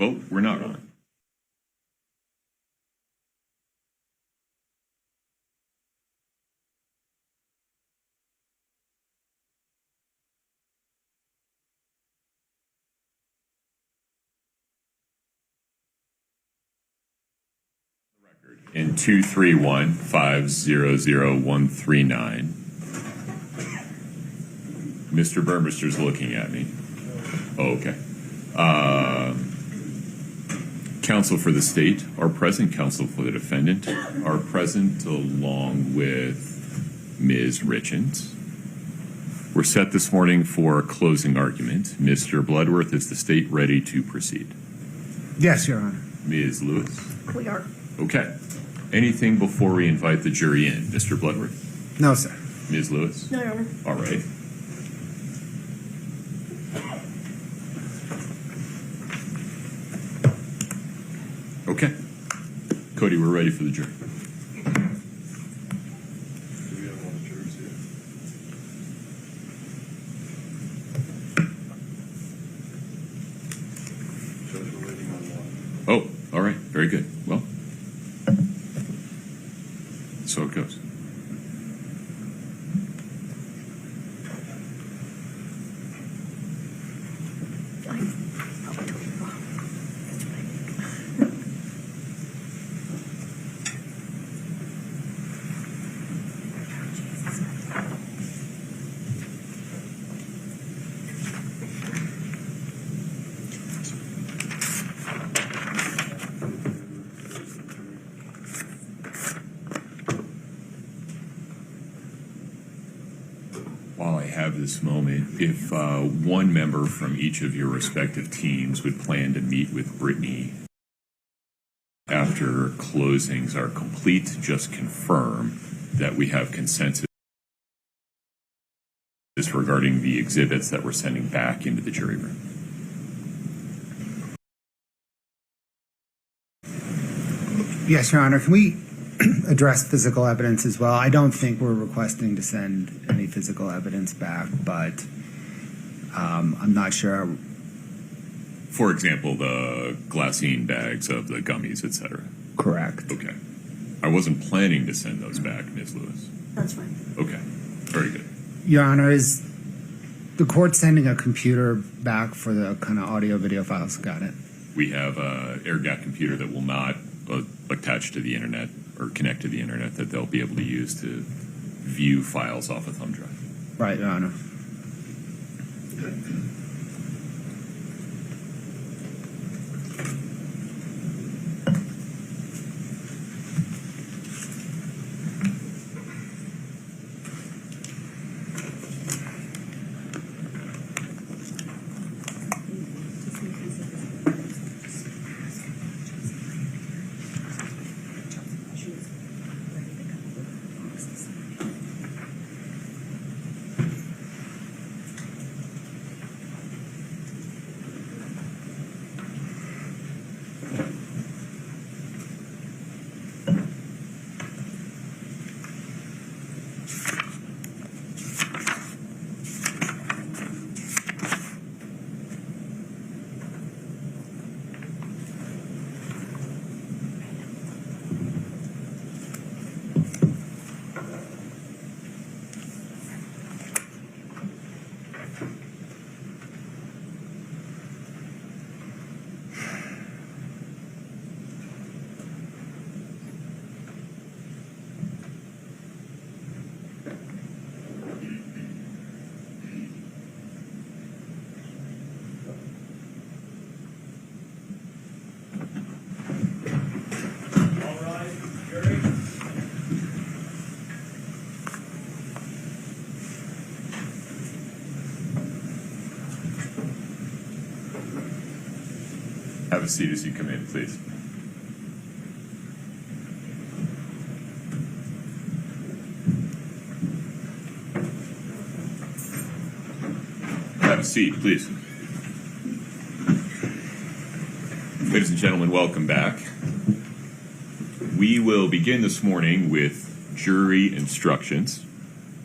Well, we're not on. In 231-500-139. Mr. Burmister's looking at me. Oh, okay. Counsel for the state are present. Counsel for the defendant are present, along with Ms. Richins. We're set this morning for closing argument. Mr. Bloodworth, is the state ready to proceed? Yes, Your Honor. Ms. Lewis? We are. Okay. Anything before we invite the jury in? Mr. Bloodworth? No, sir. Ms. Lewis? No, Your Honor. All right. Okay. Cody, we're ready for the jury. Do we have all the jurors here? Judge, we're waiting on one. Oh, all right. Very good. Well, so it goes. While I have this moment, if one member from each of your respective teams would plan to meet with Brittany after closings are complete, just confirm that we have consensus regarding the exhibits that we're sending back into the jury room. Yes, Your Honor. Can we address physical evidence as well? I don't think we're requesting to send any physical evidence back, but I'm not sure. For example, the glassine bags of the gummies, etc. Correct. Okay. I wasn't planning to send those back, Ms. Lewis. That's fine. Okay. Very good. Your Honor, is the court sending a computer back for the kind of audio video files? Got it. We have an air gap computer that will not attach to the internet or connect to the internet, that they'll be able to use to view files off a thumb drive. Right, Your Honor. Have a seat as you come in, please. Have a seat, please. Ladies and gentlemen, welcome back. We will begin this morning with jury instructions.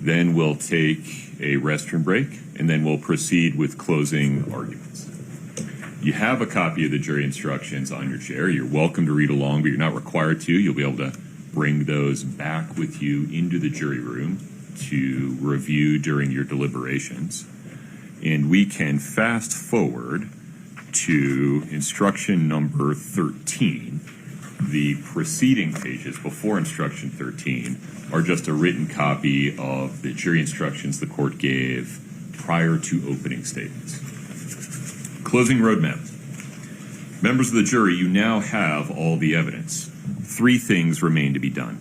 Then we'll take a restroom break, and then we'll proceed with closing arguments. You have a copy of the jury instructions on your chair. You're welcome to read along, but you're not required to. You'll be able to bring those back with you into the jury room to review during your deliberations. And we can fast forward to instruction number 13. The preceding pages before instruction 13 are just a written copy of the jury instructions the court gave prior to opening statements. Closing roadmap. Members of the jury, you now have all the evidence. 3 things remain to be done.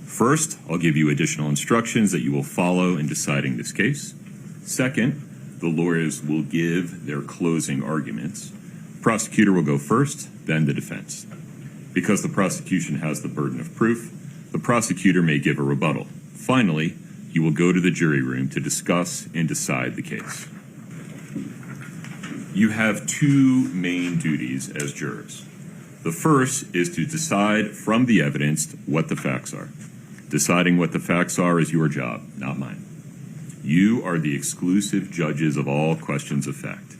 First, I'll give you additional instructions that you will follow in deciding this case. Second, the lawyers will give their closing arguments. Prosecutor will go first, then the defense. Because the prosecution has the burden of proof, the prosecutor may give a rebuttal. Finally, you will go to the jury room to discuss and decide the case. You have 2 main duties as jurors. The first is to decide from the evidence what the facts are. Deciding what the facts are is your job, not mine. You are the exclusive judges of all questions of fact.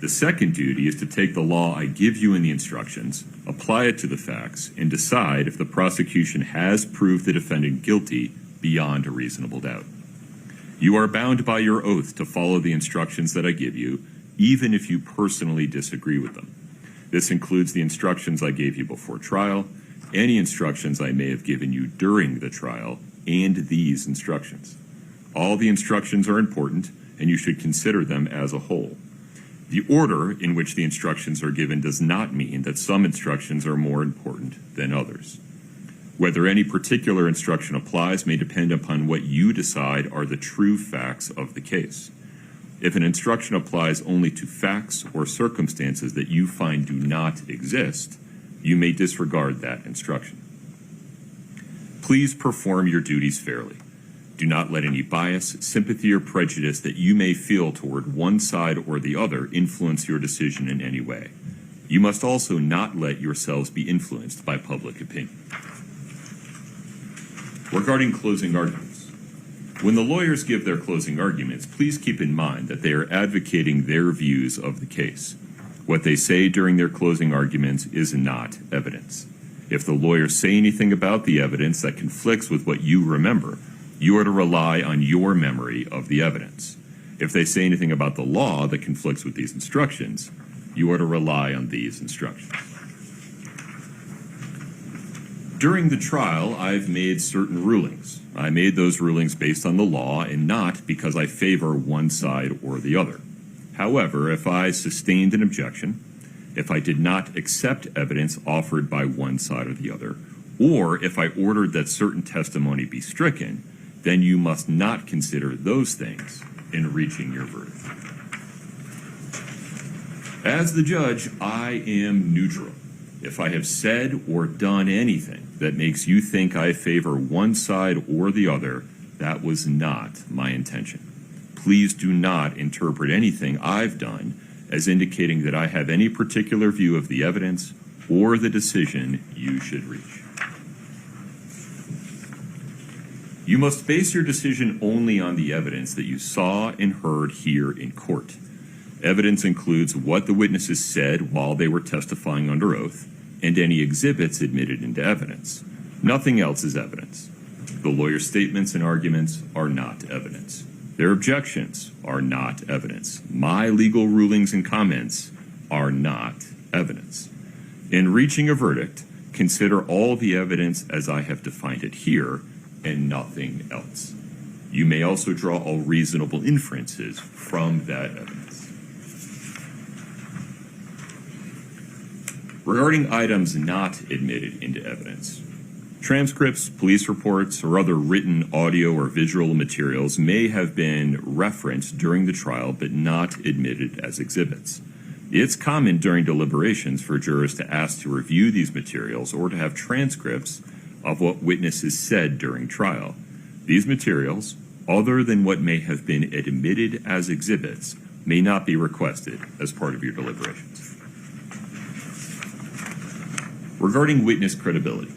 The second duty is to take the law I give you in the instructions, apply it to the facts, and decide if the prosecution has proved the defendant guilty beyond a reasonable doubt. You are bound by your oath to follow the instructions that I give you, even if you personally disagree with them. This includes the instructions I gave you before trial, any instructions I may have given you during the trial, and these instructions. All the instructions are important, and you should consider them as a whole. The order in which the instructions are given does not mean that some instructions are more important than others. Whether any particular instruction applies may depend upon what you decide are the true facts of the case. If an instruction applies only to facts or circumstances that you find do not exist, you may disregard that instruction. Please perform your duties fairly. Do not let any bias, sympathy, or prejudice that you may feel toward one side or the other influence your decision in any way. You must also not let yourselves be influenced by public opinion. Regarding closing arguments, when the lawyers give their closing arguments, please keep in mind that they are advocating their views of the case. What they say during their closing arguments is not evidence. If the lawyers say anything about the evidence that conflicts with what you remember, you are to rely on your memory of the evidence. If they say anything about the law that conflicts with these instructions, you are to rely on these instructions. During the trial, I've made certain rulings. I made those rulings based on the law and not because I favor one side or the other. However, if I sustained an objection, if I did not accept evidence offered by one side or the other, or if I ordered that certain testimony be stricken, then you must not consider those things in reaching your verdict. As the judge, I am neutral. If I have said or done anything that makes you think I favor one side or the other, that was not my intention. Please do not interpret anything I've done as indicating that I have any particular view of the evidence or the decision you should reach. You must base your decision only on the evidence that you saw and heard here in court. Evidence includes what the witnesses said while they were testifying under oath and any exhibits admitted into evidence. Nothing else is evidence. The lawyer's statements and arguments are not evidence. Their objections are not evidence. My legal rulings and comments are not evidence. In reaching a verdict, consider all the evidence as I have defined it here and nothing else. You may also draw all reasonable inferences from that evidence. Regarding items not admitted into evidence, transcripts, police reports, or other written audio or visual materials may have been referenced during the trial but not admitted as exhibits. It's common during deliberations for jurors to ask to review these materials or to have transcripts of what witnesses said during trial. These materials, other than what may have been admitted as exhibits, may not be requested as part of your deliberations. Regarding witness credibility,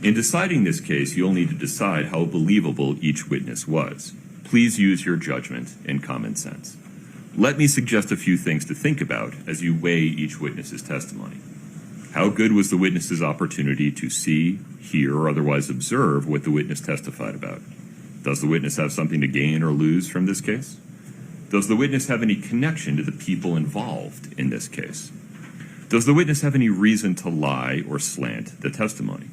in deciding this case, you'll need to decide how believable each witness was. Please use your judgment and common sense. Let me suggest a few things to think about as you weigh each witness's testimony. How good was the witness's opportunity to see, hear, or otherwise observe what the witness testified about? Does the witness have something to gain or lose from this case? Does the witness have any connection to the people involved in this case? Does the witness have any reason to lie or slant the testimony?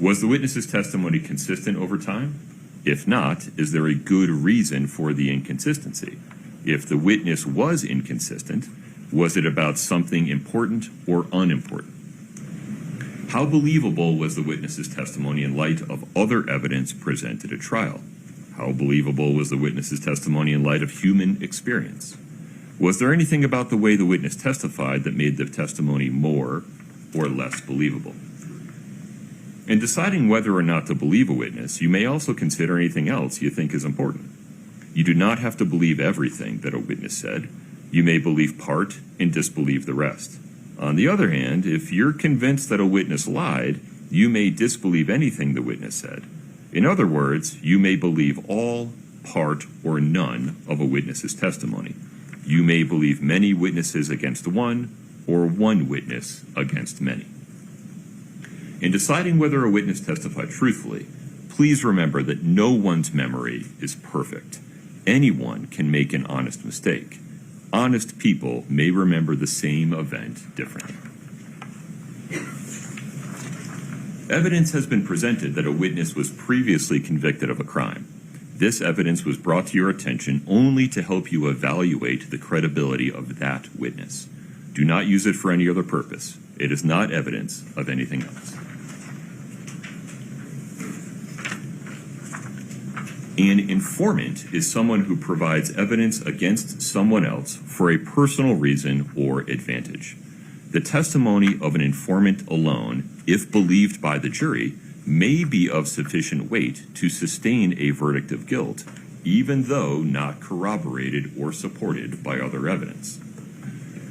Was the witness's testimony consistent over time? If not, is there a good reason for the inconsistency? If the witness was inconsistent, was it about something important or unimportant? How believable was the witness's testimony in light of other evidence presented at trial? How believable was the witness's testimony in light of human experience? Was there anything about the way the witness testified that made the testimony more or less believable? In deciding whether or not to believe a witness, you may also consider anything else you think is important. You do not have to believe everything that a witness said. You may believe part and disbelieve the rest. On the other hand, if you're convinced that a witness lied, you may disbelieve anything the witness said. In other words, you may believe all, part, or none of a witness's testimony. You may believe many witnesses against one, or one witness against many. In deciding whether a witness testified truthfully, please remember that no one's memory is perfect. Anyone can make an honest mistake. Honest people may remember the same event differently. Evidence has been presented that a witness was previously convicted of a crime. This evidence was brought to your attention only to help you evaluate the credibility of that witness. Do not use it for any other purpose. It is not evidence of anything else. An informant is someone who provides evidence against someone else for a personal reason or advantage. The testimony of an informant alone, if believed by the jury, may be of sufficient weight to sustain a verdict of guilt, even though not corroborated or supported by other evidence.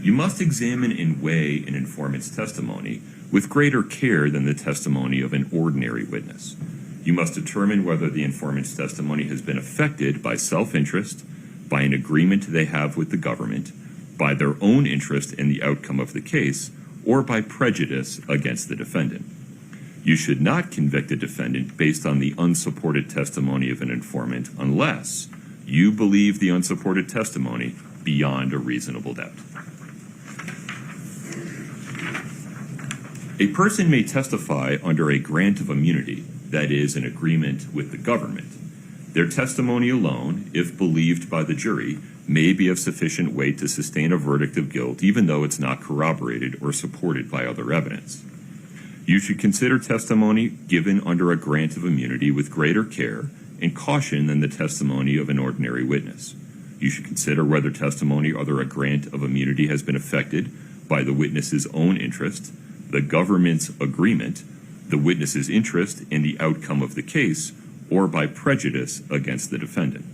You must examine and weigh an informant's testimony with greater care than the testimony of an ordinary witness. You must determine whether the informant's testimony has been affected by self-interest, by an agreement they have with the government, by their own interest in the outcome of the case, or by prejudice against the defendant. You should not convict a defendant based on the unsupported testimony of an informant unless you believe the unsupported testimony beyond a reasonable doubt. A person may testify under a grant of immunity, that is, an agreement with the government. Their testimony alone, if believed by the jury, may be of sufficient weight to sustain a verdict of guilt, even though it's not corroborated or supported by other evidence. You should consider testimony given under a grant of immunity with greater care and caution than the testimony of an ordinary witness. You should consider whether testimony under a grant of immunity has been affected by the witness's own interest, the government's agreement, the witness's interest in the outcome of the case, or by prejudice against the defendant.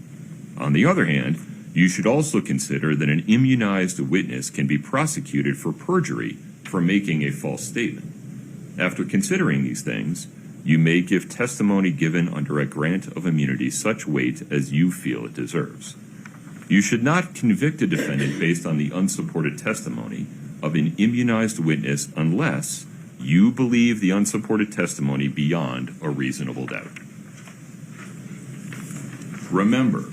On the other hand, you should also consider that an immunized witness can be prosecuted for perjury for making a false statement. After considering these things, you may give testimony given under a grant of immunity such weight as you feel it deserves. You should not convict a defendant based on the unsupported testimony of an immunized witness unless you believe the unsupported testimony beyond a reasonable doubt. Remember,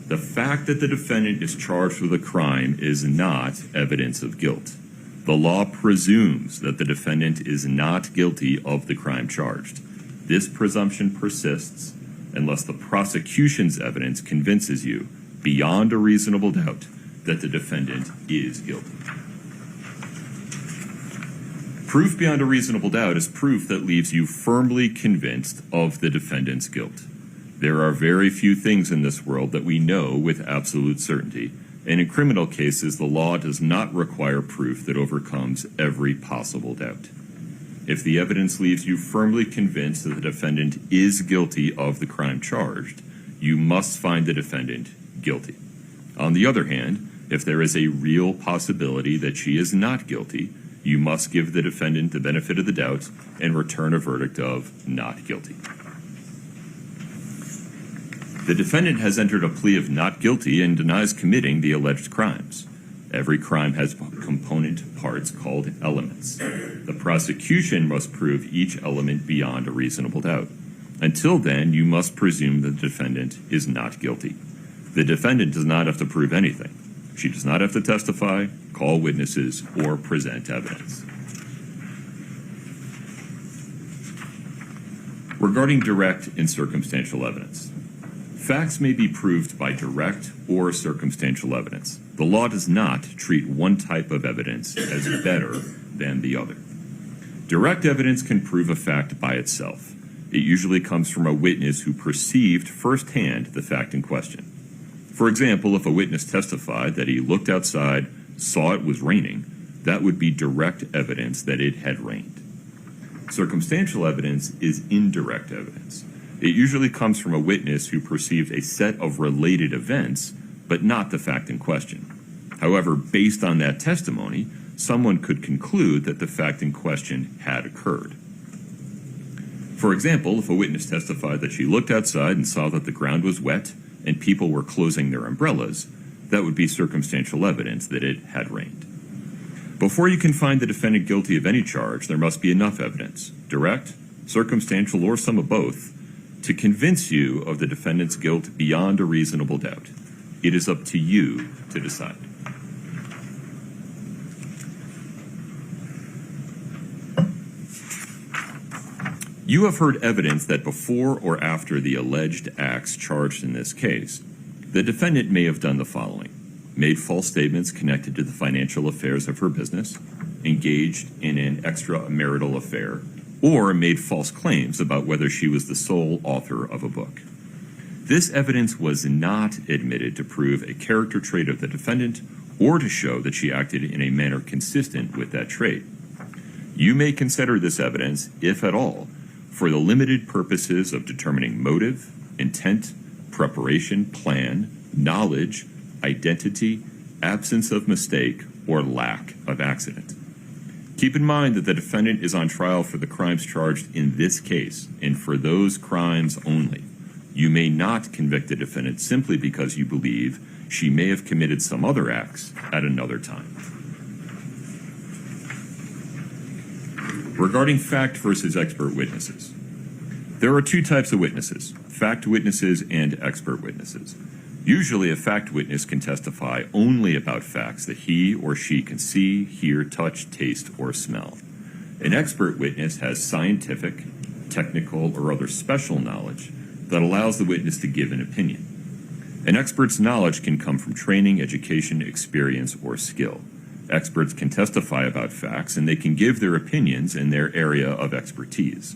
the fact that the defendant is charged with a crime is not evidence of guilt. The law presumes that the defendant is not guilty of the crime charged. This presumption persists unless the prosecution's evidence convinces you, beyond a reasonable doubt, that the defendant is guilty. Proof beyond a reasonable doubt is proof that leaves you firmly convinced of the defendant's guilt. There are very few things in this world that we know with absolute certainty, and in criminal cases, the law does not require proof that overcomes every possible doubt. If the evidence leaves you firmly convinced that the defendant is guilty of the crime charged, you must find the defendant guilty. On the other hand, if there is a real possibility that she is not guilty, you must give the defendant the benefit of the doubt and return a verdict of not guilty. The defendant has entered a plea of not guilty and denies committing the alleged crimes. Every crime has component parts called elements. The prosecution must prove each element beyond a reasonable doubt. Until then, you must presume the defendant is not guilty. The defendant does not have to prove anything. She does not have to testify, call witnesses, or present evidence. Regarding direct and circumstantial evidence. Facts may be proved by direct or circumstantial evidence. The law does not treat one type of evidence as better than the other. Direct evidence can prove a fact by itself. It usually comes from a witness who perceived firsthand the fact in question. For example, if a witness testified that he looked outside, saw it was raining, that would be direct evidence that it had rained. Circumstantial evidence is indirect evidence. It usually comes from a witness who perceived a set of related events, but not the fact in question. However, based on that testimony, someone could conclude that the fact in question had occurred. For example, if a witness testified that she looked outside and saw that the ground was wet and people were closing their umbrellas, that would be circumstantial evidence that it had rained. Before you can find the defendant guilty of any charge, there must be enough evidence, direct, circumstantial, or some of both, to convince you of the defendant's guilt beyond a reasonable doubt. It is up to you to decide. You have heard evidence that before or after the alleged acts charged in this case, the defendant may have done the following: made false statements connected to the financial affairs of her business, engaged in an extramarital affair, or made false claims about whether she was the sole author of a book. This evidence was not admitted to prove a character trait of the defendant or to show that she acted in a manner consistent with that trait. You may consider this evidence, if at all, for the limited purposes of determining motive, intent, preparation, plan, knowledge, identity, absence of mistake, or lack of accident. Keep in mind that the defendant is on trial for the crimes charged in this case, and for those crimes only. You may not convict the defendant simply because you believe she may have committed some other acts at another time. Regarding fact versus expert witnesses. There are two types of witnesses: fact witnesses and expert witnesses. Usually a fact witness can testify only about facts that he or she can see, hear, touch, taste, or smell. An expert witness has scientific, technical, or other special knowledge that allows the witness to give an opinion. An expert's knowledge can come from training, education, experience, or skill. Experts can testify about facts, and they can give their opinions in their area of expertise.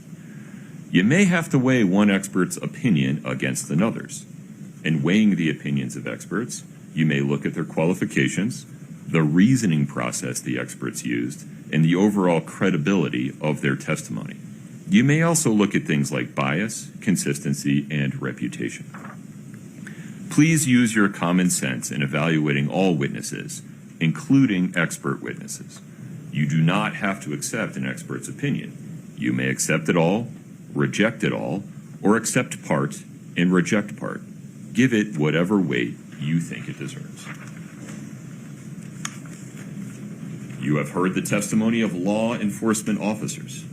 You may have to weigh one expert's opinion against another's. In weighing the opinions of experts, you may look at their qualifications, the reasoning process the experts used, and the overall credibility of their testimony. You may also look at things like bias, consistency, and reputation. Please use your common sense in evaluating all witnesses, including expert witnesses. You do not have to accept an expert's opinion. You may accept it all, reject it all, or accept part and reject part. Give it whatever weight you think it deserves. You have heard the testimony of law enforcement officers.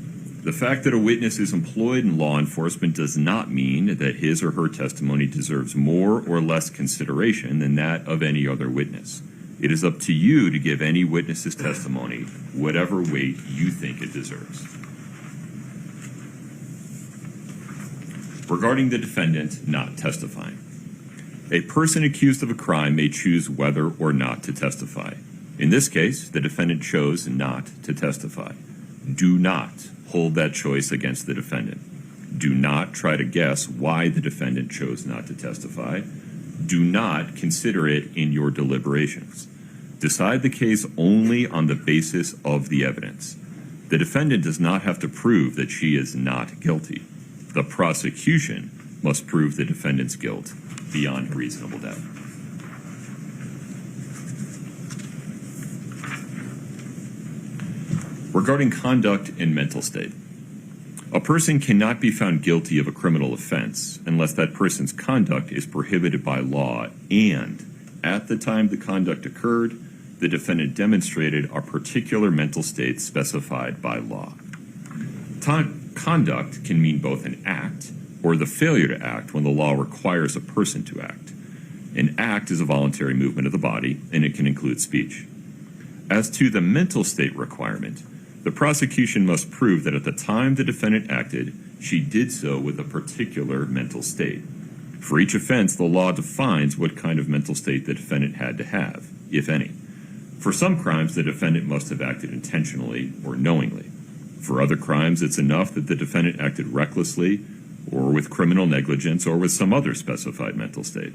The fact that a witness is employed in law enforcement does not mean that his or her testimony deserves more or less consideration than that of any other witness. It is up to you to give any witness's testimony whatever weight you think it deserves. Regarding the defendant not testifying. A person accused of a crime may choose whether or not to testify. In this case, the defendant chose not to testify. Do not hold that choice against the defendant. Do not try to guess why the defendant chose not to testify. Do not consider it in your deliberations. Decide the case only on the basis of the evidence. The defendant does not have to prove that she is not guilty. The prosecution must prove the defendant's guilt beyond a reasonable doubt. Regarding conduct and mental state. A person cannot be found guilty of a criminal offense unless that person's conduct is prohibited by law and, at the time the conduct occurred, the defendant demonstrated a particular mental state specified by law. Conduct can mean both an act or the failure to act when the law requires a person to act. An act is a voluntary movement of the body, and it can include speech. As to the mental state requirement, the prosecution must prove that at the time the defendant acted, she did so with a particular mental state. For each offense, the law defines what kind of mental state the defendant had to have, if any. For some crimes, the defendant must have acted intentionally or knowingly. For other crimes, it's enough that the defendant acted recklessly or with criminal negligence or with some other specified mental state.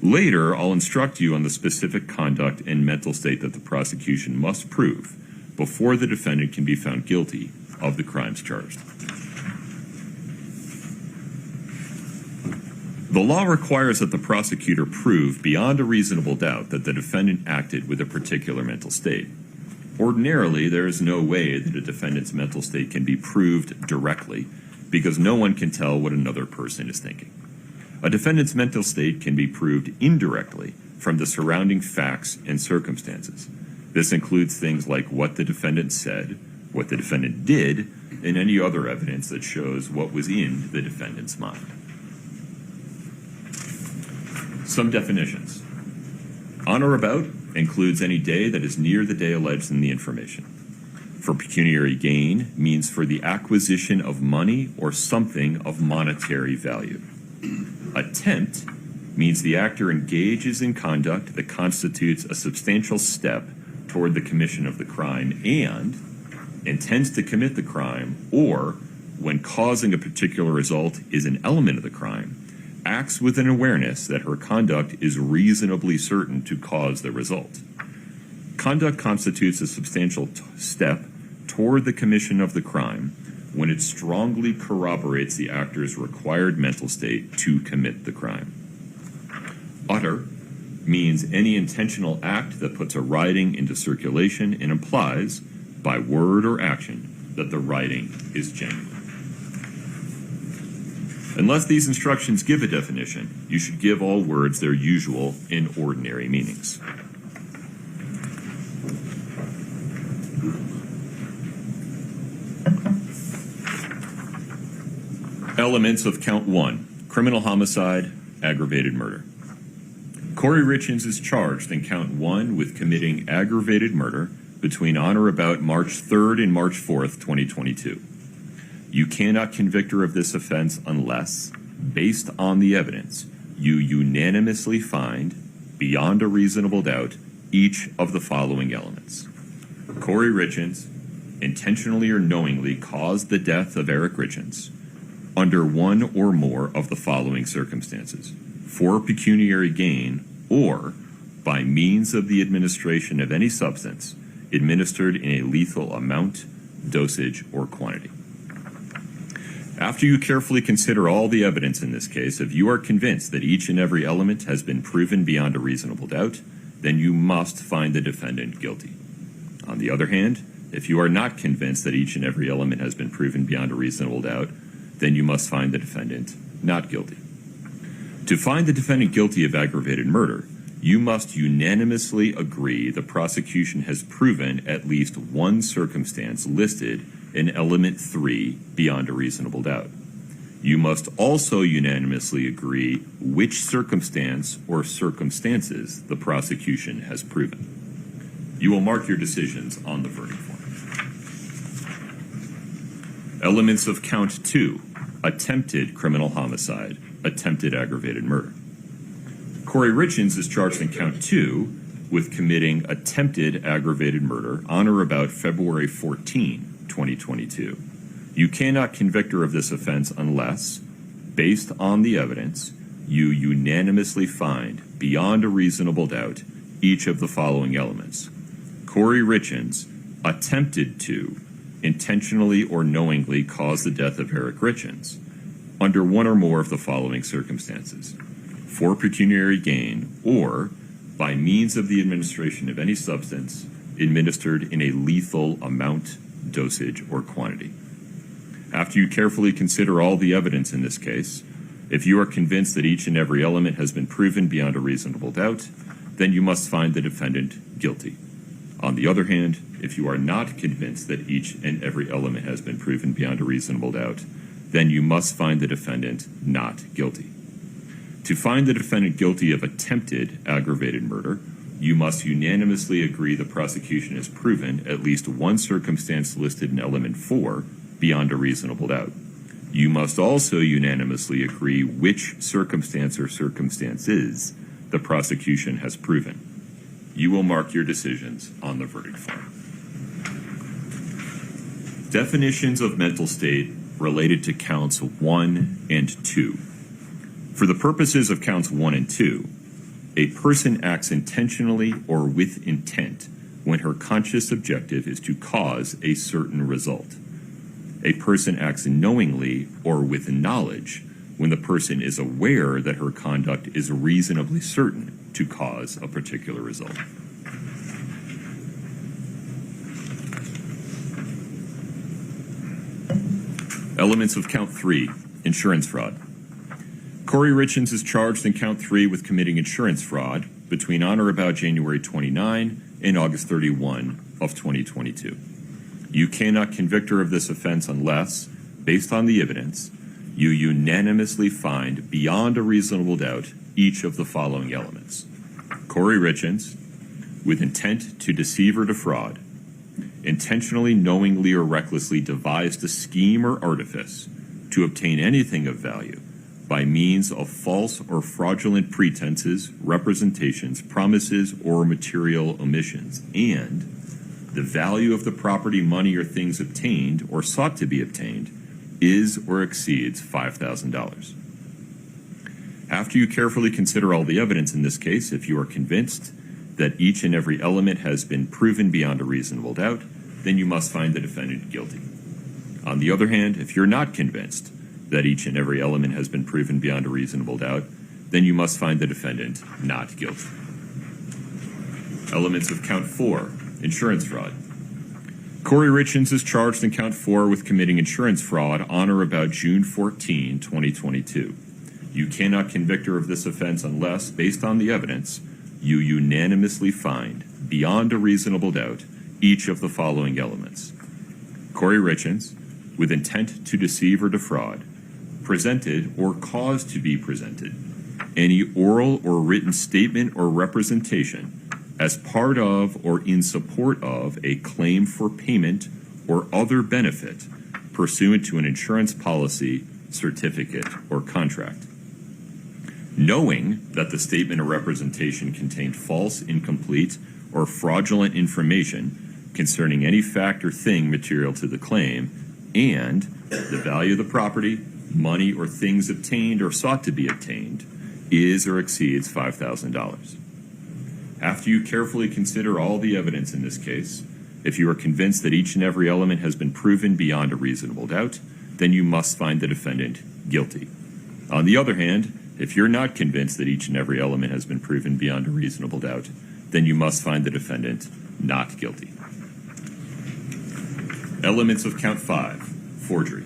Later, I'll instruct you on the specific conduct and mental state that the prosecution must prove before the defendant can be found guilty of the crimes charged. The law requires that the prosecutor prove beyond a reasonable doubt that the defendant acted with a particular mental state. Ordinarily, there is no way that a defendant's mental state can be proved directly because no one can tell what another person is thinking. A defendant's mental state can be proved indirectly from the surrounding facts and circumstances. This includes things like what the defendant said, what the defendant did, and any other evidence that shows what was in the defendant's mind. Some definitions. On or about includes any day that is near the day alleged in the information. For pecuniary gain means for the acquisition of money or something of monetary value. Attempt means the actor engages in conduct that constitutes a substantial step toward the commission of the crime and intends to commit the crime, or, when causing a particular result is an element of the crime, acts with an awareness that her conduct is reasonably certain to cause the result. Conduct constitutes a substantial step toward the commission of the crime when it strongly corroborates the actor's required mental state to commit the crime. Utter means any intentional act that puts a writing into circulation and implies, by word or action, that the writing is genuine. Unless these instructions give a definition, you should give all words their usual and ordinary meanings. Elements of count 1, criminal homicide, aggravated murder. Kouri Richins is charged in count 1 with committing aggravated murder between on or about March 3rd and March 4th, 2022. You cannot convict her of this offense unless, based on the evidence, you unanimously find, beyond a reasonable doubt, each of the following elements. Kouri Richins intentionally or knowingly caused the death of Eric Richins under one or more of the following circumstances: for pecuniary gain or by means of the administration of any substance administered in a lethal amount, dosage, or quantity. After you carefully consider all the evidence in this case, if you are convinced that each and every element has been proven beyond a reasonable doubt, then you must find the defendant guilty. On the other hand, if you are not convinced that each and every element has been proven beyond a reasonable doubt, then you must find the defendant not guilty. To find the defendant guilty of aggravated murder, you must unanimously agree the prosecution has proven at least one circumstance listed in element 3 beyond a reasonable doubt. You must also unanimously agree which circumstance or circumstances the prosecution has proven. You will mark your decisions on the verdict form. Elements of count 2, attempted criminal homicide, attempted aggravated murder. Kouri Richins is charged in count 2 with committing attempted aggravated murder on or about February 14, 2022. You cannot convict her of this offense unless, based on the evidence, you unanimously find, beyond a reasonable doubt, each of the following elements. Kouri Richins attempted to intentionally or knowingly cause the death of Eric Richins under one or more of the following circumstances: for pecuniary gain or by means of the administration of any substance administered in a lethal amount, dosage, or quantity. After you carefully consider all the evidence in this case, if you are convinced that each and every element has been proven beyond a reasonable doubt, then you must find the defendant guilty. On the other hand, if you are not convinced that each and every element has been proven beyond a reasonable doubt, then you must find the defendant not guilty. To find the defendant guilty of attempted aggravated murder, you must unanimously agree the prosecution has proven at least one circumstance listed in element 4 beyond a reasonable doubt. You must also unanimously agree which circumstance or circumstances the prosecution has proven. You will mark your decisions on the verdict form. Definitions of mental state related to counts 1 and 2. For the purposes of counts 1 and 2, a person acts intentionally or with intent when her conscious objective is to cause a certain result. A person acts knowingly or with knowledge when the person is aware that her conduct is reasonably certain to cause a particular result. Elements of count 3, insurance fraud. Kouri Richins is charged in count 3 with committing insurance fraud between on or about January 29 and August 31 of 2022. You cannot convict her of this offense unless, based on the evidence, you unanimously find beyond a reasonable doubt each of the following elements. Kouri Richins, with intent to deceive or defraud, intentionally, knowingly, or recklessly devised a scheme or artifice to obtain anything of value by means of false or fraudulent pretenses, representations, promises, or material omissions, and the value of the property, money, or things obtained or sought to be obtained is or exceeds $5,000. After you carefully consider all the evidence in this case, if you are convinced that each and every element has been proven beyond a reasonable doubt, then you must find the defendant guilty. On the other hand, if you're not convinced that each and every element has been proven beyond a reasonable doubt, then you must find the defendant not guilty. Elements of count 4, insurance fraud. Kouri Richins is charged in count 4 with committing insurance fraud on or about June 14, 2022. You cannot convict her of this offense unless, based on the evidence, you unanimously find, beyond a reasonable doubt, each of the following elements. Kouri Richins, with intent to deceive or defraud, presented or caused to be presented any oral or written statement or representation as part of or in support of a claim for payment or other benefit pursuant to an insurance policy, certificate, or contract. Knowing that the statement or representation contained false, incomplete, or fraudulent information concerning any fact or thing material to the claim, and the value of the property, money, or things obtained or sought to be obtained is or exceeds $5,000. After you carefully consider all the evidence in this case, if you are convinced that each and every element has been proven beyond a reasonable doubt, then you must find the defendant guilty. On the other hand, if you're not convinced that each and every element has been proven beyond a reasonable doubt, then you must find the defendant not guilty. Elements of count 5, forgery.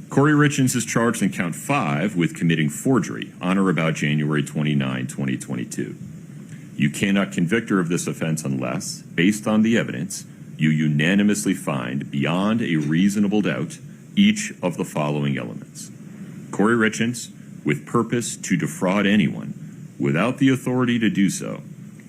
Kouri Richins is charged in count 5 with committing forgery on or about January 29, 2022. You cannot convict her of this offense unless, based on the evidence, you unanimously find beyond a reasonable doubt each of the following elements. Kouri Richins, with purpose to defraud anyone without the authority to do so,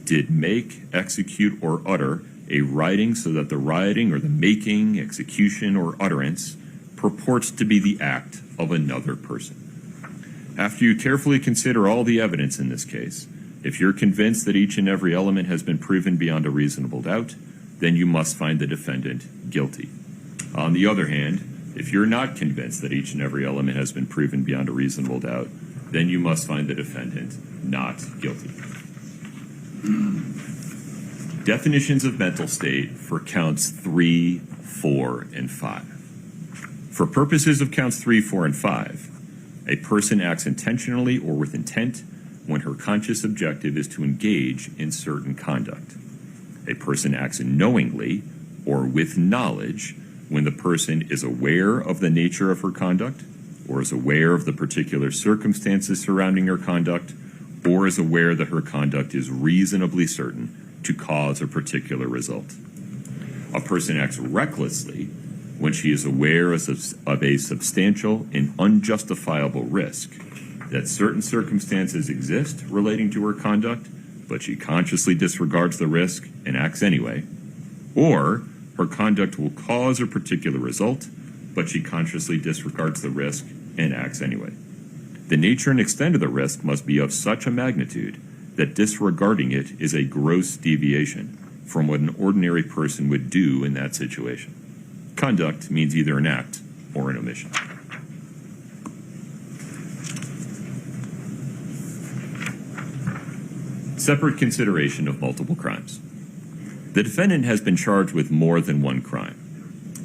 did make, execute, or utter a writing so that the writing or the making, execution, or utterance purports to be the act of another person. After you carefully consider all the evidence in this case, if you're convinced that each and every element has been proven beyond a reasonable doubt, then you must find the defendant guilty. On the other hand, if you're not convinced that each and every element has been proven beyond a reasonable doubt, then you must find the defendant not guilty. Definitions of mental state for counts 3, 4, and 5. For purposes of counts 3, 4, and 5, a person acts intentionally or with intent when her conscious objective is to engage in certain conduct. A person acts knowingly or with knowledge when the person is aware of the nature of her conduct, or is aware of the particular circumstances surrounding her conduct, or is aware that her conduct is reasonably certain to cause a particular result. A person acts recklessly when she is aware of a substantial and unjustifiable risk that certain circumstances exist relating to her conduct, but she consciously disregards the risk and acts anyway, or her conduct will cause a particular result, but she consciously disregards the risk and acts anyway. The nature and extent of the risk must be of such a magnitude that disregarding it is a gross deviation from what an ordinary person would do in that situation. Conduct means either an act or an omission. Separate consideration of multiple crimes. The defendant has been charged with more than one crime.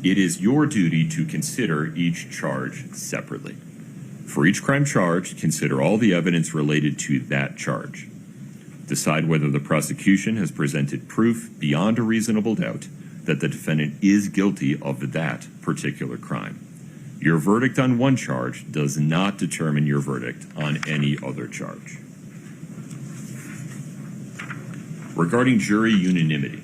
It is your duty to consider each charge separately. For each crime charged, consider all the evidence related to that charge. Decide whether the prosecution has presented proof beyond a reasonable doubt that the defendant is guilty of that particular crime. Your verdict on one charge does not determine your verdict on any other charge. Regarding jury unanimity.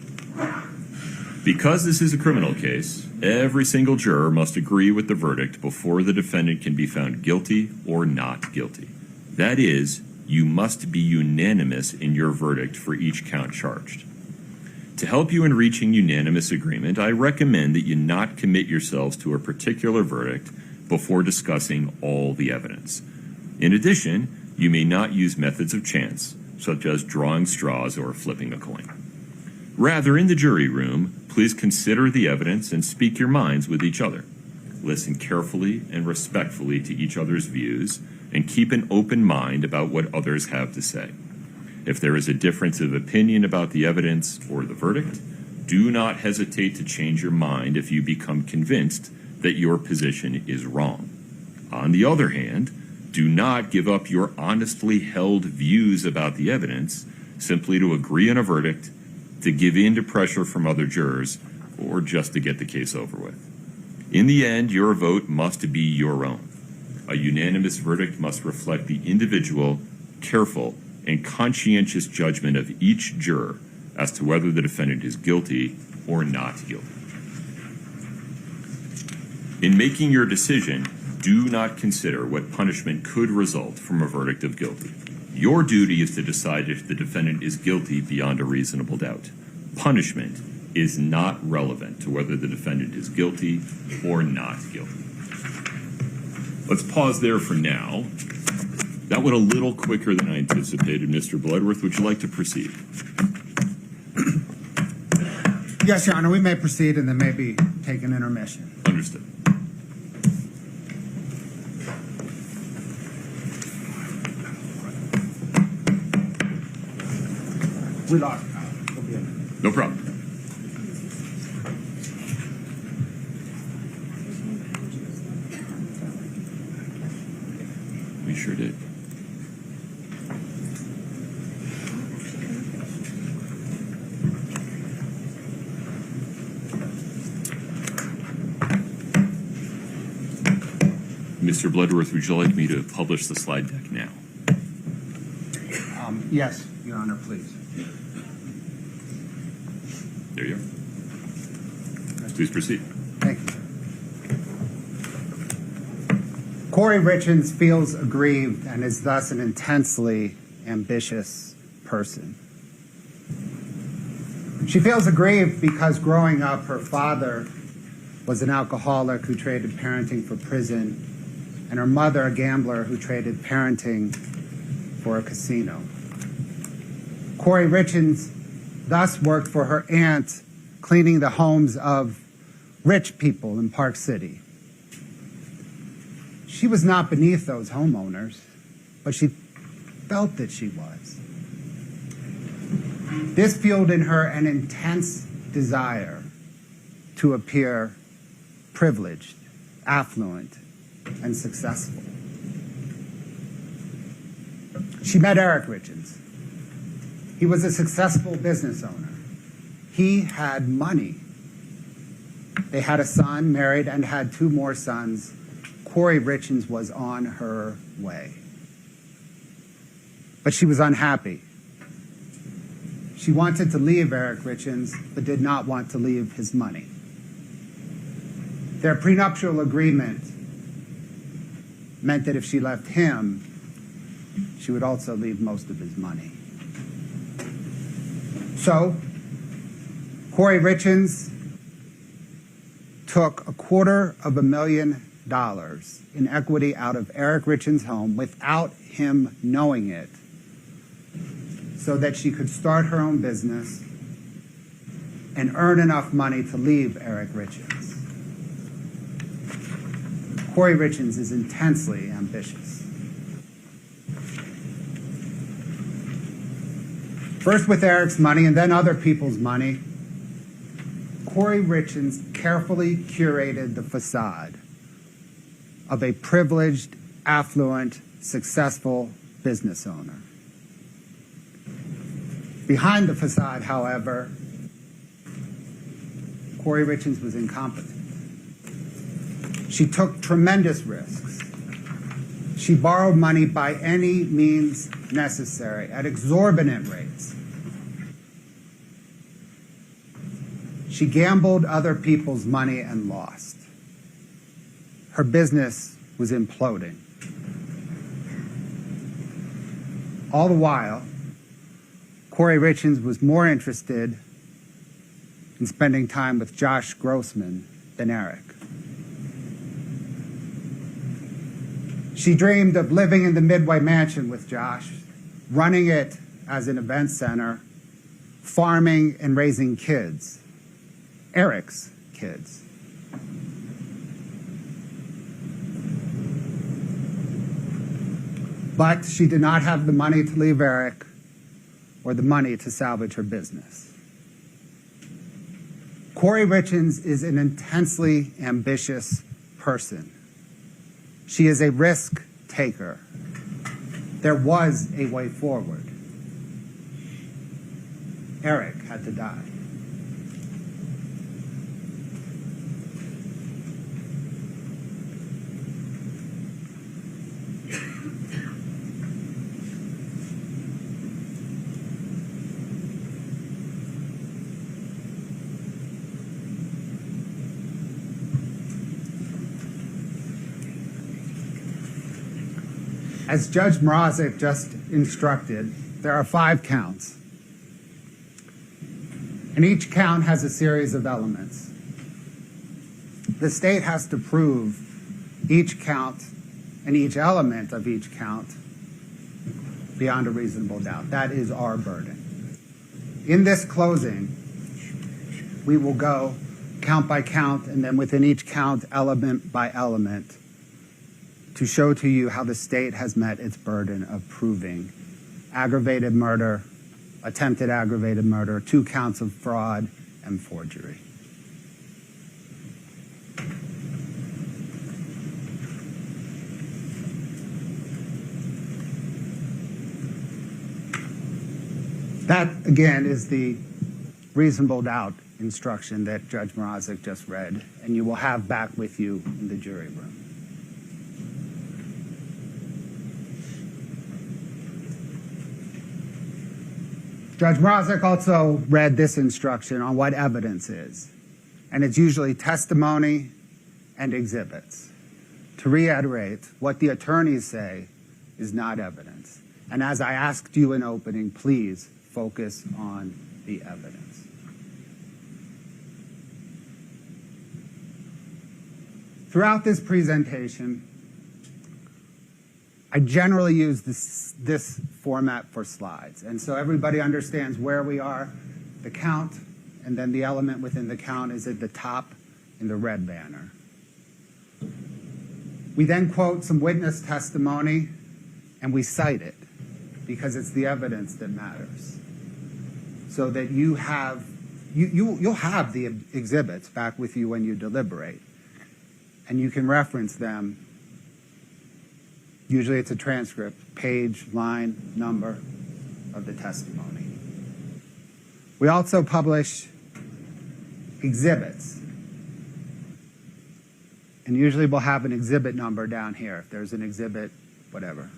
Because this is a criminal case, every single juror must agree with the verdict before the defendant can be found guilty or not guilty. That is, you must be unanimous in your verdict for each count charged. To help you in reaching unanimous agreement, I recommend that you not commit yourselves to a particular verdict before discussing all the evidence. In addition, you may not use methods of chance, such as drawing straws or flipping a coin. Rather, in the jury room, please consider the evidence and speak your minds with each other. Listen carefully and respectfully to each other's views, and keep an open mind about what others have to say. If there is a difference of opinion about the evidence or the verdict, do not hesitate to change your mind if you become convinced that your position is wrong. On the other hand, do not give up your honestly held views about the evidence simply to agree on a verdict, to give in to pressure from other jurors, or just to get the case over with. In the end, your vote must be your own. A unanimous verdict must reflect the individual, careful, and conscientious judgment of each juror as to whether the defendant is guilty or not guilty. In making your decision, do not consider what punishment could result from a verdict of guilty. Your duty is to decide if the defendant is guilty beyond a reasonable doubt. Punishment is not relevant to whether the defendant is guilty or not guilty. Let's pause there for now. That went a little quicker than I anticipated. Mr. Bloodworth, would you like to proceed? Yes, Your Honor, we may proceed and then maybe take an intermission. Understood. We lost. No problem. We sure did. Mr. Bloodworth, would you like me to publish the slide deck now? Yes, Your Honor, please. There you are. Please proceed. Thank you. Kouri Richins feels aggrieved and is thus an intensely ambitious person. She feels aggrieved because growing up, her father was an alcoholic who traded parenting for prison, and her mother a gambler who traded parenting for a casino. Kouri Richins thus worked for her aunt, cleaning the homes of rich people in Park City. She was not beneath those homeowners, but she felt that she was. This fueled in her an intense desire to appear privileged, affluent, and successful. She met Eric Richins. He was a successful business owner. He had money. They had a son, married, and had 2 more sons. Kouri Richins was on her way. But she was unhappy. She wanted to leave Eric Richins, but did not want to leave his money. Their prenuptial agreement meant that if she left him, she would also leave most of his money. So, Kouri Richins took $250,000 in equity out of Eric Richins' home without him knowing it, so that she could start her own business and earn enough money to leave Eric Richins. Kouri Richins is intensely ambitious. First with Eric's money and then other people's money, Kouri Richins carefully curated the facade of a privileged, affluent, successful business owner. Behind the facade, however, Kouri Richins was incompetent. She took tremendous risks. She borrowed money by any means necessary at exorbitant rates. She gambled other people's money and lost. Her business was imploding. All the while, Kouri Richins was more interested in spending time with Josh Grossman than Eric. She dreamed of living in the Midway Mansion with Josh, running it as an event center, farming and raising kids, Eric's kids. But she did not have the money to leave Eric or the money to salvage her business. Kouri Richins is an intensely ambitious person. She is a risk taker. There was a way forward. Eric had to die. As Judge Mrazek just instructed, there are 5 counts. And each count has a series of elements. The state has to prove each count and each element of each count beyond a reasonable doubt. That is our burden. In this closing, we will go count by count, and then within each count, element by element, to show to you how the state has met its burden of proving aggravated murder, attempted aggravated murder, 2 counts of fraud, and forgery. That, again, is the reasonable doubt instruction that Judge Mrazek just read, and you will have back with you in the jury room. Judge Mrazek also read this instruction on what evidence is, and it's usually testimony and exhibits. To reiterate, what the attorneys say is not evidence. And as I asked you in opening, please focus on the evidence. Throughout this presentation, I generally use this format for slides. And so everybody understands where we are, the count, and then the element within the count is at the top in the red banner. We then quote some witness testimony, and we cite it because it's the evidence that matters. So that you'll have the exhibits back with you when you deliberate, and you can reference them. Usually it's a transcript, page, line, number of the testimony. We also publish exhibits. And usually we'll have an exhibit number down here. If there's an exhibit, whatever,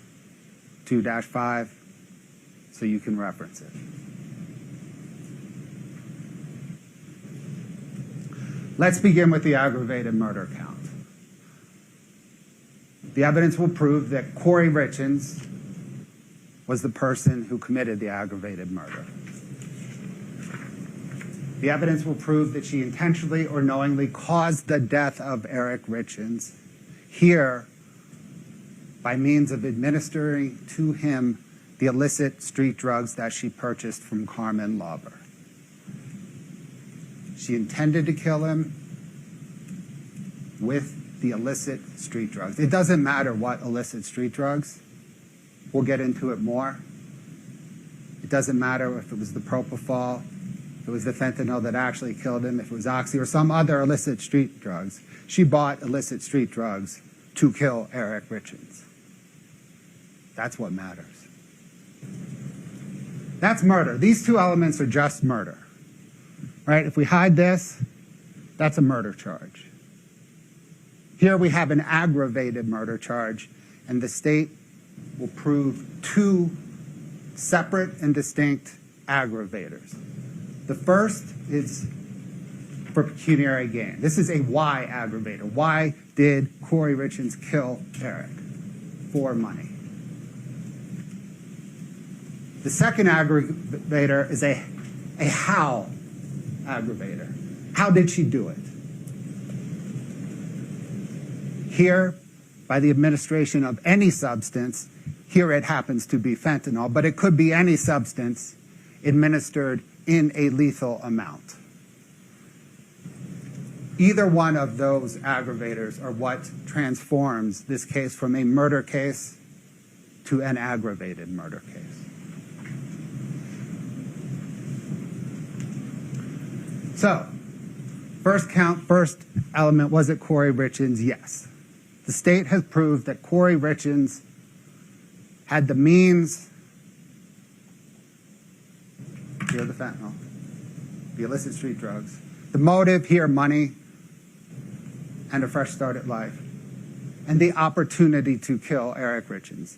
2-5, so you can reference it. Let's begin with the aggravated murder count. The evidence will prove that Kouri Richins was the person who committed the aggravated murder. The evidence will prove that she intentionally or knowingly caused the death of Eric Richins, here by means of administering to him the illicit street drugs that she purchased from Carmen Lauber. She intended to kill him with the illicit street drugs. It doesn't matter what illicit street drugs. We'll get into it more. It doesn't matter if it was the propofol, if it was the fentanyl that actually killed him, if it was oxy or some other illicit street drugs. She bought illicit street drugs to kill Eric Richins. That's what matters. That's murder. These two elements are just murder. Right? If we hide this, that's a murder charge. Here we have an aggravated murder charge, and the state will prove two separate and distinct aggravators. The first is for pecuniary gain. This is a why aggravator. Why did Kouri Richins kill Eric? For money. The second aggravator is a how aggravator. How did she do it? Here, by the administration of any substance, here it happens to be fentanyl, but it could be any substance administered in a lethal amount. Either one of those aggravators are what transforms this case from a murder case to an aggravated murder case. So, first element, was it Kouri Richins? Yes. The state has proved that Kouri Richins had the means, here the fentanyl, the illicit street drugs, the motive, here money, and a fresh start at life, and the opportunity to kill Eric Richins.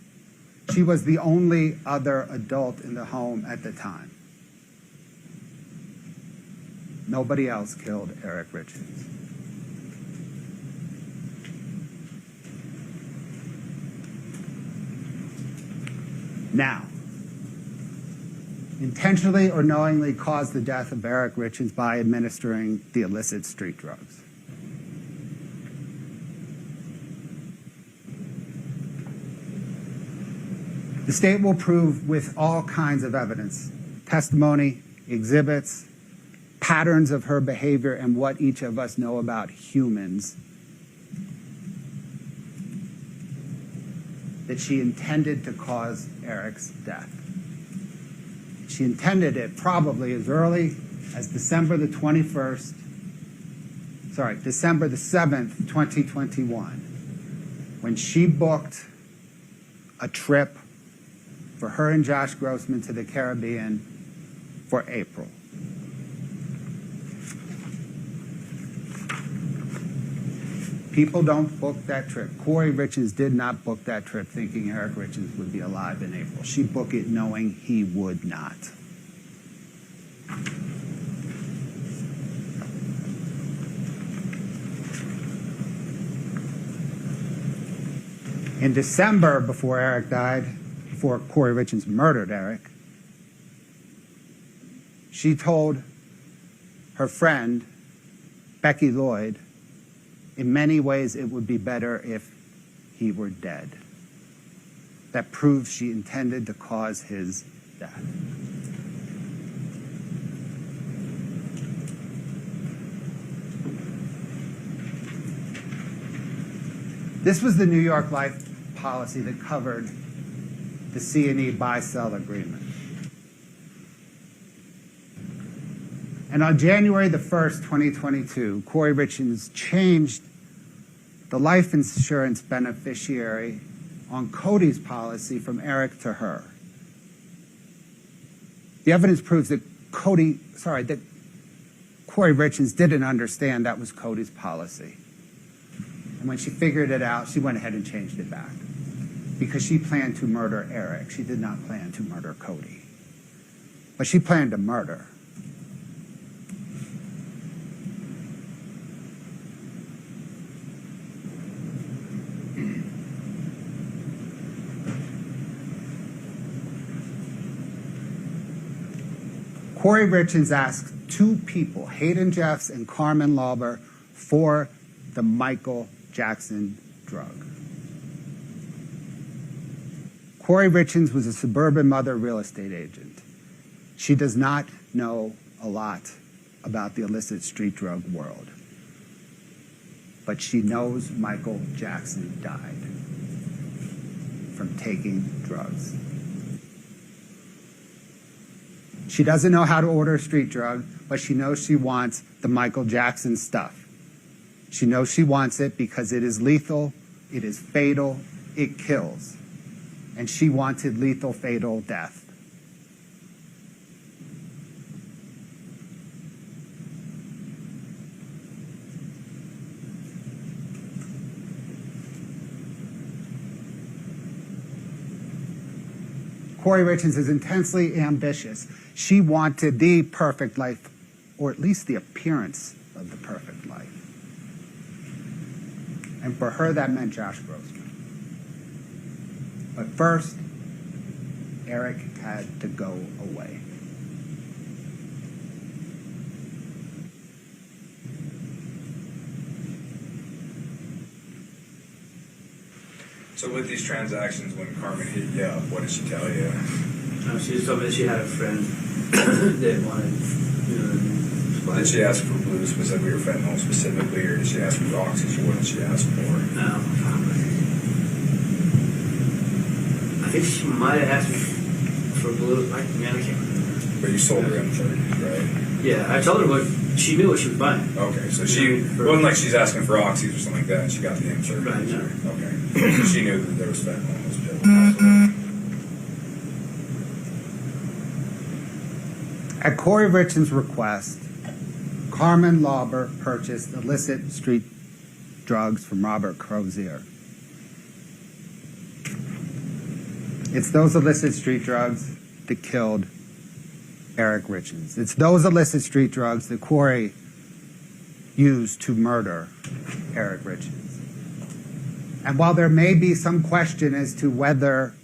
She was the only other adult in the home at the time. Nobody else killed Eric Richins. Now, intentionally or knowingly caused the death of Eric Richins by administering the illicit street drugs. The state will prove with all kinds of evidence, testimony, exhibits, patterns of her behavior, and what each of us know about humans, that she intended to cause Eric's death. She intended it probably as early as December the 7th, 2021, when she booked a trip for her and Josh Grossman to the Caribbean for April. People don't book that trip. Kouri Richins did not book that trip thinking Eric Richins would be alive in April. She booked it knowing he would not. In December, before Eric died, before Kouri Richins murdered Eric, she told her friend, Becky Lloyd, in many ways it would be better if he were dead. That proves she intended to cause his death. This was the New York Life policy that covered the C&E buy-sell agreement. And on January the 1st, 2022, Kouri Richins changed the life insurance beneficiary on Cody's policy from Eric to her. The evidence proves that Kouri Richins didn't understand that was Cody's policy. And when she figured it out, she went ahead and changed it back. Because she planned to murder Eric. She did not plan to murder Cody. But she planned to murder. Kouri Richins asked two people, Hayden Jeffs and Carmen Lauber, for the Michael Jackson drug. Kouri Richins was a suburban mother real estate agent. She does not know a lot about the illicit street drug world. But she knows Michael Jackson died from taking drugs. She doesn't know how to order a street drug, but she knows she wants the Michael Jackson stuff. She knows she wants it because it is lethal, it is fatal, it kills. And she wanted lethal, fatal death. Kouri Richins is intensely ambitious. She wanted the perfect life, or at least the appearance of the perfect life. And for her, that meant Josh Grossman. But first, Eric had to go away. So with these transactions, when Carmen hit you up, what did she tell you? She just told me that she had a friend that wanted, Did she ask for blue specifically or fentanyl specifically, or did she ask for oxygen? What did she ask for? I think she might have asked me for blue. I can't remember. But you sold her M30s, right? Yeah, I told her what she knew what she was buying. Okay, so she it wasn't like she's asking for oxys or something like that. She got the M30s. Right, no. Okay, so she knew that there was fentanyl in those pills. Absolutely. At Kouri Richins' request, Carmen Lauber purchased illicit street drugs from Robert Crozier. It's those illicit street drugs that killed Eric Richins. It's those illicit street drugs that Kouri used to murder Eric Richins. And while there may be some question as to whether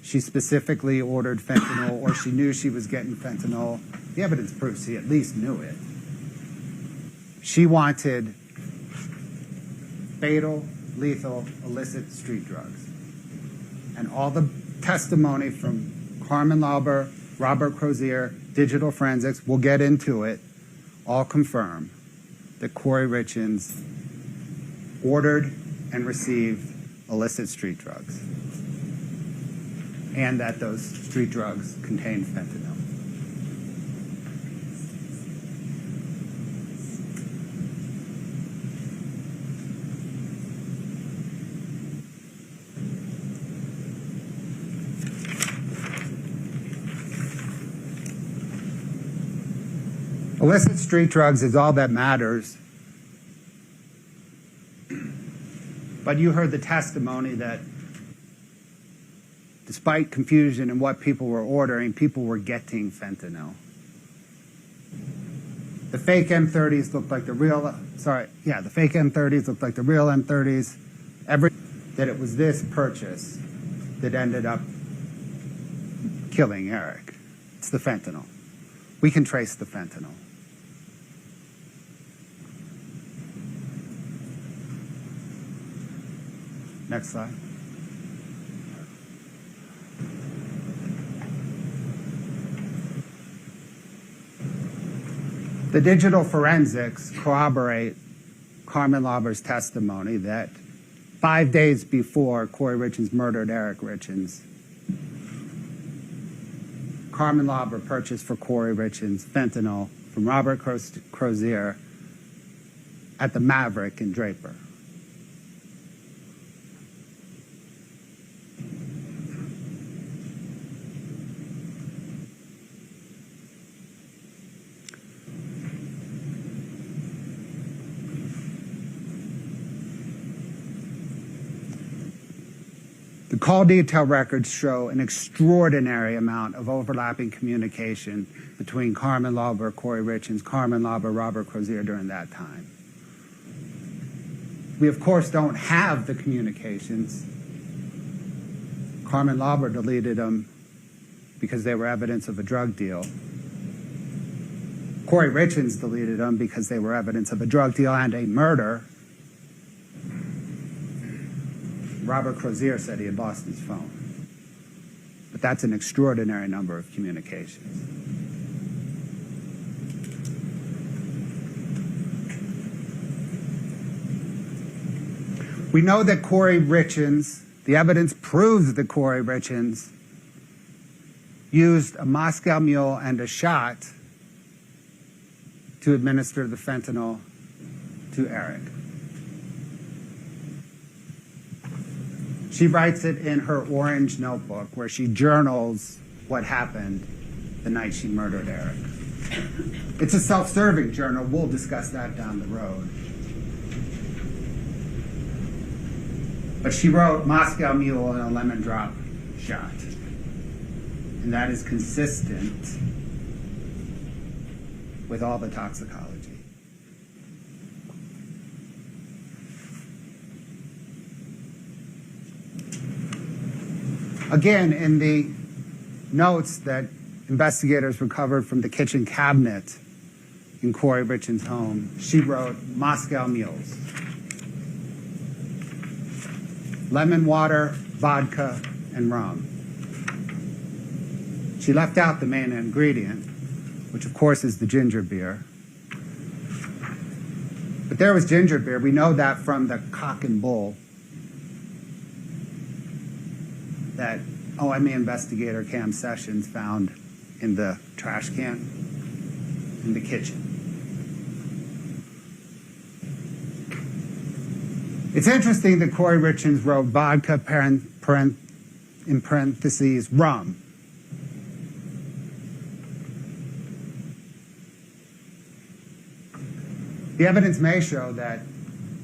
she specifically ordered fentanyl or she knew she was getting fentanyl, the evidence proves she at least knew it. She wanted fatal, lethal, illicit street drugs. And all the testimony from Carmen Lauber, Robert Crozier, Digital Forensics, we'll get into it, all confirm that Kouri Richins ordered and received illicit street drugs, and that those street drugs contained fentanyl. Illicit street drugs is all that matters. But you heard the testimony that despite confusion in what people were ordering, people were getting fentanyl. The fake M30s looked like the real, the fake M30s looked like the real M30s. That it was this purchase that ended up killing Eric. It's the fentanyl. We can trace the fentanyl. Next slide. The digital forensics corroborate Carmen Lauber's testimony that 5 days before Kouri Richins murdered Eric Richins, Carmen Lauber purchased for Kouri Richins fentanyl from Robert Crozier at the Maverick in Draper. The call detail records show an extraordinary amount of overlapping communication between Carmen Lauber, Kouri Richins, Carmen Lauber, Robert Crozier during that time. We, of course, don't have the communications. Carmen Lauber deleted them because they were evidence of a drug deal. Kouri Richins deleted them because they were evidence of a drug deal and a murder. Robert Crozier said he had lost his phone. But that's an extraordinary number of communications. We know that Kouri Richins, the evidence proves that Kouri Richins used a Moscow Mule and a shot to administer the fentanyl to Eric. She writes it in her orange notebook where she journals what happened the night she murdered Eric. It's a self-serving journal. We'll discuss that down the road. But she wrote Moscow Mule and a lemon drop shot. And that is consistent with all the toxicology. Again, in the notes that investigators recovered from the kitchen cabinet in Kouri Richins' home, she wrote Moscow Mules. Lemon water, vodka, and rum. She left out the main ingredient, which of course is the ginger beer. But there was ginger beer. We know that from the Cock and Bull that OME investigator Cam Sessions found in the trash can in the kitchen. It's interesting that Kouri Richins wrote vodka in parentheses rum. The evidence may show that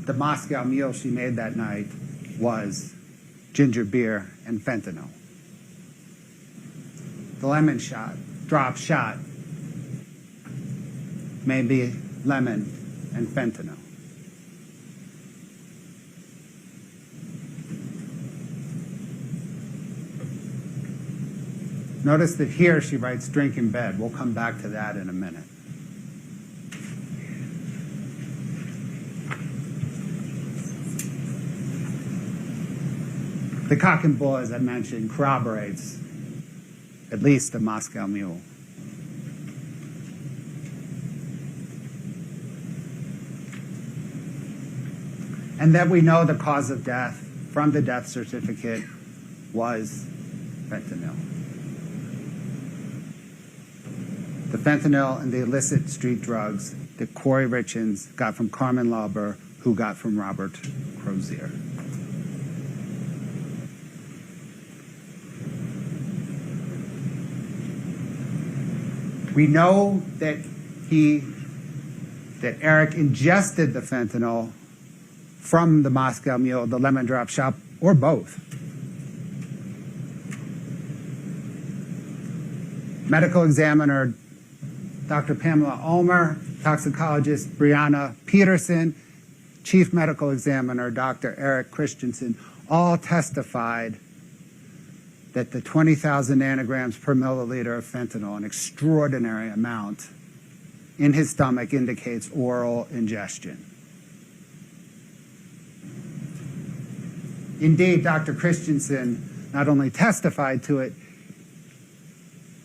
the Moscow Mule she made that night was ginger beer and fentanyl. The lemon drop shot may be lemon and fentanyl. Notice that here she writes drink in bed. We'll come back to that in a minute. The Cock and Bull, as I mentioned, corroborates at least the Moscow Mule. And that we know the cause of death from the death certificate was fentanyl. The fentanyl and the illicit street drugs that Kouri Richins got from Carmen Lauber, who got from Robert Crozier. We know that Eric ingested the fentanyl from the Moscow Mule, the lemon drop shop, or both. Medical examiner Dr. Pamela Ulmer, toxicologist Brianna Peterson, chief medical examiner Dr. Eric Christensen, all testified that the 20,000 nanograms per milliliter of fentanyl, an extraordinary amount, in his stomach indicates oral ingestion. Indeed, Dr. Christensen not only testified to it,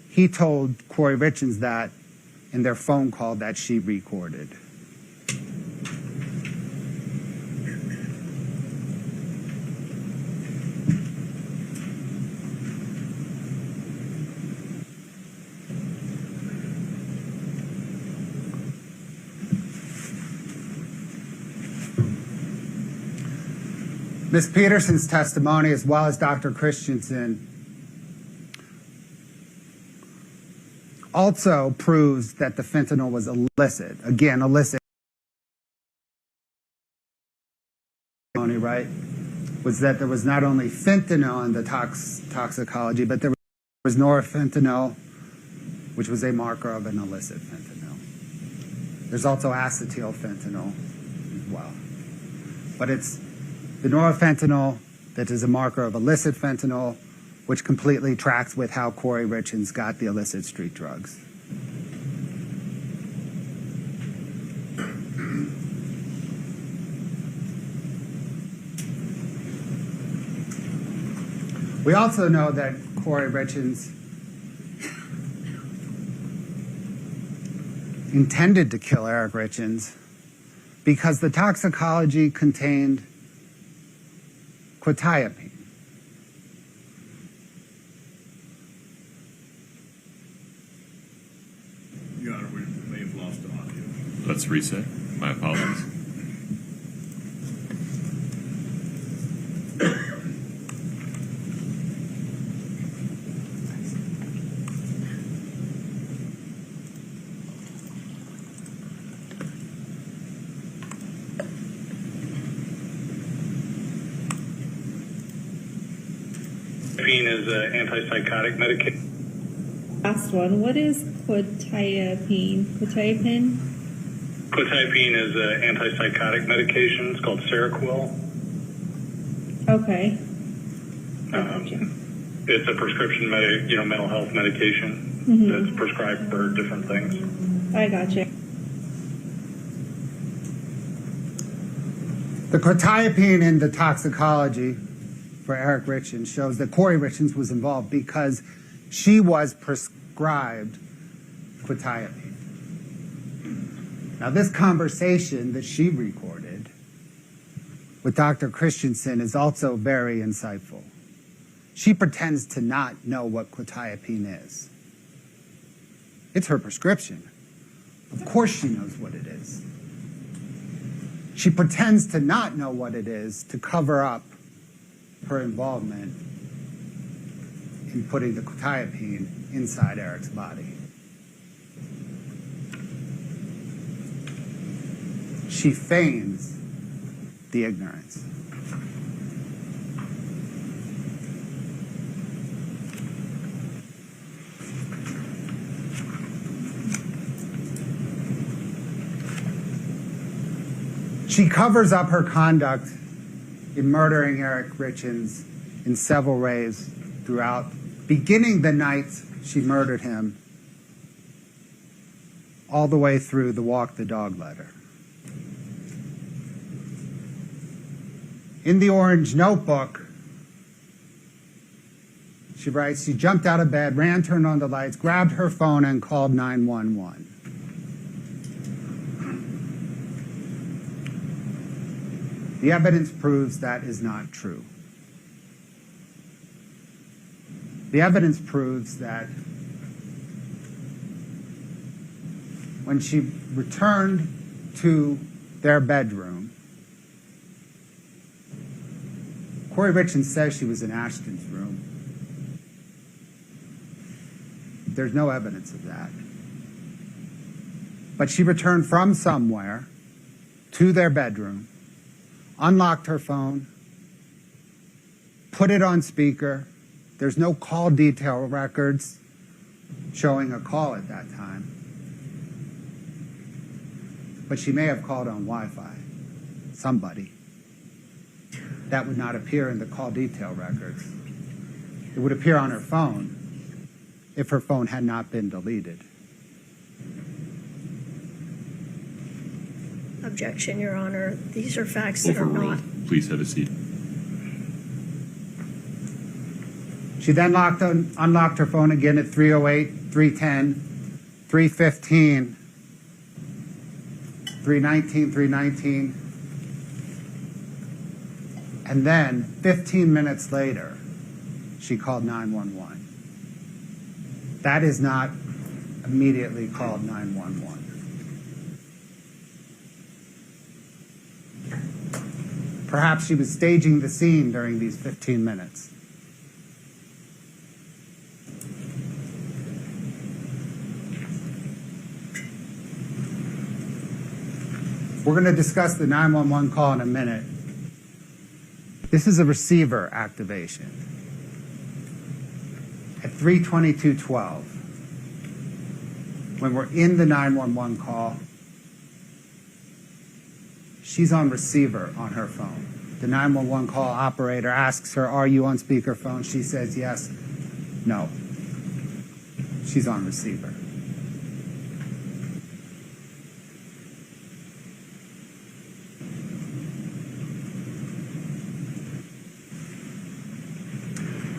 he told Kouri Richins that in their phone call that she recorded. Ms. Peterson's testimony, as well as Dr. Christensen, also proves that the fentanyl was illicit. Again, illicit, right? was that there was not only fentanyl in the toxicology, but there was norfentanyl, which was a marker of an illicit fentanyl. There's also acetylfentanyl as well. But it's the norfentanyl that is a marker of illicit fentanyl, which completely tracks with how Kouri Richins got the illicit street drugs. We also know that Kouri Richins intended to kill Eric Richins because the toxicology contained quetiapine. Your Honor, we may have lost the audio. Let's reset. My apologies. Quetiapine is an antipsychotic medication. Last one. What is quetiapine? Quetiapine? Quetiapine is an antipsychotic medication. It's called Seroquel. Okay. I gotcha. It's a prescription mental health medication that's prescribed for different things. I gotcha. The quetiapine in the toxicology for Eric Richins shows that Kouri Richins was involved because she was prescribed quetiapine. Now, this conversation that she recorded with Dr. Christensen is also very insightful. She pretends to not know what quetiapine is. It's her prescription. Of course she knows what it is. She pretends to not know what it is to cover up her involvement in putting the quetiapine inside Eric's body. She feigns the ignorance. She covers up her conduct in murdering Eric Richins in several ways throughout, beginning the night she murdered him, all the way through the walk the dog letter. In the orange notebook, she writes, she jumped out of bed, ran, turned on the lights, grabbed her phone, and called 911. The evidence proves that is not true. The evidence proves that when she returned to their bedroom, Kouri Richins says she was in Ashton's room. There's no evidence of that. But she returned from somewhere to their bedroom, unlocked her phone, put it on speaker. There's no call detail records showing a call at that time. But she may have called on Wi-Fi, somebody. That would not appear in the call detail records. It would appear on her phone if her phone had not been deleted. Objection, Your Honor. These are facts that are not. Overruled. Please have a seat. She then unlocked her phone again at 3:08, 3:10, 3:15, 3:19, 3:19, and then 15 minutes later, she called 911. That is not immediately called 911. Perhaps she was staging the scene during these 15 minutes. We're going to discuss the 911 call in a minute. This is a receiver activation. At 3:22:12, when we're in the 911 call, she's on receiver on her phone. The 911 call operator asks her, "Are you on speakerphone?" She says yes. No. She's on receiver.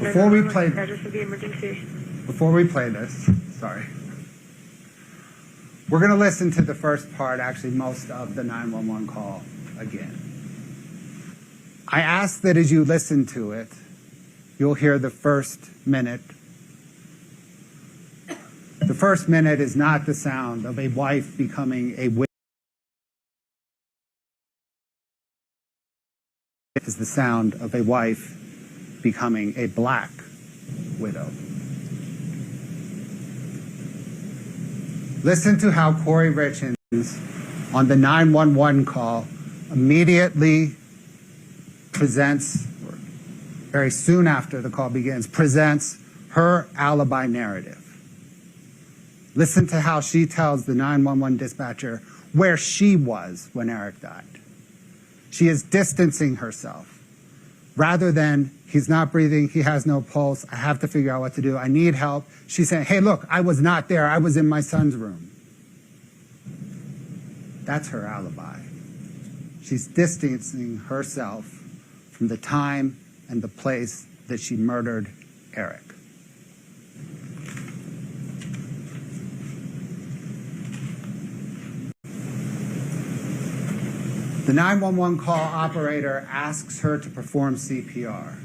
Before we play this, sorry, we're going to listen to the first part, actually most of the 911 call again. I ask that as you listen to it, you'll hear the first minute. The first minute is not the sound of a wife becoming a widow. It is the sound of a wife becoming a black widow. Listen to how Kouri Richins on the 911 call immediately presents, or very soon after the call begins, presents her alibi narrative. Listen to how she tells the 911 dispatcher where she was when Eric died. She is distancing herself. Rather than, he's not breathing, he has no pulse, I have to figure out what to do, I need help. She's saying, hey, look, I was not there, I was in my son's room. That's her alibi. She's distancing herself from the time and the place that she murdered Eric. The 911 call operator asks her to perform CPR.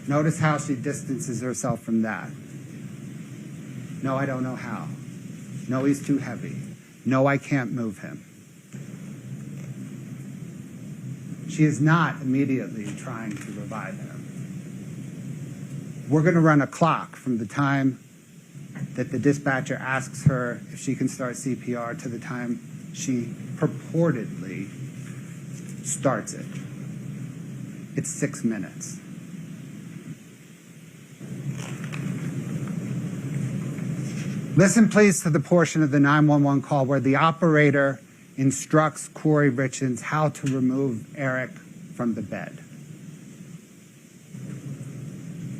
Notice how she distances herself from that. No, I don't know how. No, he's too heavy. No, I can't move him. She is not immediately trying to revive him. We're going to run a clock from the time that the dispatcher asks her if she can start CPR to the time she purportedly starts it. It's 6 minutes. Listen, please, to the portion of the 911 call where the operator instructs Kouri Richins how to remove Eric from the bed.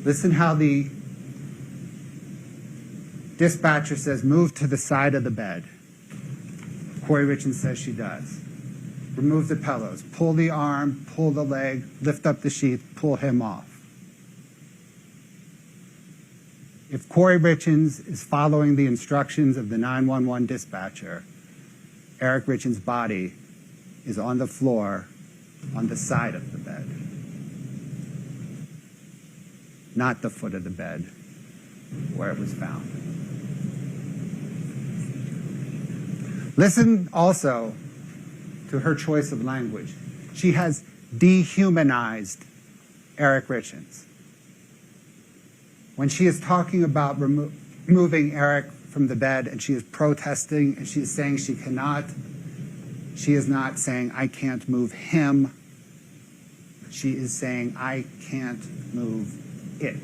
Listen how the dispatcher says, move to the side of the bed. Kouri Richins says she does. Remove the pillows, pull the arm, pull the leg, lift up the sheath, pull him off. If Kouri Richins is following the instructions of the 911 dispatcher, Eric Richins' body is on the floor on the side of the bed, not the foot of the bed where it was found. Listen also to her choice of language. She has dehumanized Eric Richins. When she is talking about removing Eric from the bed and she is protesting and she is saying she cannot, she is not saying, I can't move him. She is saying, I can't move it.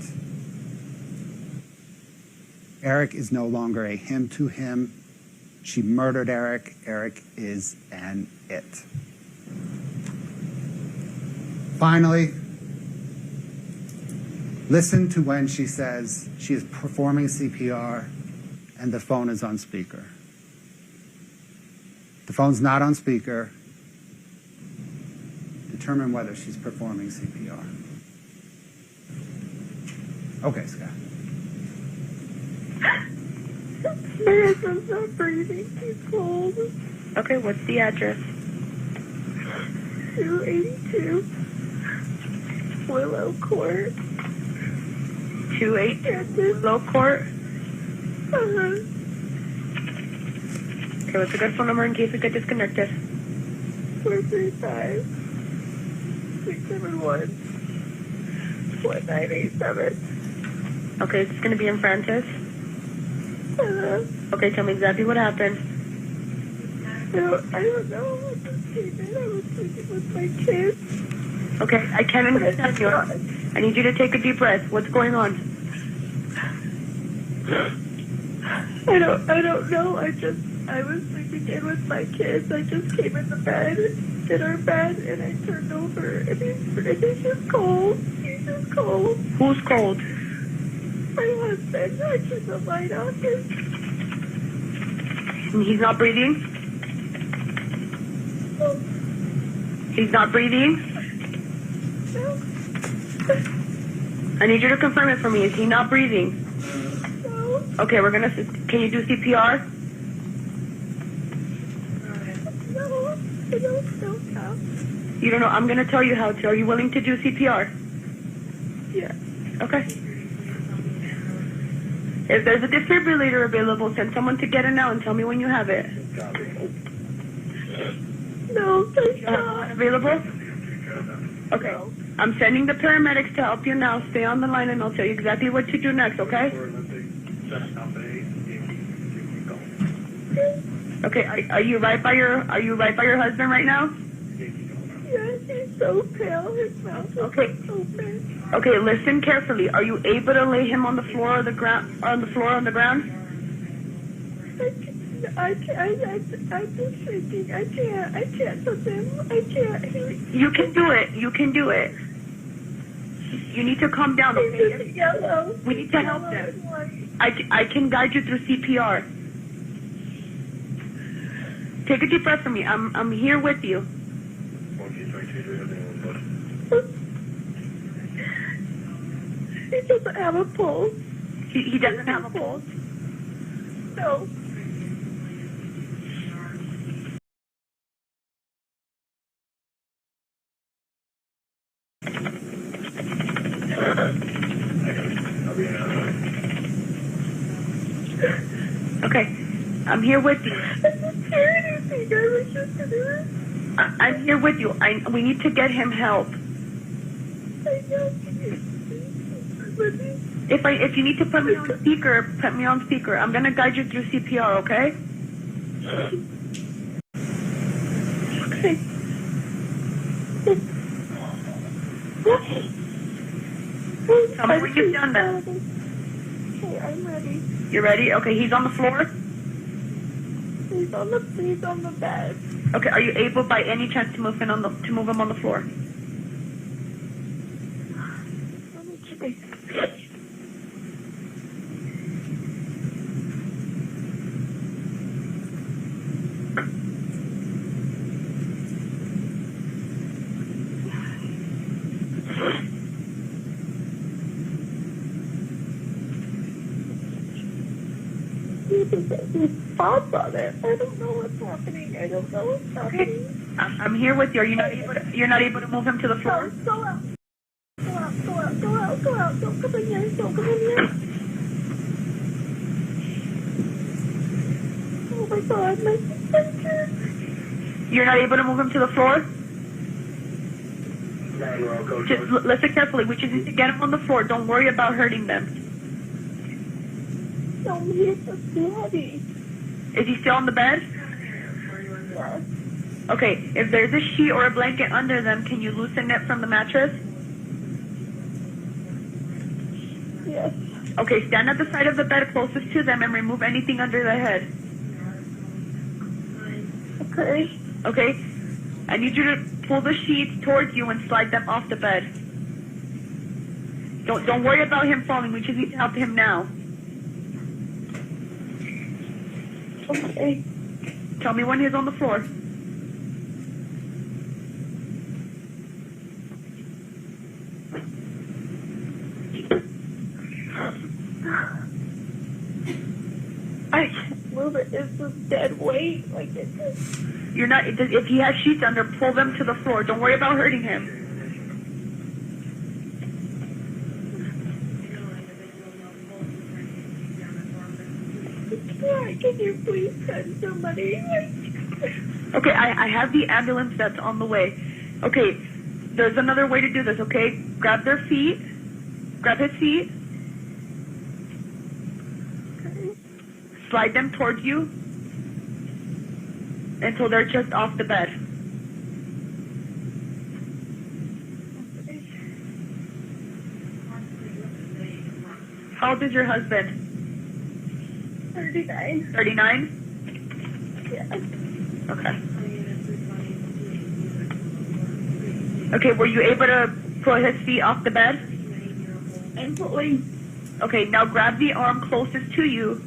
Eric is no longer a him to him. She murdered Eric. Eric is an it. Finally, listen to when she says she is performing CPR and the phone is on speaker. The phone's not on speaker. Determine whether she's performing CPR. Okay, Scott. My husband's not breathing. He's cold. Okay, what's the address? 282 Willow Court. 282 Willow Court? Uh-huh. Okay, what's a good phone number in case we get disconnected? 435-671-1987. Okay, is this going to be in Francis? Okay, tell me exactly what happened. I don't know what just came in. I was sleeping with my kids. Okay, I can't understand you. I need you to take a deep breath. What's going on? I don't know. I was sleeping in with my kids. I just came in our bed, and I turned over, and he's just cold. He's just cold. Who's cold? My husband. I turned the light on. And he's not breathing? No. He's not breathing? No. I need you to confirm it for me. Is he not breathing? No. Okay, can you do CPR? No. I don't know how. You don't know. I'm going to tell you how to. Are you willing to do CPR? Yeah. Okay. If there's a defibrillator available, send someone to get it now and tell me when you have it. No, there's You have one not. available? Okay. I'm sending the paramedics to help you now. Stay on the line and I'll tell you exactly what to do next, okay? Okay, are you right by your husband right now? Yes, he's so pale. His mouth is Okay. open. Okay, listen carefully. Are you able to lay him on the floor or the ground? On the floor, on the ground? I'm just thinking. I can't touch him. I can't. You can do it. You can do it. You need to calm down, He's okay? just yellow. We need to help Yellow them. and white. I can guide you through CPR. Take a deep breath for me. I'm here with you. He doesn't have a pulse. He doesn't have a pulse. No. Okay, I'm here with you. I didn't hear anything. I was just gonna. I'm here with you. We need to get him help. I know. If you need to put me on speaker, put me on speaker. I'm gonna guide you through CPR, okay? Okay. Tell me when you've done that. Okay, I'm ready. You ready? Okay, he's on the floor. He's on the bed. Okay, are you able by any chance to move him on the floor? Let me try. These spots on it. I don't know what's happening. Okay, I'm here with you. Are you not able to? You're not able to move him to the floor. Go out. Go out. Don't come in here. Don't come in here. Oh my God, my sister. You're not able to move him to the floor. Just listen carefully. We just need to get him on the floor. Don't worry about hurting them. No, he's just too heavy. Is he still on the bed? Yes. Okay, if there's a sheet or a blanket under them, can you loosen it from the mattress? Yes. Okay, stand at the side of the bed closest to them and remove anything under their head. Okay. Okay? I need you to pull the sheets towards you and slide them off the bed. Don't worry about him falling. We just need to help him now. Okay. Tell me when he's on the floor. I can't move it. It's just dead weight. Like it's just... You're not. If he has sheets under, pull them to the floor. Don't worry about hurting him. Can you please send somebody? Okay, I have the ambulance that's on the way. Okay, there's another way to do this, okay? Grab their feet. Grab his feet. Okay. Slide them towards you until they're just off the bed. How old is your husband? 39. 39? Yeah. Okay. Okay, were you able to put his feet off the bed? I'm pulling. Okay, now grab the arm closest to you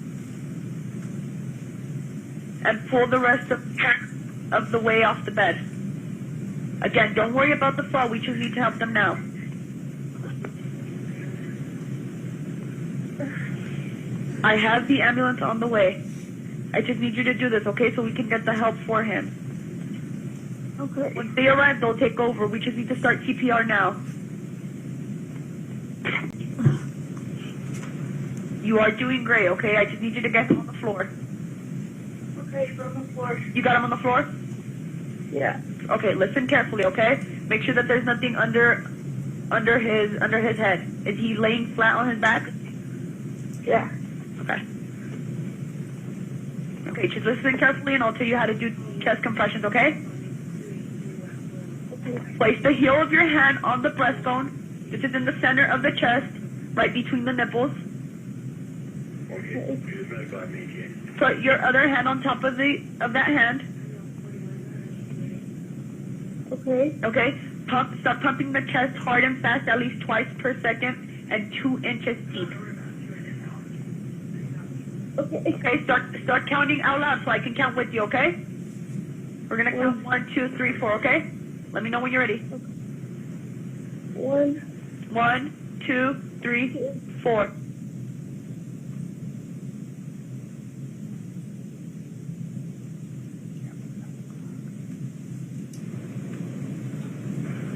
and pull the rest of the way off the bed. Again, don't worry about the fall. We just need to help them now. I have the ambulance on the way. I just need you to do this, okay, so we can get the help for him. Okay. Once they arrive, they'll take over. We just need to start CPR now. You are doing great, okay? I just need you to get him on the floor. Okay, he's on the floor. You got him on the floor? Yeah. Okay, listen carefully, okay? Make sure that there's nothing under his head. Is he laying flat on his back? Yeah. Okay. Okay, just listen carefully and I'll tell you how to do chest compressions, okay? Okay. Place the heel of your hand on the breastbone. This is in the center of the chest, right between the nipples. Okay. Put your other hand on top of that hand. Okay. Okay? Start pumping the chest hard and fast, at least twice per second, and 2 inches deep. Okay. Okay, start counting out loud so I can count with you, okay? We're gonna count 1, 2, 3, 4, okay? Let me know when you're ready. 1, 1, 2, 3, 4.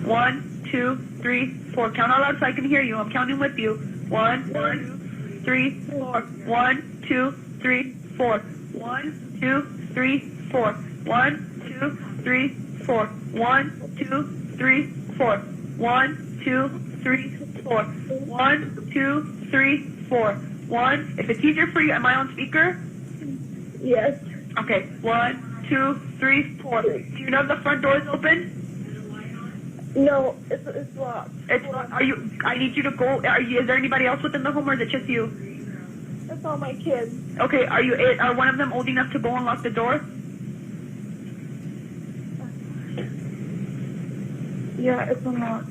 1, 2, 3, 4. Count out loud so I can hear you. I'm counting with you. 1, 2, 3, 4. 1, 2, 3, 4. 1, 2, 3, 4. 1, 2, 3, 4. 1, 2, 3, 4. 1, 2, 3, 4. 1, 2, 3, 4. 1. If it's easier for you, am I on speaker? yes. Okay. 1, 2, 3, 4. Do you know if the front door is open? No, it's locked. It's not. I need you to go. Is there anybody else within the home, or is it just you? It's all my kids. Okay. Are one of them old enough to go unlock the door? Yeah, it's unlocked.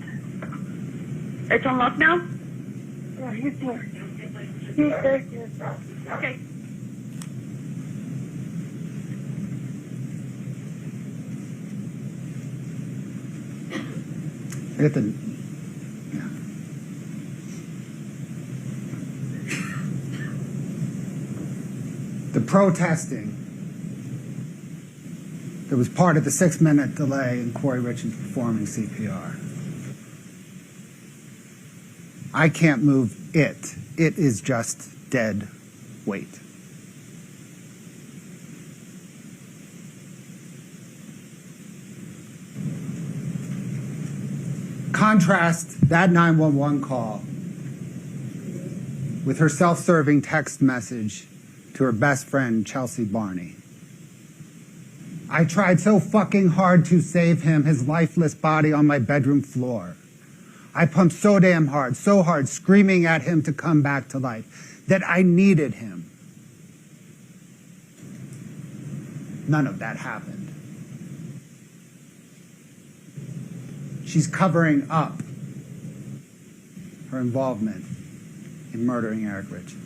It's unlocked now. Yeah, he's here. He's there. Okay. Get the, the protesting that was part of the 6-minute delay in Kouri Richins performing CPR. I can't move it. It is just dead weight. Contrast that 911 call with her self-serving text message to her best friend, Chelsea Barney. I tried so fucking hard to save him, his lifeless body on my bedroom floor. I pumped so damn hard, so hard, screaming at him to come back to life, that I needed him. None of that happened. She's covering up her involvement in murdering Eric Richins.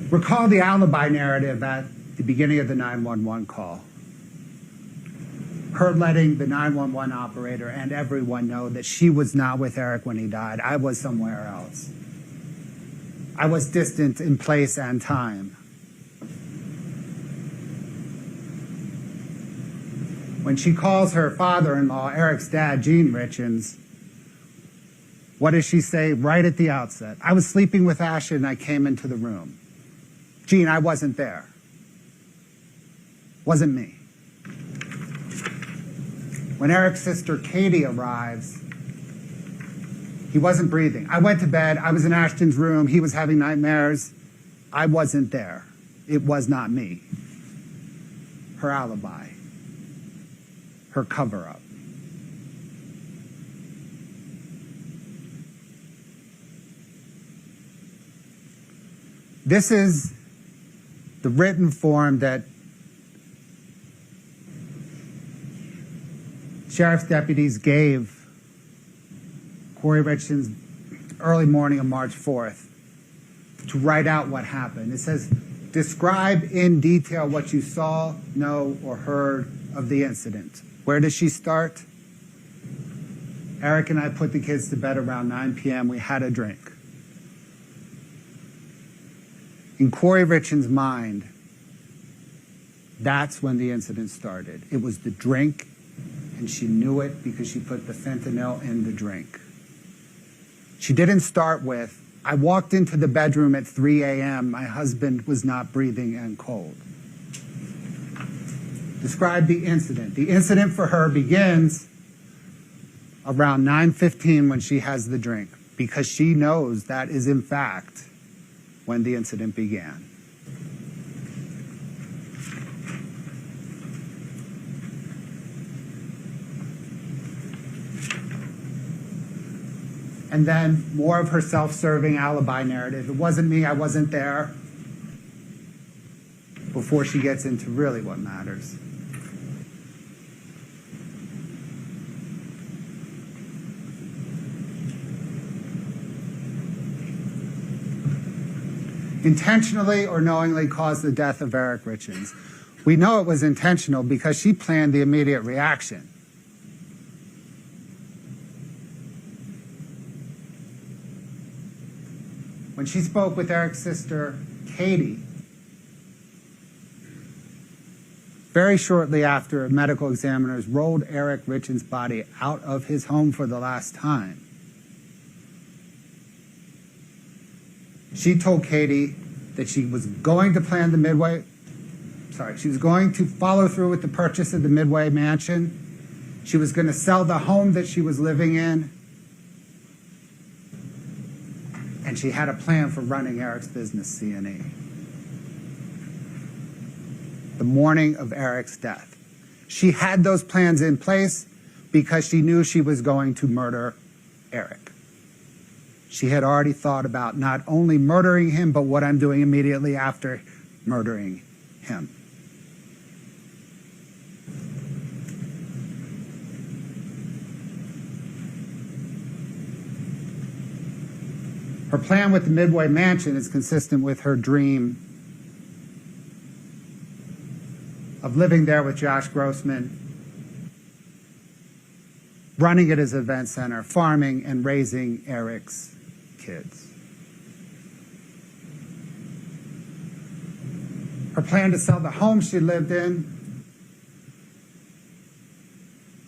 Recall the alibi narrative at the beginning of the 911 call. Her letting the 911 operator and everyone know that she was not with Eric when he died. I was somewhere else. I was distant in place and time. When she calls her father-in-law, Eric's dad, Gene Richins, what does she say right at the outset? I was sleeping with Ashley and I came into the room. Gene, I wasn't there. Wasn't me. When Eric's sister Katie arrives, he wasn't breathing. I went to bed. I was in Ashton's room. He was having nightmares. I wasn't there. It was not me. her alibi, her cover-up. This is the written form that sheriff's deputies gave Kouri Richins early morning of March 4th to write out what happened. It says, describe in detail what you saw, know, or heard of the incident. Where does she start? Eric and I put the kids to bed around 9 p.m. We had a drink. In Kouri Richins' mind, that's when the incident started. It was the drink, and she knew it because she put the fentanyl in the drink. She didn't start with, I walked into the bedroom at 3 a.m. My husband was not breathing and cold. Describe the incident. The incident for her begins around 9:15 when she has the drink, because she knows that is in fact when the incident began. And then more of her self-serving alibi narrative. It wasn't me, I wasn't there, before she gets into really what matters. Intentionally or knowingly caused the death of Eric Richins. We know it was intentional because she planned the immediate reaction. When she spoke with Eric's sister, Katie, very shortly after medical examiners rolled Eric Richins' body out of his home for the last time, she told Katie that she was going to plan the she was going to follow through with the purchase of the Midway mansion. She was going to sell the home that she was living in. And she had a plan for running Eric's business, C&E. The morning of Eric's death. She had those plans in place because she knew she was going to murder Eric. She had already thought about not only murdering him, but what I'm doing immediately after murdering him. Her plan with the Midway mansion is consistent with her dream of living there with Josh Grossman, running it as an event center, farming and raising Eric's kids. Her plan to sell the home she lived in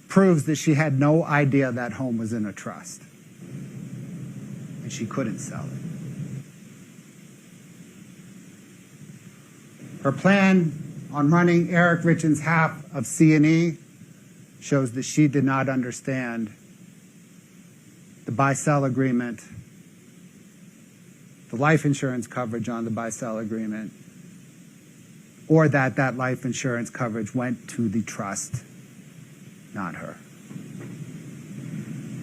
proves that she had no idea that home was in a trust, and she couldn't sell it. Her plan on running Eric Richins' half of C&E shows that she did not understand the buy-sell agreement, the life insurance coverage on the buy-sell agreement, or that life insurance coverage went to the trust, not her.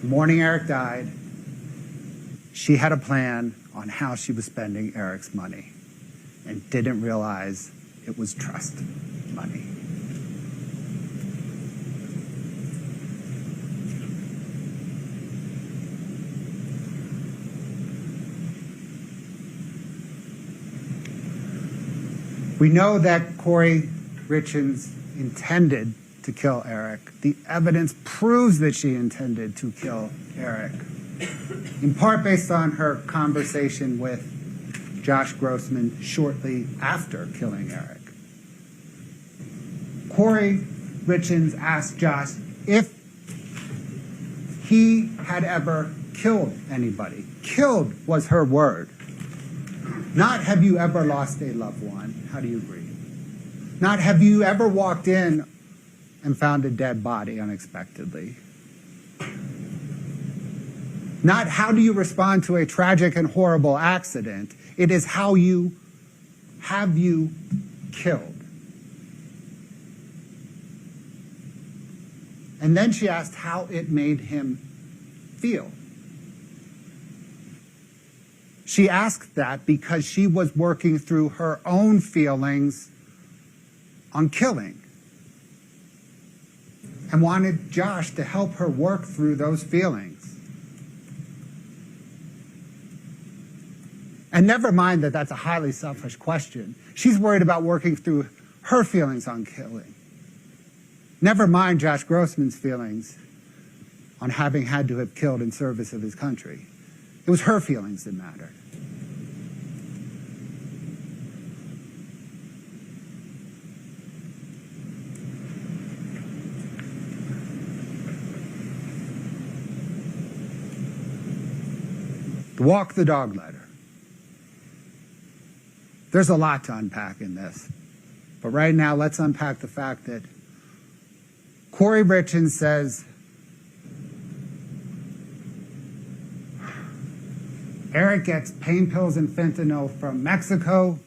The morning Eric died, she had a plan on how she was spending Eric's money and didn't realize it was trust money. We know that Kouri Richins intended to kill Eric. The evidence proves that she intended to kill Eric, in part based on her conversation with Josh Grossman shortly after killing Eric. Kouri Richins asked Josh if he had ever killed anybody. Killed was her word. Not have you ever lost a loved one. How do you agree? Not have you ever walked in and found a dead body unexpectedly. Not how do you respond to a tragic and horrible accident. It is have you killed. And then she asked how it made him feel. She asked that because she was working through her own feelings on killing and wanted Josh to help her work through those feelings. And never mind that that's a highly selfish question. She's worried about working through her feelings on killing. Never mind Josh Grossman's feelings on having had to have killed in service of his country. It was her feelings that mattered. The walk the dog letter. There's a lot to unpack in this. But right now, let's unpack the fact that Kouri Richins says Eric gets pain pills and fentanyl from Mexico.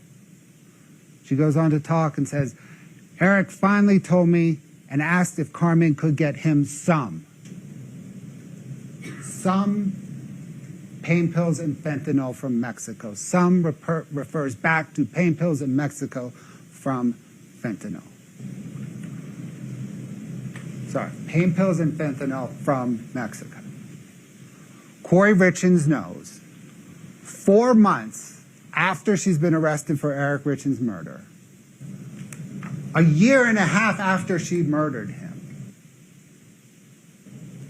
She goes on to talk and says, Eric finally told me and asked if Carmen could get him some pain pills and fentanyl from Mexico. Some refers back to pain pills in Mexico from fentanyl. Sorry, pain pills and fentanyl from Mexico. Kouri Richins knows 4 months after she's been arrested for Eric Richins' murder, a year and a half after she murdered him,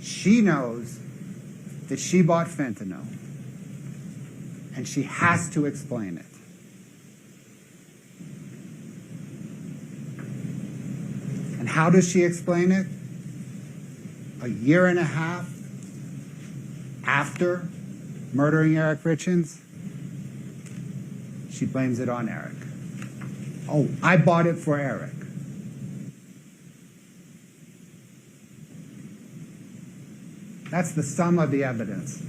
she knows that she bought fentanyl, and she has to explain it. And how does she explain it? A year and a half after murdering Eric Richins, she blames it on Eric. Oh, I bought it for Eric. That's the sum of the evidence.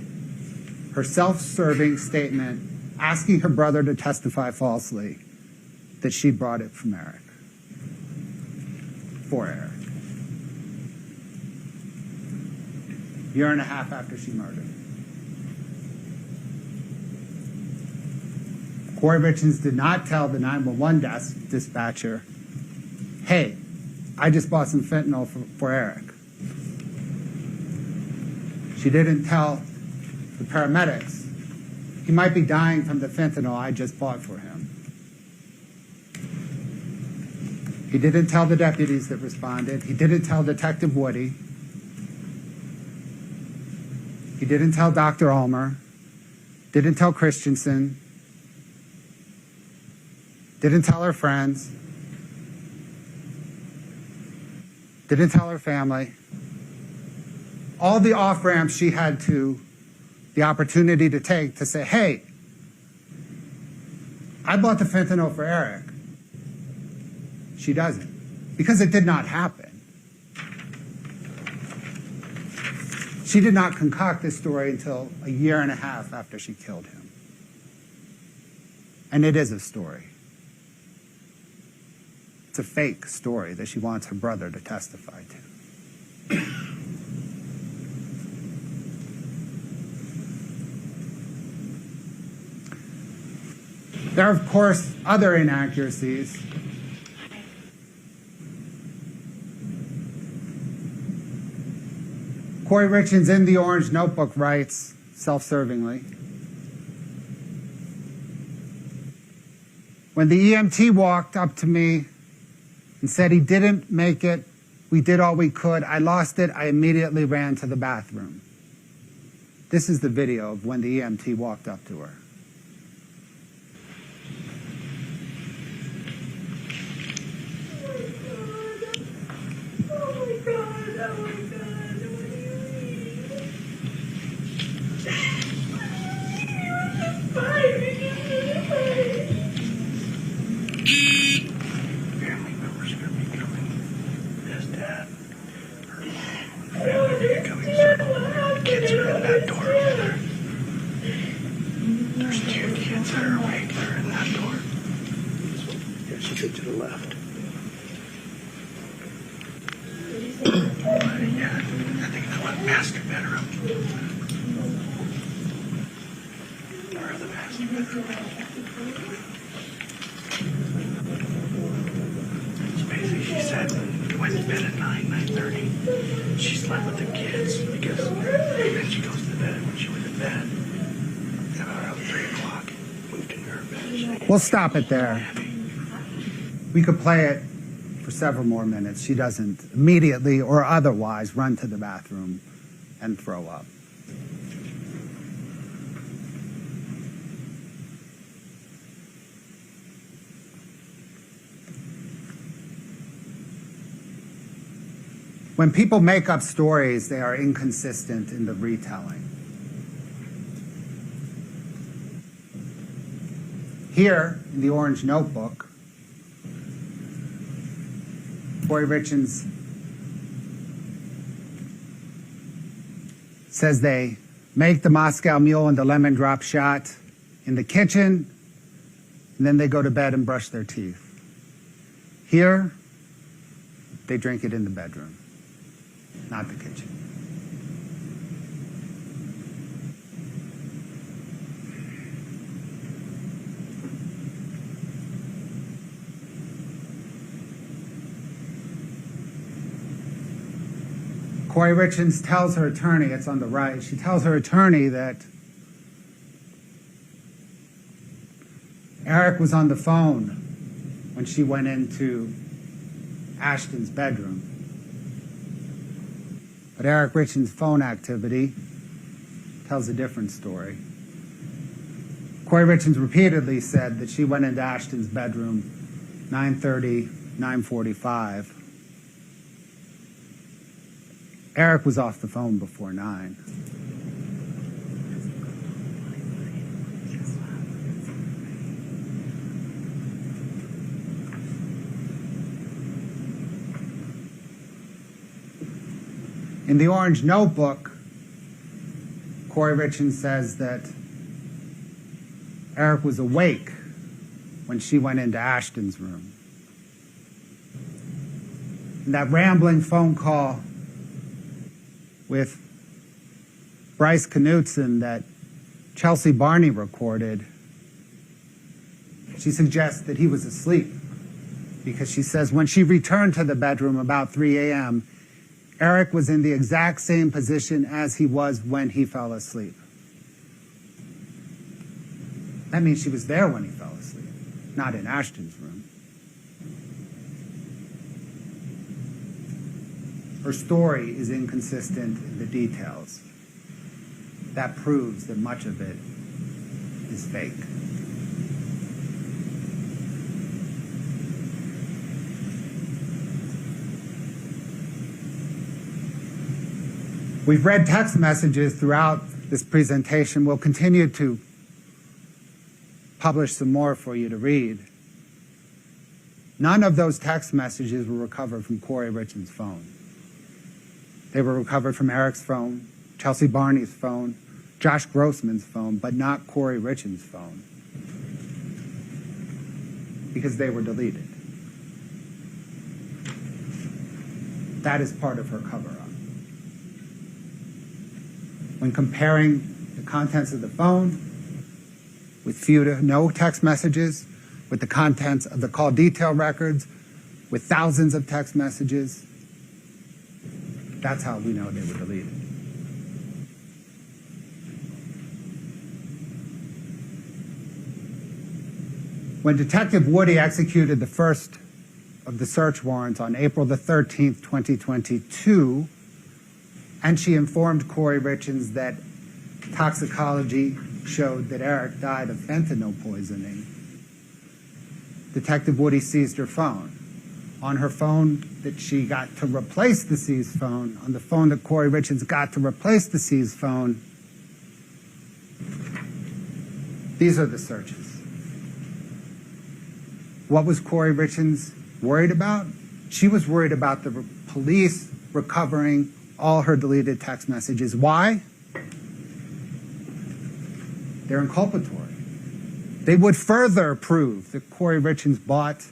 Her self-serving statement asking her brother to testify falsely that she brought it from Eric. For Eric. Year and a half after she murdered. Kouri Richins did not tell the 911 dispatcher, hey, I just bought some fentanyl for Eric. She didn't tell the paramedics, he might be dying from the fentanyl I just bought for him. He didn't tell the deputies that responded. He didn't tell Detective Woody. He didn't tell Dr. Ulmer. Didn't tell Christensen. Didn't tell her friends. Didn't tell her family. All the off-ramps she had the opportunity to take to say, hey, I bought the fentanyl for Eric. She doesn't, because it did not happen. She did not concoct this story until a year and a half after she killed him. And it is a story. It's a fake story that she wants her brother to testify to. There are, of course, other inaccuracies. Kouri Richins in the Orange Notebook writes, self-servingly, when the EMT walked up to me and said he didn't make it, we did all we could, I lost it, I immediately ran to the bathroom. This is the video of when the EMT walked up to her. Family members are going to be coming. His dad. Her family will be coming soon. Kids are in that door over there. There's 2 kids that are awake. They're in that door. Yeah, she said to the left. Yeah, So basically she said we went to bed at 9:30. She slept with the kids because then she goes to bed. When she went to bed, at around 3 o'clock, moved into her bed. We'll stop it there. We could play it for several more minutes. She doesn't immediately or otherwise run to the bathroom and throw up. When people make up stories, they are inconsistent in the retelling. Here, in the orange notebook, Kouri Richins says they make the Moscow Mule and the lemon drop shot in the kitchen, and then they go to bed and brush their teeth. Here, they drink it in the bedroom, not the kitchen. Kouri Richins tells her attorney, it's on the right, she tells her attorney that Eric was on the phone when she went into Ashton's bedroom. But Eric Richins' phone activity tells a different story. Kouri Richins repeatedly said that she went into Ashton's bedroom 9:30, 9:45. Eric was off the phone before 9. In the orange notebook, Kouri Richins says that Eric was awake when she went into Ashton's room. In that rambling phone call with Bryce Knutson that Chelsea Barney recorded, she suggests that he was asleep because she says when she returned to the bedroom about 3 a.m., Eric was in the exact same position as he was when he fell asleep. That means she was there when he fell asleep, not in Ashton's room. Her story is inconsistent in the details. That proves that much of it is fake. We've read text messages throughout this presentation. We'll continue to publish some more for you to read. None of those text messages were recovered from Kouri Richins' phone. They were recovered from Eric's phone, Chelsea Barney's phone, Josh Grossman's phone, but not Kouri Richins' phone, because they were deleted. That is part of her cover-up. When comparing the contents of the phone with few to no text messages, with the contents of the call detail records, with thousands of text messages, that's how we know they were deleted. When Detective Woody executed the first of the search warrants on April the 13th, 2022, and she informed Kouri Richins that toxicology showed that Eric died of fentanyl poisoning, Detective Woody seized her phone. On her phone that she got to replace the seized phone, on the phone that Kouri Richins got to replace the seized phone, these are the searches. What was Kouri Richins worried about? She was worried about the police recovering all her deleted text messages. Why? They're inculpatory. They would further prove that Kouri Richins bought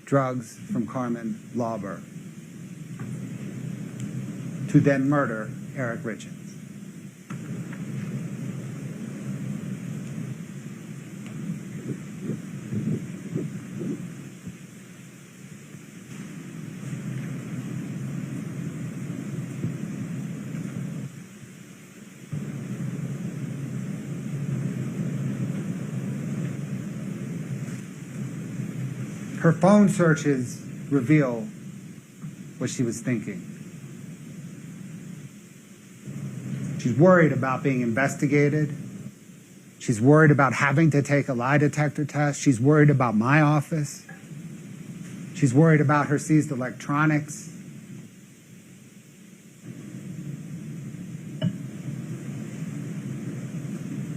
drugs from Carmen Lauber to then murder Eric Richins. Her phone searches reveal what she was thinking. She's worried about being investigated. She's worried about having to take a lie detector test. She's worried about my office. She's worried about her seized electronics.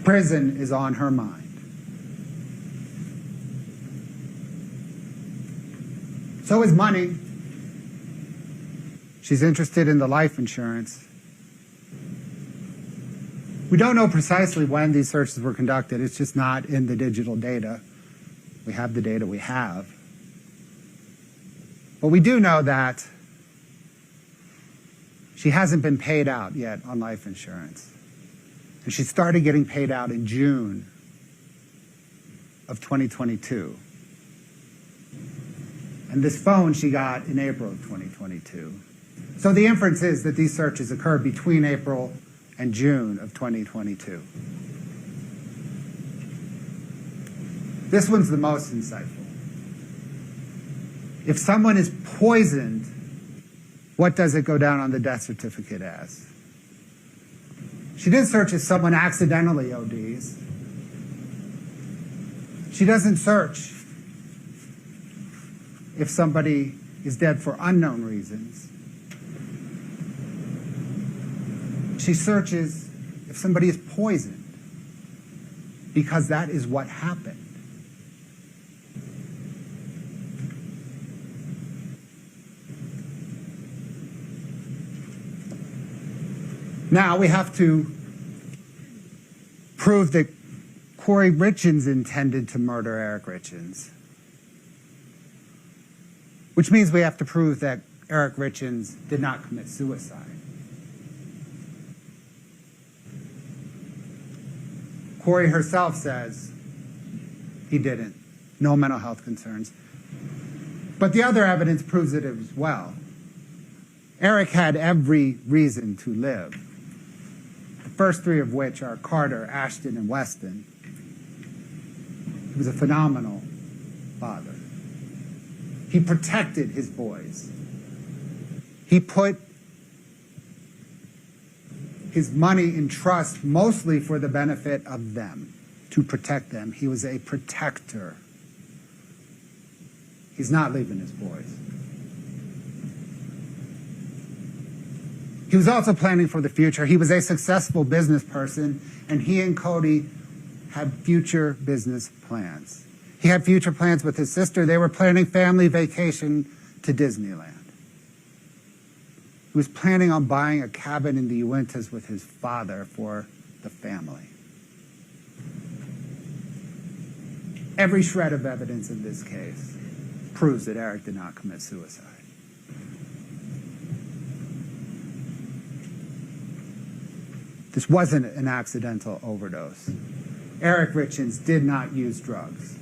Prison is on her mind. So is money. She's interested in the life insurance. We don't know precisely when these searches were conducted. It's just not in the digital data. We have the data we have. But we do know that she hasn't been paid out yet on life insurance. And she started getting paid out in June of 2022. And this phone she got in April of 2022. So the inference is that these searches occurred between April and June of 2022. This one's the most insightful. If someone is poisoned, what does it go down on the death certificate as? She didn't search if someone accidentally ODs. She doesn't search if somebody is dead for unknown reasons. She searches if somebody is poisoned, because that is what happened. Now we have to prove that Kouri Richins intended to murder Eric Richins, which means we have to prove that Eric Richins did not commit suicide. Kouri herself says he didn't. No mental health concerns. But the other evidence proves it as well. Eric had every reason to live. The first three of which are Carter, Ashton, and Weston. He was a phenomenal father. He protected his boys. He put his money in trust mostly for the benefit of them, to protect them. He was a protector. He's not leaving his boys. He was also planning for the future. He was a successful business person, and he and Cody had future business plans. He had future plans with his sister. They were planning family vacation to Disneyland. He was planning on buying a cabin in the Uintas with his father for the family. Every shred of evidence in this case proves that Eric did not commit suicide. This wasn't an accidental overdose. Eric Richins did not use drugs.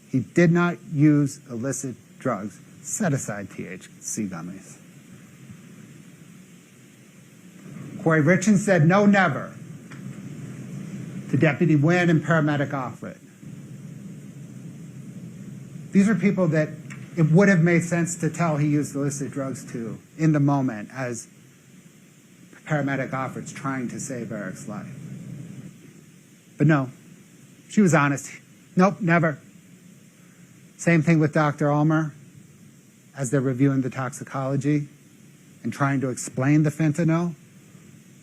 He did not use illicit drugs. Set aside THC gummies. Kouri Richins said no, never to Deputy Wynn and Paramedic Offred. These are people that it would have made sense to tell he used illicit drugs to in the moment as Paramedic Offred's trying to save Eric's life. But no, she was honest. Nope, never. Same thing with Dr. Ulmer as they're reviewing the toxicology and trying to explain the fentanyl,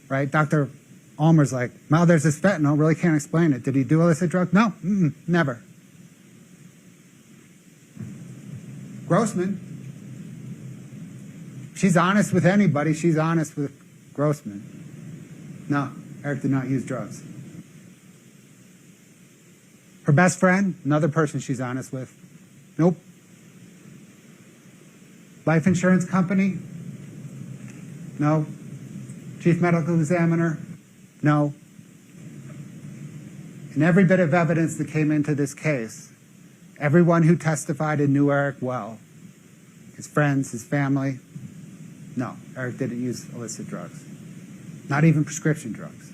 right? Dr. Ulmer's like, well, there's this fentanyl, really can't explain it. Did he do illicit drugs? No, never. Grossman, she's honest with anybody. She's honest with Grossman. No, Eric did not use drugs. Her best friend, another person she's honest with. Nope. Life insurance company? No. Chief medical examiner? No. And every bit of evidence that came into this case, everyone who testified and knew Eric well, his friends, his family, no, Eric didn't use illicit drugs. Not even prescription drugs.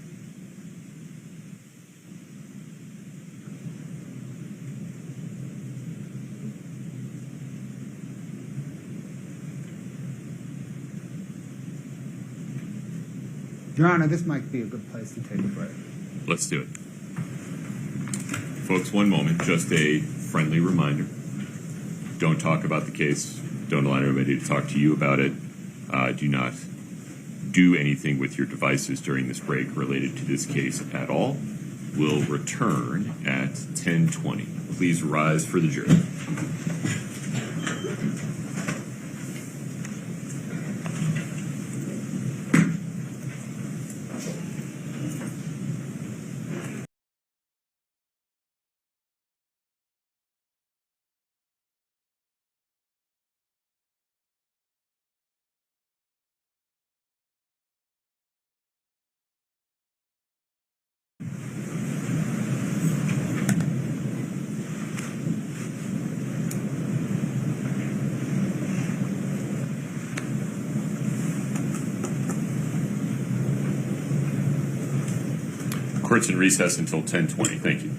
Your Honor, this might be a good place to take a break. Let's do it. Folks, one moment, just a friendly reminder. Don't talk about the case. Don't allow anybody to talk to you about it. Do not do anything with your devices during this break related to this case at all. We'll return at 10:20. Please rise for the jury. Court's in recess until 10:20. Thank you.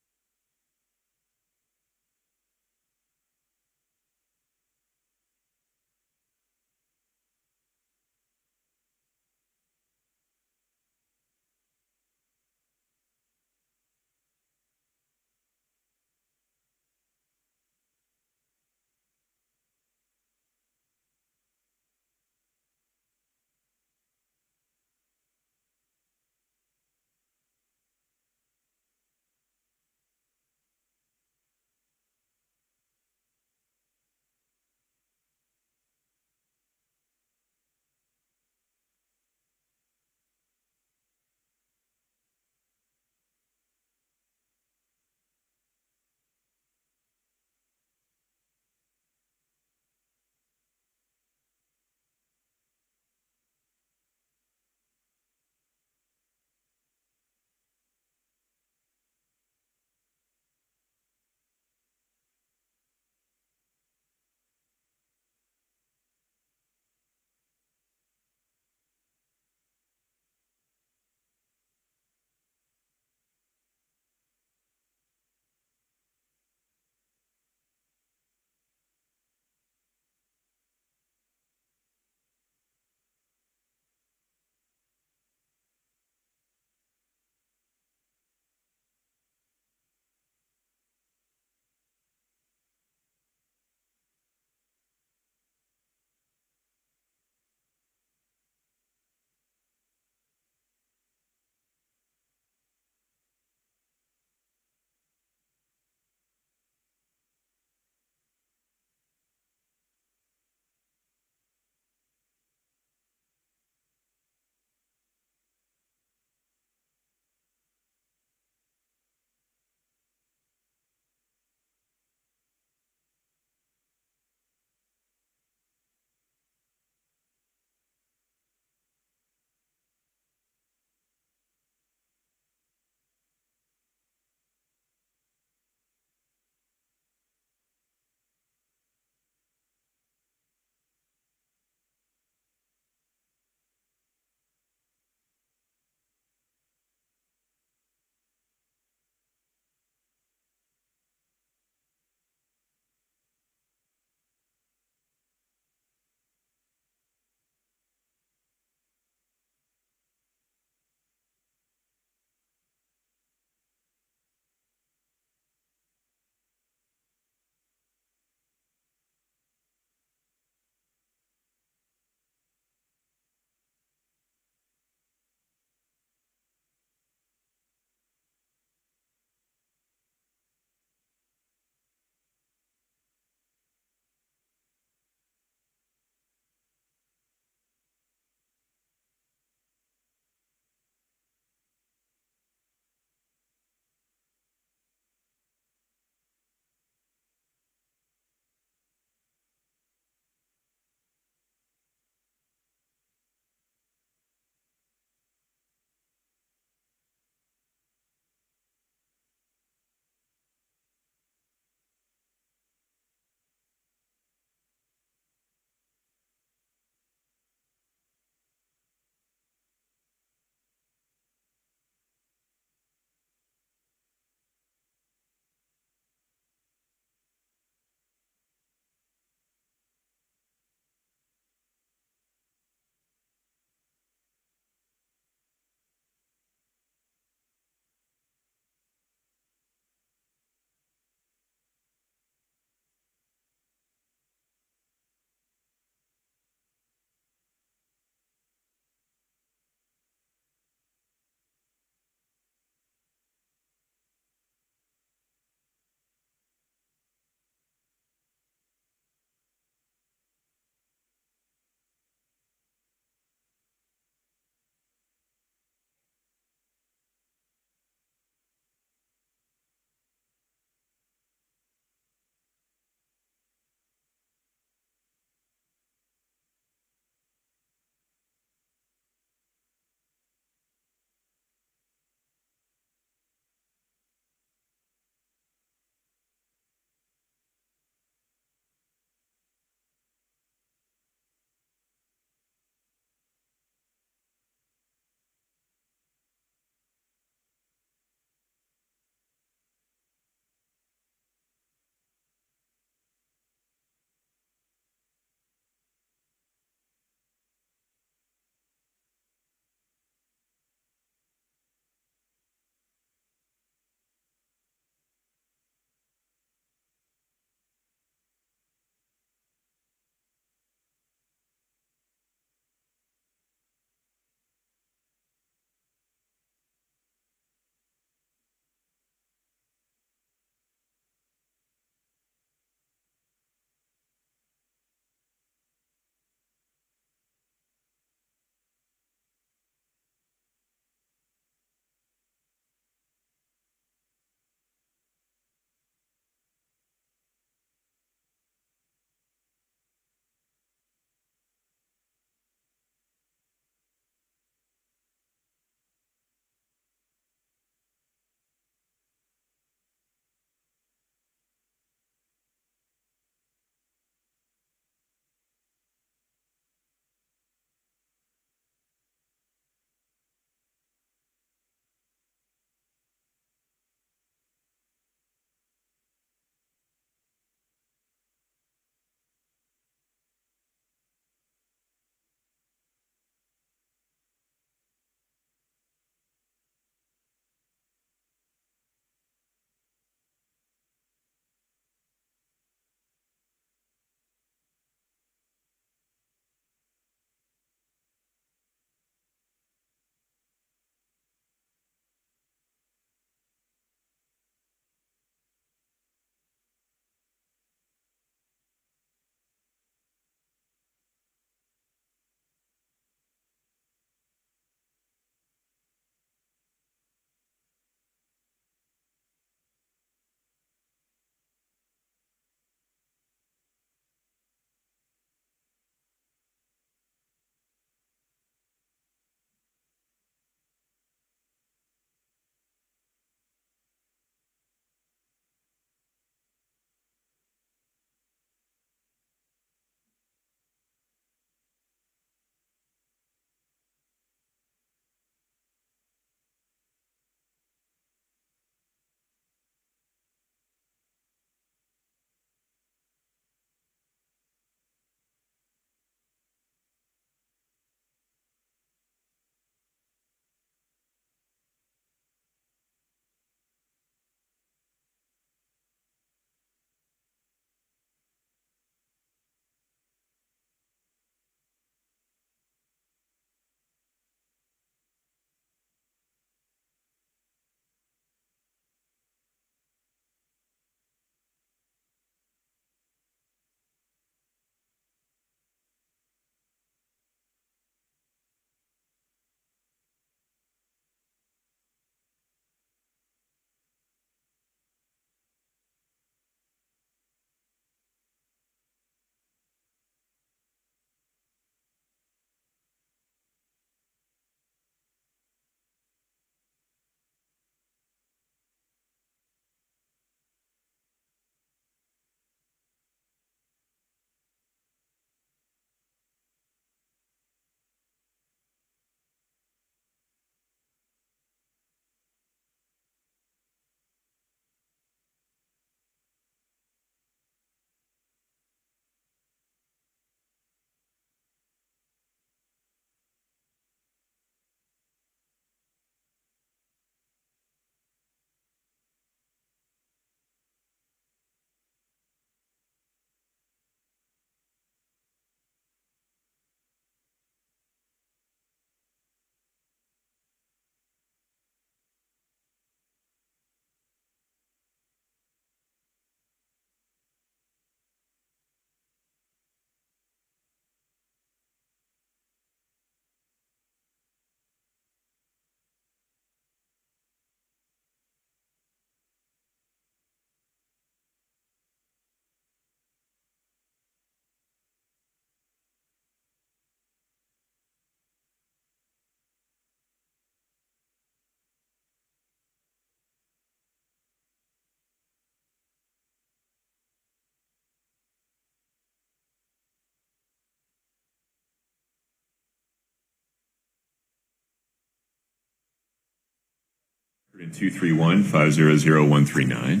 231-500-139.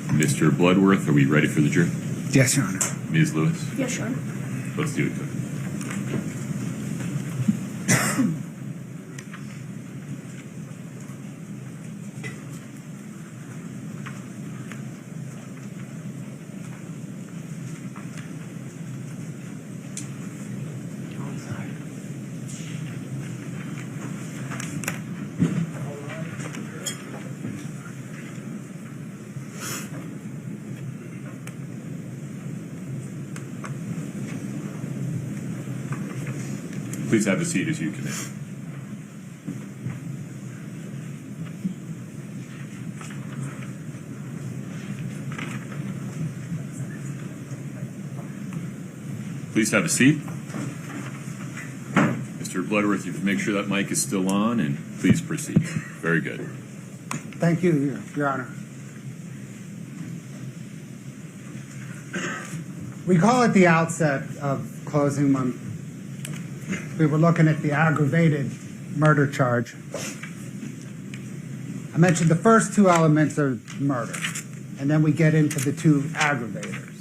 Mr. Bloodworth, are we ready for the jury? Yes, Your Honor. Ms. Lewis? Yes, Your Honor. Let's do it. Please have a seat as you come in. Please have a seat. Mr. Bloodworth, you can make sure that mic is still on, and please proceed. Very good. Thank you, Your Honor. Recall at the outset of closing when we were looking at the aggravated murder charge. I mentioned the first two elements are murder, and then we get into the two aggravators.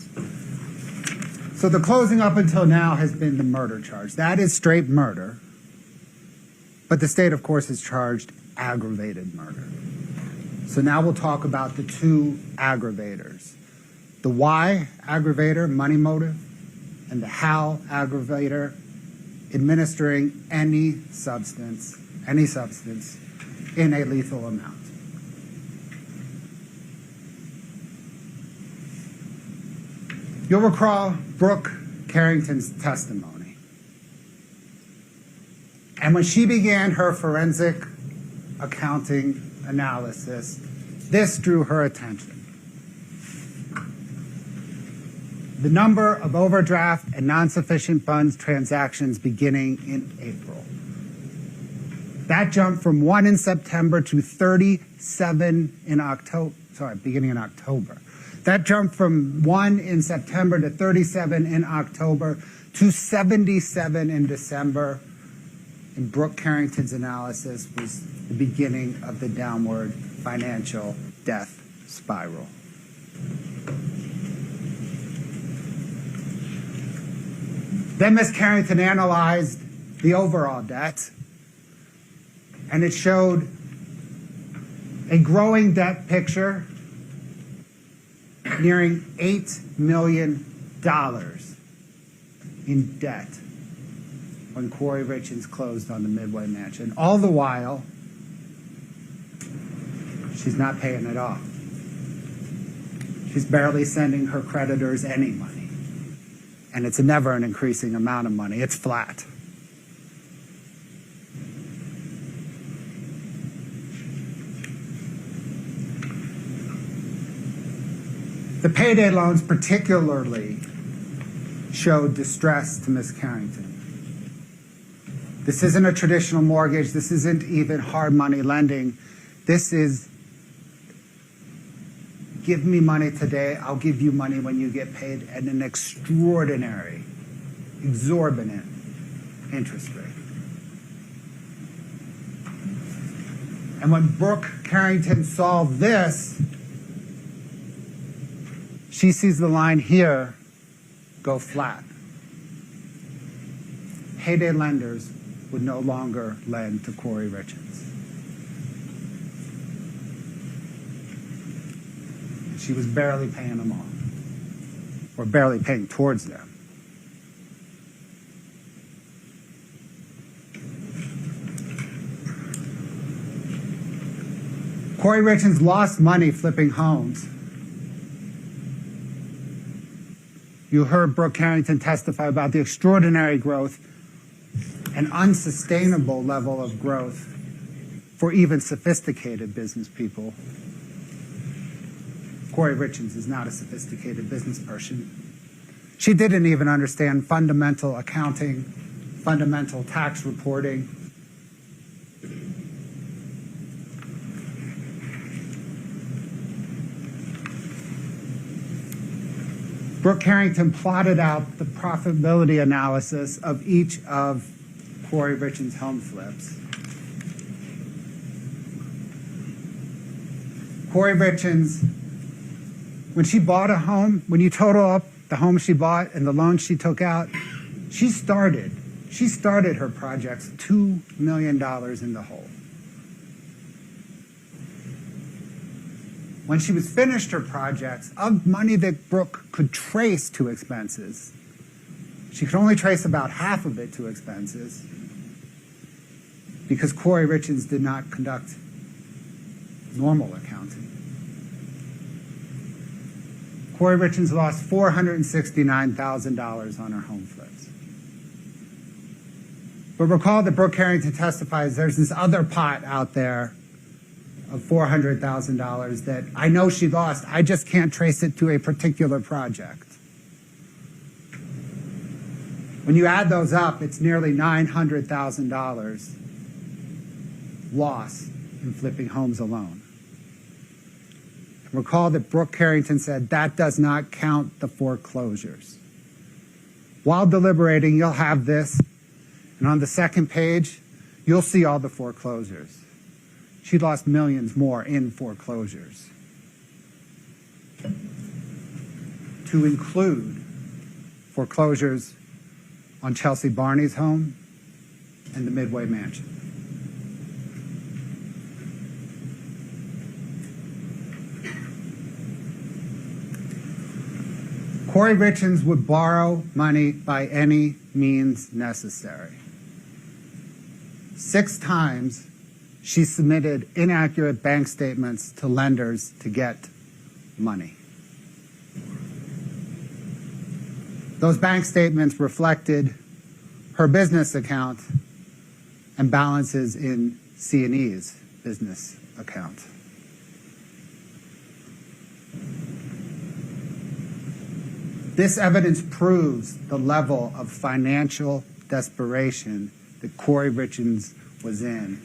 So the closing up until now has been the murder charge. That is straight murder, but the state, of course, has charged aggravated murder. So now we'll talk about the two aggravators. The why aggravator, money motive, and the how aggravator, administering any substance in a lethal amount. You'll recall Brooke Carrington's testimony. And when she began her forensic accounting analysis, this drew her attention. The number of overdraft and non-sufficient funds transactions beginning in April. That jumped from 1 in September to 37 in October, beginning in October. That jumped from 1 in September to 37 in October to 77 in December. And Brooke Carrington's analysis was the beginning of the downward financial death spiral. Then Ms. Carrington analyzed the overall debt, and it showed a growing debt picture nearing $8 million in debt when Kouri Richins closed on the Midway Mansion. All the while, she's not paying it off. She's barely sending her creditors any money. And it's never an increasing amount of money. It's flat. The payday loans particularly showed distress to Ms. Carrington. This isn't a traditional mortgage. This isn't even hard money lending. This is, give me money today, I'll give you money when you get paid at an extraordinary, exorbitant interest rate. And when Brooke Carrington saw this, she sees the line here go flat. Payday lenders would no longer lend to Kouri Richins. She was barely paying them off, or barely paying towards them. Kouri Richins lost money flipping homes. You heard Brooke Carrington testify about the extraordinary growth and unsustainable level of growth for even sophisticated business people. Kouri Richins is not a sophisticated business person. She didn't even understand fundamental accounting, fundamental tax reporting. Brooke Carrington plotted out the profitability analysis of each of Kouri Richins' home flips. Kouri Richins, when she bought a home, when you total up the home she bought and the loan she took out, she started her projects $2 million in the hole. When she was finished her projects, of money that Brooke could trace to expenses, she could only trace about half of it to expenses because Kouri Richins did not conduct normal accounting. Kouri Richins lost $469,000 on her home flips. But recall that Brooke Harrington testifies there's this other pot out there of $400,000 that I know she lost. I just can't trace it to a particular project. When you add those up, it's nearly $900,000 loss in flipping homes alone. Recall that Brooke Harrington said that does not count the foreclosures. While deliberating, you'll have this, and on the second page, you'll see all the foreclosures. She lost millions more in foreclosures. To include foreclosures on Chelsea Barney's home and the Midway Mansion. Kouri Richins would borrow money by any means necessary. 6 times she submitted inaccurate bank statements to lenders to get money. Those bank statements reflected her business account and balances in C&E's business account. This evidence proves the level of financial desperation that Kouri Richins was in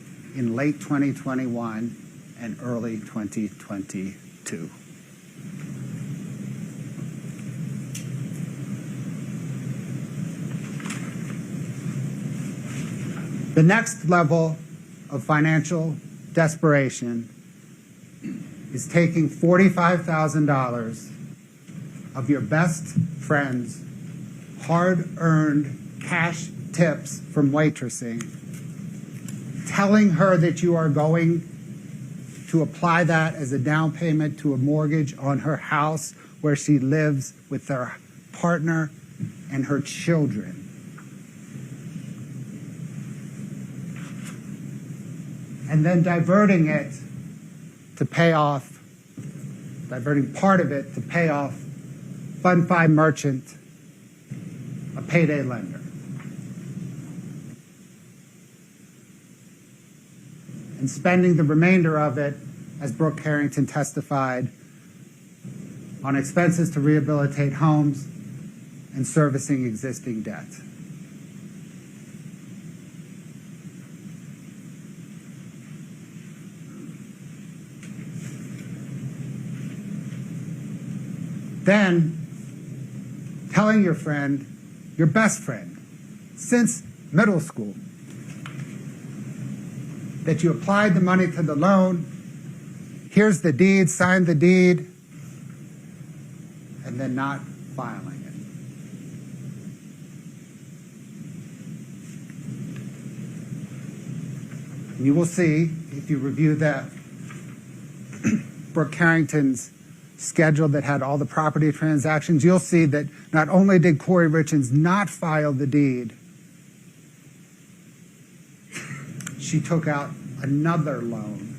late 2021 and early 2022. The next level of financial desperation is taking $45,000 of your best friend's hard-earned cash tips from waitressing, telling her that you are going to apply that as a down payment to a mortgage on her house where she lives with her partner and her children. And then diverting part of it to pay off Fund 5 merchant, a payday lender. And spending the remainder of it, as Brooke Harrington testified, on expenses to rehabilitate homes and servicing existing debt. Then, telling your friend, your best friend, since middle school, that you applied the money to the loan, here's the deed, sign the deed, and then not filing it. And you will see, if you review that, Brooke Harrington's schedule that had all the property transactions, you'll see that not only did Kouri Richins not file the deed, she took out another loan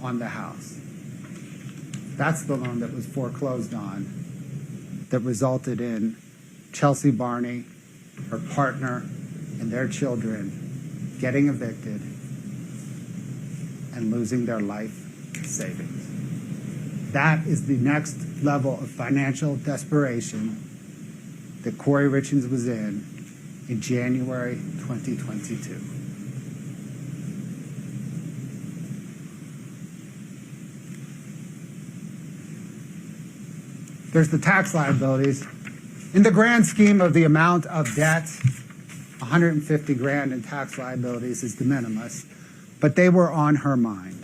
on the house. That's the loan that was foreclosed on, that resulted in Chelsea Barney, her partner, and their children getting evicted and losing their life savings. That is the next level of financial desperation that Kouri Richins was in January 2022. There's the tax liabilities. In the grand scheme of the amount of debt, 150 grand in tax liabilities is de minimis, but they were on her mind.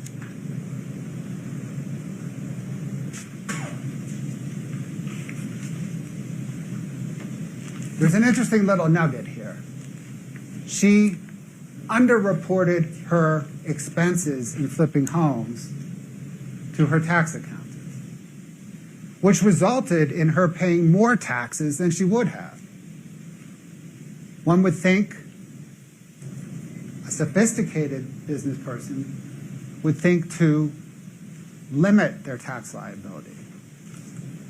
There's an interesting little nugget here. She underreported her expenses in flipping homes to her tax accountant, which resulted in her paying more taxes than she would have. One would think a sophisticated business person would think to limit their tax liability.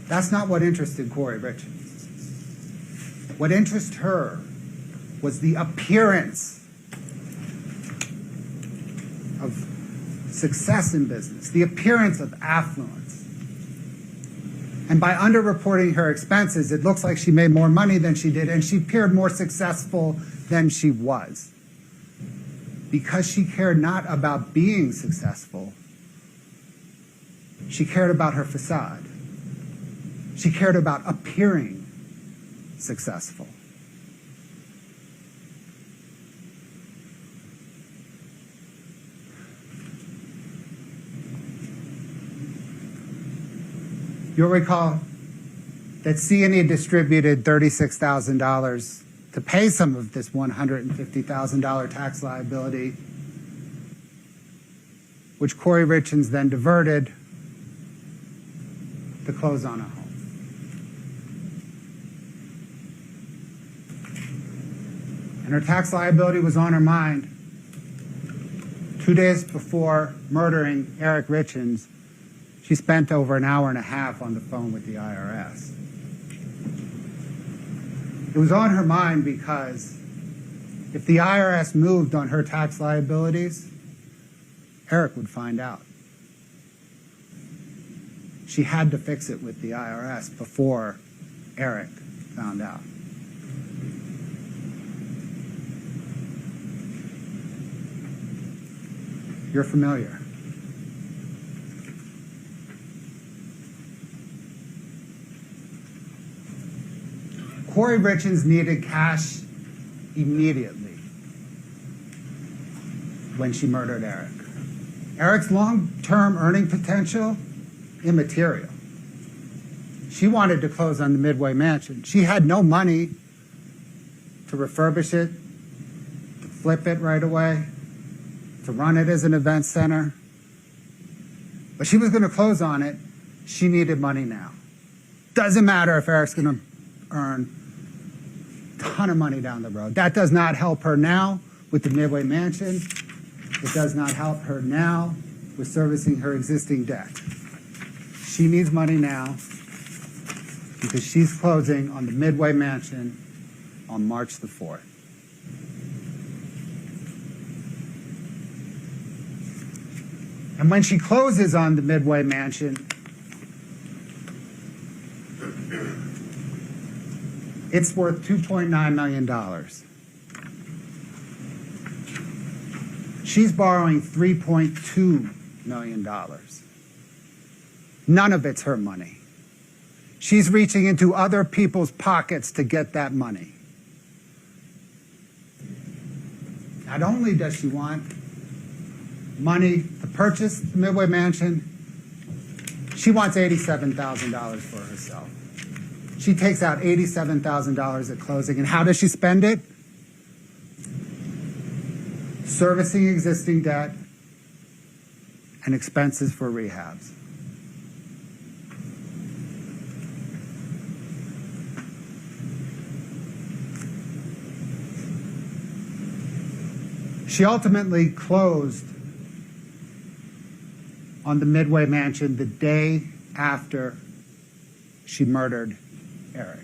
That's not what interested Kouri Richins. What interested her was the appearance of success in business, the appearance of affluence. And by underreporting her expenses, it looks like she made more money than she did, and she appeared more successful than she was. Because she cared not about being successful, she cared about her facade. She cared about appearing successful. You'll recall that C&E distributed $36,000 to pay some of this $150,000 tax liability, which Kouri Richins then diverted to close on a home. And her tax liability was on her mind 2 days before murdering Eric Richins. She spent over an hour and a half on the phone with the IRS. It was on her mind because if the IRS moved on her tax liabilities, Eric would find out. She had to fix it with the IRS before Eric found out. You're familiar. Kouri Richins needed cash immediately when she murdered Eric. Eric's long-term earning potential, immaterial. She wanted to close on the Midway Mansion. She had no money to refurbish it, to flip it right away, to run it as an event center. But she was going to close on it. She needed money now. Doesn't matter if Eric's going to earn a ton of money down the road. That does not help her now with the Midway Mansion. It does not help her now with servicing her existing debt. She needs money now because she's closing on the Midway Mansion on March the 4th. And when she closes on the Midway Mansion, it's worth $2.9 million. She's borrowing $3.2 million. None of it's her money. She's reaching into other people's pockets to get that money. Not only does she want money to purchase the Midway Mansion, she wants $87,000 for herself. She takes out $87,000 at closing, and how does she spend it? Servicing existing debt and expenses for rehabs. She ultimately closed on the Midway Mansion the day after she murdered Eric.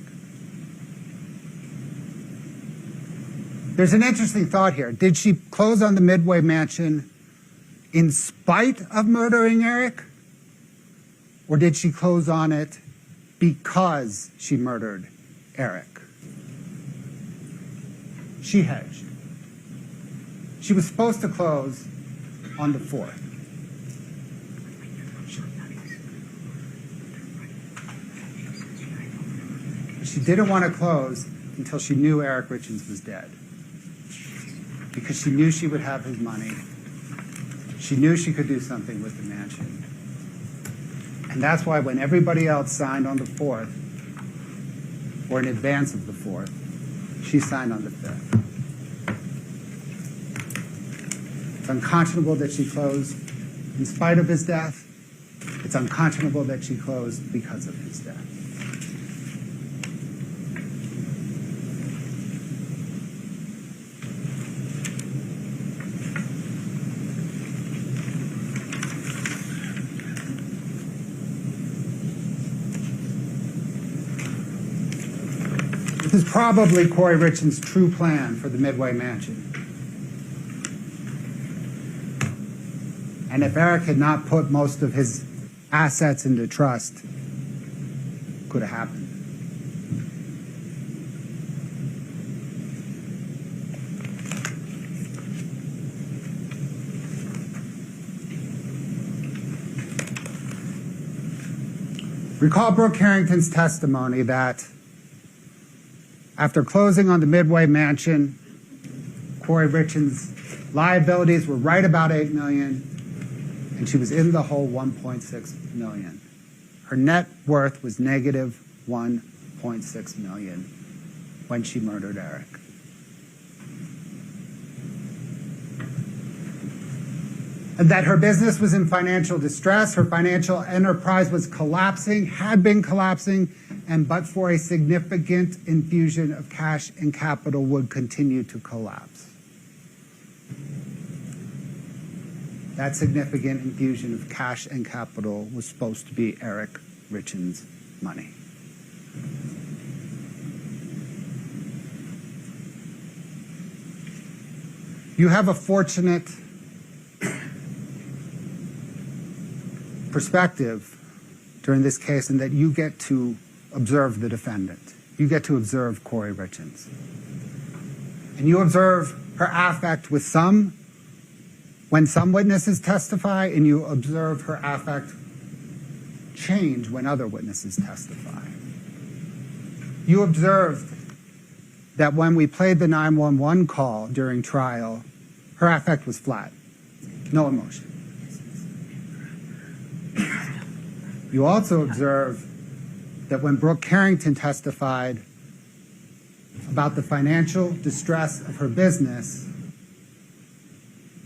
There's an interesting thought here. Did she close on the Midway Mansion in spite of murdering Eric? Or did she close on it because she murdered Eric? She hedged. She was supposed to close on the 4th. She didn't want to close until she knew Eric Richins was dead. Because she knew she would have his money. She knew she could do something with the mansion. And that's why when everybody else signed on the 4th, or in advance of the 4th, She signed on the 5th. It's unconscionable that she closed in spite of his death. It's unconscionable that she closed because of his death. This is probably Kouri Richins' true plan for the Midway Mansion. And if Eric had not put most of his assets into trust, could have happened. Recall Brooke Harrington's testimony that after closing on the Midway Mansion, Kouri Richins' liabilities were right about $8 million, and she was in the hole $1.6 million. Her net worth was negative $1.6 million when she murdered Eric. And that her business was in financial distress, her financial enterprise was collapsing, had been collapsing, and but for a significant infusion of cash and capital would continue to collapse. That significant infusion of cash and capital was supposed to be Eric Richins' money. You have a fortunate perspective during this case in that you get to observe the defendant. You get to observe Kouri Richins. And you observe her affect with some when some witnesses testify, and you observe her affect change when other witnesses testify. You observed that when we played the 911 call during trial, her affect was flat, no emotion. You also observed that when Brooke Harrington testified about the financial distress of her business,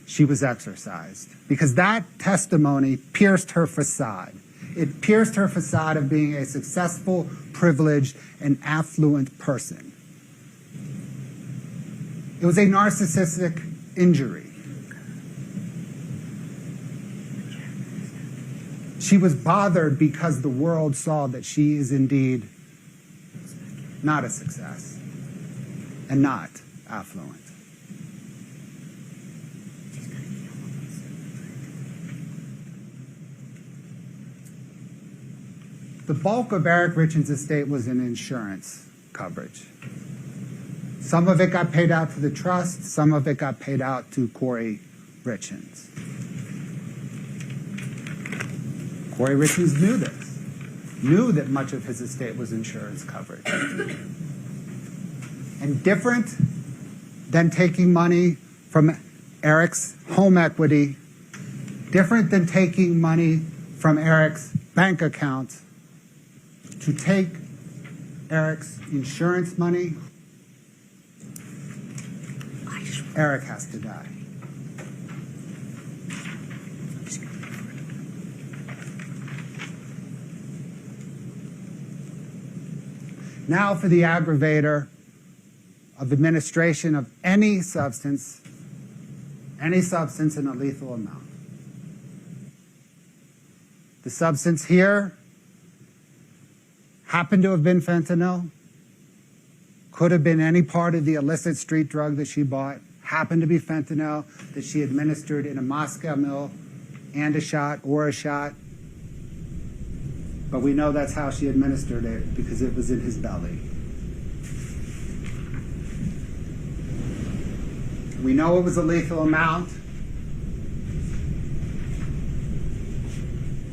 she was exercised, because that testimony pierced her facade. It pierced her facade of being a successful, privileged, and affluent person. It was a narcissistic injury. She was bothered because the world saw that she is indeed not a success and not affluent. The bulk of Eric Richins' estate was in insurance coverage. Some of it got paid out to the trust, some of it got paid out to Kouri Richins. Kouri Richins knew this, knew that much of his estate was insurance coverage. And different than taking money from Eric's home equity, different than taking money from Eric's bank account, to take Eric's insurance money, Eric has to die. Now for the aggravator of administration of any substance in a lethal amount. The substance here happened to have been fentanyl, could have been any part of the illicit street drug that she bought, happened to be fentanyl that she administered in a Moscow Mule and a shot or a shot. But we know that's how she administered it because it was in his belly. We know it was a lethal amount.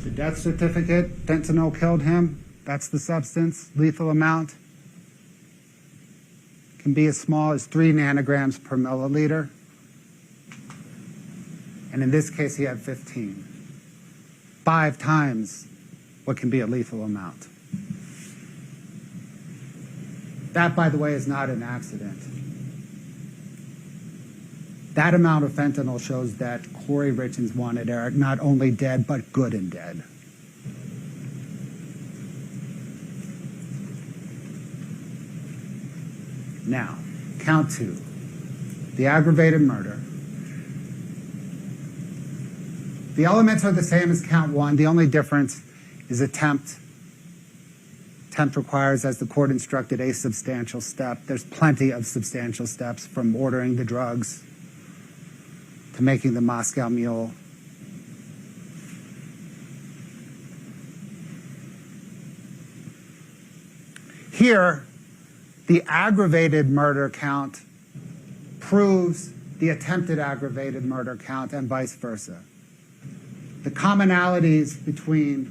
The death certificate, fentanyl killed him. That's the substance, lethal amount. Can be as small as 3 nanograms per milliliter. And in this case, he had 15. 5 times what can be a lethal amount. That, by the way, is not an accident. That amount of fentanyl shows that Kouri Richins wanted Eric not only dead, but good and dead. Now, count 2, the aggravated murder. The elements are the same as count 1. The only difference is attempt. Attempt requires, as the court instructed, a substantial step. There's plenty of substantial steps, from ordering the drugs to making the Moscow Mule. Here, the aggravated murder count proves the attempted aggravated murder count, and vice versa. The commonalities between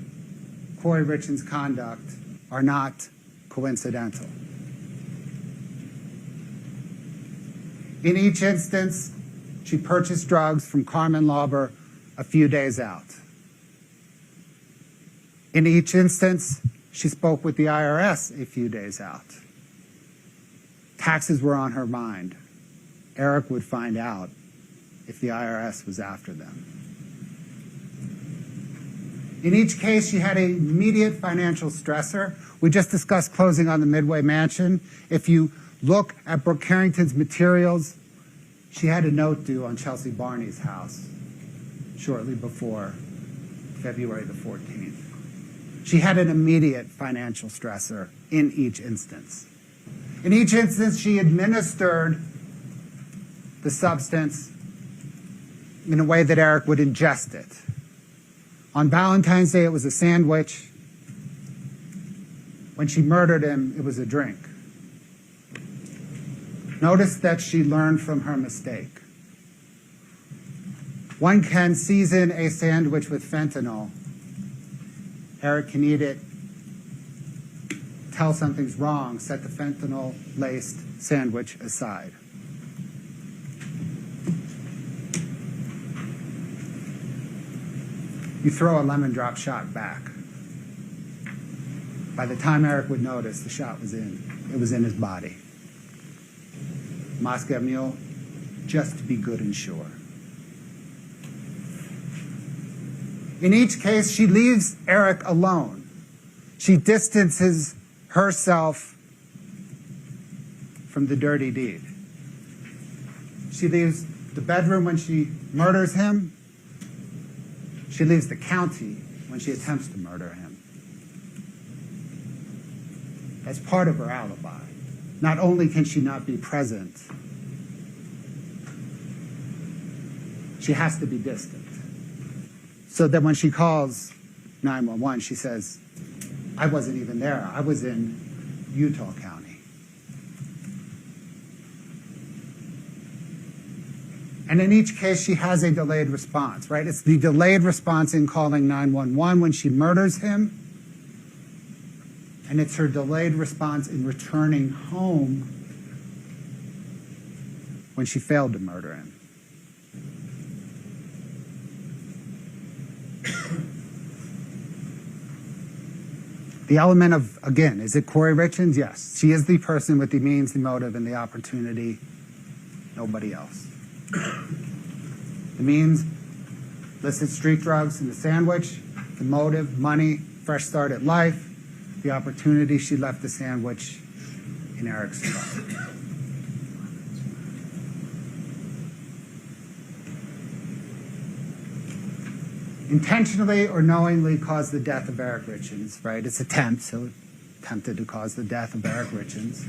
Kouri Richins' conduct are not coincidental. In each instance, she purchased drugs from Carmen Lauber a few days out. In each instance, she spoke with the IRS a few days out. Taxes were on her mind. Eric would find out if the IRS was after them. In each case, she had an immediate financial stressor. We just discussed closing on the Midway Mansion. If you look at Brooke Carrington's materials, she had a note due on Chelsea Barney's house shortly before February the 14th. She had an immediate financial stressor in each instance. In each instance, she administered the substance in a way that Eric would ingest it. On Valentine's Day, it was a sandwich. When she murdered him, it was a drink. Notice that she learned from her mistake. One can season a sandwich with fentanyl. Eric can eat it, tell something's wrong, set the fentanyl-laced sandwich aside. You throw a lemon drop shot back. By the time Eric would notice, the shot was in. It was in his body. Moscow Mule, just to be good and sure. In each case, she leaves Eric alone. She distances herself from the dirty deed. She leaves the bedroom when she murders him. She leaves the county when she attempts to murder him. That's part of her alibi. Not only can she not be present, she has to be distant. So that when she calls 911, she says, I wasn't even there. I was in Utah County. And in each case, she has a delayed response, right? It's the delayed response in calling 911 when she murders him, and it's her delayed response in returning home when she failed to murder him. The element of, again, is it Kouri Richins? Yes. She is the person with the means, the motive, and the opportunity. Nobody else. The means, illicit street drugs in the sandwich. The motive, money, fresh start at life. The opportunity, she left the sandwich in Eric's truck. Intentionally or knowingly caused the death of Eric Richins, right? It's attempt, so attempted to cause the death of Eric Richins.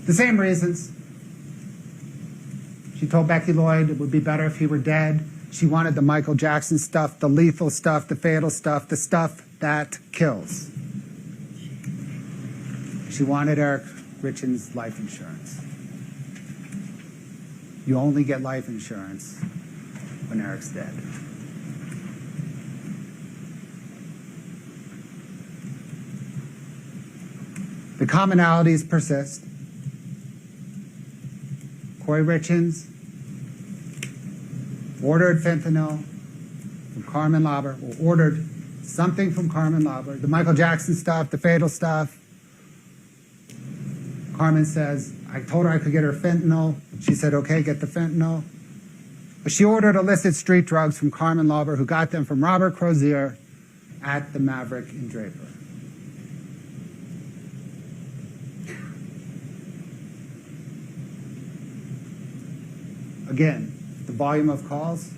The same reasons. She told Becky Lloyd it would be better if he were dead. She wanted the Michael Jackson stuff, the lethal stuff, the fatal stuff, the stuff that kills. She wanted Eric Richins' life insurance. You only get life insurance when Eric's dead. The commonalities persist. Kouri Richins ordered fentanyl from Carmen Lauber, or ordered something from Carmen Lauber, the Michael Jackson stuff, the fatal stuff. Carmen says, I told her I could get her fentanyl. She said, okay, get the fentanyl. But she ordered illicit street drugs from Carmen Lauber, who got them from Robert Crozier at the Maverick in Draper. Again, the volume of calls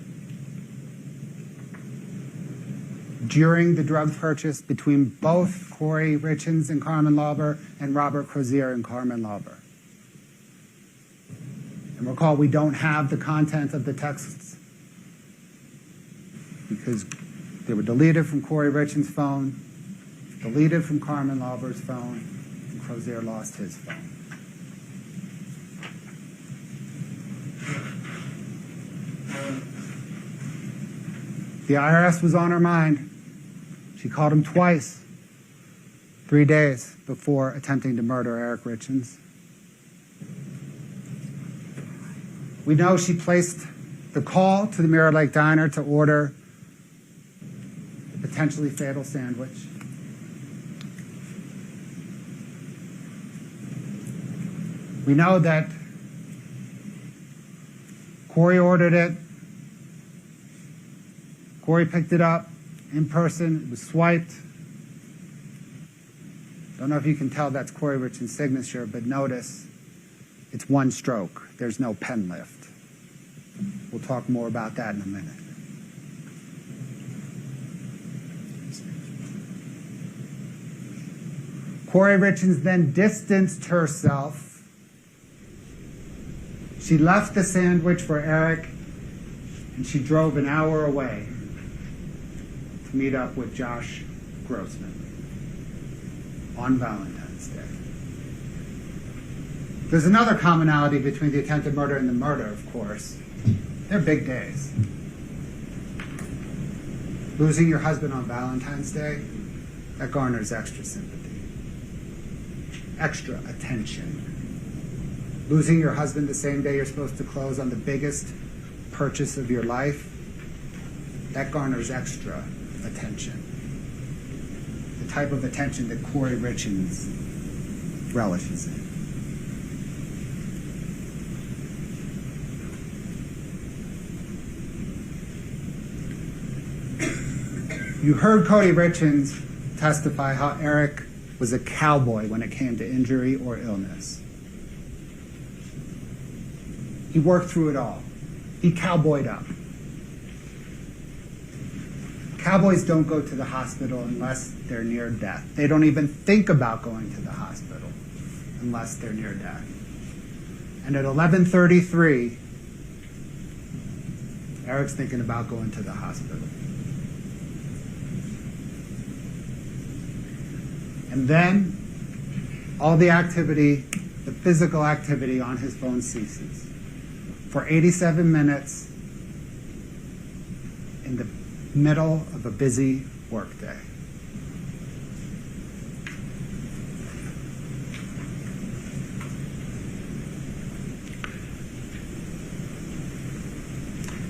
during the drug purchase between both Kouri Richins and Carmen Lauber and Robert Crozier and Carmen Lauber. And recall, we don't have the content of the texts because they were deleted from Kouri Richins' phone, deleted from Carmen Lauber's phone, and Crozier lost his phone. The IRS was on her mind. She called him twice, 3 days before attempting to murder Eric Richins. We know she placed the call to the Mirror Lake Diner to order a potentially fatal sandwich. We know that Kouri ordered it. Kouri picked it up in person. It was swiped. Don't know if you can tell that's Kouri Richins' signature, but notice it's one stroke. There's no pen lift. We'll talk more about that in a minute. Kouri Richins then distanced herself. She left the sandwich for Eric, and she drove an hour away to meet up with Josh Grossman on Valentine's Day. There's another commonality between the attempted murder and the murder, of course. They're big days. Losing your husband on Valentine's Day, that garners extra sympathy, extra attention. Losing your husband the same day you're supposed to close on the biggest purchase of your life, that garners extra attention. The type of attention that Kouri Richins relishes in. You heard Kouri Richins testify how Eric was a cowboy when it came to injury or illness. He worked through it all. He cowboyed up. Cowboys don't go to the hospital unless they're near death. They don't even think about going to the hospital unless they're near death. And at 11:33, Eric's thinking about going to the hospital. And then all the activity, the physical activity on his phone ceases for 87 minutes in the middle of a busy workday.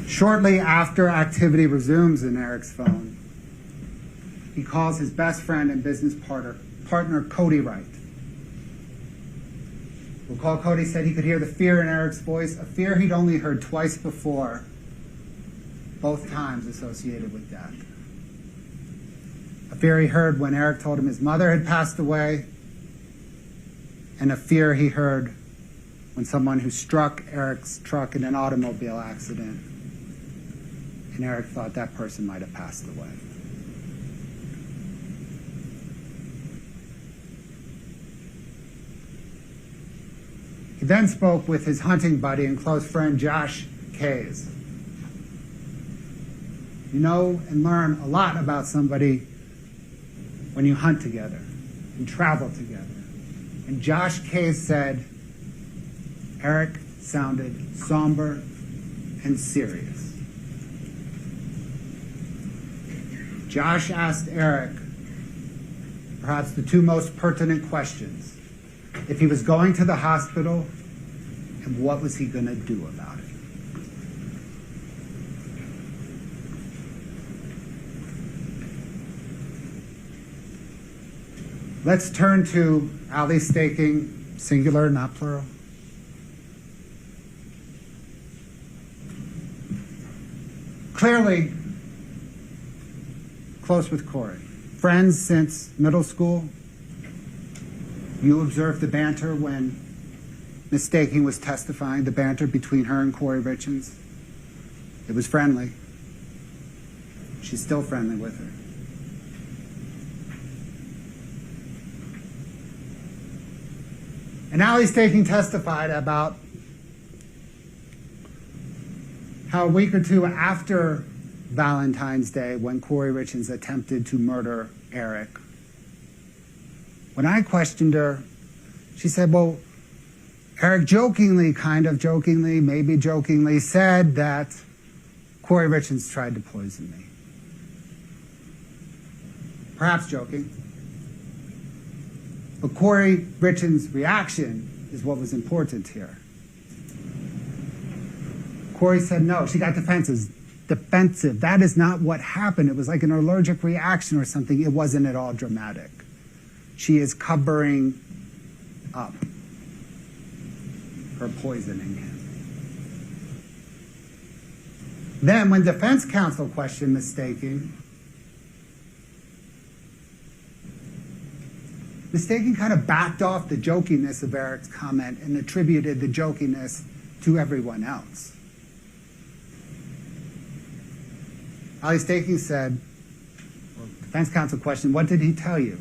Shortly after activity resumes in Eric's phone, he calls his best friend and business partner Kouri Wright. Recall Cody said he could hear the fear in Eric's voice, a fear he'd only heard twice before, both times associated with death. A fear he heard when Eric told him his mother had passed away, and a fear he heard when someone who struck Eric's truck in an automobile accident, and Eric thought that person might have passed away. He then spoke with his hunting buddy and close friend, Josh Kays. You know and learn a lot about somebody when you hunt together and travel together. And Josh Kays said Eric sounded somber and serious. Josh asked Eric perhaps the two most pertinent questions: if he was going to the hospital, and what was he going to do about it? Let's turn to alley staking, singular, not plural. Clearly close with Kouri. Friends since middle school. You observed the banter when Ms. Staking was testifying, the banter between her and Kouri Richins. It was friendly. She's still friendly with her. And Allie Staking testified about how a week or two after Valentine's Day, when Kouri Richins attempted to murder Eric, when I questioned her, she said, well, Eric jokingly, kind of jokingly, maybe jokingly, said that Kouri Richins tried to poison me. Perhaps joking. But Kouri Richins' reaction is what was important here. Kouri said no. She got defensive. That is not what happened. It was like an allergic reaction or something. It wasn't at all dramatic. She is covering up her poisoning him. Then when defense counsel questioned Ms. Staking, Ms. Staking kind of backed off the jokiness of Eric's comment and attributed the jokiness to everyone else. Allie Staking said, well, defense counsel questioned, what did he tell you?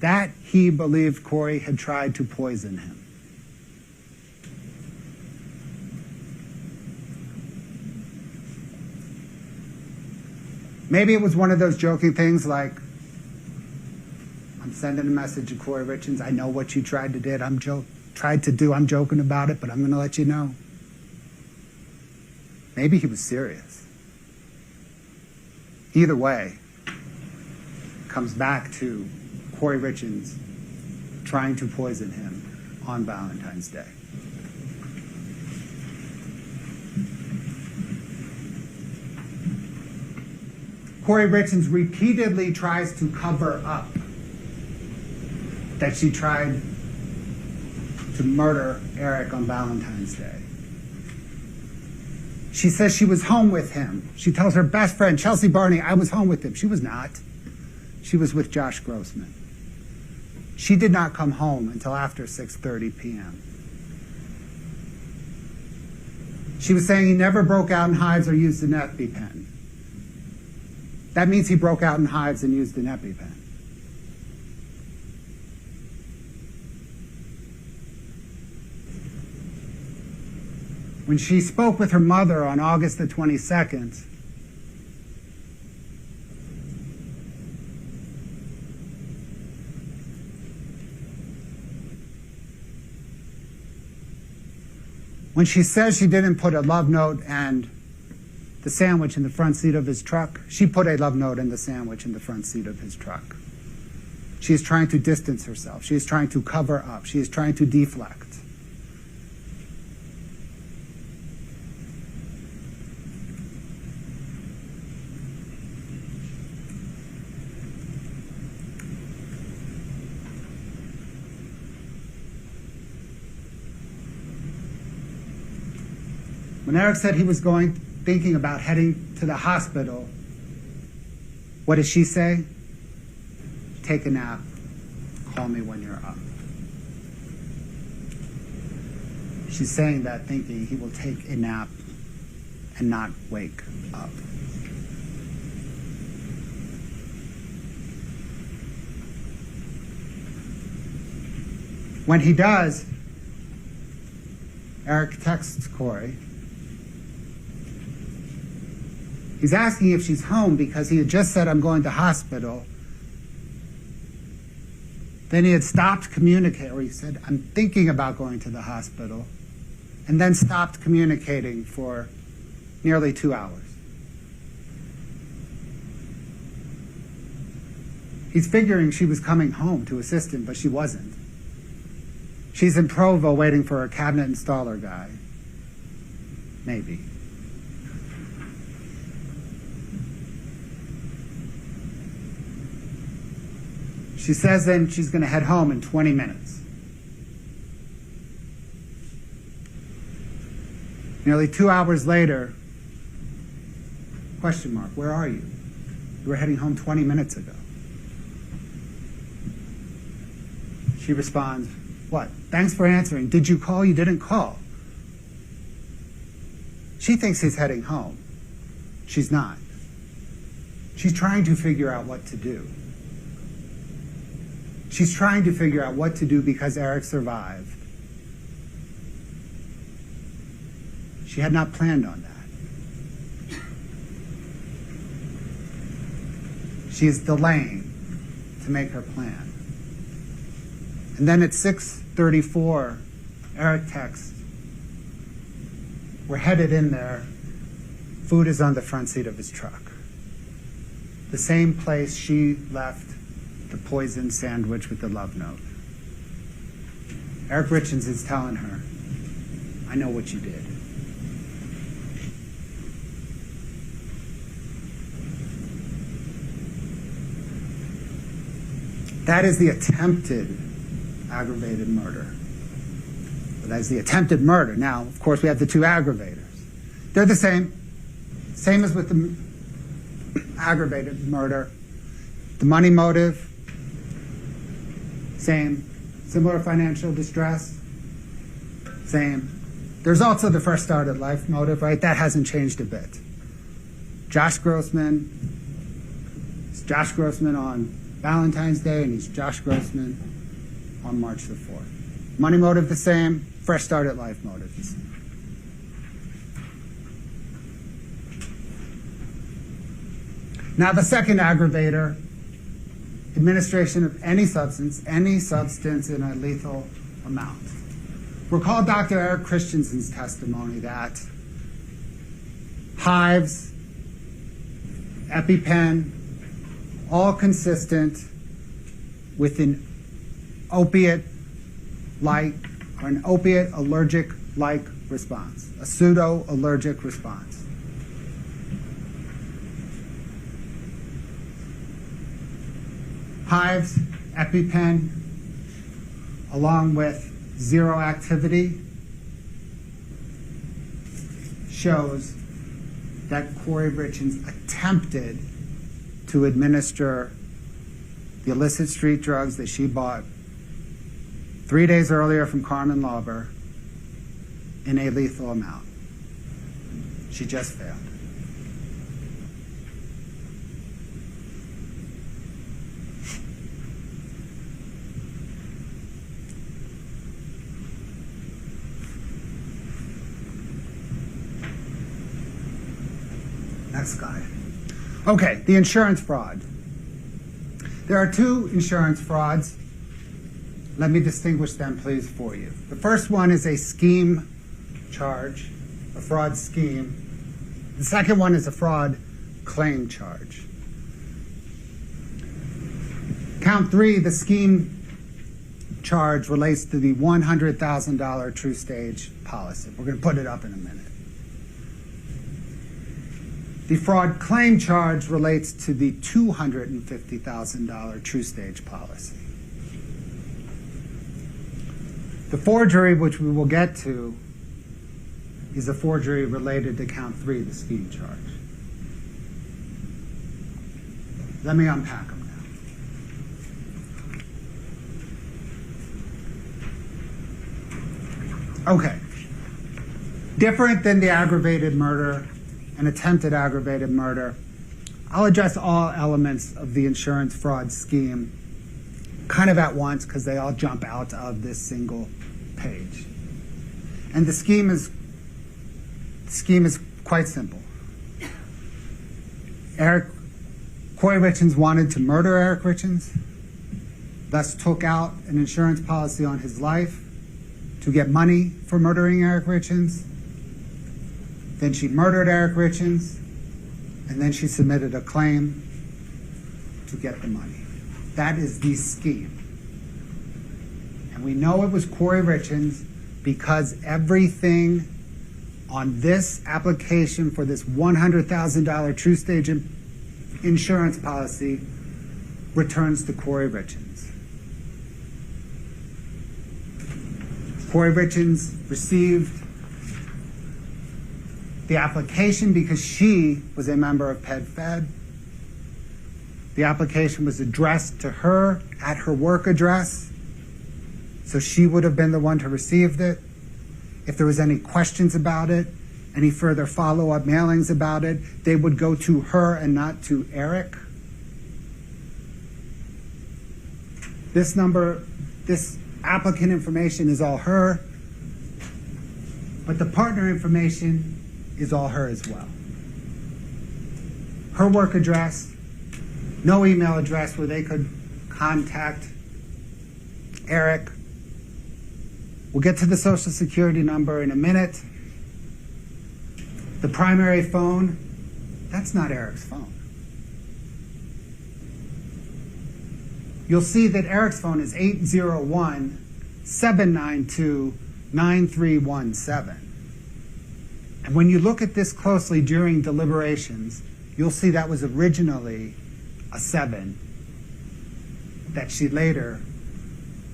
That he believed Kouri had tried to poison him. Maybe it was one of those joking things like, I'm sending a message to Kouri Richins. I know what you tried to do. I'm joking about it, but I'm going to let you know. Maybe he was serious. Either way, it comes back to Kouri Richins trying to poison him on Valentine's Day. Kouri Richins repeatedly tries to cover up that she tried to murder Eric on Valentine's Day. She says she was home with him. She tells her best friend, Chelsea Barney, I was home with him. She was not. She was with Josh Grossman. She did not come home until after 6:30 p.m. She was saying he never broke out in hives or used an EpiPen. That means he broke out in hives and used an EpiPen. When she spoke with her mother on August the 22nd, when she says she didn't put a love note and the sandwich in the front seat of his truck, she put a love note and the sandwich in the front seat of his truck. She is trying to distance herself. She is trying to cover up. She is trying to deflect. When Eric said he was thinking about heading to the hospital, what did she say? Take a nap. Call me when you're up. She's saying that thinking he will take a nap and not wake up. When he does, Eric texts Kouri. He's asking if she's home because he had just said, I'm going to hospital. Then he had stopped communicating, or he said, I'm thinking about going to the hospital, and then stopped communicating for nearly 2 hours. He's figuring she was coming home to assist him, but she wasn't. She's in Provo waiting for her cabinet installer guy. Maybe. She says then she's going to head home in 20 minutes. Nearly 2 hours later, question mark, where are you? You were heading home 20 minutes ago. She responds, what? Thanks for answering. Did you call? You didn't call. She thinks he's heading home. She's not. She's trying to figure out what to do. She's trying to figure out what to do because Eric survived. She had not planned on that. She is delaying to make her plan. And then at 6:34, Eric texts, we're headed in there. Food is on the front seat of his truck. The same place she left the poisoned sandwich with the love note. Eric Richins is telling her, I know what you did. That is the attempted aggravated murder. But that's the attempted murder. Now, of course, we have the two aggravators. They're the same. Same as with the aggravated murder. The money motive, same. Similar financial distress, same. There's also the first start at life motive, right? That hasn't changed a bit. Josh Grossman, it's Josh Grossman on Valentine's Day, and he's Josh Grossman on March the 4th. Money motive the same, fresh start at life motive the same. Now the second aggravator, administration of any substance in a lethal amount. Recall Dr. Eric Christensen's testimony that hives, EpiPen, all consistent with an opiate-like or an opiate allergic-like response, a pseudo-allergic response. Hives, EpiPen, along with zero activity, shows that Kouri Richins attempted to administer the illicit street drugs that she bought 3 days earlier from Carmen Lauber in a lethal amount. She just failed. Next guy. Okay, the insurance fraud. There are two insurance frauds. Let me distinguish them, please, for you. The first one is a scheme charge, a fraud scheme. The second one is a fraud claim charge. Count 3, the scheme charge relates to the $100,000 True Stage policy. We're going to put it up in a minute. The fraud claim charge relates to the $250,000 True Stage policy. The forgery, which we will get to, is a forgery related to count 3, the scheme charge. Let me unpack them now. Okay. Different than the aggravated murder and attempted aggravated murder, I'll address all elements of the insurance fraud scheme kind of at once because they all jump out of this single page. And the scheme is quite simple. Kouri Richins wanted to murder Eric Richins, thus took out an insurance policy on his life to get money for murdering Eric Richins. Then she murdered Eric Richins, and then she submitted a claim to get the money. That is the scheme. And we know it was Kouri Richins because everything on this application for this $100,000 True Stage insurance policy returns to Kouri Richins. Kouri Richins received the application because she was a member of PED-FED. The application was addressed to her at her work address, so she would have been the one to receive it. If there was any questions about it, any further follow-up mailings about it, they would go to her and not to Eric. This number, this applicant information is all her, but the partner information is all her as well. Her work address, no email address where they could contact Eric. We'll get to the Social Security number in a minute. The primary phone, that's not Eric's phone. You'll see that Eric's phone is 801-792-9317. And when you look at this closely during deliberations, you'll see that was originally a 7 that she later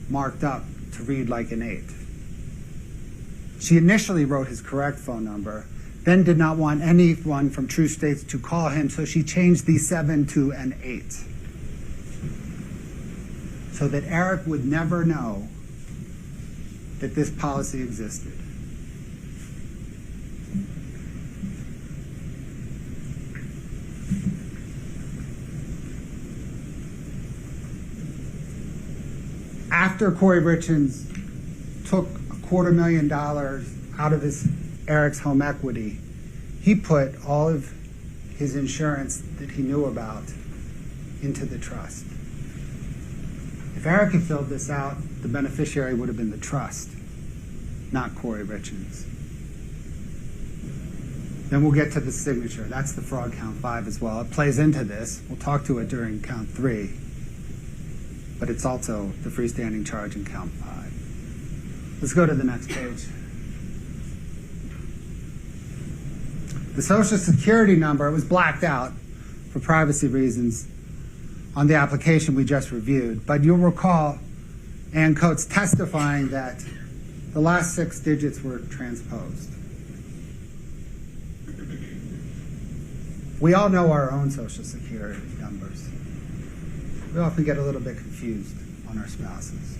marked up to read like an 8. She initially wrote his correct phone number, then did not want anyone from True States to call him, so she changed the 7 to an 8. So that Eric would never know that this policy existed. After Kouri Richins took $250,000 out of Eric's home equity, he put all of his insurance that he knew about into the trust. If Eric had filled this out, the beneficiary would have been the trust, not Kouri Richins. Then we'll get to the signature. That's the fraud count 5 as well. It plays into this. We'll talk to it during count 3. But it's also the freestanding charge in count 5. Let's go to the next page. The Social Security number was blacked out for privacy reasons on the application we just reviewed, but you'll recall Ann Coates testifying that the last 6 digits were transposed. We all know our own Social Security numbers. We often get a little bit confused on our spouses.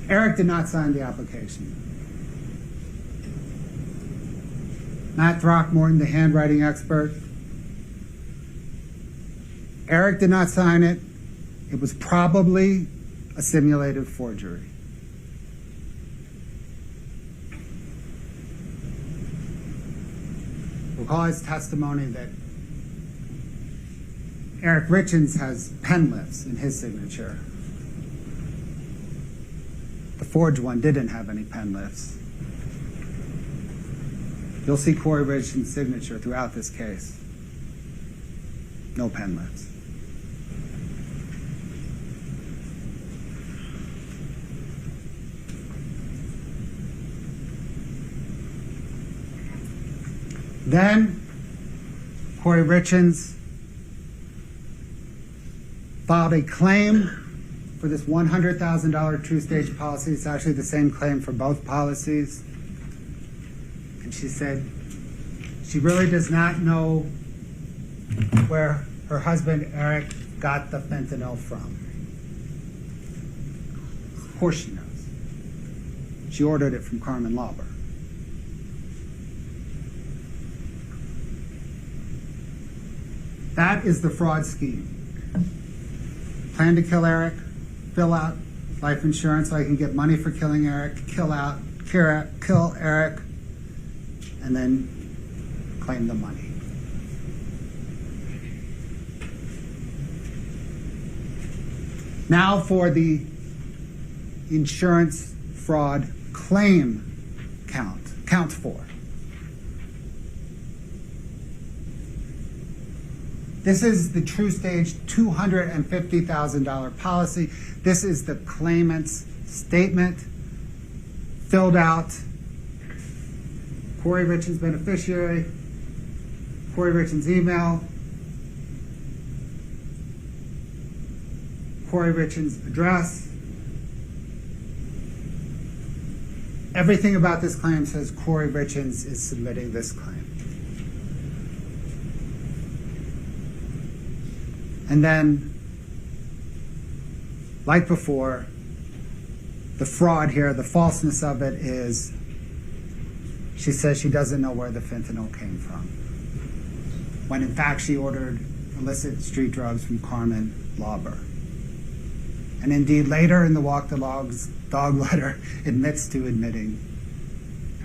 Eric did not sign the application. Matt Throckmorton, the handwriting expert. Eric did not sign it. It was probably a simulated forgery. Recall his testimony that Eric Richins has pen lifts in his signature. The forged one didn't have any pen lifts. You'll see Kouri Richins' signature throughout this case. No pen lifts. Then, Kouri Richins filed a claim for this $100,000 True Stage policy. It's actually the same claim for both policies. And she said she really does not know where her husband Eric got the fentanyl from. Of course she knows. She ordered it from Carmen Lauber. That is the fraud scheme. Plan to kill Eric, fill out life insurance so I can get money for killing Eric, kill Eric, and then claim the money. Now for the insurance fraud claim count 4. This is the True Stage $250,000 policy. This is the claimant's statement filled out. Kouri Richins beneficiary, Kouri Richins email, Kouri Richins' address. Everything about this claim says Kouri Richins is submitting this claim. And then, like before, the fraud here, the falseness of it is she says she doesn't know where the fentanyl came from, when in fact she ordered illicit street drugs from Carmen Lauber. And indeed, later in the Walk the Dog letter, admits to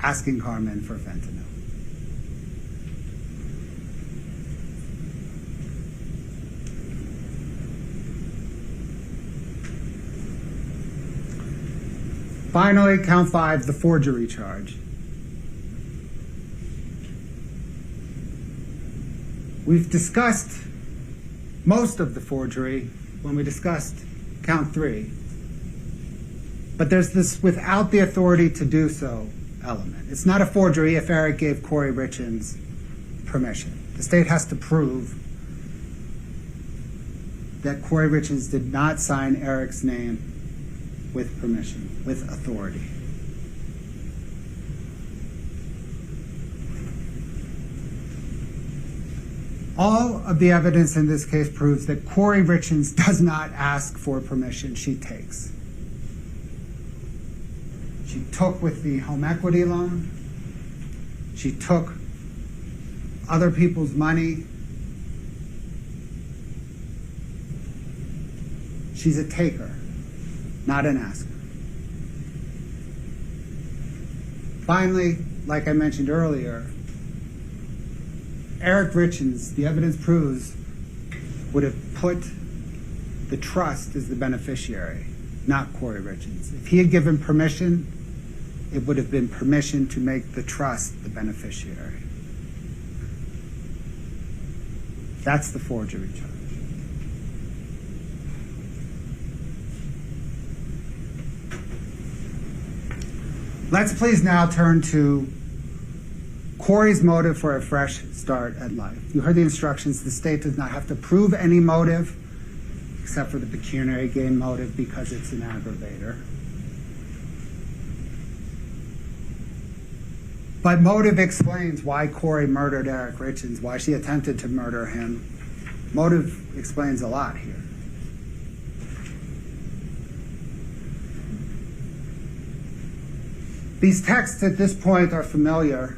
asking Carmen for fentanyl. Finally, count 5, the forgery charge. We've discussed most of the forgery when we discussed count 3. But there's this without the authority to do so element. It's not a forgery if Eric gave Kouri Richins permission. The state has to prove that Kouri Richins did not sign Eric's name with permission, with authority. All of the evidence in this case proves that Kouri Richins does not ask for permission, she takes. She took with the home equity loan. She took other people's money. She's a taker, not an asker. Finally, like I mentioned earlier, Eric Richins, the evidence proves, would have put the trust as the beneficiary, not Kouri Richins. If he had given permission, it would have been permission to make the trust the beneficiary. That's the forgery charge. Let's please now turn to Kouri's motive for a fresh start at life. You heard the instructions. The state does not have to prove any motive except for the pecuniary gain motive because it's an aggravator. But motive explains why Kouri murdered Eric Richins, why she attempted to murder him. Motive explains a lot here. These texts at this point are familiar.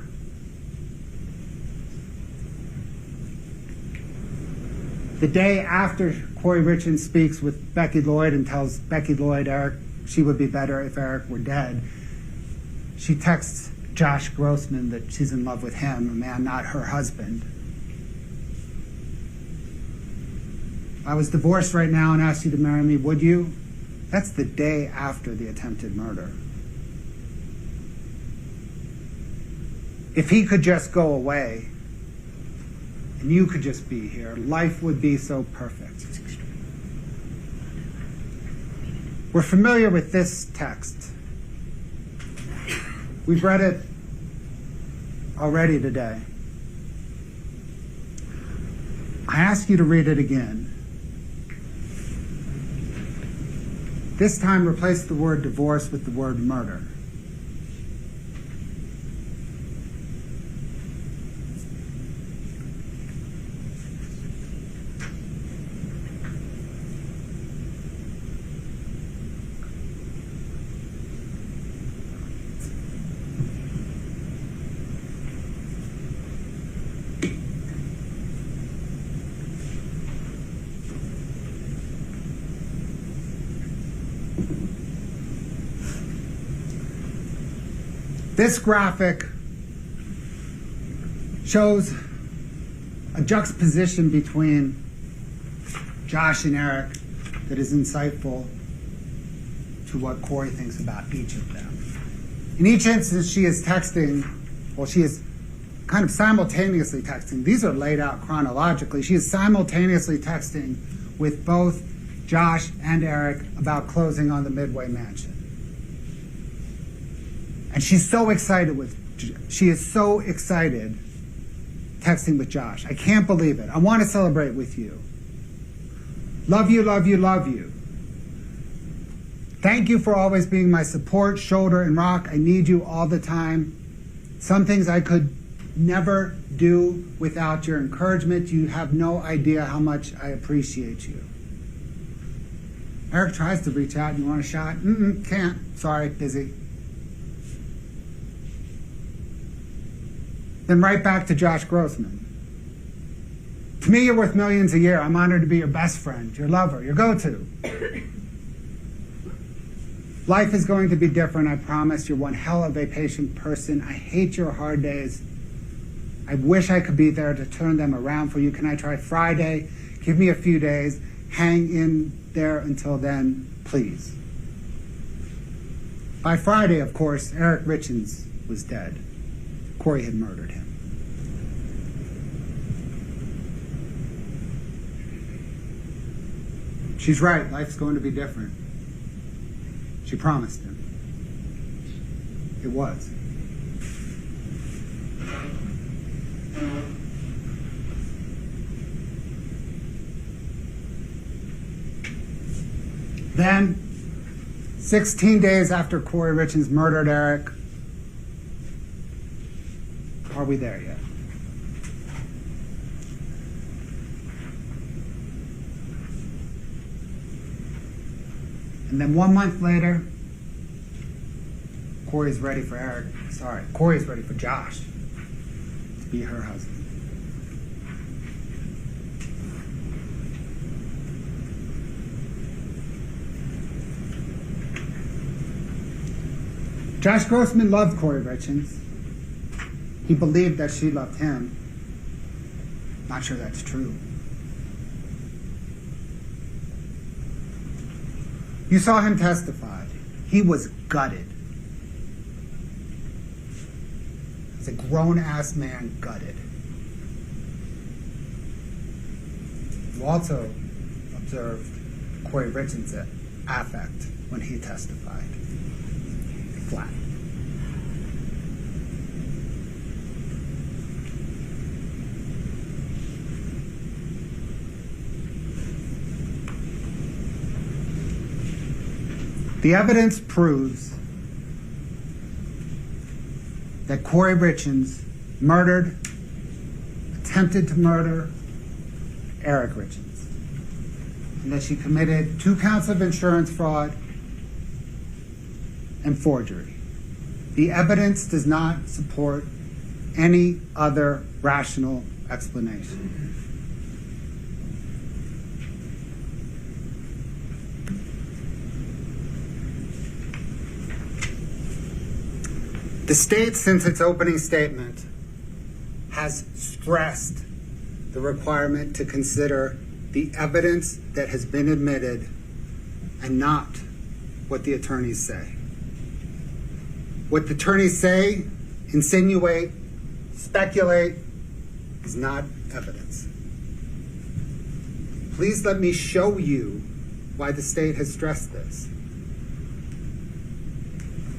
The day after Kouri Richins speaks with Becky Lloyd and tells Becky Lloyd she would be better if Eric were dead, she texts Josh Grossman that she's in love with him, a man not her husband. I was divorced right now and asked you to marry me, would you? That's the day after the attempted murder. If he could just go away and you could just be here, life would be so perfect. We're familiar with this text. We've read it already today. I ask you to read it again. This time, replace the word divorce with the word murder. This graphic shows a juxtaposition between Josh and Eric that is insightful to what Kouri thinks about each of them. In each instance, she is texting, well, she is kind of simultaneously texting. These are laid out chronologically. She is simultaneously texting with both Josh and Eric about closing on the Midway mansion. And she's so excited she is so excited texting with Josh. I can't believe it. I want to celebrate with you. Love you, love you, love you. Thank you for always being my support, shoulder, and rock. I need you all the time. Some things I could never do without your encouragement. You have no idea how much I appreciate you. Eric tries to reach out. You want a shot? Can't. Sorry, busy. Then right back to Josh Grossman. To me, you're worth millions a year. I'm honored to be your best friend, your lover, your go-to. Life is going to be different, I promise. You're one hell of a patient person. I hate your hard days. I wish I could be there to turn them around for you. Can I try Friday? Give me a few days. Hang in there until then, please. By Friday, of course, Kouri Richins was dead. Kouri had murdered him. She's right. Life's going to be different. She promised him. It was. Then, 16 days after Kouri Richins murdered Eric, are we there yet? And then 1 month later, Kouri's ready for Kouri's ready for Josh to be her husband. Josh Grossman loved Kouri Richins. He believed that she loved him. Not sure that's true. You saw him testify. He was gutted. As a grown-ass man, gutted. You also observed Kouri Richins' affect when he testified. Flat. The evidence proves that Kouri Richins murdered, attempted to murder Kouri Richins, and that she committed 2 counts of insurance fraud and forgery. The evidence does not support any other rational explanation. The state, since its opening statement, has stressed the requirement to consider the evidence that has been admitted and not what the attorneys say. What the attorneys say, insinuate, speculate, is not evidence. Please let me show you why the state has stressed this.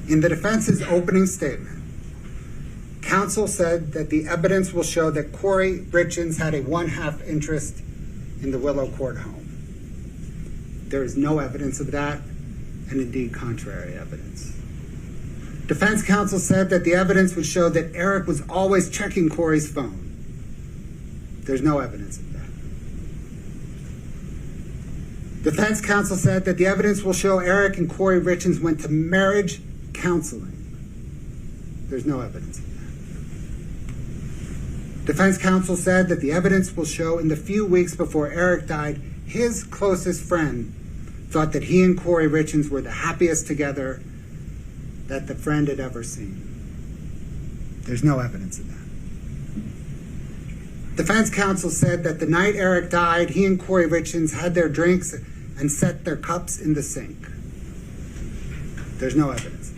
In the defense's opening statement, counsel said that the evidence will show that Kouri Richins had a 1/2 interest in the Willow Court home. There is no evidence of that, and indeed contrary evidence. Defense counsel said that the evidence would show that Eric was always checking Kouri's phone. There's no evidence of that. Defense counsel said that the evidence will show Eric and Kouri Richins went to marriage counseling. There's no evidence of that. Defense counsel said that the evidence will show in the few weeks before Eric died, his closest friend thought that he and Kouri Richins were the happiest together that the friend had ever seen. There's no evidence of that. Defense counsel said that the night Eric died, he and Kouri Richins had their drinks and set their cups in the sink. There's no evidence of that.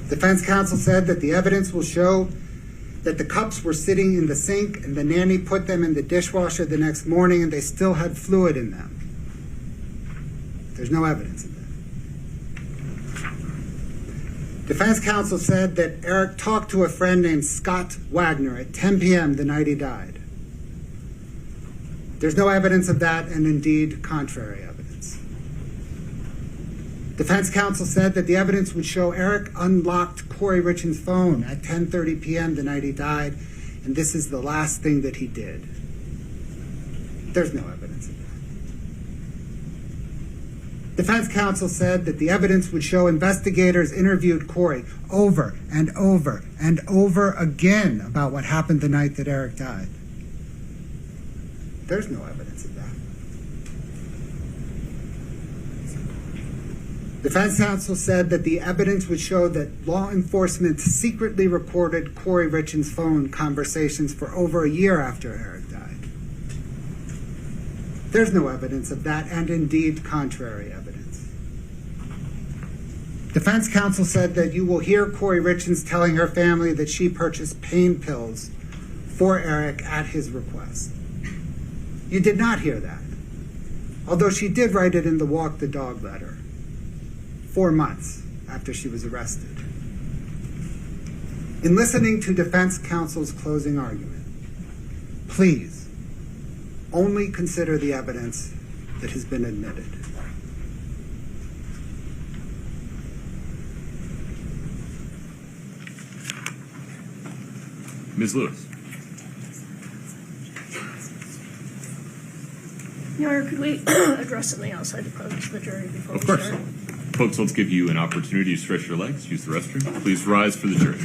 Defense counsel said that the evidence will show that the cups were sitting in the sink and the nanny put them in the dishwasher the next morning and they still had fluid in them. There's no evidence of that. Defense counsel said that Eric talked to a friend named Scott Wagner at 10 p.m. the night he died. There's no evidence of that, and indeed contrary evidence. Defense counsel said that the evidence would show Eric unlocked Kouri Richins' phone at 10:30 p.m. the night he died, and this is the last thing that he did. There's no evidence of that. Defense counsel said that the evidence would show investigators interviewed Kouri over and over and over again about what happened the night that Eric died. There's no evidence of that. Defense counsel said that the evidence would show that law enforcement secretly recorded Kouri Richins' phone conversations for over a year after Eric died. There's no evidence of that, and indeed contrary evidence. Defense counsel said that you will hear Kouri Richins telling her family that she purchased pain pills for Eric at his request. You did not hear that, although she did write it in the Walk the Dog letter 4 months after she was arrested. In listening to defense counsel's closing argument, please only consider the evidence that has been admitted. Ms. Lewis. Your Honor, could we address something outside the presence of the jury before Of we course. start? Folks, let's give you an opportunity to stretch your legs, use the restroom. Please rise for the jury.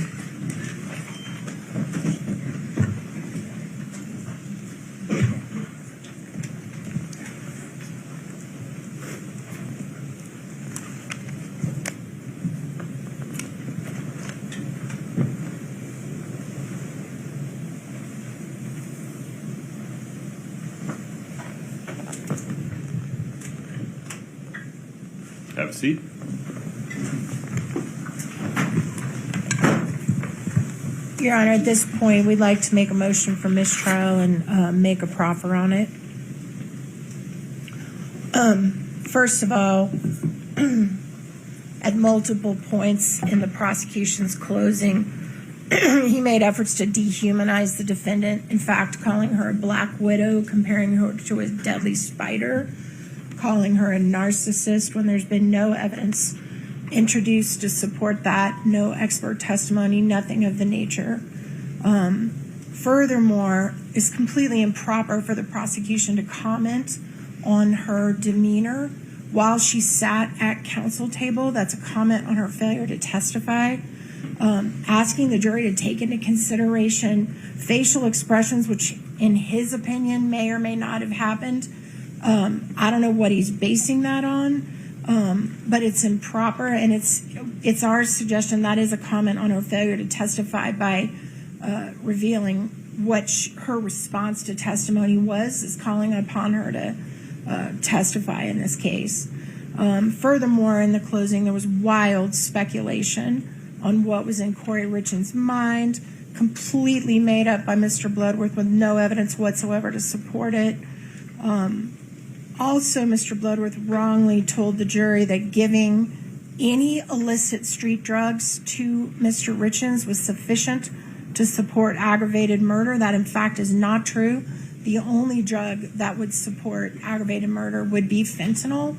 Have a seat. Your Honor, at this point, we'd like to make a motion for mistrial and make a proffer on it. First of all, at multiple points in the prosecution's closing, he made efforts to dehumanize the defendant, in fact, calling her a black widow, comparing her to a deadly spider, calling her a narcissist when there's been no evidence introduced to support that, no expert testimony, nothing of the nature. Furthermore, it's completely improper for the prosecution to comment on her demeanor while she sat at counsel table. That's a comment on her failure to testify. Asking the jury to take into consideration facial expressions, which in his opinion may or may not have happened. I don't know what he's basing that on, but it's improper, and it's our suggestion that is a comment on her failure to testify by revealing what her response to testimony was, is calling upon her to testify in this case. Furthermore, in the closing, there was wild speculation on what was in Kouri Richins' mind, completely made up by Mr. Bloodworth with no evidence whatsoever to support it. Also, Mr. Bloodworth wrongly told the jury that giving any illicit street drugs to Mr. Richins was sufficient to support aggravated murder. That, in fact, is not true. The only drug that would support aggravated murder would be fentanyl.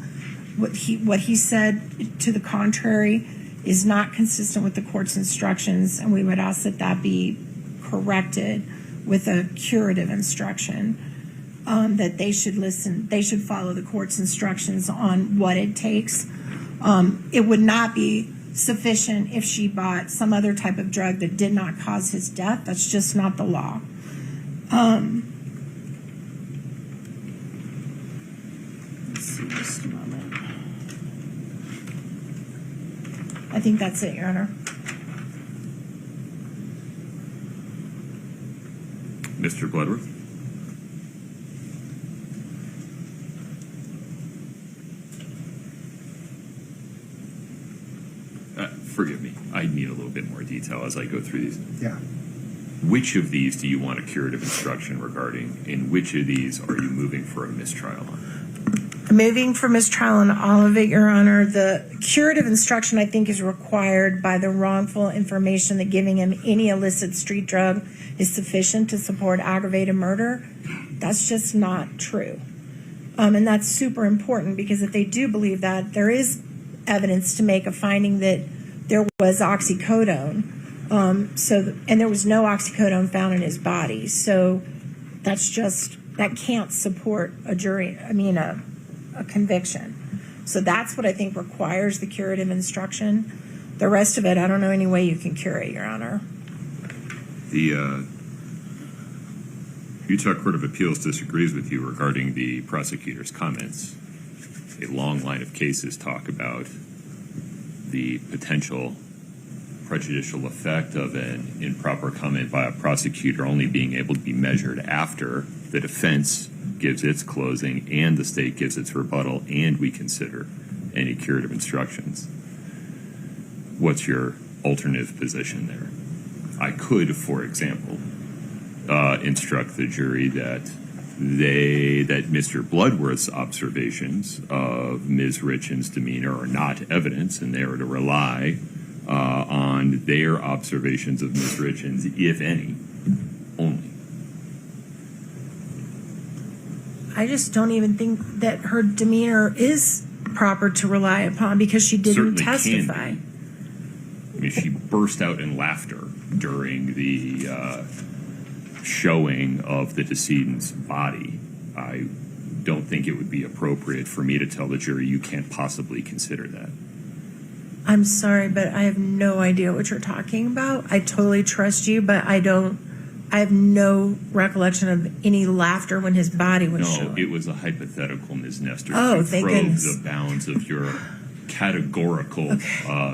What he said to the contrary is not consistent with the court's instructions, and we would ask that that be corrected with a curative instruction. That they should follow the court's instructions on what it takes. It would not be sufficient if she bought some other type of drug that did not cause his death. That's just not the law. Let's see, just a moment. I think that's it, Your Honor. Mr. Bloodworth. Forgive me. I need a little bit more detail as I go through these. Yeah. Which of these do you want a curative instruction regarding? In which of these are you moving for a mistrial on? Moving for mistrial on all of it, Your Honor. The curative instruction, I think, is required by the wrongful information that giving him any illicit street drug is sufficient to support aggravated murder. That's just not true. And that's super important, because if they do believe that, there is evidence to make a finding that there was oxycodone. And there was no oxycodone found in his body. So that can't support a conviction. So that's what I think requires the curative instruction. The rest of it, I don't know any way you can cure it, Your Honor. The Utah Court of Appeals disagrees with you regarding the prosecutor's comments. A long line of cases talk about the potential prejudicial effect of an improper comment by a prosecutor only being able to be measured after the defense gives its closing and the state gives its rebuttal and we consider any curative instructions. What's your alternative position there? I could, for example, instruct the jury that Mr. Bloodworth's observations of Ms. Richins' demeanor are not evidence, and they are to rely on their observations of Ms. Richins, if any, only. I just don't even think that her demeanor is proper to rely upon because she didn't testify. Can be. I mean, she burst out in laughter during the showing of the decedent's body. I don't think it would be appropriate for me to tell the jury you can't possibly consider that. I'm sorry, but I have no idea what you're talking about. I totally trust you, but I have no recollection of any laughter when his body was shown. No, it was a hypothetical, Ms. Nestor. Oh, thank goodness. The bounds of your categorical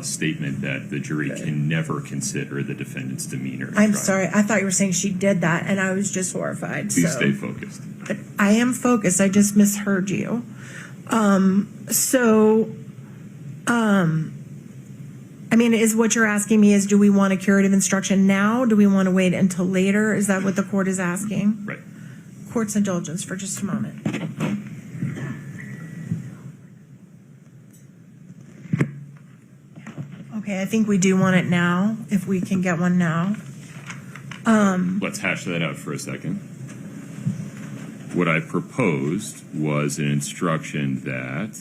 statement that the jury can never consider the defendant's demeanor. I'm sorry. I thought you were saying she did that, and I was just horrified. Please stay focused. But I am focused. I just misheard you. I mean, is what you're asking me is, do we want a curative instruction now? Do we want to wait until later? Is that what the court is asking? Right. Court's indulgence for just a moment. Okay, I think we do want it now, if we can get one now. Let's hash that out for a second. What I proposed was an instruction that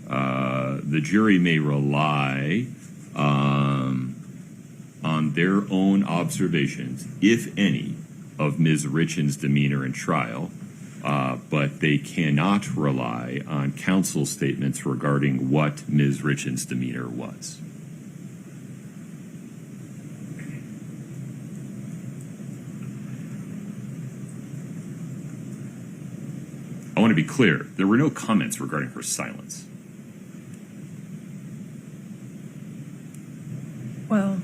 the jury may rely on their own observations, if any, of Ms. Richins' demeanor in trial, but they cannot rely on counsel's statements regarding what Ms. Richins' demeanor was. I want to be clear, there were no comments regarding her silence. Well,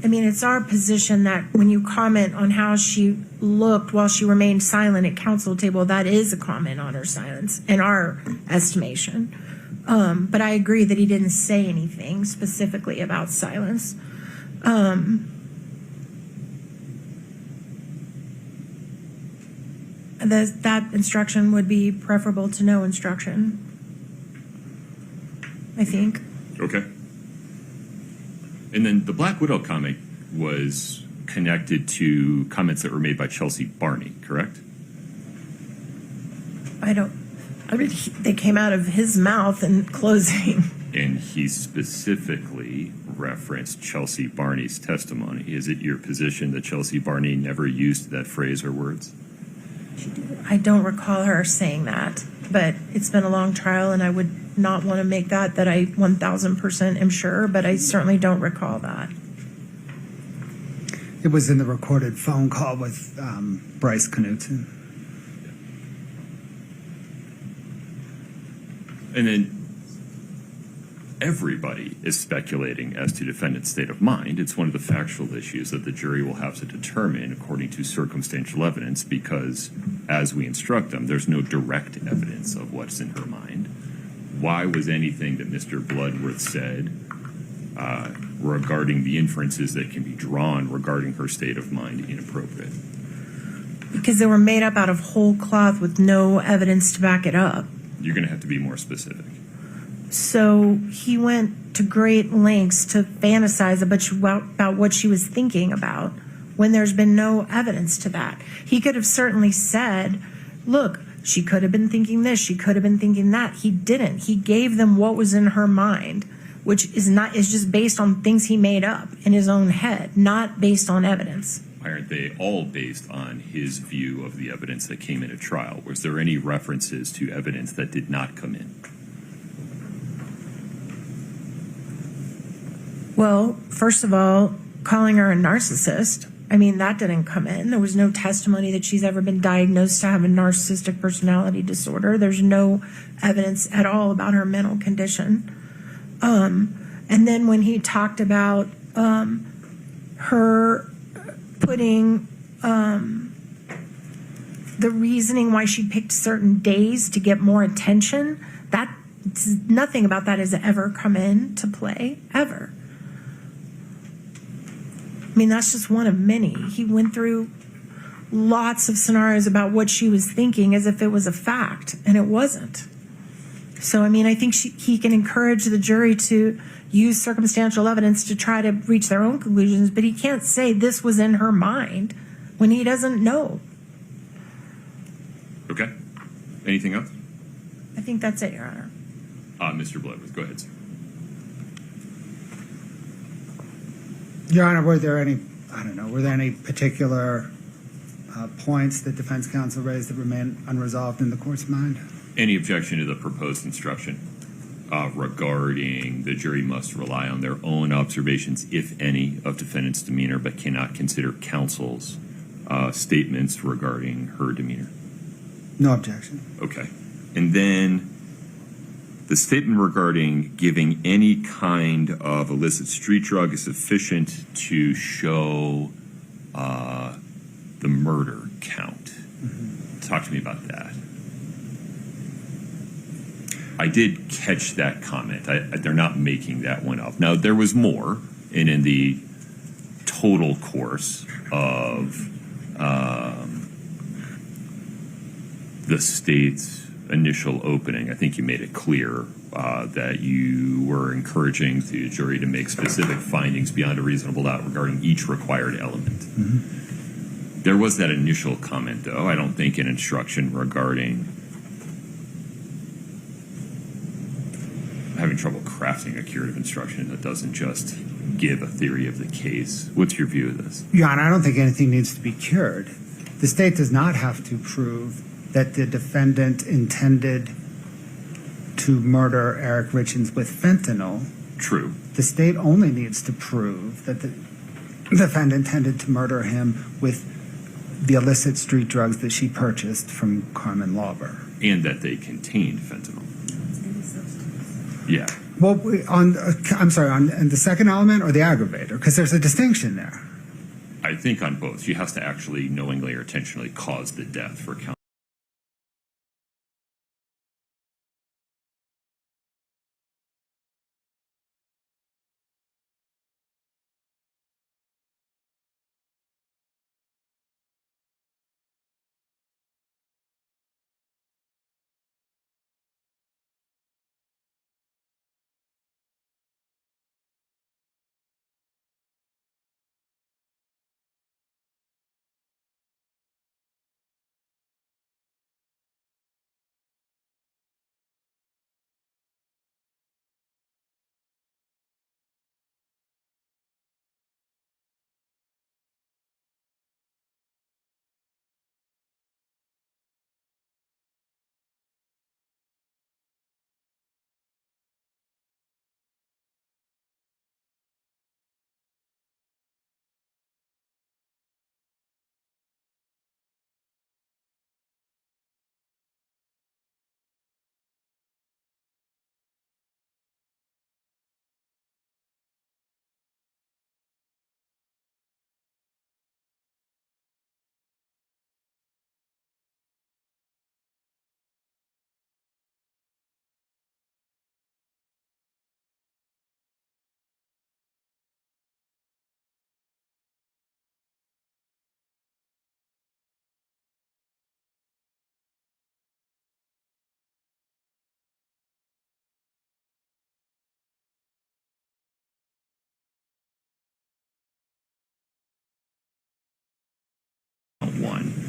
I mean, it's our position that when you comment on how she looked while she remained silent at counsel table, that is a comment on her silence in our estimation. But I agree that he didn't say anything specifically about silence. That instruction would be preferable to no instruction, I think. Okay. And then the Black Widow comment was connected to comments that were made by Chelsea Barney, correct? They came out of his mouth in closing. And he specifically referenced Chelsea Barney's testimony. Is it your position that Chelsea Barney never used that phrase or words? I don't recall her saying that, but it's been a long trial and I would not want to make that I 1000% am sure, but I certainly don't recall that. It was in the recorded phone call with Bryce Knutson. And then everybody is speculating as to defendant's state of mind. It's one of the factual issues that the jury will have to determine according to circumstantial evidence because, as we instruct them, there's no direct evidence of what's in her mind. Why was anything that Mr. Bloodworth said regarding the inferences that can be drawn regarding her state of mind inappropriate? Because they were made up out of whole cloth with no evidence to back it up. You're going to have to be more specific. So he went to great lengths to fantasize about what she was thinking about when there's been no evidence to that. He could have certainly said, look, She could have been thinking this, she could have been thinking that. He didn't. He gave them what was in her mind, which is just based on things he made up in his own head, not based on evidence. Why aren't they all based on his view of the evidence that came in at trial? Was there any references to evidence that did not come in? Well, first of all, calling her a narcissist, I mean, that didn't come in. There was no testimony that she's ever been diagnosed to have a narcissistic personality disorder. There's no evidence at all about her mental condition. And then when he talked about her putting the reasoning why she picked certain days to get more attention, that nothing about that has ever come into play, ever. I mean, that's just one of many. He went through lots of scenarios about what she was thinking as if it was a fact, and it wasn't. So, I mean, I think he can encourage the jury to use circumstantial evidence to try to reach their own conclusions, but he can't say this was in her mind when he doesn't know. Okay. Anything else? I think that's it, Your Honor. Mr. Bloodworth, go ahead, sir. Your Honor, were there any particular points that defense counsel raised that remain unresolved in the court's mind? Any objection to the proposed instruction regarding the jury must rely on their own observations, if any, of defendant's demeanor, but cannot consider counsel's statements regarding her demeanor? No objection. Okay. And then the statement regarding giving any kind of illicit street drug is sufficient to show the murder count. Mm-hmm. Talk to me about that. I did catch that comment. They're not making that one up. Now, there was more, and in the total course of the state's initial opening, I think you made it clear that you were encouraging the jury to make specific findings beyond a reasonable doubt regarding each required element. Mm-hmm. There was that initial comment, though. I don't think an instruction regarding having trouble crafting a curative instruction that doesn't just give a theory of the case. What's your view of this? Your Honor, I don't think anything needs to be cured. The state does not have to prove that the defendant intended to murder Eric Richins with fentanyl. True. The state only needs to prove that the defendant intended to murder him with the illicit street drugs that she purchased from Carmen Lauber. And that they contained fentanyl. Yeah. Well, on the second element or the aggravator? Because there's a distinction there. I think on both. She has to actually knowingly or intentionally cause the death for count.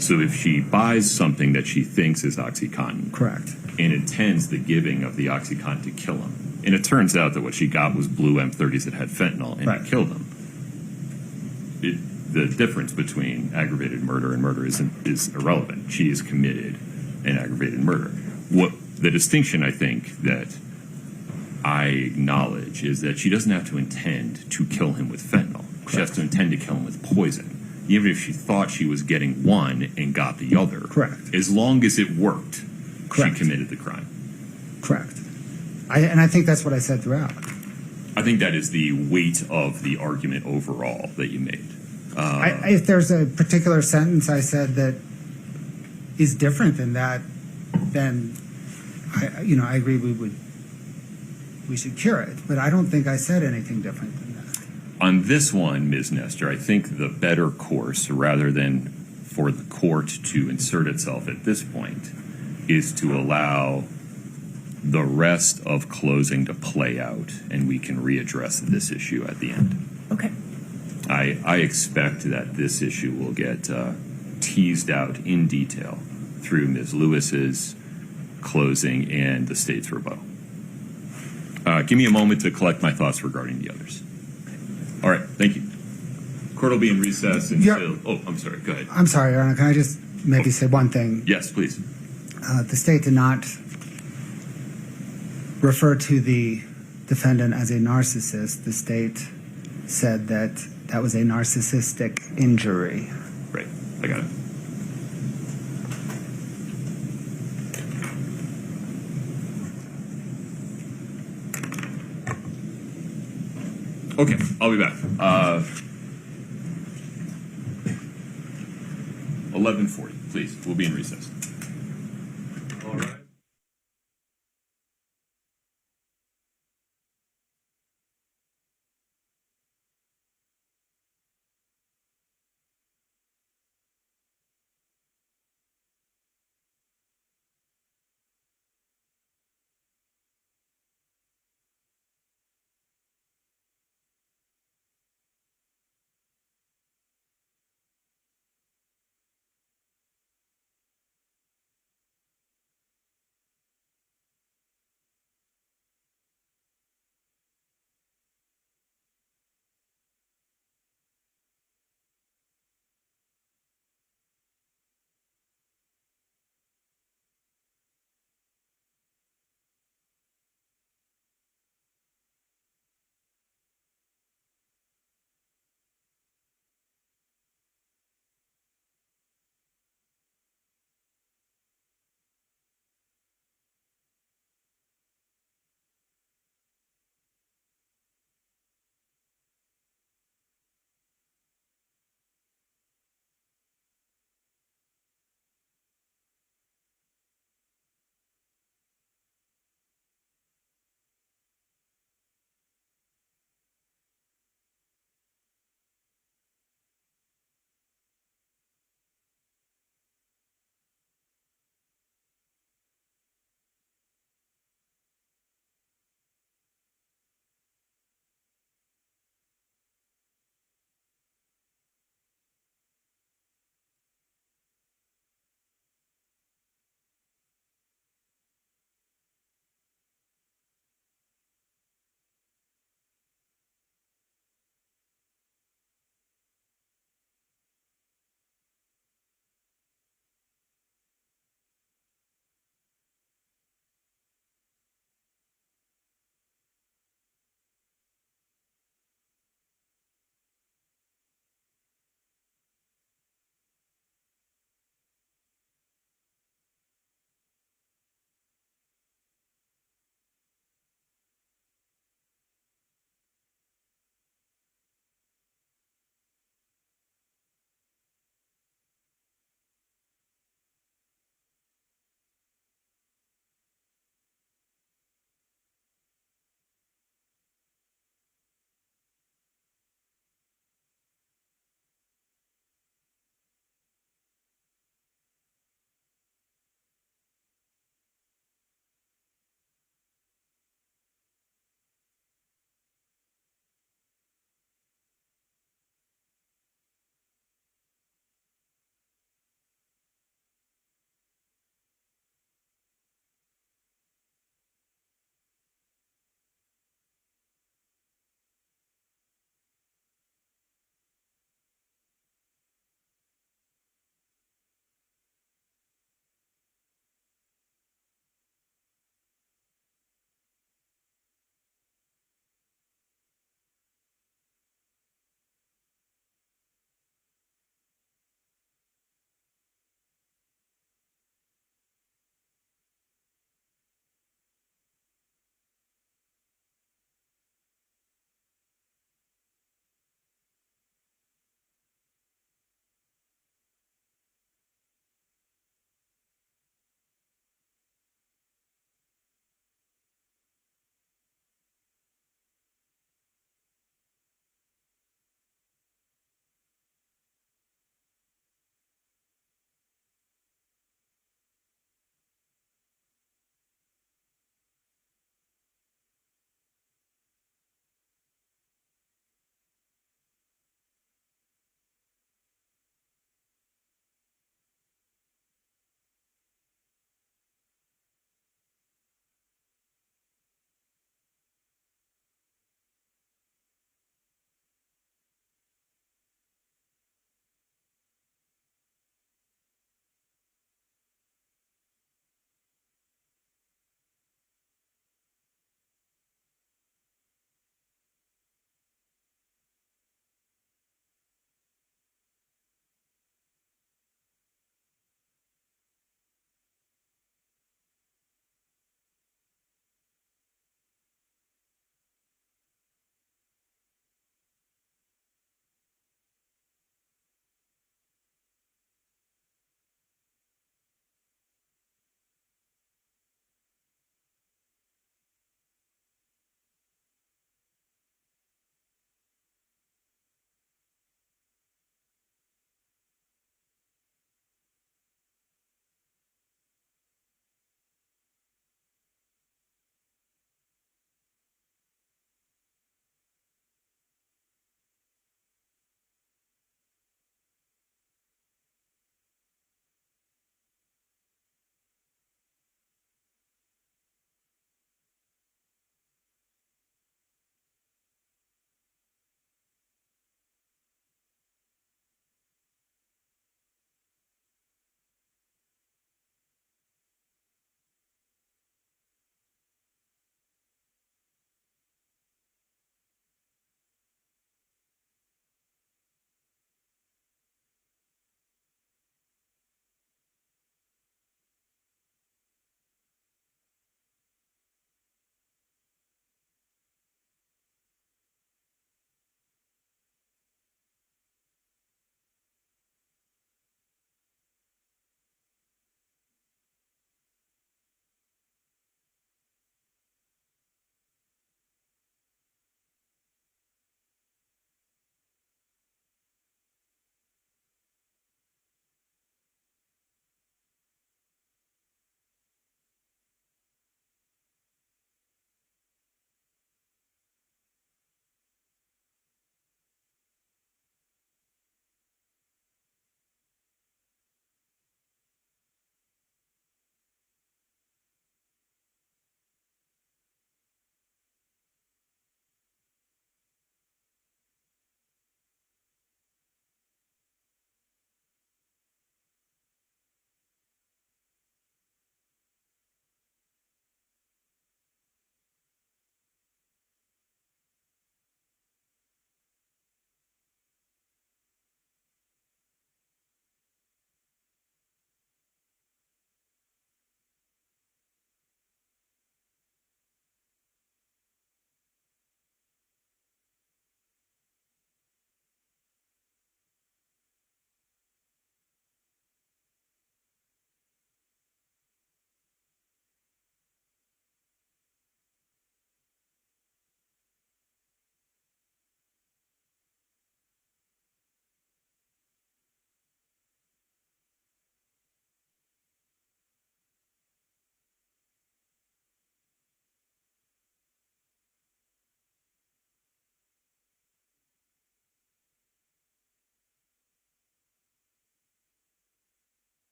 So if she buys something that she thinks is OxyContin Correct. and intends the giving of the OxyContin to kill him, and it turns out that what she got was blue M30s that had fentanyl and Right. it killed him, the difference between aggravated murder and murder is irrelevant. She has committed an aggravated murder. What the distinction I think that I acknowledge is that she doesn't have to intend to kill him with fentanyl. She has to intend to kill him with poison. Even if she thought she was getting one and got the other. Correct. As long as it worked, Correct. she committed the crime. Correct. And I think that's what I said throughout. I think that is the weight of the argument overall that you made. If there's a particular sentence I said that is different than that, then I agree we should cure it. But I don't think I said anything different than that. On this one, Ms. Nestor, I think the better course, rather than for the court to insert itself at this point, is to allow the rest of closing to play out, and we can readdress this issue at the end. Okay. I expect that this issue will get teased out in detail through Ms. Lewis's closing and the state's rebuttal. Give me a moment to collect my thoughts regarding the others. All right, thank you. Court will be in recess until... Oh, I'm sorry, go ahead. I'm sorry, Your Honor, can I just maybe say one thing? Yes, please. The state did not refer to the defendant as a narcissist. The state said that that was a narcissistic injury. Right, I got it. Okay, I'll be back. 11:40, please. We'll be in recess. All right.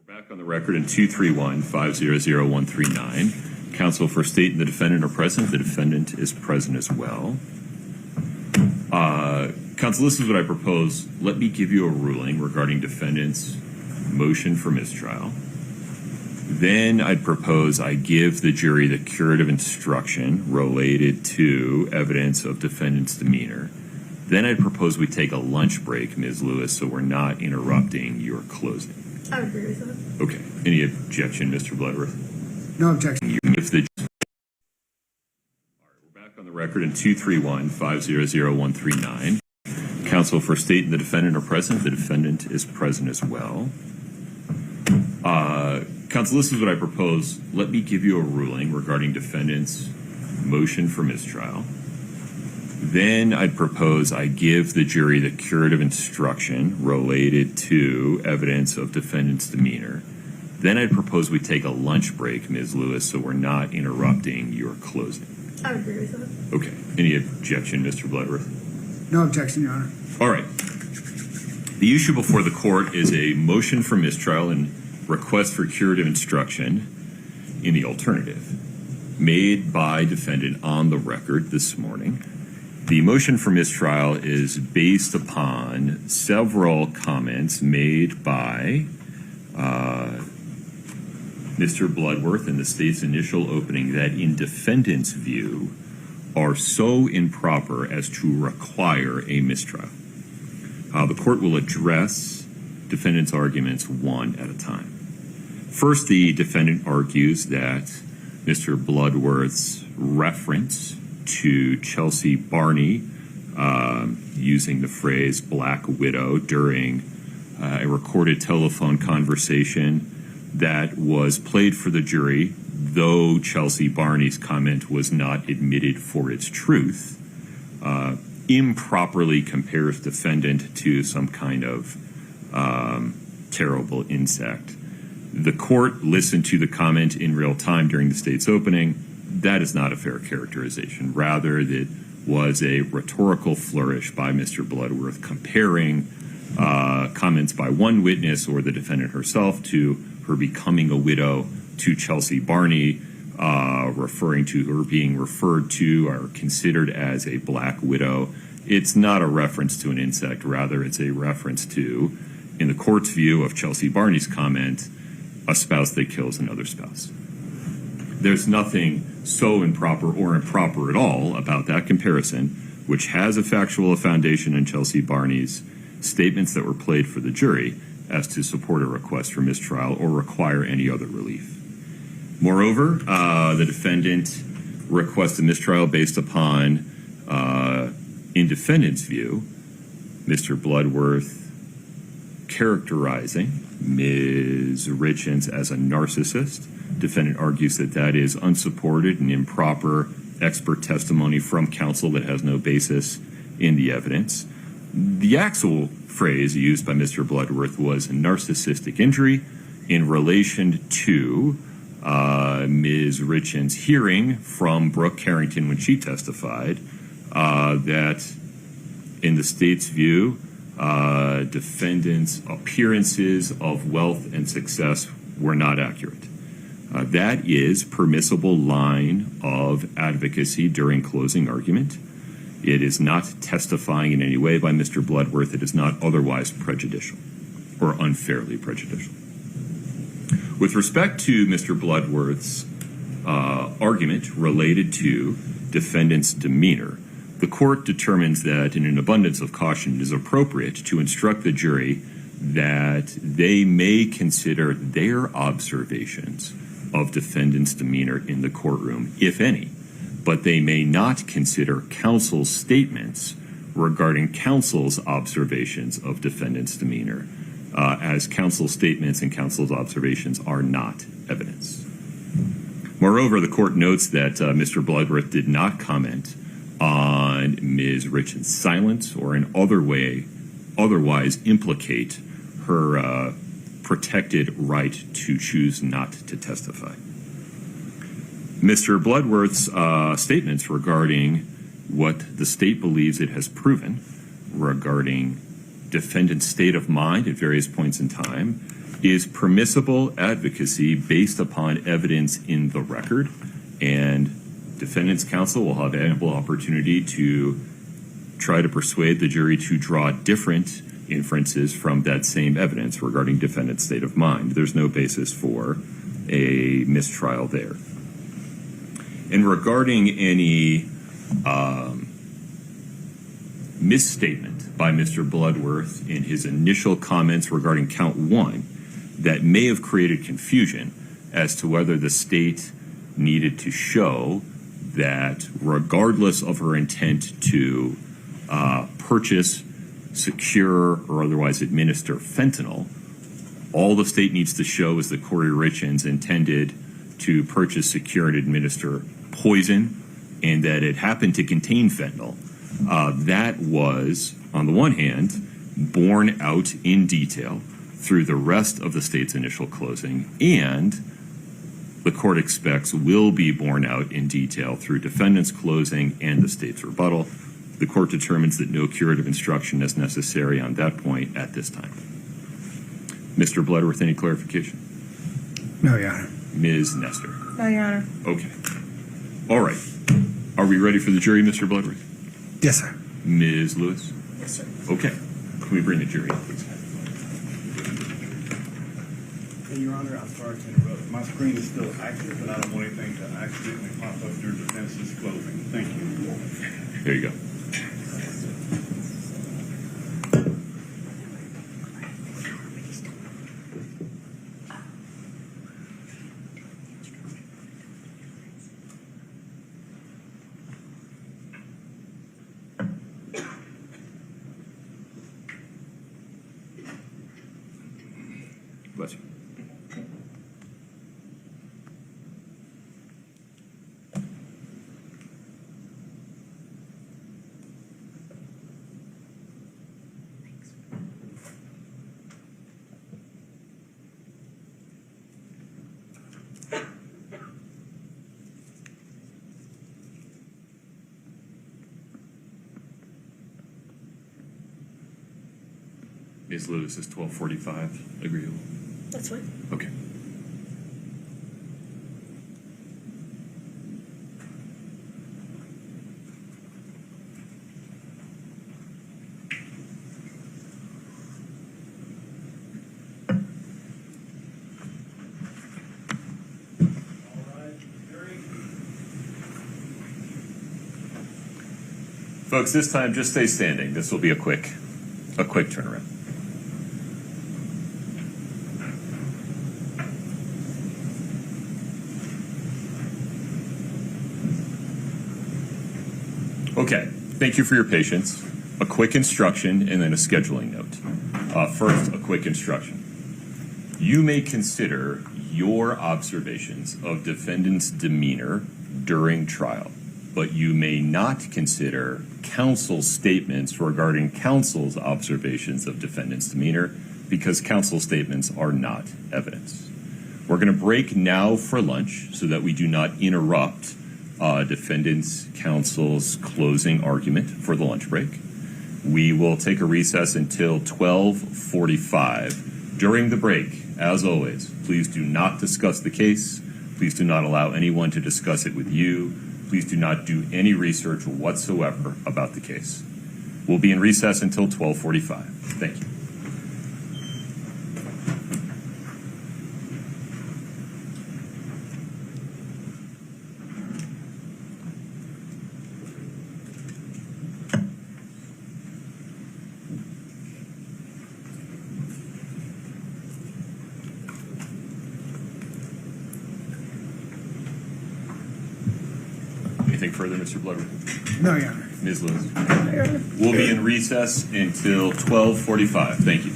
Back on the record in 231-500-139. Counsel for state and the defendant are present. The defendant is present as well. Counsel, this is what I propose. Let me give you a ruling regarding defendant's motion for mistrial. Then I'd propose I give the jury the curative instruction related to evidence of defendant's demeanor. Then I'd propose we take a lunch break, Ms. Lewis, so we're not interrupting your closing. I agree with that. Okay. Any objection, Mr. Bloodworth? No objection. If the All right, we're back on the record in 231-500-139. Counsel for state and the defendant are present. The defendant is present as well. Counsel, this is what I propose. Let me give you a ruling regarding defendant's motion for mistrial. Then I'd propose I give the jury the curative instruction related to evidence of defendant's demeanor. Then I'd propose we take a lunch break, Ms. Lewis, so we're not interrupting your closing. I agree with that. Okay. Any objection, Mr. Bloodworth? No objection, Your Honor. All right. The issue before the court is a motion for mistrial and request for curative instruction in the alternative made by defendant on the record this morning. The motion for mistrial is based upon several comments made by Mr. Bloodworth in the state's initial opening that in defendant's view are so improper as to require a mistrial. The court will address defendant's arguments one at a time. First, the defendant argues that Mr. Bloodworth's reference to Chelsea Barney using the phrase black widow during a recorded telephone conversation that was played for the jury, though Chelsea Barney's comment was not admitted for its truth, improperly compares defendant to some kind of terrible insect. The court listened to the comment in real time during the state's opening. That is not a fair characterization. Rather, it was a rhetorical flourish by Mr. Bloodworth comparing comments by one witness or the defendant herself to her becoming a widow to Chelsea Barney, referring to her being referred to or considered as a black widow. It's not a reference to an insect. Rather, it's a reference to, in the court's view of Chelsea Barney's comment, a spouse that kills another spouse. There's nothing so improper or improper at all about that comparison, which has a factual foundation in Chelsea Barney's statements that were played for the jury as to support a request for mistrial or require any other relief. Moreover, the defendant requests a mistrial based upon, in defendant's view, Mr. Bloodworth characterizing Ms. Richins as a narcissist. Defendant argues that that is unsupported and improper expert testimony from counsel that has no basis in the evidence. The actual phrase used by Mr. Bloodworth was narcissistic injury in relation to Ms. Richins' hearing from Brooke Carrington when she testified that in the state's view, defendants' appearances of wealth and success were not accurate. That is permissible line of advocacy during closing argument. It is not testifying in any way by Mr. Bloodworth. It is not otherwise prejudicial or unfairly prejudicial. With respect to Mr. Bloodworth's argument related to defendant's demeanor, the court determines that in an abundance of caution it is appropriate to instruct the jury that they may consider their observations of defendant's demeanor in the courtroom, if any, but they may not consider counsel's statements regarding counsel's observations of defendant's demeanor, as counsel's statements and counsel's observations are not evidence. Moreover, the court notes that Mr. Bloodworth did not comment on Ms. Richins' silence or in other way otherwise implicate her protected right to choose not to testify. Mr. Bloodworth's statements regarding what the state believes it has proven regarding defendant's state of mind at various points in time is permissible advocacy based upon evidence in the record, and defendant's counsel will have ample opportunity to try to persuade the jury to draw different inferences from that same evidence regarding defendant's state of mind. There's no basis for a mistrial there. And regarding any misstatement by Mr. Bloodworth in his initial comments regarding count 1 that may have created confusion as to whether the state needed to show that regardless of her intent to purchase, secure, or otherwise administer fentanyl, all the state needs to show is that Kouri Richins intended to purchase, secure, and administer poison, and that it happened to contain fentanyl. That was, on the one hand, borne out in detail through the rest of the state's initial closing, and the court expects will be borne out in detail through defendant's closing and the state's rebuttal. The court determines that no curative instruction is necessary on that point at this time. Mr. Bloodworth, any clarification? No, Your Honor. Ms. Nestor? No, Your Honor. Okay. All right. Are we ready for the jury, Mr. Bloodworth? Yes, sir. Ms. Lewis? Yes, sir. Okay. Can we bring the jury in, please? And Your Honor, I'm sorry to interrupt. My screen is still active, and I don't want anything to accidentally pop up during defense's closing. Thank you. There you go. Bless you. Ms. Lewis is 12:45. Agreeable. That's fine. Okay. Folks, this time just stay standing. This will be a quick turnaround. Okay, thank you for your patience. A quick instruction and then a scheduling note. First, a quick instruction. You may consider your observations of defendant's demeanor during trial, but you may not consider counsel's statements regarding counsel's observations of defendant's demeanor because counsel's statements are not evidence. We're going to break now for lunch so that we do not interrupt defendant's counsel's closing argument for the lunch break. We will take a recess until 12:45. During the break, as always, please do not discuss the case. Please do not allow anyone to discuss it with you. Please do not do any research whatsoever about the case. We'll be in recess until 12:45. Thank you. Anything further, Mr. Bloodworth? No, Your Honor. Ms. Lewis? We'll be in recess until 12:45. Thank you.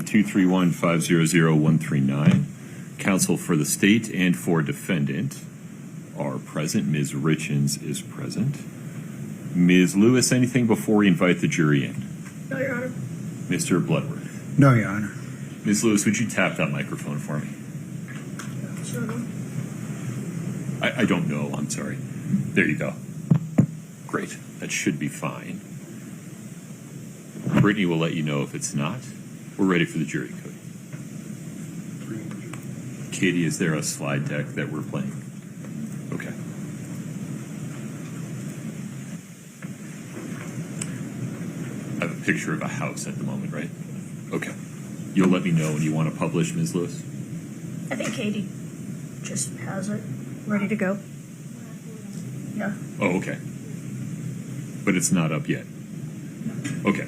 231-500-139. Counsel for the state and for defendant are present. Ms. Richins is present. Ms. Lewis, anything before we invite the jury in? No, Your Honor. Mr. Bloodworth. No, Your Honor. Ms. Lewis, would you tap that microphone for me? I don't know. I'm sorry. There you go. Great. That should be fine. Brittany will let you know if it's not. We're ready for the jury, Cody. Katie, is there a slide deck that we're playing? Okay. I have a picture of a house at the moment, right? Okay. You'll let me know when you want to publish, Ms. Lewis? I think Katie just has it ready to go. Yeah. Oh, okay. But it's not up yet? Okay.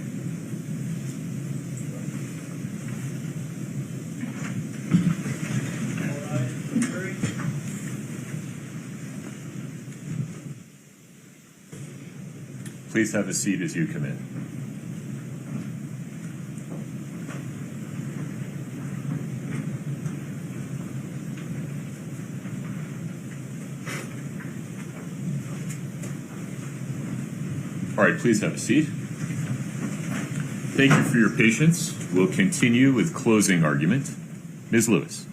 Please have a seat as you come in. All right, please have a seat. Thank you for your patience. We'll continue with closing argument. Ms. Lewis.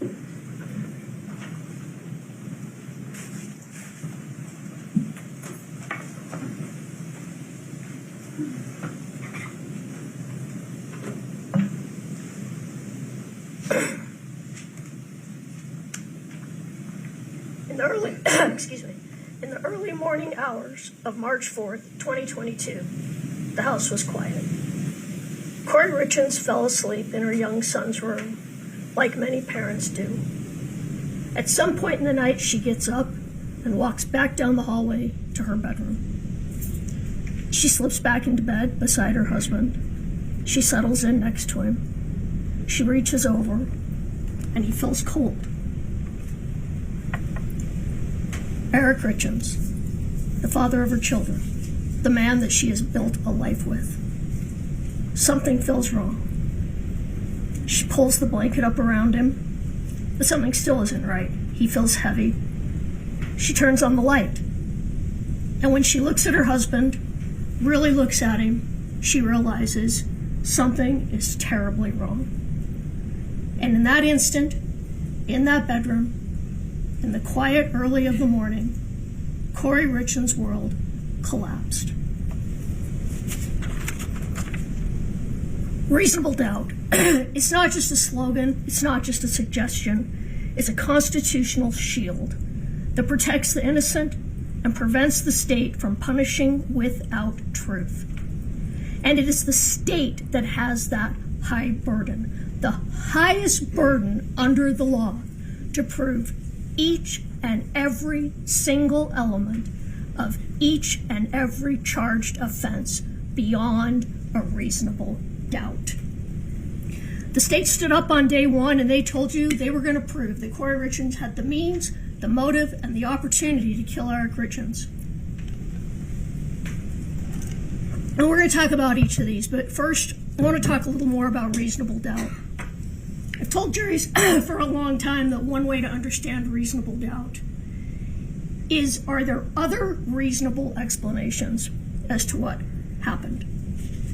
In the early morning hours of March 4th, 2022, the house was quiet. Kouri Richins fell asleep in her young son's room, like many parents do. At some point in the night, she gets up and walks back down the hallway to her bedroom. She slips back into bed beside her husband. She settles in next to him. She reaches over, and he feels cold. Eric Richins, the father of her children, the man that she has built a life with. Something feels wrong. She pulls the blanket up around him, but something still isn't right. He feels heavy. She turns on the light. And when she looks at her husband, really looks at him, she realizes something is terribly wrong. And in that instant, in that bedroom, in the quiet early of the morning, Kouri Richins' world collapsed. Reasonable doubt. It's not just a slogan. It's not just a suggestion. It's a constitutional shield that protects the innocent and prevents the state from punishing without truth. And it is the state that has that high burden, the highest burden under the law, to prove each and every single element of each and every charged offense beyond a reasonable doubt. The state stood up on day one and they told you they were going to prove that Kouri Richins had the means, the motive, and the opportunity to kill Eric Richins. And we're going to talk about each of these, but first, I want to talk a little more about reasonable doubt. I've told juries for a long time that one way to understand reasonable doubt is, are there other reasonable explanations as to what happened?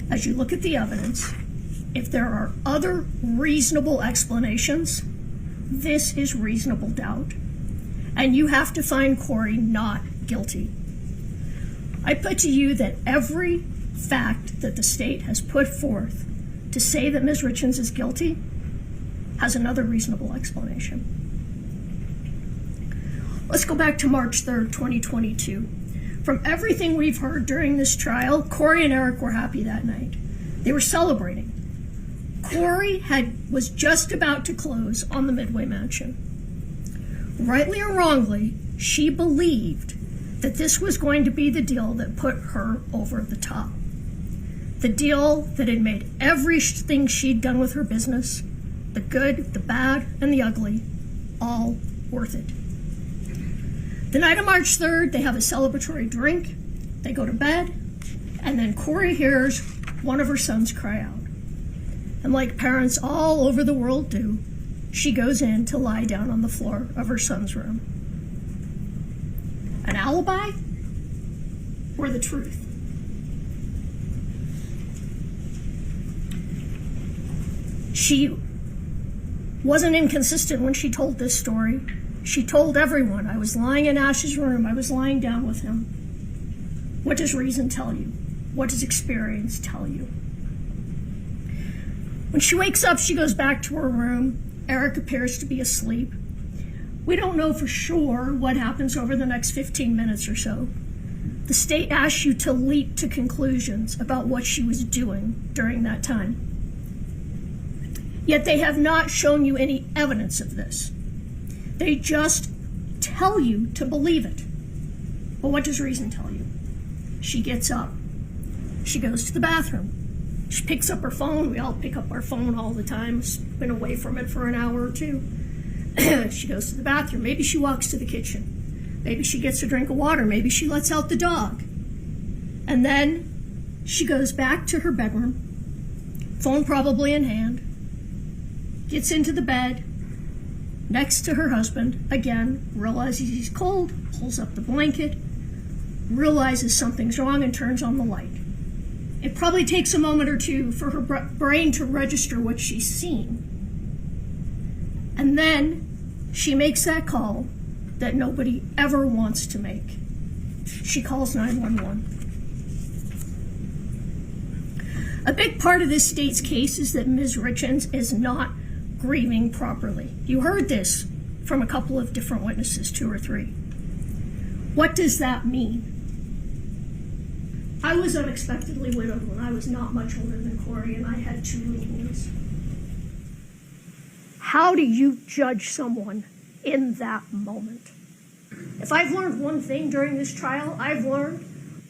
As you look at the evidence, if there are other reasonable explanations, this is reasonable doubt. And you have to find Kouri not guilty. I put to you that every fact that the state has put forth to say that Ms. Richins is guilty has another reasonable explanation. Let's go back to March 3rd, 2022. From everything we've heard during this trial, Kouri and Eric were happy that night. They were celebrating. Kouri was just about to close on the Midway Mansion. Rightly or wrongly, she believed that this was going to be the deal that put her over the top. The deal that had made everything she'd done with her business, the good, the bad, and the ugly, all worth it. The night of March 3rd, they have a celebratory drink, they go to bed, and then Kouri hears one of her sons cry out. And like parents all over the world do, she goes in to lie down on the floor of her son's room. An alibi or the truth? She wasn't inconsistent when she told this story. She told everyone, I was lying in Ash's room, I was lying down with him. What does reason tell you? What does experience tell you? When she wakes up, she goes back to her room. Eric appears to be asleep. We don't know for sure what happens over the next 15 minutes or so. The state asks you to leap to conclusions about what she was doing during that time. Yet they have not shown you any evidence of this. They just tell you to believe it. But what does reason tell you? She gets up. She goes to the bathroom. She picks up her phone. We all pick up our phone all the time. Been away from it for an hour or two. She goes to the bathroom. Maybe she walks to the kitchen. Maybe she gets a drink of water. Maybe she lets out the dog. And then she goes back to her bedroom, phone probably in hand, gets into the bed next to her husband, again, realizes he's cold, pulls up the blanket, realizes something's wrong and turns on the light. It probably takes a moment or two for her brain to register what she's seen. And then she makes that call that nobody ever wants to make. She calls 911. A big part of this state's case is that Ms. Richins is not grieving properly. You heard this from a couple of different witnesses, 2 or 3. What does that mean? I was unexpectedly widowed when I was not much older than Kouri, and I had 2 little boys. How do you judge someone in that moment? If I've learned one thing during this trial, I've learned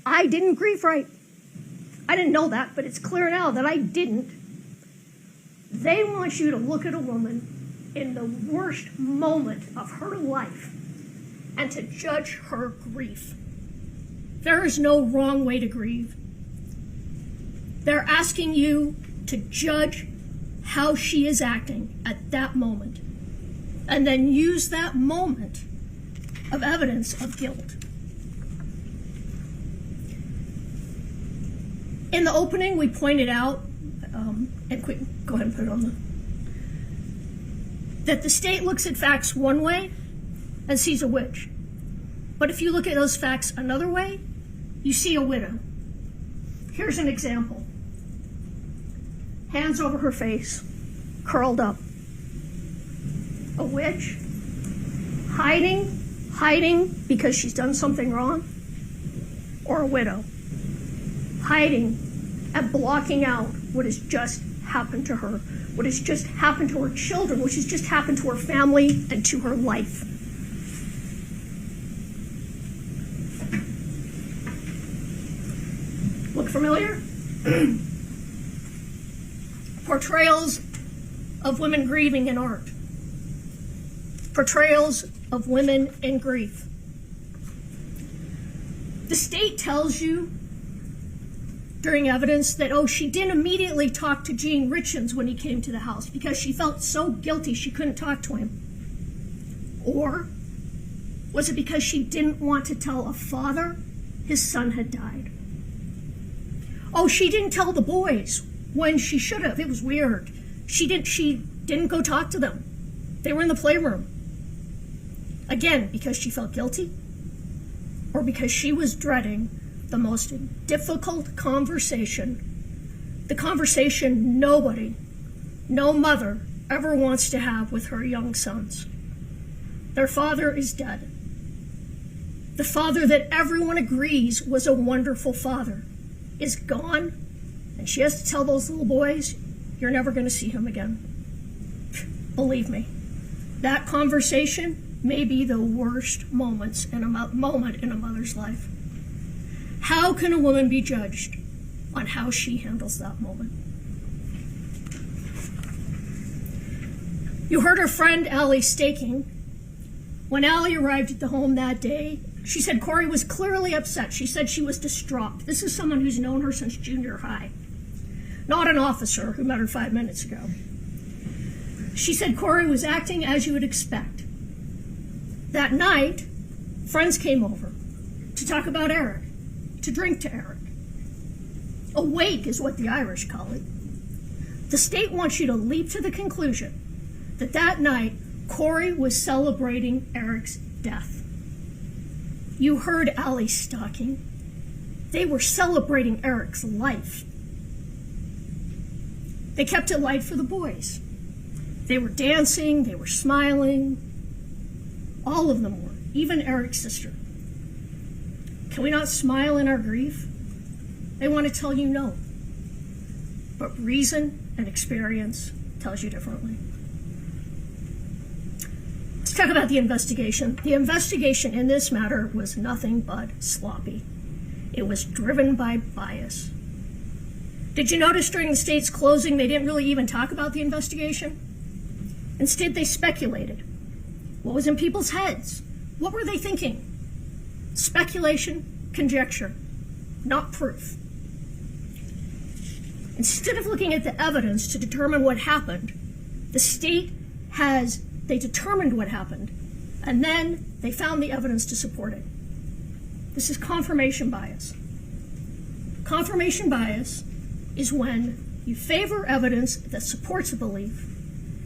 I didn't grieve right. I didn't know that, but it's clear now that I didn't. They want you to look at a woman in the worst moment of her life and to judge her grief. There is no wrong way to grieve. They're asking you to judge how she is acting at that moment and then use that moment of evidence of guilt. In the opening, we pointed out, and quick, go ahead and put it on that the state looks at facts one way and sees a witch. But if you look at those facts another way, you see a widow. Here's an example. Hands over her face, curled up. A witch, hiding because she's done something wrong, or a widow, hiding and blocking out what has just happened to her, what has just happened to her children, what has just happened to her family and to her life. Look familiar? Portrayals of women grieving in art. Portrayals of women in grief. The state tells you during evidence that, oh, she didn't immediately talk to Kouri Richins when he came to the house because she felt so guilty she couldn't talk to him. Or was it because she didn't want to tell a father his son had died? Oh, she didn't tell the boys when she should have. It was weird. She didn't go talk to them. They were in the playroom. Again, because she felt guilty or because she was dreading the most difficult conversation, the conversation nobody, no mother ever wants to have with her young sons. Their father is dead. The father that everyone agrees was a wonderful father is gone, and she has to tell those little boys, you're never going to see him again. Believe me, that conversation may be the worst moment in a mother's life. How can a woman be judged on how she handles that moment? You heard her friend Allie staking. When Allie arrived at the home that day, she said Kouri was clearly upset. She said she was distraught. This is someone who's known her since junior high. not an officer who met her 5 minutes ago. She said Kouri was acting as you would expect. That night, friends came over to talk about Eric, to drink to Eric. A wake is what the Irish call it. The state wants you to leap to the conclusion that that night, Kouri was celebrating Eric's death. You heard Allie's stalking. They were celebrating Eric's life. They kept it light for the boys. They were dancing, they were smiling. All of them were, even Eric's sister. Can we not smile in our grief? They want to tell you no. But reason and experience tells you differently. Let's talk about the investigation. The investigation in this matter was nothing but sloppy. It was driven by bias. Did you notice during the state's closing they didn't really even talk about the investigation? Instead, they speculated. What was in people's heads? What were they thinking? Speculation, conjecture, not proof. Instead of looking at the evidence to determine what happened, the state they determined what happened, and then they found the evidence to support it. This is confirmation bias. Confirmation bias is when you favor evidence that supports a belief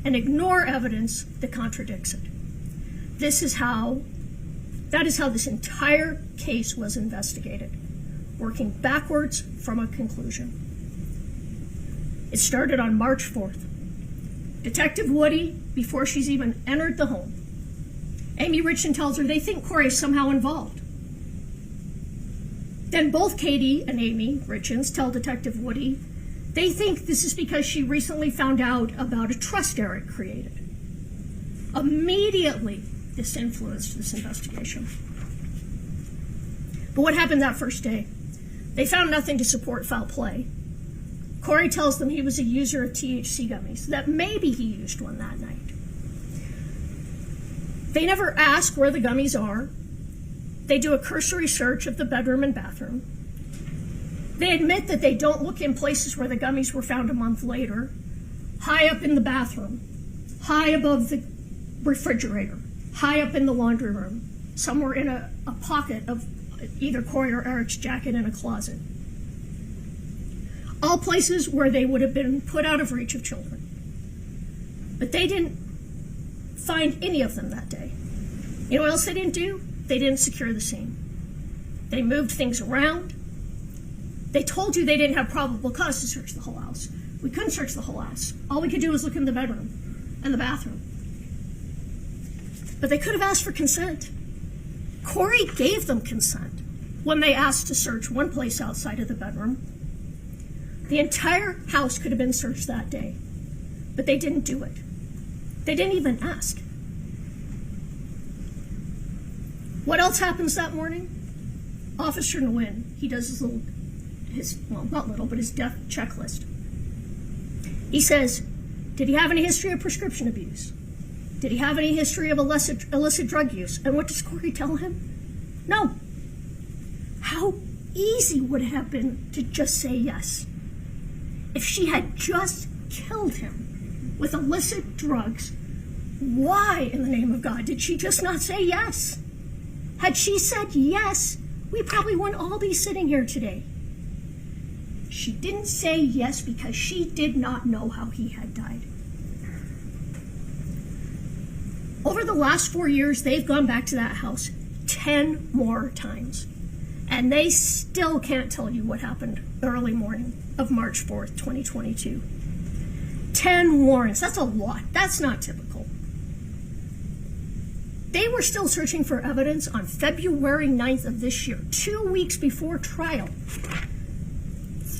and ignore evidence that contradicts it. That is how this entire case was investigated, working backwards from a conclusion. It started on March 4th. Detective Woody, before she's even entered the home, Amy Richins tells her they think Kouri is somehow involved. Then both Katie and Amy Richins tell Detective Woody they think this is because she recently found out about a trust Eric created. Immediately, this influenced this investigation. But what happened that first day? They found nothing to support foul play. Kouri tells them he was a user of THC gummies, that maybe he used one that night. They never ask where the gummies are. They do a cursory search of the bedroom and bathroom. They admit that they don't look in places where the gummies were found a month later, high up in the bathroom, high above the refrigerator, high up in the laundry room, somewhere in a pocket of either Kouri or Eric's jacket in a closet. All places where they would have been put out of reach of children. But they didn't find any of them that day. You know what else they didn't do? They didn't secure the scene. They moved things around. They told you they didn't have probable cause to search the whole house. We couldn't search the whole house. All we could do was look in the bedroom and the bathroom. But they could have asked for consent. Kouri gave them consent when they asked to search one place outside of the bedroom. The entire house could have been searched that day, but they didn't do it. They didn't even ask. What else happens that morning? Officer Nguyen, he does his death checklist. He says, did he have any history of prescription abuse? Did he have any history of illicit drug use? And what does Kouri tell him? No. How easy would it have been to just say yes? If she had just killed him with illicit drugs, why in the name of God did she just not say yes? Had she said yes, we probably wouldn't all be sitting here today. She didn't say yes because she did not know how he had died. Over the last 4 years, they've gone back to that house 10 more times. And they still can't tell you what happened the early morning of March 4th, 2022. 10 warrants, that's a lot. That's not typical. They were still searching for evidence on February 9th of this year, 2 weeks before trial.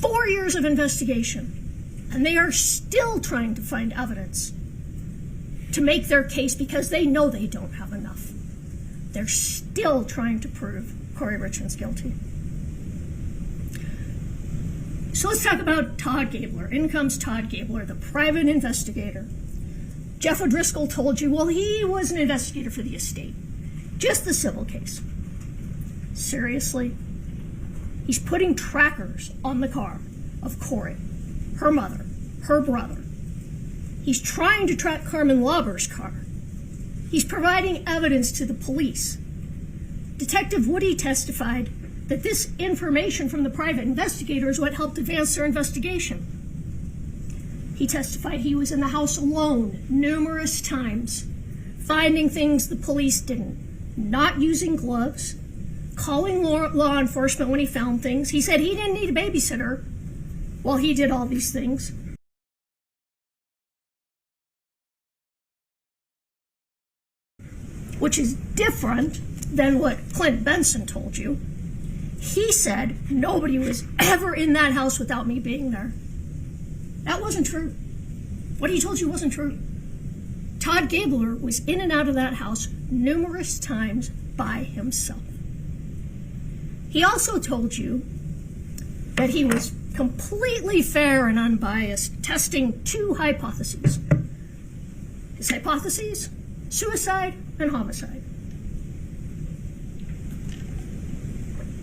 4 years of investigation, and they are still trying to find evidence to make their case because they know they don't have enough. They're still trying to prove Kouri Richins guilty. So let's talk about Todd Gabler. In comes Todd Gabler, the private investigator. Jeff O'Driscoll told you, well, he was an investigator for the estate. Just the civil case. Seriously? He's putting trackers on the car of Kouri. her mother, her brother. He's trying to track Carmen Lauber's car. He's providing evidence to the police. Detective Woody testified that this information from the private investigator is what helped advance their investigation. He testified he was in the house alone numerous times, finding things the police didn't, not using gloves, calling law enforcement when he found things. He said he didn't need a babysitter while he did all these things. Which is different than what Clint Benson told you. He said nobody was ever in that house without me being there. That wasn't true. What he told you wasn't true. Todd Gabler was in and out of that house numerous times by himself. He also told you that he was completely fair and unbiased, testing two hypotheses. His hypotheses: suicide and homicide.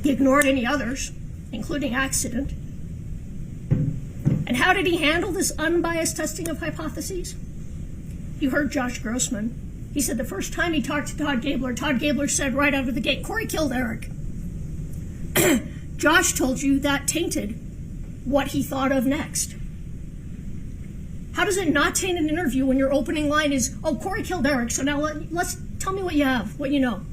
He ignored any others, including accident. And how did he handle this unbiased testing of hypotheses? You heard Josh Grossman. He said the first time he talked to Todd Gabler said right out of the gate, Kouri killed Eric. Josh told you that tainted what he thought of next. How does it not taint an interview when your opening line is, oh, Kouri killed Eric, so now let's tell me what you have, what you know.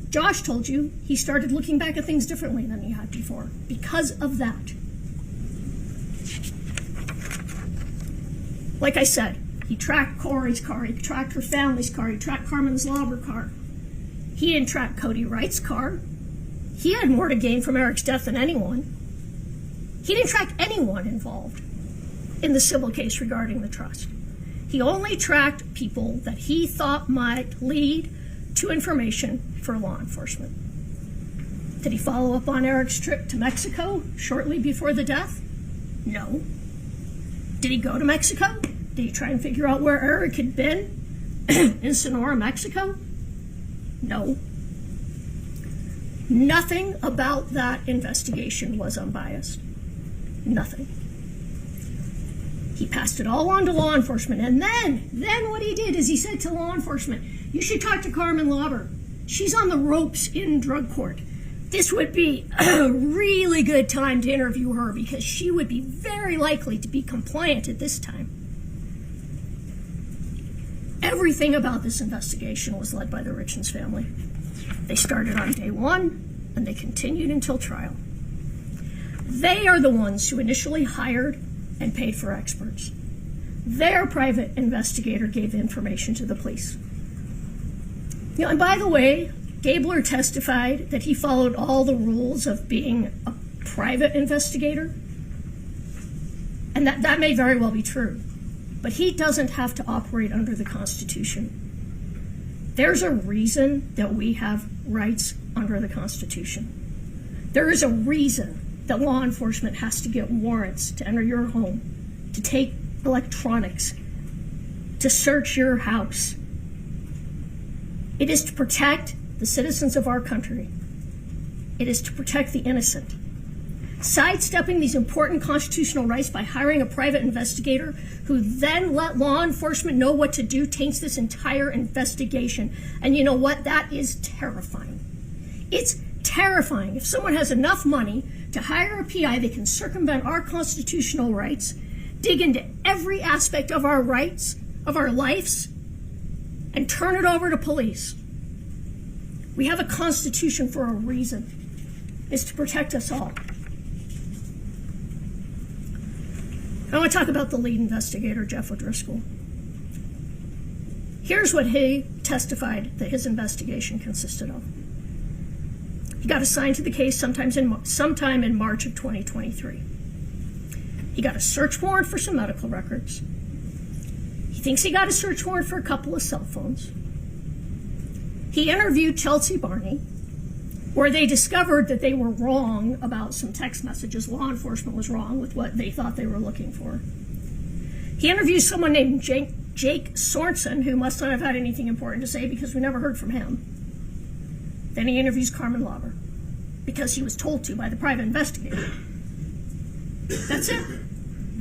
Josh told you he started looking back at things differently than he had before because of that. Like I said, he tracked Kouri's car, he tracked her family's car, he tracked Carmen's Lauber car. He didn't track Cody Wright's car. He had more to gain from Eric's death than anyone. He didn't track anyone involved in the civil case regarding the trust. He only tracked people that he thought might lead to information for law enforcement. Did he follow up on Eric's trip to Mexico shortly before the death? No. Did he go to Mexico? Did he try and figure out where Eric had been in Sonora, Mexico? No. Nothing about that investigation was unbiased. Nothing. He passed it all on to law enforcement. And then what he did is he said to law enforcement, you should talk to Carmen Lauber. She's on the ropes in drug court. This would be a really good time to interview her because she would be very likely to be compliant at this time. Everything about this investigation was led by the Richins family. They started on day one and they continued until trial. They are the ones who initially hired and paid for experts. Their private investigator gave information to the police. You know, and by the way, Gabler testified that he followed all the rules of being a private investigator. And that may very well be true. But he doesn't have to operate under the Constitution. There's a reason that we have rights under the Constitution. There is a reason that law enforcement has to get warrants to enter your home, to take electronics, to search your house. It is to protect the citizens of our country. It is to protect the innocent. Sidestepping these important constitutional rights by hiring a private investigator who then let law enforcement know what to do taints this entire investigation. And you know what? That is terrifying. It's terrifying. If someone has enough money to hire a PI, they can circumvent our constitutional rights, dig into every aspect of our rights, of our lives, and turn it over to police. We have a constitution for a reason. It's to protect us all. I want to talk about the lead investigator, Jeff O'Driscoll. Here's what he testified that his investigation consisted of. He got assigned to the case sometime in March of 2023. He got a search warrant for some medical records. He thinks he got a search warrant for a couple of cell phones. He interviewed Chelsea Barney, where they discovered that they were wrong about some text messages. Law enforcement was wrong with what they thought they were looking for. He interviewed someone named Jake Sorensen, who must not have had anything important to say because we never heard from him. Then he interviews Carmen Lauber because he was told to by the private investigator. That's it.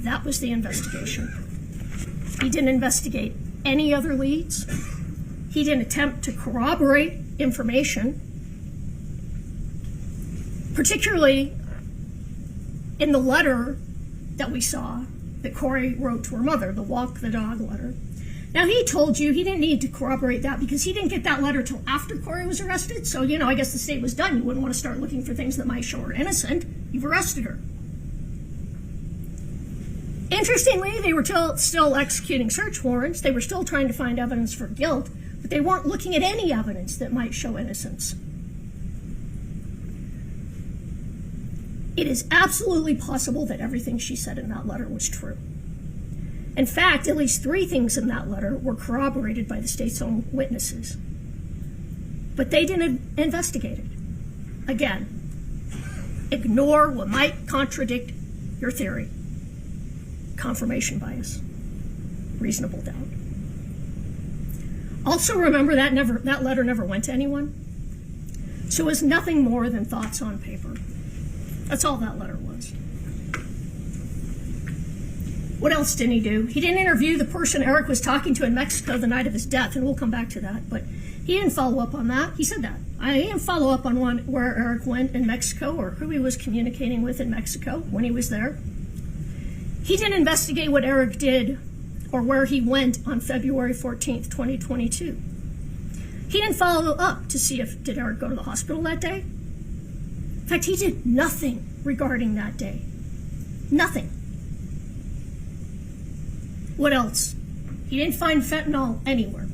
That was the investigation. He didn't investigate any other leads. He didn't attempt to corroborate information, particularly in the letter that we saw that Kouri wrote to her mother, the walk the dog letter. Now, he told you he didn't need to corroborate that because he didn't get that letter till after Kouri was arrested. So, I guess the state was done. You wouldn't want to start looking for things that might show her innocent. You've arrested her. Interestingly, they were still executing search warrants. They were still trying to find evidence for guilt, but they weren't looking at any evidence that might show innocence. It is absolutely possible that everything she said in that letter was true. In fact, at least 3 things in that letter were corroborated by the state's own witnesses. But they didn't investigate it. Again, ignore what might contradict your theory. Confirmation bias. Reasonable doubt. Also remember that letter never went to anyone. So it was nothing more than thoughts on paper. That's all that letter was. What else didn't he do? He didn't interview the person Eric was talking to in Mexico the night of his death, and we'll come back to that, but he didn't follow up on that. He said that. He didn't follow up on where Eric went in Mexico or who he was communicating with in Mexico when he was there. He didn't investigate what Eric did or where he went on February 14th, 2022. He didn't follow up to see did Eric go to the hospital that day. In fact, he did nothing regarding that day. Nothing. What else? He didn't find fentanyl anywhere.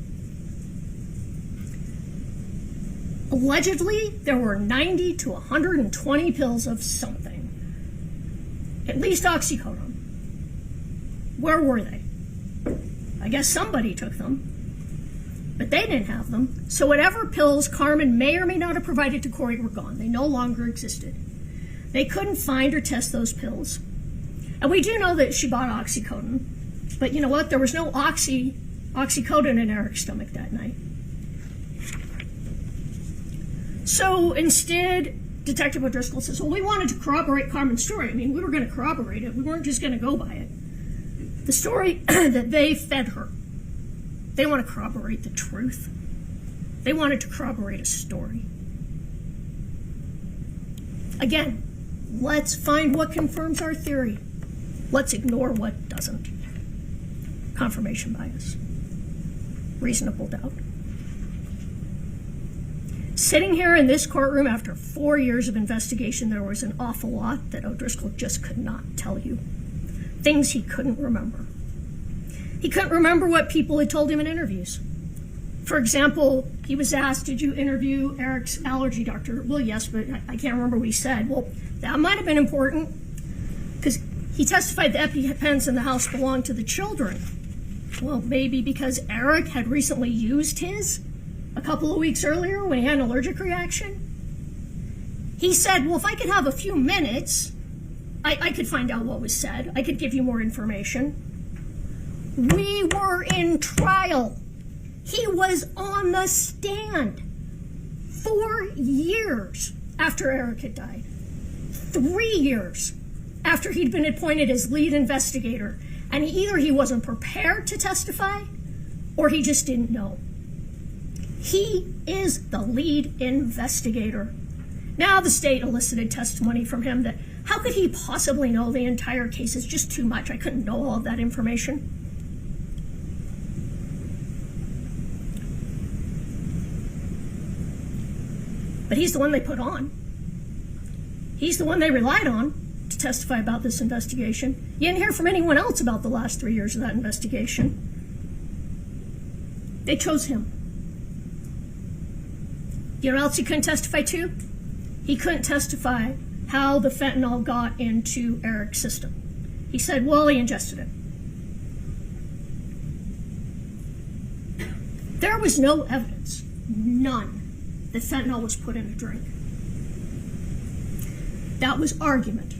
Allegedly, there were 90 to 120 pills of something. At least oxycodone. Where were they? I guess somebody took them, but they didn't have them. So whatever pills Carmen may or may not have provided to Kouri were gone. They no longer existed. They couldn't find or test those pills. And we do know that she bought oxycodone. But you know what? There was no oxycodone in Eric's stomach that night. So instead, Detective O'Driscoll says, well, we wanted to corroborate Carmen's story. I mean, we were going to corroborate it. We weren't just going to go by it. The story that they fed her, they want to corroborate the truth. They wanted to corroborate a story. Again, let's find what confirms our theory. Let's ignore what doesn't. Confirmation bias. Reasonable doubt. Sitting here in this courtroom after 4 years of investigation, there was an awful lot that O'Driscoll just could not tell you. Things he couldn't remember. He couldn't remember what people had told him in interviews. For example, he was asked, did you interview Eric's allergy doctor? Well, yes, but I can't remember what he said. Well, that might have been important because he testified the EpiPens in the house belonged to the children. Well, maybe because Eric had recently used his a couple of weeks earlier when he had an allergic reaction. He said, well, if I could have a few minutes, I could find out what was said. I could give you more information. We were in trial. He was on the stand 4 years after Eric had died. 3 years after he'd been appointed as lead investigator. And either he wasn't prepared to testify or he just didn't know. He is the lead investigator. Now the state elicited testimony from him that how could he possibly know the entire case? Is just too much. I couldn't know all of that information. But he's the one they put on. He's the one they relied on to testify about this investigation. You didn't hear from anyone else about the last 3 years of that investigation. They chose him. You know what else he couldn't testify to? He couldn't testify how the fentanyl got into Eric's system. He said, well, he ingested it. There was no evidence, none, that fentanyl was put in a drink. That was argument.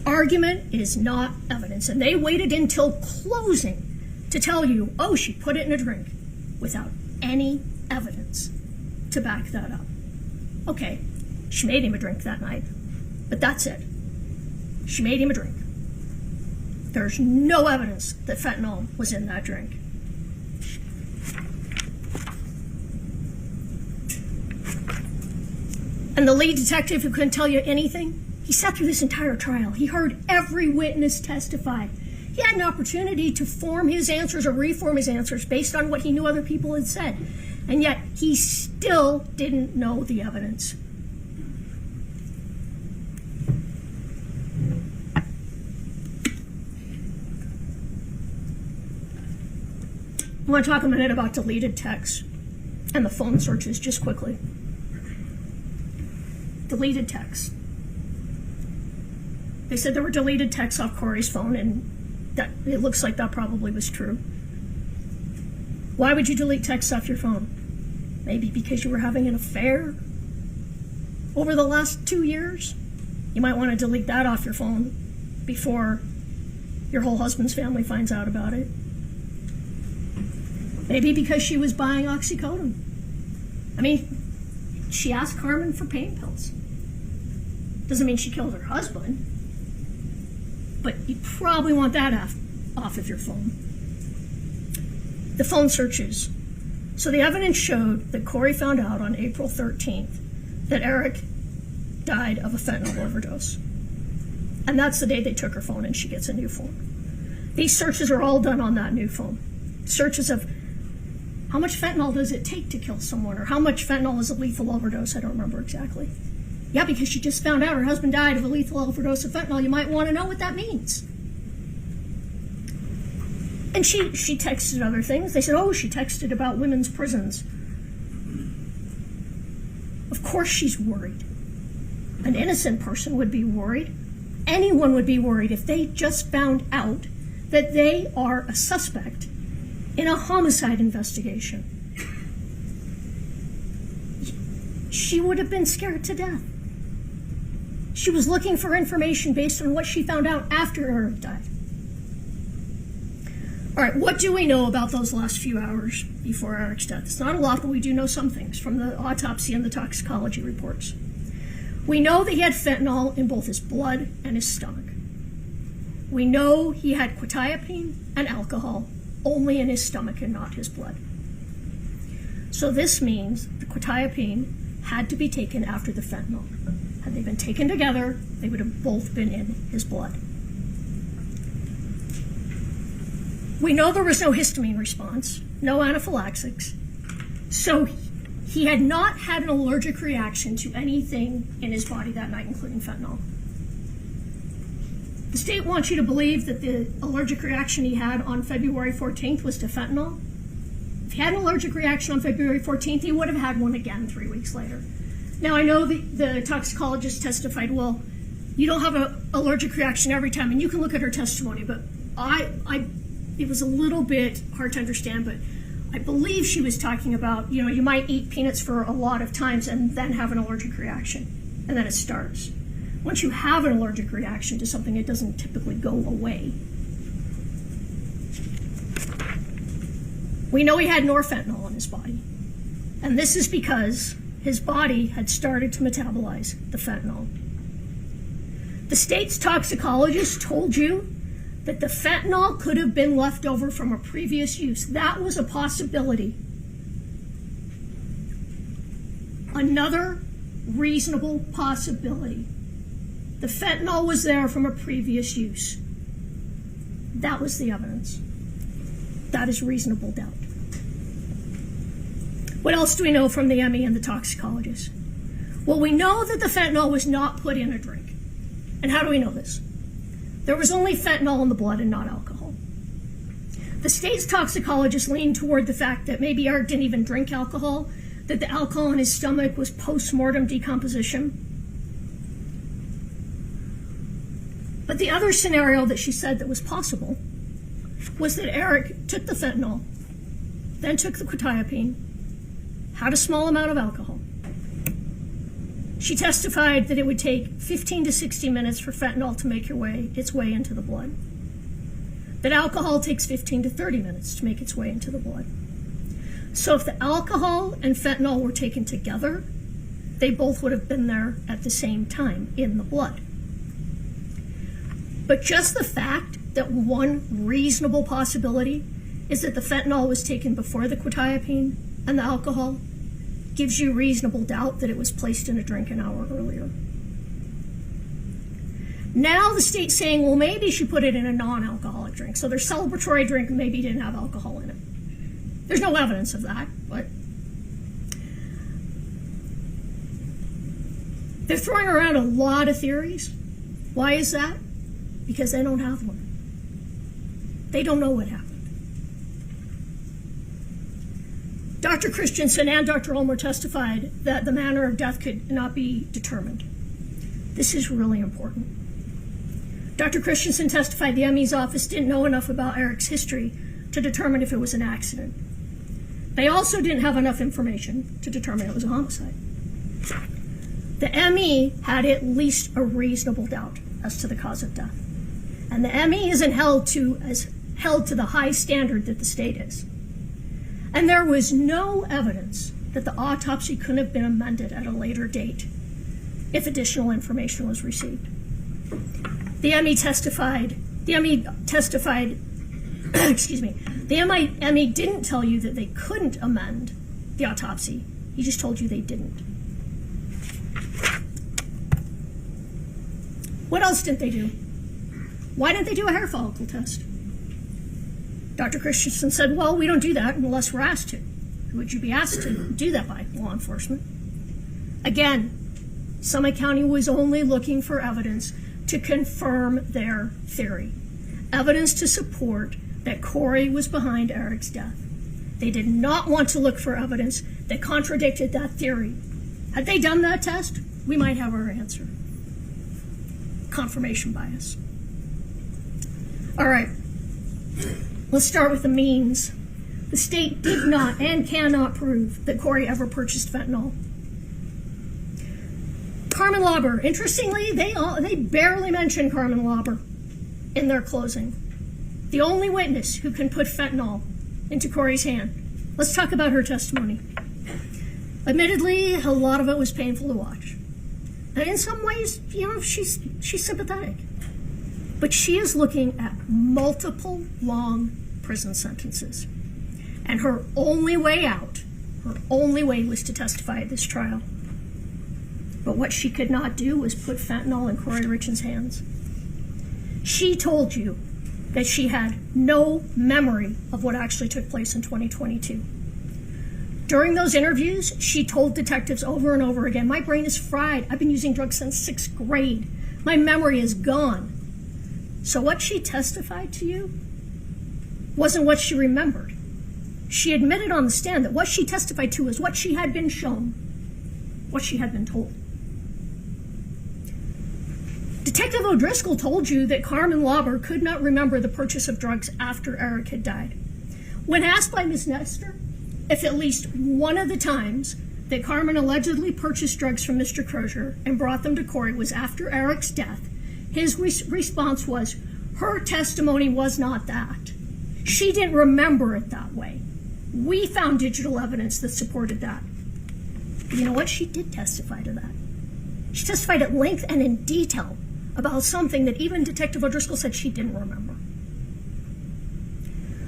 Argument is not evidence. And they waited until closing to tell you, oh, she put it in a drink, without any evidence to back that up. Okay, she made him a drink that night, but that's it. She made him a drink. There's no evidence that fentanyl was in that drink. And the lead detective who couldn't tell you anything, he sat through this entire trial. He heard every witness testify. He had an opportunity to form his answers or reform his answers based on what he knew other people had said. And yet he still didn't know the evidence. I want to talk a minute about deleted texts and the phone searches just quickly. Deleted texts. They said there were deleted texts off Kouri's phone, and that it looks like that probably was true. Why would you delete texts off your phone? Maybe because you were having an affair over the last 2 years? You might want to delete that off your phone before your whole husband's family finds out about it. Maybe because she was buying oxycodone. I mean, she asked Carmen for pain pills. Doesn't mean she killed her husband, but you probably want that off of your phone. The phone searches. So the evidence showed that Kouri found out on April 13th that Eric died of a fentanyl overdose. And that's the day they took her phone and she gets a new phone. These searches are all done on that new phone. Searches of how much fentanyl does it take to kill someone, or how much fentanyl is a lethal overdose? I don't remember exactly. Yeah, because she just found out her husband died of a lethal overdose of fentanyl. You might want to know what that means. And she texted other things. They said, oh, she texted about women's prisons. Of course she's worried. An innocent person would be worried. Anyone would be worried if they just found out that they are a suspect in a homicide investigation. She would have been scared to death. She was looking for information based on what she found out after Eric died. All right, what do we know about those last few hours before Eric's death? It's not a lot, but we do know some things from the autopsy and the toxicology reports. We know that he had fentanyl in both his blood and his stomach. We know he had quetiapine and alcohol only in his stomach and not his blood. So this means the quetiapine had to be taken after the fentanyl. Had they been taken together, they would have both been in his blood. We know there was no histamine response, no anaphylaxis, so he had not had an allergic reaction to anything in his body that night, including fentanyl. The state wants you to believe that the allergic reaction he had on February 14th was to fentanyl. If he had an allergic reaction on February 14th, he would have had one again 3 weeks later. Now, I know the toxicologist testified, well, you don't have an allergic reaction every time, and you can look at her testimony, but it was a little bit hard to understand, but I believe she was talking about, you might eat peanuts for a lot of times and then have an allergic reaction, and then it starts. Once you have an allergic reaction to something, it doesn't typically go away. We know he had norfentanyl in his body, and this is because his body had started to metabolize the fentanyl. The state's toxicologist told you that the fentanyl could have been left over from a previous use. That was a possibility. Another reasonable possibility. The fentanyl was there from a previous use. That was the evidence. That is reasonable doubt. What else do we know from the ME and the toxicologist? Well, we know that the fentanyl was not put in a drink. And how do we know this? There was only fentanyl in the blood and not alcohol. The state's toxicologist leaned toward the fact that maybe Eric didn't even drink alcohol, that the alcohol in his stomach was post-mortem decomposition. But the other scenario that she said that was possible was that Eric took the fentanyl, then took the quetiapine, had a small amount of alcohol. She testified that it would take 15 to 60 minutes for fentanyl to make its way into the blood. That alcohol takes 15 to 30 minutes to make its way into the blood. So if the alcohol and fentanyl were taken together, they both would have been there at the same time in the blood. But just the fact that one reasonable possibility is that the fentanyl was taken before the quetiapine and the alcohol gives you reasonable doubt that it was placed in a drink an hour earlier. Now the state's saying, well, maybe she put it in a non-alcoholic drink. So their celebratory drink maybe didn't have alcohol in it. There's no evidence of that, but they're throwing around a lot of theories. Why is that? Because they don't have one. They don't know what happened. Dr. Christensen and Dr. Ulmer testified that the manner of death could not be determined. This is really important. Dr. Christensen testified the ME's office didn't know enough about Eric's history to determine if it was an accident. They also didn't have enough information to determine it was a homicide. The ME had at least a reasonable doubt as to the cause of death. And the ME isn't held to the high standard that the state is. And there was no evidence that the autopsy couldn't have been amended at a later date if additional information was received. The ME testified, excuse me, the ME didn't tell you that they couldn't amend the autopsy. He just told you they didn't. What else didn't they do? Why didn't they do a hair follicle test? Dr. Christensen said, well, we don't do that unless we're asked to. Who would you be asked to do that by? Law enforcement. Again, Summit County was only looking for evidence to confirm their theory. Evidence to support that Kouri was behind Eric's death. They did not want to look for evidence that contradicted that theory. Had they done that test, we might have our answer. Confirmation bias. All right, let's start with the means. The state did not and cannot prove that Kouri ever purchased fentanyl. Carmen Lauber, interestingly, they barely mention Carmen Lauber in their closing. The only witness who can put fentanyl into Kouri's hand. Let's talk about her testimony. Admittedly, a lot of it was painful to watch. And in some ways, she's sympathetic. But she is looking at multiple long prison sentences. And her only way out, her only way was to testify at this trial. But what she could not do was put fentanyl in Kouri Richins' hands. She told you that she had no memory of what actually took place in 2022. During those interviews, she told detectives over and over again, my brain is fried. I've been using drugs since 6th grade. My memory is gone. So what she testified to you wasn't what she remembered. She admitted on the stand that what she testified to was what she had been shown, what she had been told. Detective O'Driscoll told you that Carmen Lauber could not remember the purchase of drugs after Eric had died. When asked by Ms. Nestor if at least one of the times that Carmen allegedly purchased drugs from Mr. Crozier and brought them to Kouri was after Eric's death, his response was, her testimony was not that. She didn't remember it that way. We found digital evidence that supported that. But you know what? She did testify to that. She testified at length and in detail about something that even Detective O'Driscoll said she didn't remember.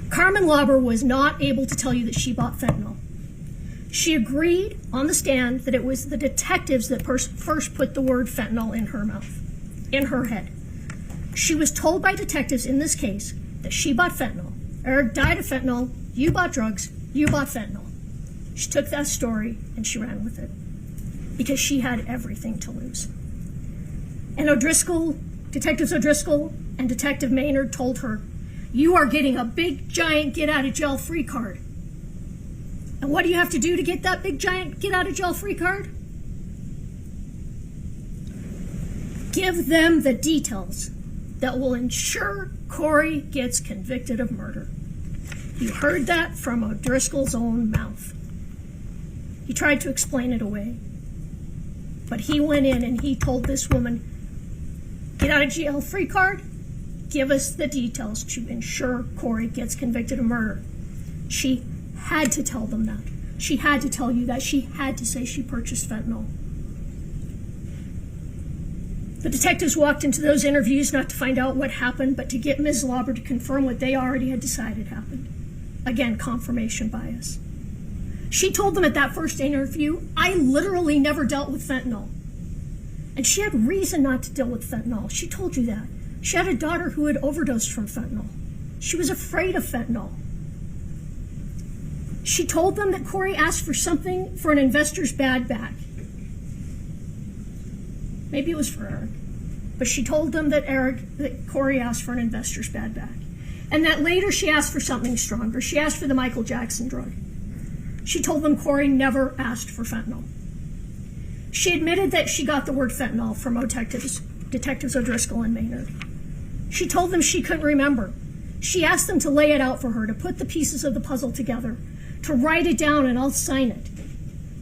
Carmen Lauber was not able to tell you that she bought fentanyl. She agreed on the stand that it was the detectives that first put the word fentanyl in her mouth, in her head. She was told by detectives in this case that she bought fentanyl. Eric died of fentanyl, you bought drugs, you bought fentanyl. She took that story and she ran with it because she had everything to lose. And Detectives O'Driscoll and Detective Maynard told her, you are getting a big, giant get-out-of-jail-free card. And what do you have to do to get that big, giant get-out-of-jail-free card? Give them the details that will ensure Kouri gets convicted of murder. You heard that from O'Driscoll's own mouth. He tried to explain it away. But he went in and he told this woman, get out of jail free card, give us the details to ensure Kouri gets convicted of murder. She had to tell them that. She had to tell you that. She had to say she purchased fentanyl. The detectives walked into those interviews not to find out what happened, but to get Ms. Lauber to confirm what they already had decided happened. Again, confirmation bias. She told them at that first interview, I literally never dealt with fentanyl. And she had reason not to deal with fentanyl. She told you that. She had a daughter who had overdosed from fentanyl. She was afraid of fentanyl. She told them that Kouri asked for something for an investor's bad bag. Maybe it was for Eric. But she told them that Kouri asked for an investor's bad bag. And that later she asked for something stronger. She asked for the Michael Jackson drug. She told them Kouri never asked for fentanyl. She admitted that she got the word fentanyl from Detectives O'Driscoll and Maynard. She told them she couldn't remember. She asked them to lay it out for her, to put the pieces of the puzzle together, to write it down and I'll sign it.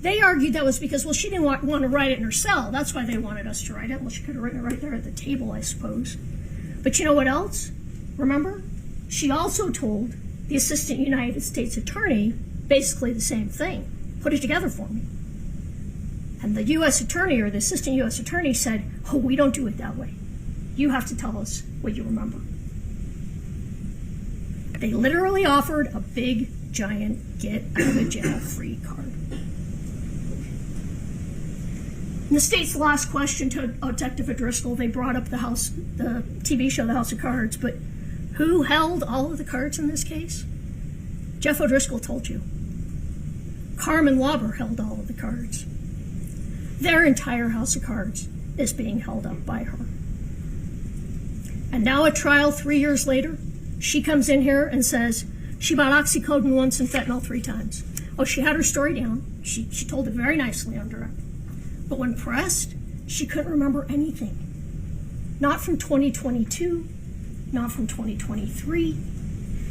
They argued that was because, well, she didn't want to write it in her cell. That's why they wanted us to write it. Well, she could have written it right there at the table, I suppose. But you know what else? Remember? She also told the Assistant United States Attorney basically the same thing. Put it together for me. And the U.S. Attorney or the Assistant U.S. Attorney said, oh, we don't do it that way. You have to tell us what you remember. They literally offered a big, giant get-out-of-jail-free card. In the state's last question to Detective O'Driscoll, they brought up the TV show The House of Cards, but who held all of the cards in this case? Jeff O'Driscoll told you. Carmen Lauber held all of the cards. Their entire house of cards is being held up by her. And now at trial 3 years later, she comes in here and says she bought oxycodone once and fentanyl 3 times. Oh, she had her story down. She told it very nicely on direct. But when pressed, she couldn't remember anything. Not from 2022, not from 2023.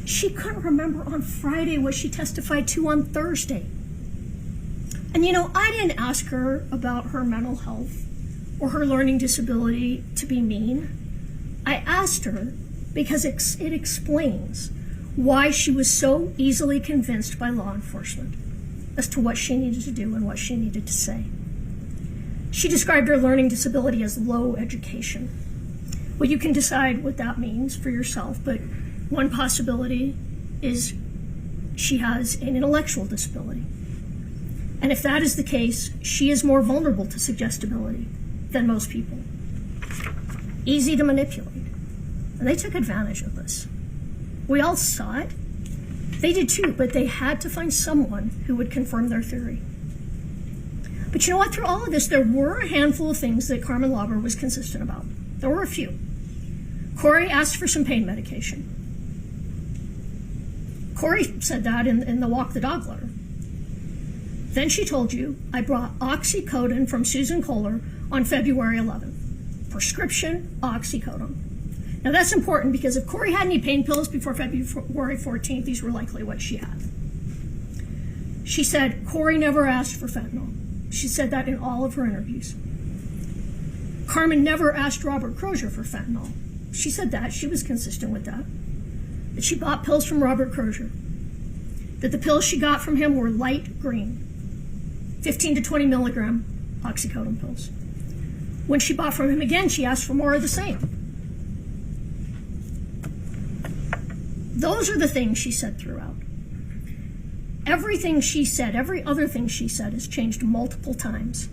She couldn't remember on Friday what she testified to on Thursday. And you know, I didn't ask her about her mental health or her learning disability to be mean. I asked her because it explains why she was so easily convinced by law enforcement as to what she needed to do and what she needed to say. She described her learning disability as low education. Well, you can decide what that means for yourself, but one possibility is she has an intellectual disability. And if that is the case, she is more vulnerable to suggestibility than most people. Easy to manipulate. And they took advantage of this. We all saw it. They did too, but they had to find someone who would confirm their theory. But you know what? Through all of this, there were a handful of things that Carmen Lauber was consistent about. There were a few. Kouri asked for some pain medication. Kouri said that in the Walk the Dog letter. Then she told you, I brought oxycodone from Susan Kohler on February 11th. Prescription oxycodone. Now that's important because if Kouri had any pain pills before February 14th, these were likely what she had. She said Kouri never asked for fentanyl. She said that in all of her interviews. Carmen never asked Robert Crozier for fentanyl. She said that. She was consistent with that. That she bought pills from Robert Crozier. That the pills she got from him were light green. 15 to 20 milligram oxycodone pills. When she bought from him again, she asked for more of the same. Those are the things she said throughout. Everything she said, every other thing she said has changed multiple times.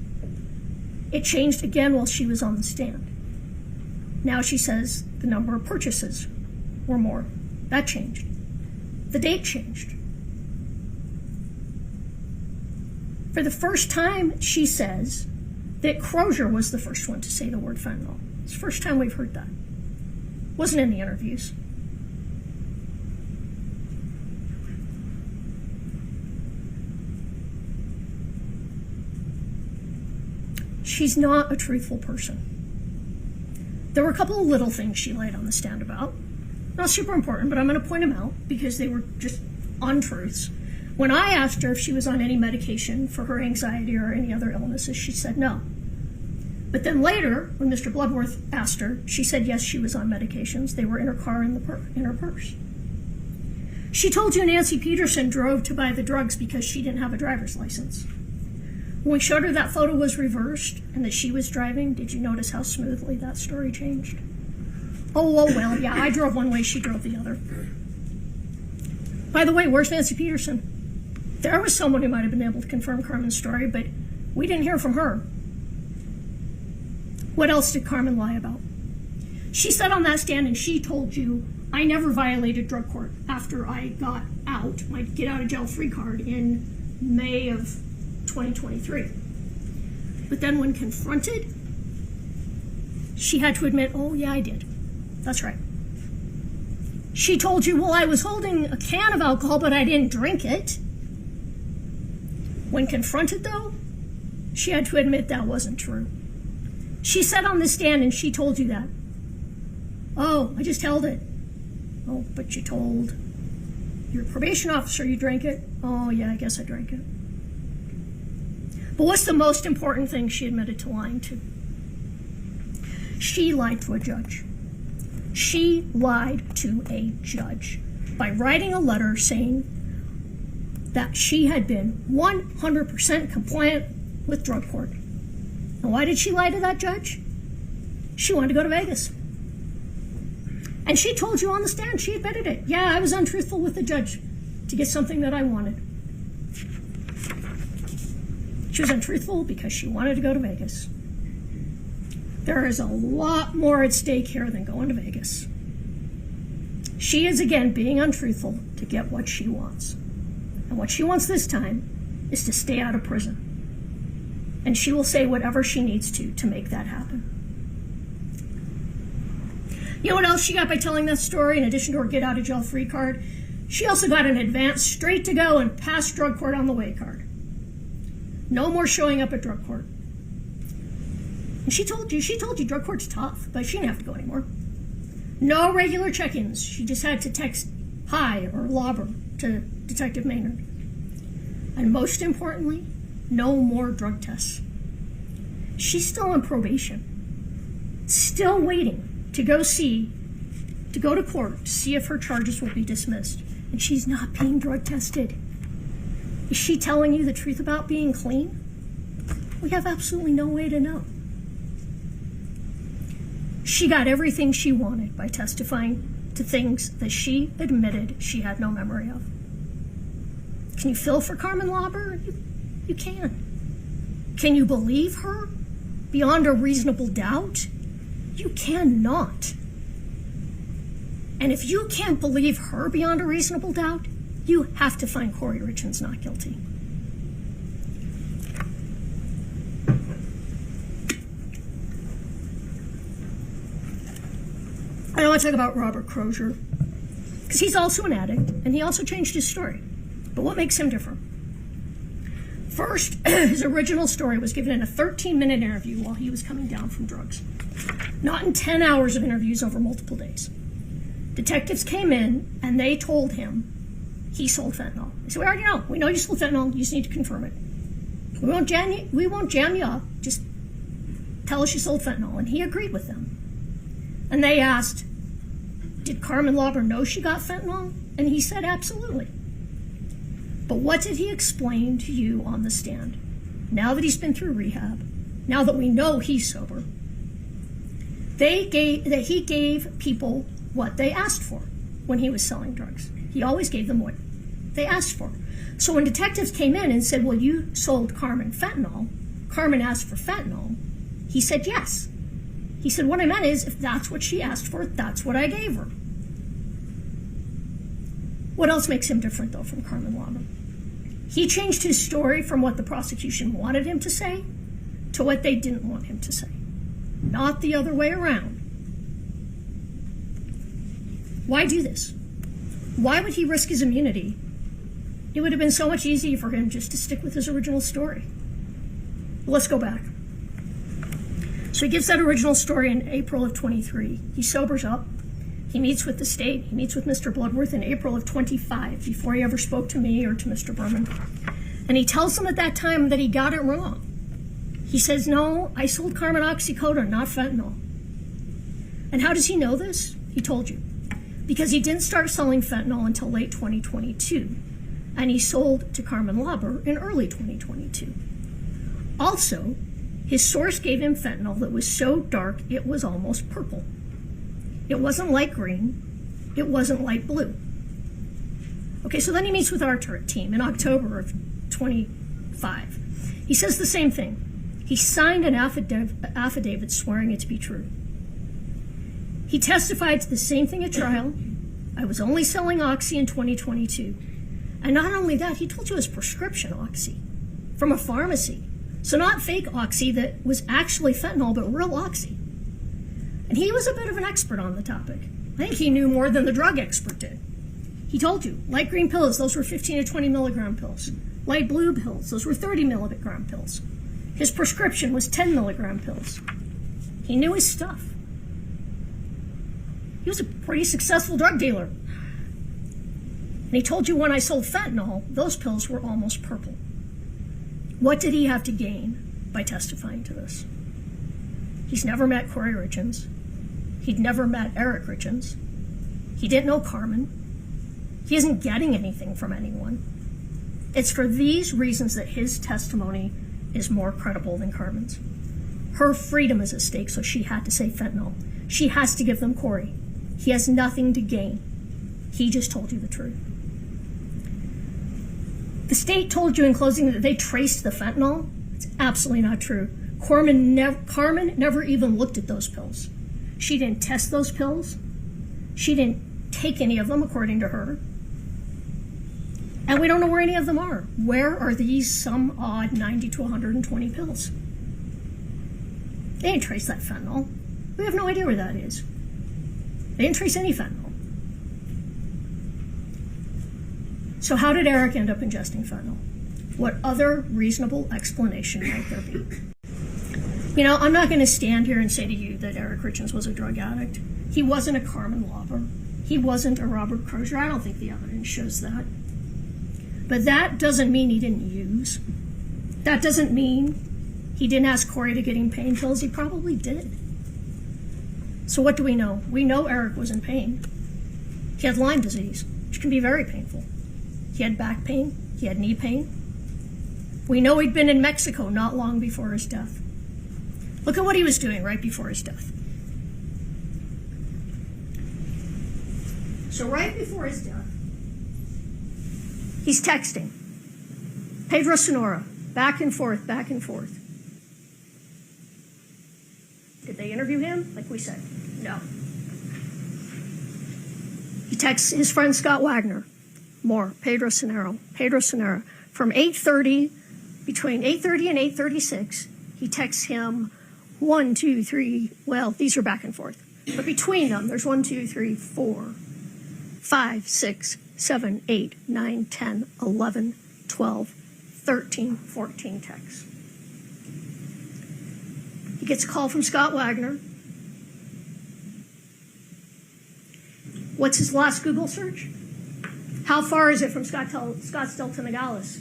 It changed again while she was on the stand. Now she says the number of purchases were more. That changed. The date changed. For the first time, she says that Crozier was the first one to say the word fentanyl. It's the first time we've heard that. Wasn't in the interviews. She's not a truthful person. There were a couple of little things she lied on the stand about. Not super important, but I'm going to point them out because they were just untruths. When I asked her if she was on any medication for her anxiety or any other illnesses, she said no. But then later, when Mr. Bloodworth asked her, she said yes, she was on medications. They were in her car in her purse. She told you Nancy Peterson drove to buy the drugs because she didn't have a driver's license. When we showed her that photo was reversed and that she was driving, did you notice how smoothly that story changed? Oh, well, yeah, I drove one way, she drove the other. By the way, where's Nancy Peterson? There was someone who might have been able to confirm Carmen's story, but we didn't hear from her. What else did Carmen lie about? She sat on that stand and she told you, I never violated drug court after I got out, my get out of jail free card in May of 2023. But then when confronted, she had to admit, oh yeah, I did. That's right. She told you, well, I was holding a can of alcohol, but I didn't drink it. When confronted, though, she had to admit that wasn't true. She sat on the stand and she told you that. Oh, I just held it. Oh, but you told your probation officer you drank it. Oh, yeah, I guess I drank it. But what's the most important thing she admitted to lying to? She lied to a judge. She lied to a judge by writing a letter saying that she had been 100% compliant with drug court. And why did she lie to that judge? She wanted to go to Vegas. And she told you on the stand, she admitted it. Yeah, I was untruthful with the judge to get something that I wanted. She was untruthful because she wanted to go to Vegas. There is a lot more at stake here than going to Vegas. She is, again, being untruthful to get what she wants. And what she wants this time is to stay out of prison. And she will say whatever she needs to make that happen. You know what else she got by telling that story? In addition to her get out of jail free card, she also got an advance straight to go and pass drug court on the way card. No more showing up at drug court. And she told you drug court's tough, but she didn't have to go anymore. No regular check-ins. She just had to text hi or lobber to Detective Maynard. And most importantly, no more drug tests. She's still on probation, still waiting to go to court to see if her charges will be dismissed. And she's not being drug tested. Is she telling you the truth about being clean? We have absolutely no way to know. She got everything she wanted by testifying to things that she admitted she had no memory of. Can you feel for Carmen Lauber? You can. Can you believe her beyond a reasonable doubt? You cannot. And if you can't believe her beyond a reasonable doubt, you have to find Kouri Richins not guilty. I want to talk about Robert Crozier, because he's also an addict, and he also changed his story. But what makes him different? First, his original story was given in a 13-minute interview while he was coming down from drugs, not in 10 hours of interviews over multiple days. Detectives came in, and they told him he sold fentanyl. They said, we already know. We know you sold fentanyl. You just need to confirm it. We won't jam you up. Just tell us you sold fentanyl. And he agreed with them. And they asked, did Carmen Lauber know she got fentanyl? And he said, absolutely. But what did he explain to you on the stand? Now that he's been through rehab, now that we know he's sober, he gave people what they asked for when he was selling drugs. He always gave them what they asked for. So when detectives came in and said, well, you sold Carmen fentanyl, Carmen asked for fentanyl, he said yes. He said, what I meant is, if that's what she asked for, that's what I gave her. What else makes him different, though, from Carmen Lauber? He changed his story from what the prosecution wanted him to say to what they didn't want him to say. Not the other way around. Why do this? Why would he risk his immunity? It would have been so much easier for him just to stick with his original story. Let's go back. So he gives that original story in April of 23. He sobers up. He meets with the state. He meets with Mr. Bloodworth in April of 25, before he ever spoke to me or to Mr. Berman. And he tells them at that time that he got it wrong. He says, no, I sold Carmen oxycodone, not fentanyl. And how does he know this? He told you. Because he didn't start selling fentanyl until late 2022. And he sold to Carmen Lauber in early 2022. Also, his source gave him fentanyl that was so dark it was almost purple. It wasn't light green. It wasn't light blue. Okay, so then he meets with our team in October of 25. He says the same thing. He signed an affidavit swearing it to be true. He testified to the same thing at trial. I was only selling Oxy in 2022. And not only that, he told you it was prescription Oxy from a pharmacy. So not fake Oxy that was actually fentanyl, but real Oxy. And he was a bit of an expert on the topic. I think he knew more than the drug expert did. He told you, light green pills, those were 15 to 20 milligram pills. Light blue pills, those were 30 milligram pills. His prescription was 10 milligram pills. He knew his stuff. He was a pretty successful drug dealer. And he told you when I sold fentanyl, those pills were almost purple. What did he have to gain by testifying to this? He's never met Kouri Richins. He'd never met Eric Richins. He didn't know Carmen. He isn't getting anything from anyone. It's for these reasons that his testimony is more credible than Carmen's. Her freedom is at stake, so she had to say fentanyl. She has to give them Kouri. He has nothing to gain. He just told you the truth. The state told you in closing that they traced the fentanyl. It's absolutely not true. Carmen never even looked at those pills. She didn't test those pills. She didn't take any of them, according to her. And we don't know where any of them are. Where are these some odd 90 to 120 pills? They didn't trace that fentanyl. We have no idea where that is. They didn't trace any fentanyl. So how did Eric end up ingesting fentanyl? What other reasonable explanation might there be? You know, I'm not going to stand here and say to you that Eric Richins was a drug addict. He wasn't a Carmen Lauber. He wasn't a Robert Crozier. I don't think the evidence shows that. But that doesn't mean he didn't use. That doesn't mean he didn't ask Kouri to get him pain pills. He probably did. So what do we know? We know Eric was in pain. He had Lyme disease, which can be very painful. He had back pain. He had knee pain. We know he'd been in Mexico not long before his death. Look at what he was doing right before his death. So right before his death, he's texting Pedro Sonora, back and forth, back and forth. Did they interview him? Like we said, no. He texts his friend Scott Wagner, more, Pedro Sonora, from 8:30, between 8:30 and 8:36, he texts him 1, 2, 3, well, these are back and forth. But between them, there's 1, 2, 3, 4, 5, 6, 7, 8, 9, 10, 11, 12, 13, 14 texts. He gets a call from Scott Wagner. What's his last Google search? How far is it from Scottsdale to Nogales?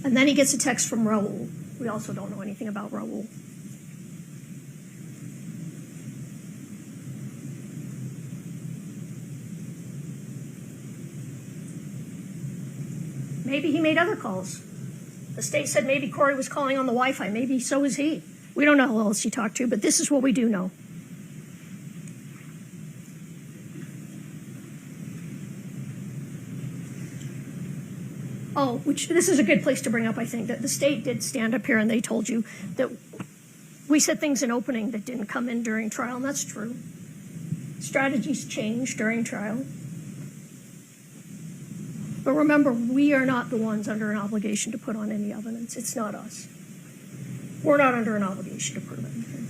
And then he gets a text from Raul. We also don't know anything about Raul. Maybe he made other calls. The state said maybe Kouri was calling on the Wi-Fi. Maybe so was he. We don't know who else he talked to, but this is what we do know. Oh, which this is a good place to bring up, I think, that the state did stand up here and they told you that we said things in opening that didn't come in during trial, and that's true. Strategies change during trial. But remember, we are not the ones under an obligation to put on any evidence. It's not us. We're not under an obligation to prove anything.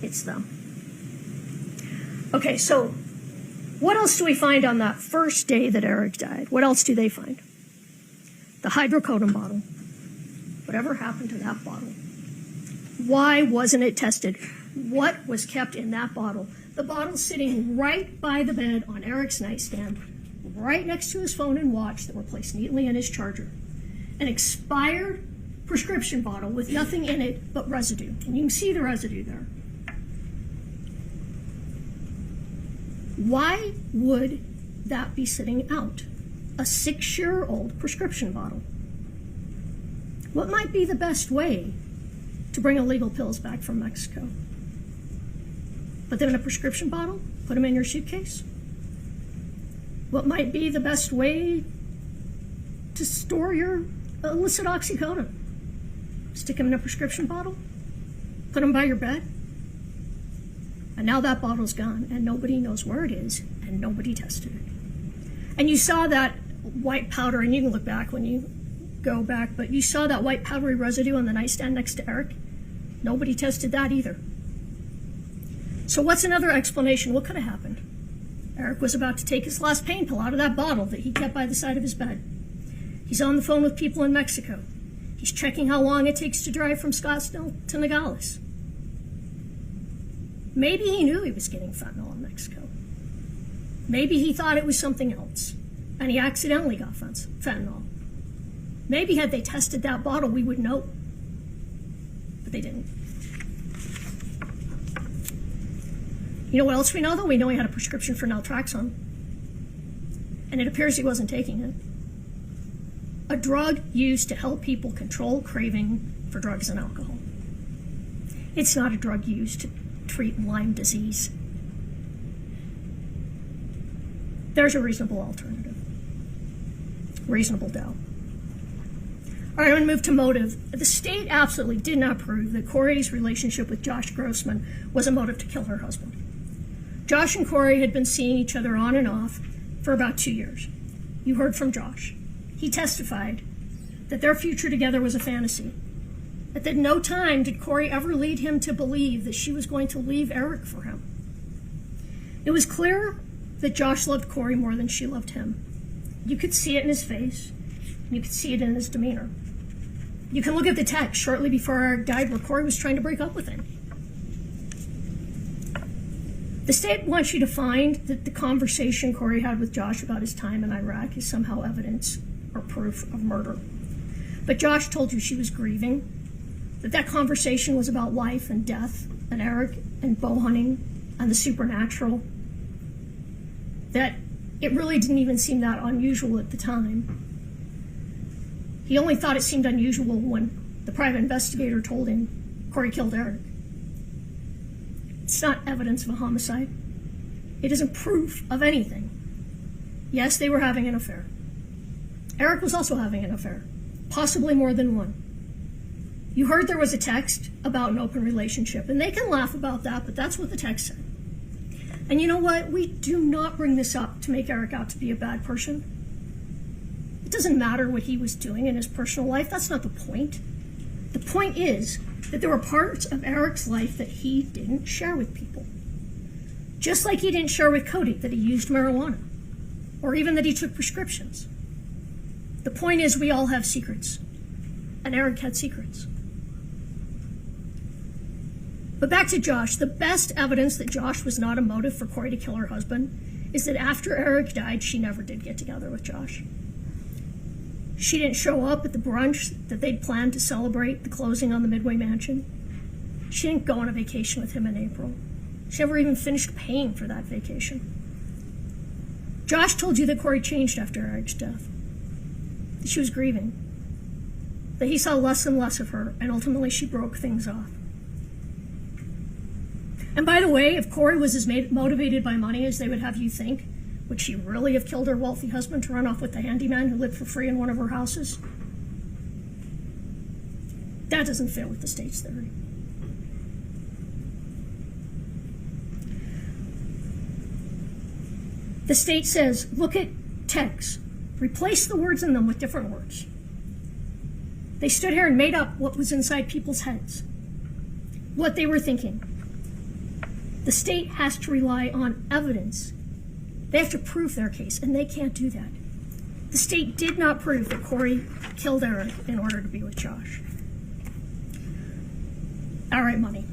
It's them. Okay, so what else do we find on that first day that Eric died? What else do they find? The hydrocodone bottle. Whatever happened to that bottle? Why wasn't it tested? What was kept in that bottle? The bottle sitting right by the bed on Eric's nightstand, right next to his phone and watch that were placed neatly in his charger. An expired prescription bottle with nothing in it but residue. And you can see the residue there. Why would that be sitting out? A 6-year-old prescription bottle. What might be the best way to bring illegal pills back from Mexico? Put them in a prescription bottle? Put them in your suitcase? What might be the best way to store your illicit oxycodone? Stick them in a prescription bottle? Put them by your bed? And now that bottle's gone, and nobody knows where it is, and nobody tested it. And you saw that white powder, and you can look back when you go back, but you saw that white powdery residue on the nightstand next to Eric. Nobody tested that either. So what's another explanation? What could have happened? Eric was about to take his last pain pill out of that bottle that he kept by the side of his bed. He's on the phone with people in Mexico. He's checking how long it takes to drive from Scottsdale to Nogales. Maybe he knew he was getting fentanyl in Mexico. Maybe he thought it was something else, and he accidentally got fentanyl. Maybe had they tested that bottle, we would know. But they didn't. You know what else we know, though? We know he had a prescription for naltrexone. And it appears he wasn't taking it. A drug used to help people control craving for drugs and alcohol. It's not a drug used to treat Lyme disease. There's a reasonable alternative. Reasonable doubt. All right, I'm going to move to motive. The state absolutely did not prove that Kouri's relationship with Josh Grossman was a motive to kill her husband. Josh and Kouri had been seeing each other on and off for about 2 years. You heard from Josh. He testified that their future together was a fantasy. That at no time did Kouri ever lead him to believe that she was going to leave Eric for him. It was clear that Josh loved Kouri more than she loved him. You could see it in his face. You could see it in his demeanor. You can look at the text shortly before Eric died where Kouri was trying to break up with him. The state wants you to find that the conversation Kouri had with Josh about his time in Iraq is somehow evidence or proof of murder. But Josh told you she was grieving, that conversation was about life and death and Eric and bow hunting and the supernatural, that it really didn't even seem that unusual at the time. He only thought it seemed unusual when the private investigator told him Kouri killed Eric. It's not evidence of a homicide. It isn't proof of anything. Yes, they were having an affair. Eric was also having an affair, possibly more than one. You heard there was a text about an open relationship, and they can laugh about that, but that's what the text said. And you know what? We do not bring this up to make Eric out to be a bad person. It doesn't matter what he was doing in his personal life. That's not the point. The point is that there were parts of Eric's life that he didn't share with people. Just like he didn't share with Cody that he used marijuana, or even that he took prescriptions. The point is we all have secrets, and Eric had secrets. But back to Josh. The best evidence that Josh was not a motive for Kouri to kill her husband is that after Eric died, she never did get together with Josh. She didn't show up at the brunch that they'd planned to celebrate the closing on the Midway Mansion. She didn't go on a vacation with him in April. She never even finished paying for that vacation. Josh told you that Kouri changed after Eric's death, that she was grieving, that he saw less and less of her, and ultimately she broke things off. And by the way, if Kouri was as motivated by money as they would have you think, would she really have killed her wealthy husband to run off with the handyman who lived for free in one of her houses? That doesn't fit with the state's theory. The state says, look at texts. Replace the words in them with different words. They stood here and made up what was inside people's heads, what they were thinking. The state has to rely on evidence. They have to prove their case, and they can't do that. The state did not prove that Kouri killed Eric in order to be with Josh. All right, money.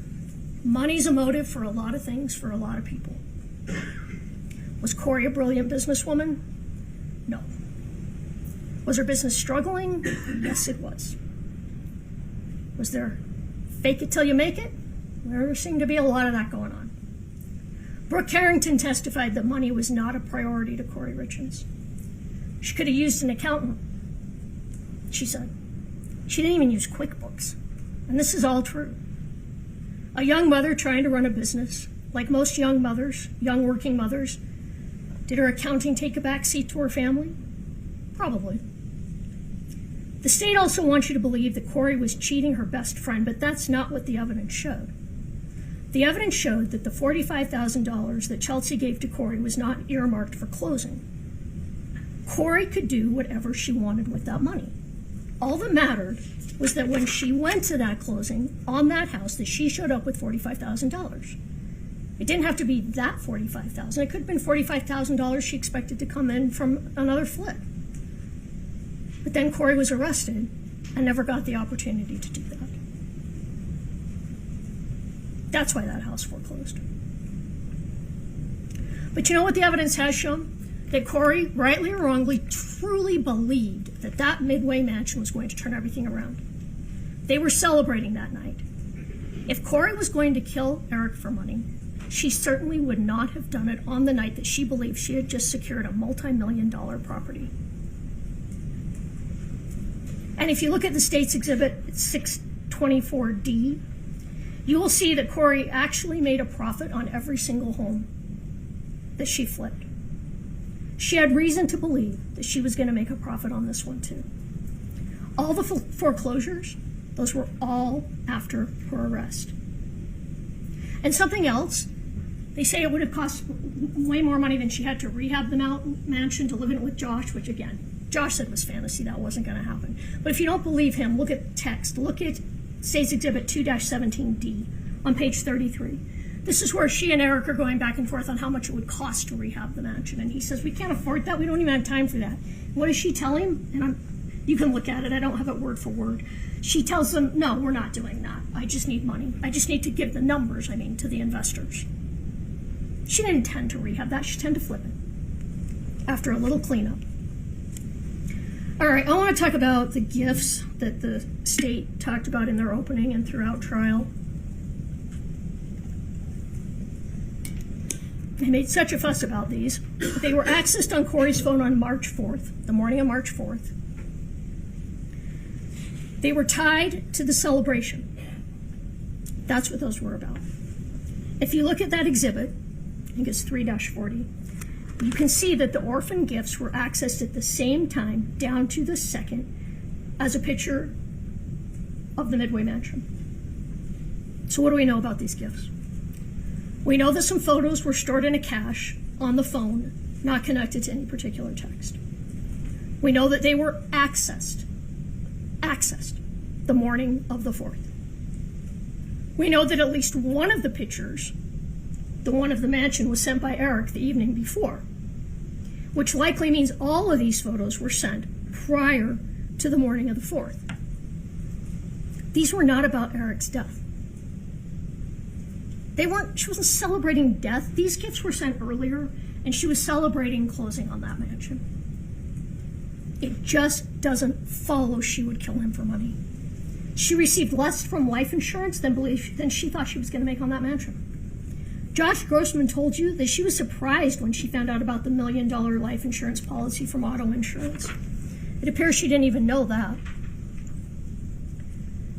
Money's a motive for a lot of things for a lot of people. Was Kouri a brilliant businesswoman? No. Was her business struggling? Yes, it was. Was there fake it till you make it? There seemed to be a lot of that going on. Brooke Carrington testified that money was not a priority to Kouri Richins. She could have used an accountant, she said. She didn't even use QuickBooks. And this is all true. A young mother trying to run a business, like most young mothers, young working mothers, did her accounting take a back seat to her family? Probably. The state also wants you to believe that Kouri was cheating her best friend, but that's not what the evidence showed. The evidence showed that the $45,000 that Chelsea gave to Kouri was not earmarked for closing. Kouri could do whatever she wanted with that money. All that mattered was that when she went to that closing on that house, that she showed up with $45,000. It didn't have to be that $45,000. It could have been $45,000 she expected to come in from another flip. But then Kouri was arrested and never got the opportunity to do that. That's why that house foreclosed. But you know what the evidence has shown? That Kouri, rightly or wrongly, truly believed that that Midway mansion was going to turn everything around. They were celebrating that night. If Kouri was going to kill Eric for money, she certainly would not have done it on the night that she believed she had just secured a multi-million-dollar property. And if you look at the state's exhibit 624D, you will see that Kouri actually made a profit on every single home that she flipped. She had reason to believe that she was going to make a profit on this one too. All the foreclosures, those were all after her arrest. And something else, they say it would have cost way more money than she had to rehab the mansion to live in it with Josh, which again, Josh said was fantasy, that wasn't going to happen. But if you don't believe him, look at text. Look at State's Exhibit 2-17D on page 33. This is where she and Eric are going back and forth on how much it would cost to rehab the mansion. And he says, we can't afford that. We don't even have time for that. What does she tell him? And you can look at it. I don't have it word for word. She tells him, no, we're not doing that. I just need money. I just need to give the numbers, to the investors. She didn't intend to rehab that. She intended to flip it after a little cleanup. All right, I want to talk about the gifts that the state talked about in their opening and throughout trial. They made such a fuss about these. They were accessed on Kouri's phone on March 4th, the morning of March 4th. They were tied to the celebration. That's what those were about. If you look at that exhibit, I think it's 3-40, you can see that the orphan gifts were accessed at the same time, down to the second, as a picture of the Midway mansion. So what do we know about these gifts? We know that some photos were stored in a cache on the phone, not connected to any particular text. We know that they were accessed the morning of the 4th. We know that at least one of the pictures, the one of the mansion, was sent by Eric the evening before, which likely means all of these photos were sent prior to the morning of the 4th. These were not about Eric's death. She wasn't celebrating death. These gifts were sent earlier, and she was celebrating closing on that mansion. It just doesn't follow she would kill him for money. She received less from life insurance than she thought she was going to make on that mansion. Josh Grossman told you that she was surprised when she found out about the $1 million life insurance policy from auto insurance. It appears she didn't even know that.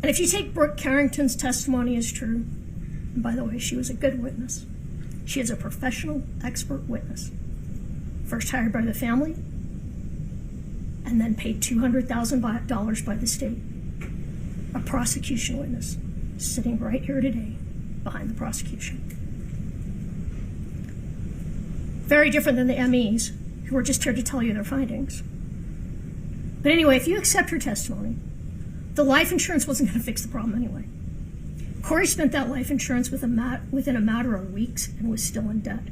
And if you take Brooke Carrington's testimony as true, and by the way, she was a good witness. She is a professional, expert witness. First hired by the family, and then paid $200,000 by the state. A prosecution witness, sitting right here today behind the prosecution. Very different than the MEs, who are just here to tell you their findings. But anyway, if you accept her testimony, the life insurance wasn't going to fix the problem anyway. Kouri spent that life insurance within a matter of weeks and was still in debt.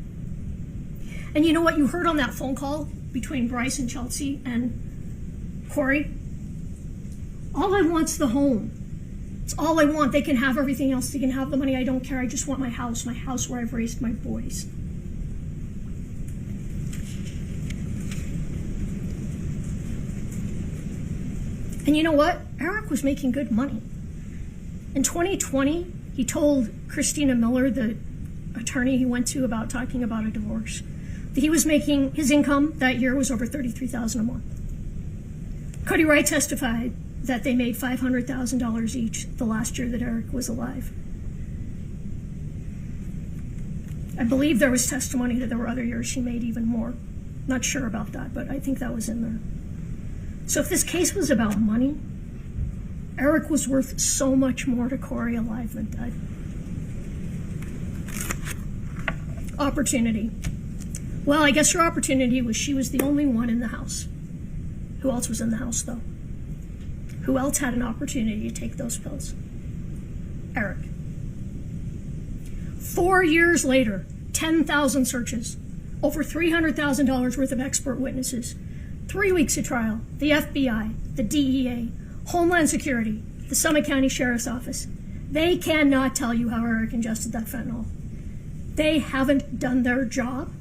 And you know what you heard on that phone call between Bryce and Chelsea and Kouri? All I want's the home. It's all I want. They can have everything else. They can have the money. I don't care. I just want my house where I've raised my boys. And you know what? Eric was making good money. In 2020, he told Christina Miller, the attorney he went to about talking about a divorce, that he was making, his income that year was over $33,000 a month. Cody Wright testified that they made $500,000 each the last year that Eric was alive. I believe there was testimony that there were other years she made even more. Not sure about that, but I think that was in there. So if this case was about money, Eric was worth so much more to Kouri alive than dead. Opportunity. Well, I guess her opportunity was she was the only one in the house. Who else was in the house, though? Who else had an opportunity to take those pills? Eric. 4 years later, 10,000 searches, over $300,000 worth of expert witnesses, 3 weeks of trial, the FBI, the DEA, Homeland Security, the Summit County Sheriff's Office. They cannot tell you how Eric ingested that fentanyl. They haven't done their job.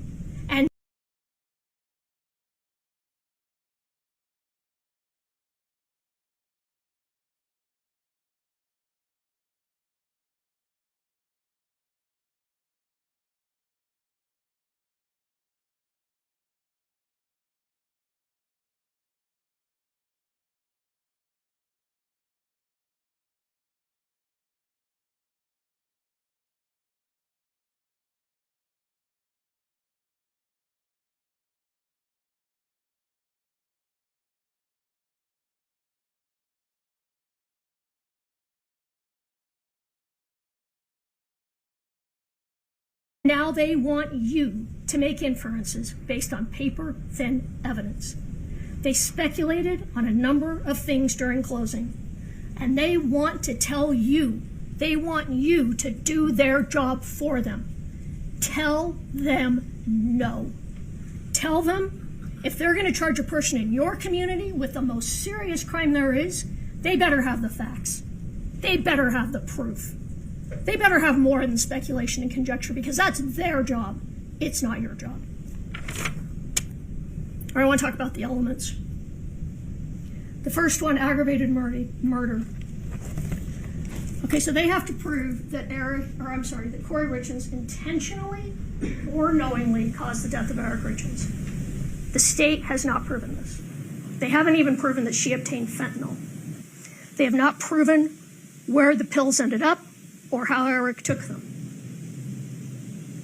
And now they want you to make inferences based on paper-thin evidence. They speculated on a number of things during closing, and they want to tell you, they want you to do their job for them. Tell them no. Tell them if they're going to charge a person in your community with the most serious crime there is, they better have the facts. They better have the proof. They better have more than speculation and conjecture, because that's their job. It's not your job. All right, I want to talk about the elements. The first one, aggravated murder. Okay, so they have to prove that that Kouri Richins intentionally or knowingly caused the death of Eric Richins. The state has not proven this. They haven't even proven that she obtained fentanyl. They have not proven where the pills ended up or how Eric took them.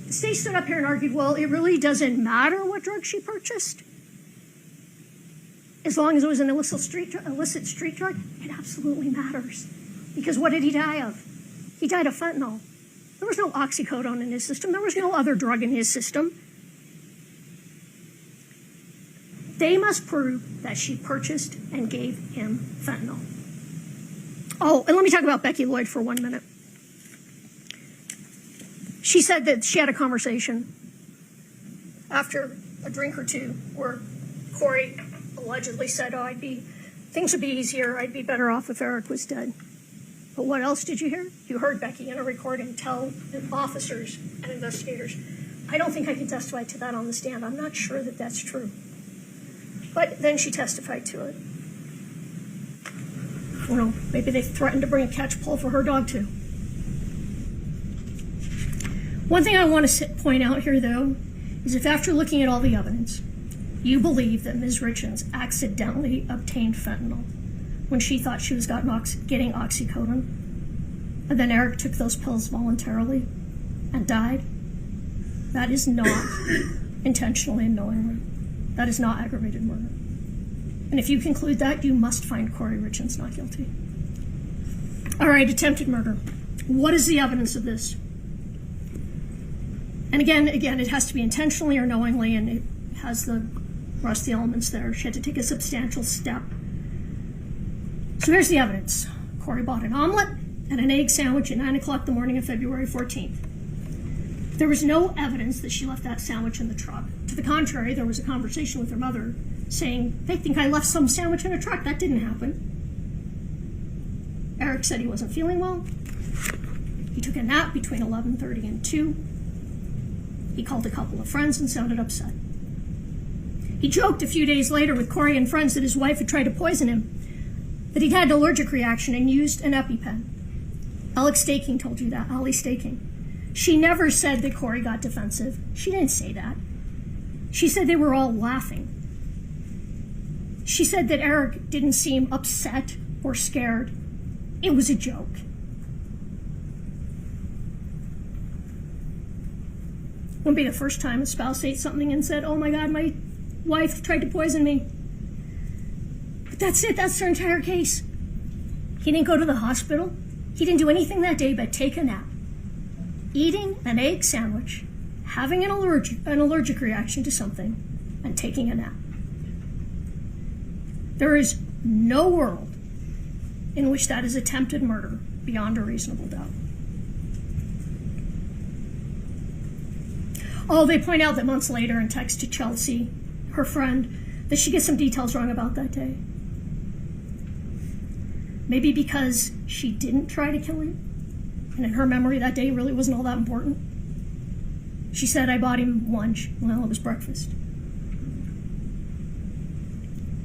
The state stood up here and argued, well, it really doesn't matter what drug she purchased. As long as it was an illicit street drug, it absolutely matters. Because what did he die of? He died of fentanyl. There was no oxycodone in his system. There was no other drug in his system. They must prove that she purchased and gave him fentanyl. Oh, and let me talk about Becky Lloyd for 1 minute. She said that she had a conversation after a drink or two where Kouri allegedly said, things would be easier, I'd be better off if Eric was dead. But what else did you hear? You heard Becky in a recording tell officers and investigators, I don't think I can testify to that on the stand. I'm not sure that that's true. But then she testified to it. Well, maybe they threatened to bring a catch pole for her dog too. One thing I want to point out here, though, is if after looking at all the evidence, you believe that Ms. Richins accidentally obtained fentanyl when she thought she was getting oxycodone, and then Eric took those pills voluntarily and died, that is not intentionally and knowingly. That is not aggravated murder. And if you conclude that, you must find Kouri Richins not guilty. All right, attempted murder. What is the evidence of this? And again, it has to be intentionally or knowingly, and it has the rest of the elements there. She had to take a substantial step. So here's the evidence. Kouri bought an omelet and an egg sandwich at 9 o'clock the morning of February 14th. There was no evidence that she left that sandwich in the truck. To the contrary, there was a conversation with her mother saying, they think I left some sandwich in a truck. That didn't happen. Eric said he wasn't feeling well. He took a nap between 11:30 and 2. He called a couple of friends and sounded upset. He joked a few days later with Kouri and friends that his wife had tried to poison him, that he'd had an allergic reaction and used an EpiPen. Alex Staking told you that, Ollie Staking. She never said that Kouri got defensive. She didn't say that. She said they were all laughing. She said that Eric didn't seem upset or scared. It was a joke. Wouldn't be the first time a spouse ate something and said, "Oh my God, my wife tried to poison me." But that's it. That's their entire case. He didn't go to the hospital. He didn't do anything that day but take a nap. Eating an egg sandwich, having an allergic reaction to something, and taking a nap. There is no world in which that is attempted murder beyond a reasonable doubt. Oh, they point out that months later in text to Chelsea, her friend, that she gets some details wrong about that day. Maybe because she didn't try to kill him, and in her memory that day really wasn't all that important. She said, "I bought him lunch." Well, it was breakfast.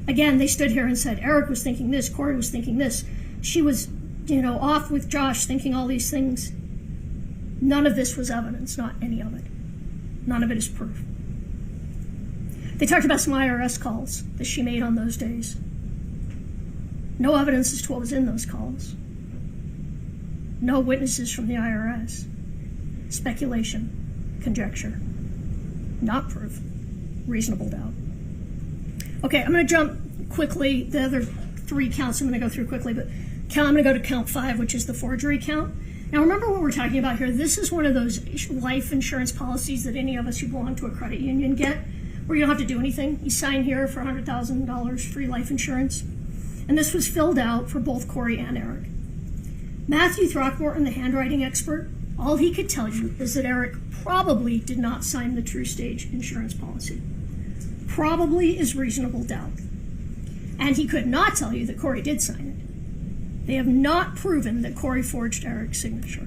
Again, they stood here and said, Eric was thinking this, Kouri was thinking this. She was, off with Josh thinking all these things. None of this was evidence, not any of it. None of it is proof. They talked about some IRS calls that she made on those days. No evidence as to what was in those calls. No witnesses from the IRS. Speculation, conjecture, not proof, reasonable doubt. Okay, I'm going to jump quickly. The other 3 counts I'm going to go through quickly, but I'm going to go to count 5, which is the forgery count. Now, remember what we're talking about here. This is one of those life insurance policies that any of us who belong to a credit union get, where you don't have to do anything. You sign here for $100,000 free life insurance. And this was filled out for both Kouri and Eric. Matthew Throckmorton, the handwriting expert, all he could tell you is that Eric probably did not sign the True Stage insurance policy. Probably is reasonable doubt. And he could not tell you that Kouri did sign it. They have not proven that Kouri forged Eric's signature.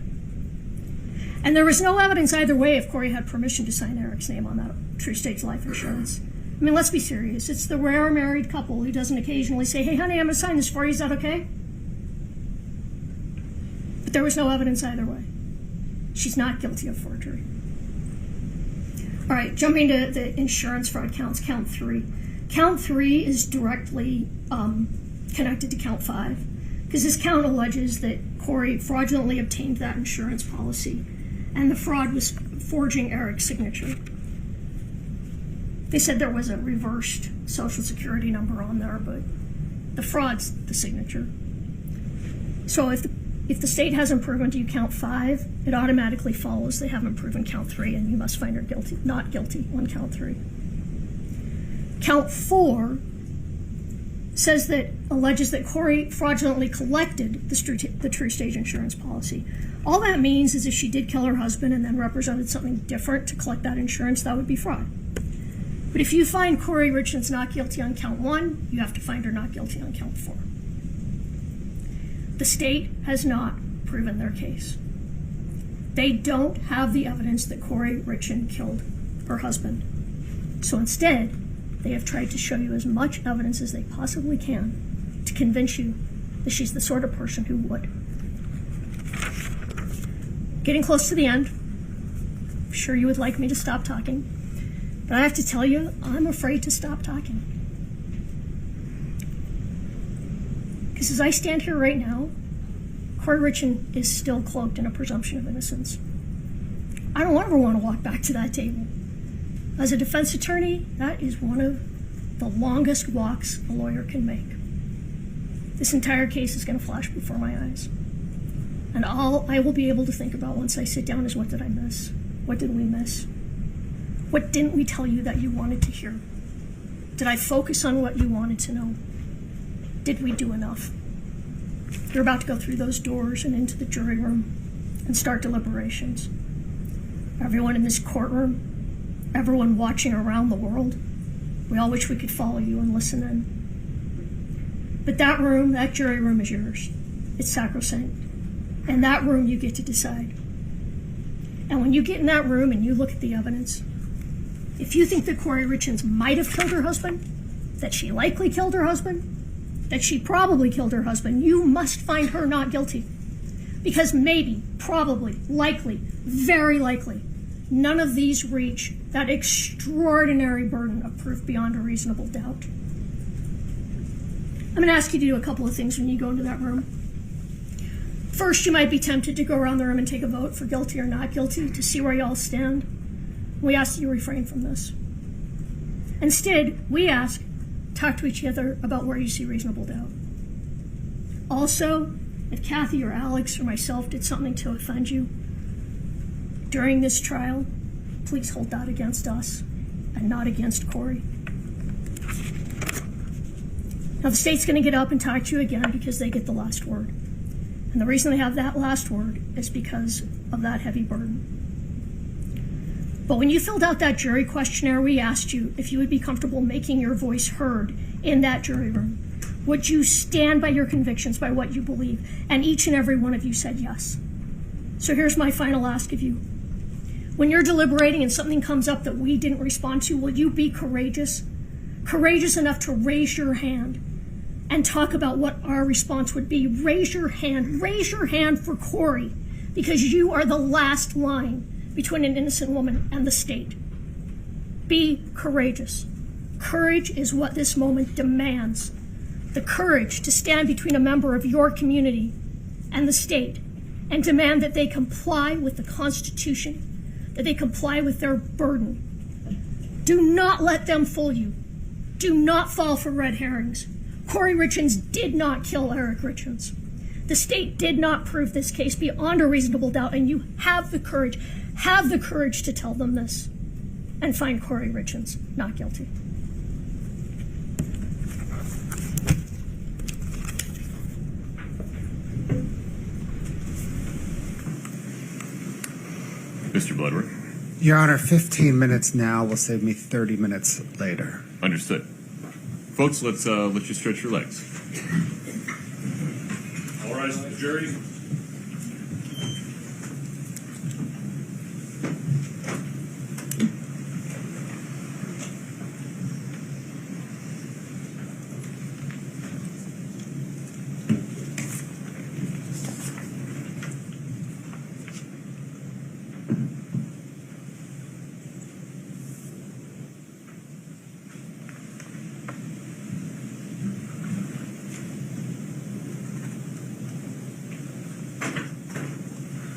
And there was no evidence either way if Kouri had permission to sign Eric's name on that True Stage life insurance. I mean, let's be serious. It's the rare married couple who doesn't occasionally say, "Hey, honey, I'm going to sign this for you. Is that okay?" But there was no evidence either way. She's not guilty of forgery. All right, jumping to the insurance fraud counts, count 3. Count 3 is directly connected to count 5, because this count alleges that Kouri fraudulently obtained that insurance policy, and the fraud was forging Eric's signature. They said there was a reversed social security number on there, but the fraud's the signature. So if the state hasn't proven to you count 5, it automatically follows they haven't proven count 3, and you must find her guilty, not guilty on count 3. Count 4 says that alleges that Kouri fraudulently collected the True Stage insurance policy. All that means is if she did kill her husband and then represented something different to collect that insurance, that would be fraud. But if you find Kouri Richins not guilty on count 1, you have to find her not guilty on count 4. The state has not proven their case. They don't have the evidence that Kouri Richins killed her husband. So instead, they have tried to show you as much evidence as they possibly can to convince you that she's the sort of person who would. Getting close to the end. I'm sure you would like me to stop talking, but I have to tell you, I'm afraid to stop talking. Because as I stand here right now, Kouri Richins is still cloaked in a presumption of innocence. I don't ever want to walk back to that table. As a defense attorney, that is one of the longest walks a lawyer can make. This entire case is going to flash before my eyes. And all I will be able to think about once I sit down is, what did I miss? What did we miss? What didn't we tell you that you wanted to hear? Did I focus on what you wanted to know? Did we do enough? You're about to go through those doors and into the jury room and start deliberations. Everyone in this courtroom, everyone watching around the world, we all wish we could follow you and listen in. But that room, that jury room is yours. It's sacrosanct. In that room, you get to decide. And when you get in that room and you look at the evidence, if you think that Kouri Richins might have killed her husband, that she likely killed her husband, that she probably killed her husband, you must find her not guilty. Because maybe, probably, likely, very likely, none of these reach that extraordinary burden of proof beyond a reasonable doubt. I'm going to ask you to do a couple of things when you go into that room. First, you might be tempted to go around the room and take a vote for guilty or not guilty to see where you all stand. We ask that you refrain from this. Instead, we ask, talk to each other about where you see reasonable doubt. Also, if Kathy or Alex or myself did something to offend you during this trial, please hold that against us and not against Kouri. Now, the state's going to get up and talk to you again because they get the last word. And the reason they have that last word is because of that heavy burden. But when you filled out that jury questionnaire, we asked you if you would be comfortable making your voice heard in that jury room. Would you stand by your convictions, by what you believe? And each and every one of you said yes. So here's my final ask of you. When you're deliberating and something comes up that we didn't respond to, will you be courageous? Courageous enough to raise your hand and talk about what our response would be. Raise your hand for Kouri, because you are the last line between an innocent woman and the state. Be courageous. Courage is what this moment demands. The courage to stand between a member of your community and the state and demand that they comply with the Constitution, that they comply with their burden. Do not let them fool you. Do not fall for red herrings. Kouri Richins did not kill Eric Richins. The state did not prove this case beyond a reasonable doubt, and you have the courage to tell them this and find Kouri Richins not guilty. Mr. Bloodworth. Your Honor, 15 minutes now will save me 30 minutes later. Understood. Folks, let's you stretch your legs. All rise to the jury.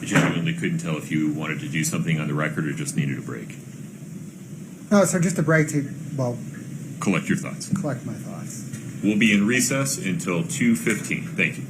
Genuinely couldn't tell if you wanted to do something on the record or just needed a break. No, sir, just a break to, Collect your thoughts. collect my thoughts. We'll be in recess until 2:15. Thank you.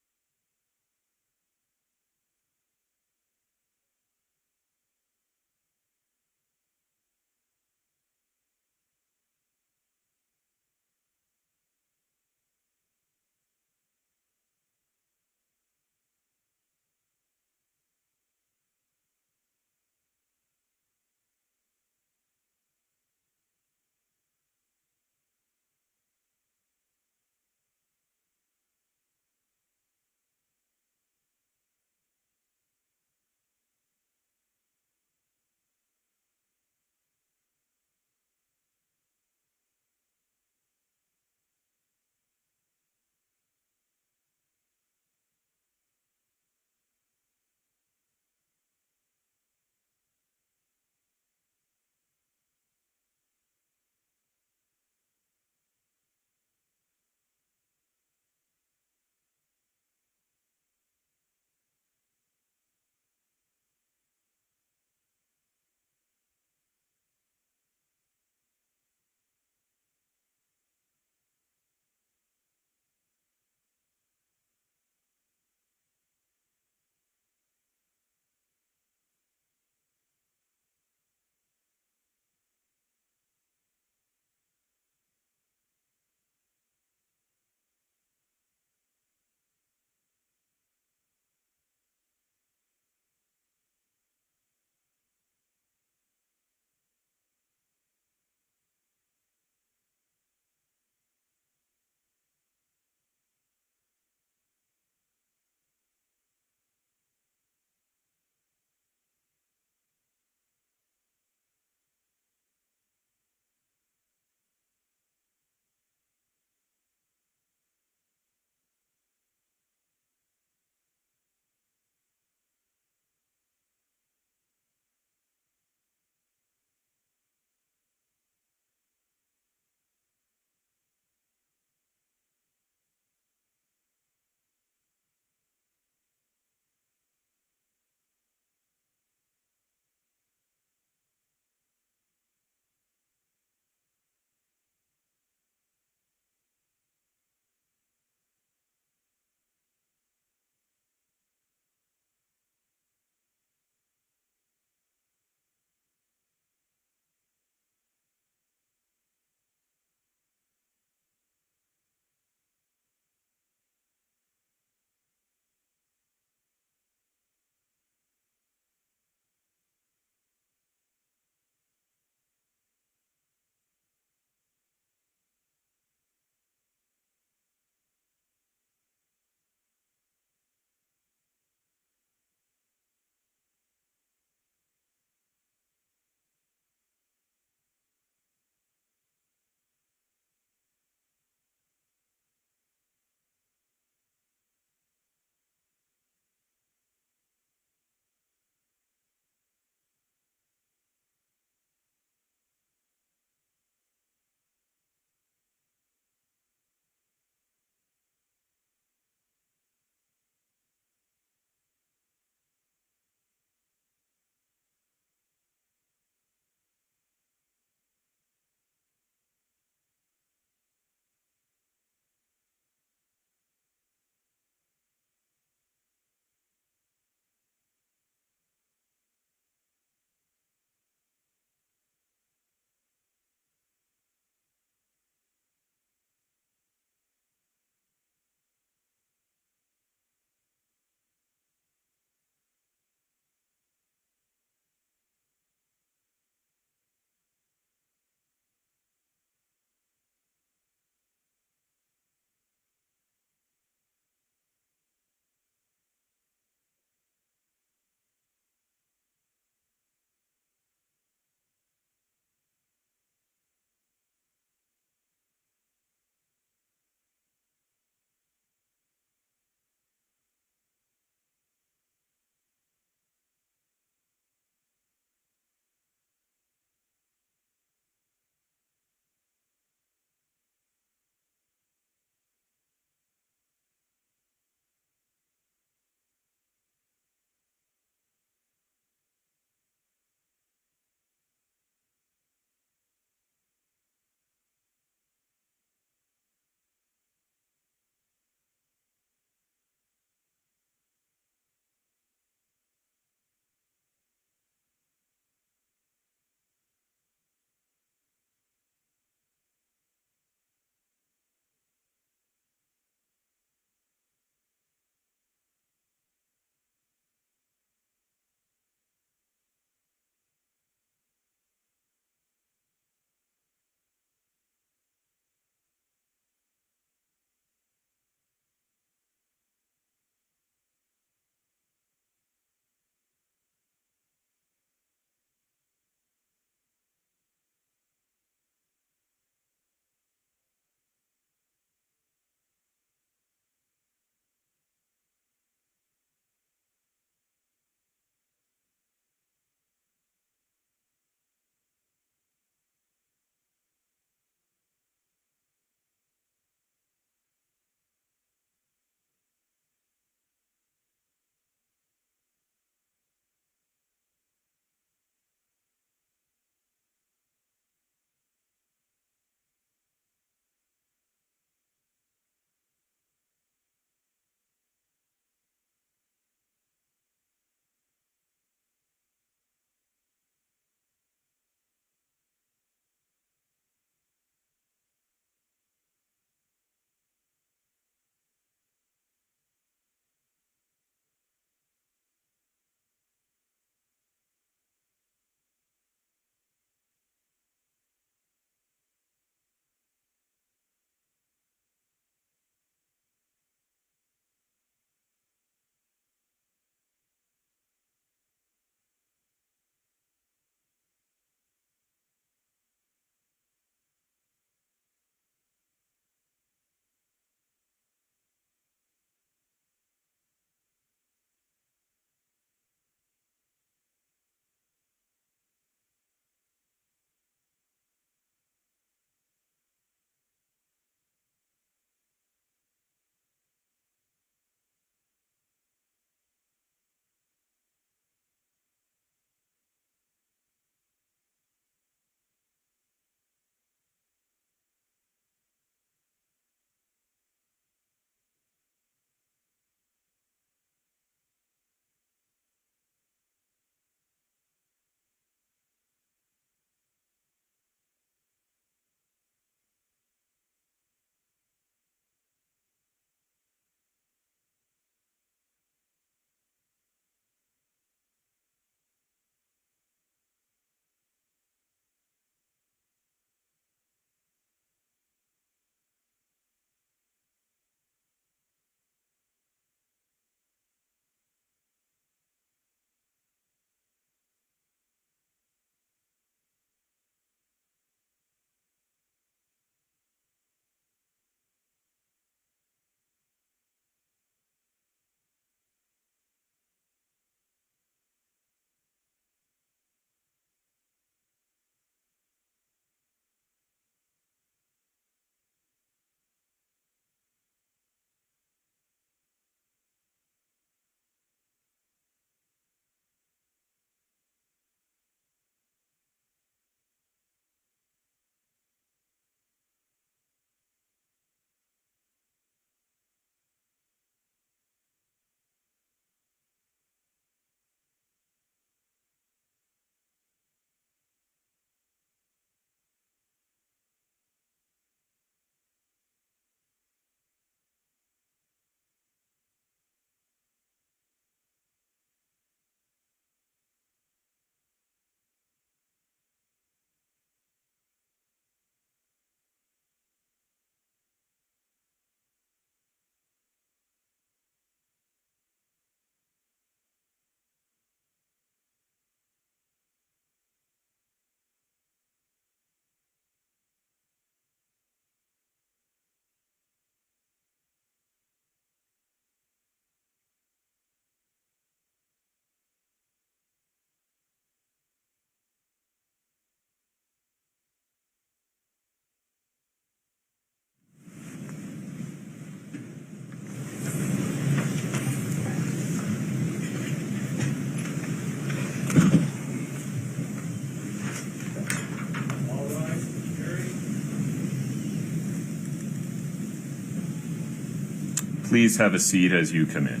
Please have a seat as you come in.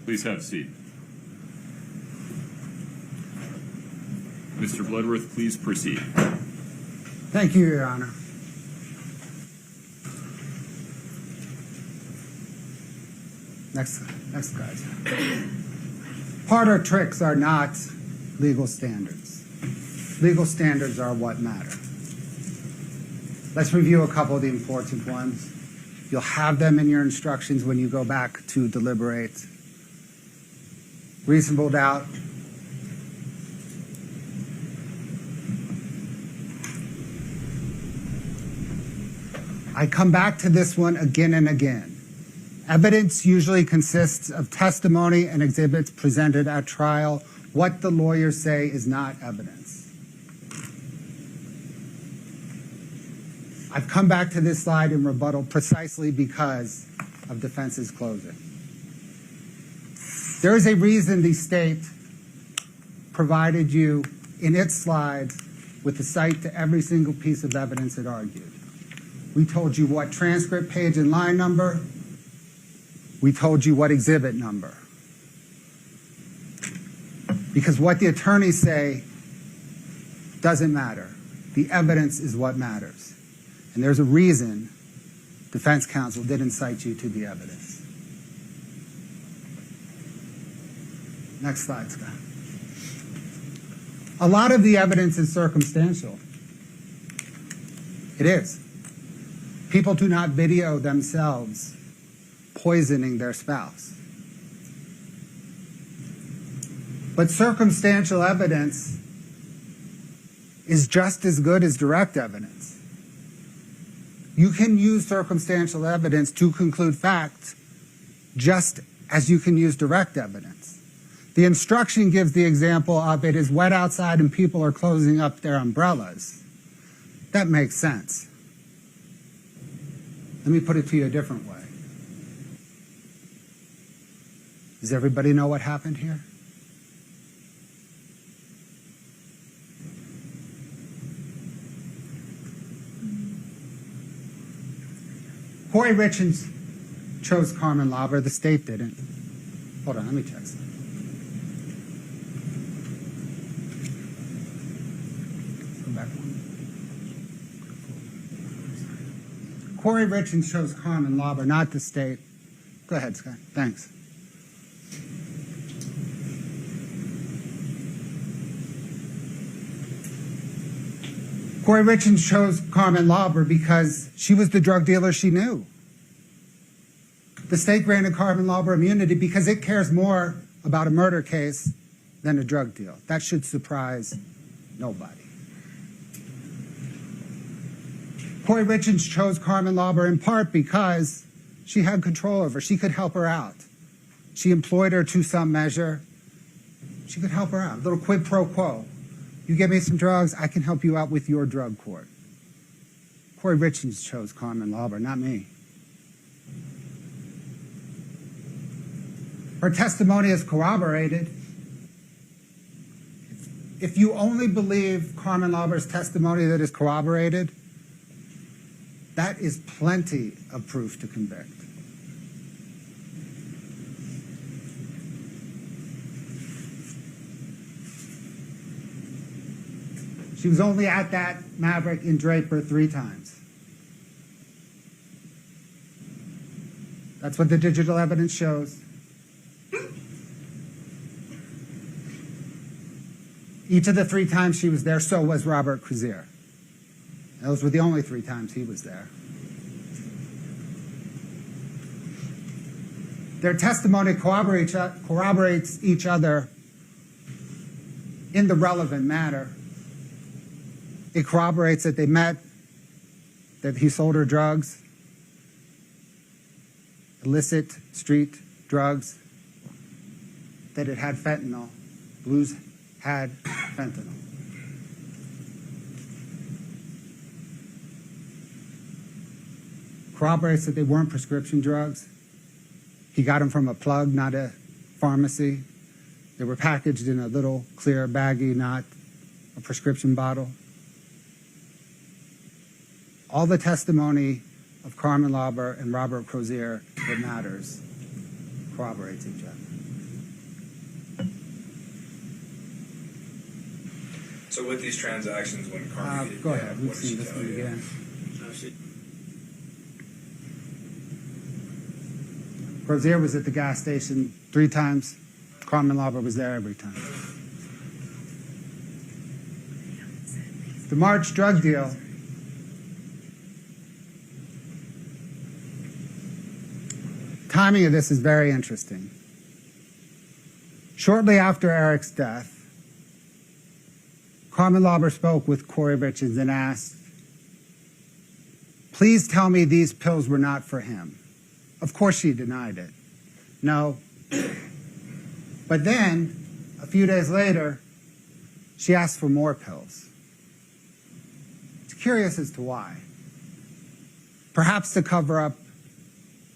Please have a seat. Mr. Bloodworth, please proceed. Thank you, Your Honor. Next, guys. Parlor tricks are not legal standards. Legal standards are what matter. Let's review a couple of the important ones. You'll have them in your instructions when you go back to deliberate. Reasonable doubt. I come back to this one again and again. Evidence usually consists of testimony and exhibits presented at trial. What the lawyers say is not evidence. I've come back to this slide in rebuttal precisely because of defense's closing. There is a reason the state provided you in its slides with a cite to every single piece of evidence it argued. We told you what transcript page and line number. We told you what exhibit number. Because what the attorneys say doesn't matter. The evidence is what matters. And there's a reason defense counsel didn't cite you to the evidence. Next slide, Scott. A lot of the evidence is circumstantial. It is. People do not video themselves poisoning their spouse. But circumstantial evidence is just as good as direct evidence. You can use circumstantial evidence to conclude facts just as you can use direct evidence. The instruction gives the example of it is wet outside and people are closing up their umbrellas. That makes sense. Let me put it to you a different way. Does everybody know what happened here? Kouri Richins chose Carmen Lauber. The state didn't. Hold on, let me check something. Go back one. Kouri Richins chose Carmen Lauber, not the state. Go ahead, Scott. Thanks. Kouri Richins chose Carmen Lauber because she was the drug dealer she knew. The state granted Carmen Lauber immunity because it cares more about a murder case than a drug deal. That should surprise nobody. Kouri Richins chose Carmen Lauber in part because she had control over her. She could help her out. She employed her to some measure. She could help her out. A little quid pro quo. You give me some drugs, I can help you out with your drug court. Kouri Richins chose Carmen Lauber, not me. Her testimony is corroborated. If you only believe Carmen Lauber's testimony that is corroborated, that is plenty of proof to convict. She was only at that Maverick in Draper 3 times. That's what the digital evidence shows. Each of the 3 times she was there, so was Robert Crozier. Those were the only 3 times he was there. Their testimony corroborates each other in the relevant matter. It corroborates that they met, that he sold her drugs, illicit street drugs, that it had fentanyl. Blues had fentanyl. Corroborates that they weren't prescription drugs. He got them from a plug, not a pharmacy. They were packaged in a little clear baggie, not a prescription bottle. All the testimony of Carmen Lauber and Robert Crozier that matters corroborates each other. So with these transactions, when Carmen Go ahead, we've what did she seen this tell one you? again. Crozier was at the gas station 3 times. Carmen Lauber was there every time. The March drug deal. Timing of this is very interesting. Shortly after Eric's death, Carmen Lauber spoke with Kouri Richins and asked, "Please tell me these pills were not for him." Of course she denied it. No. But then, a few days later, she asked for more pills. It's curious as to why. Perhaps to cover up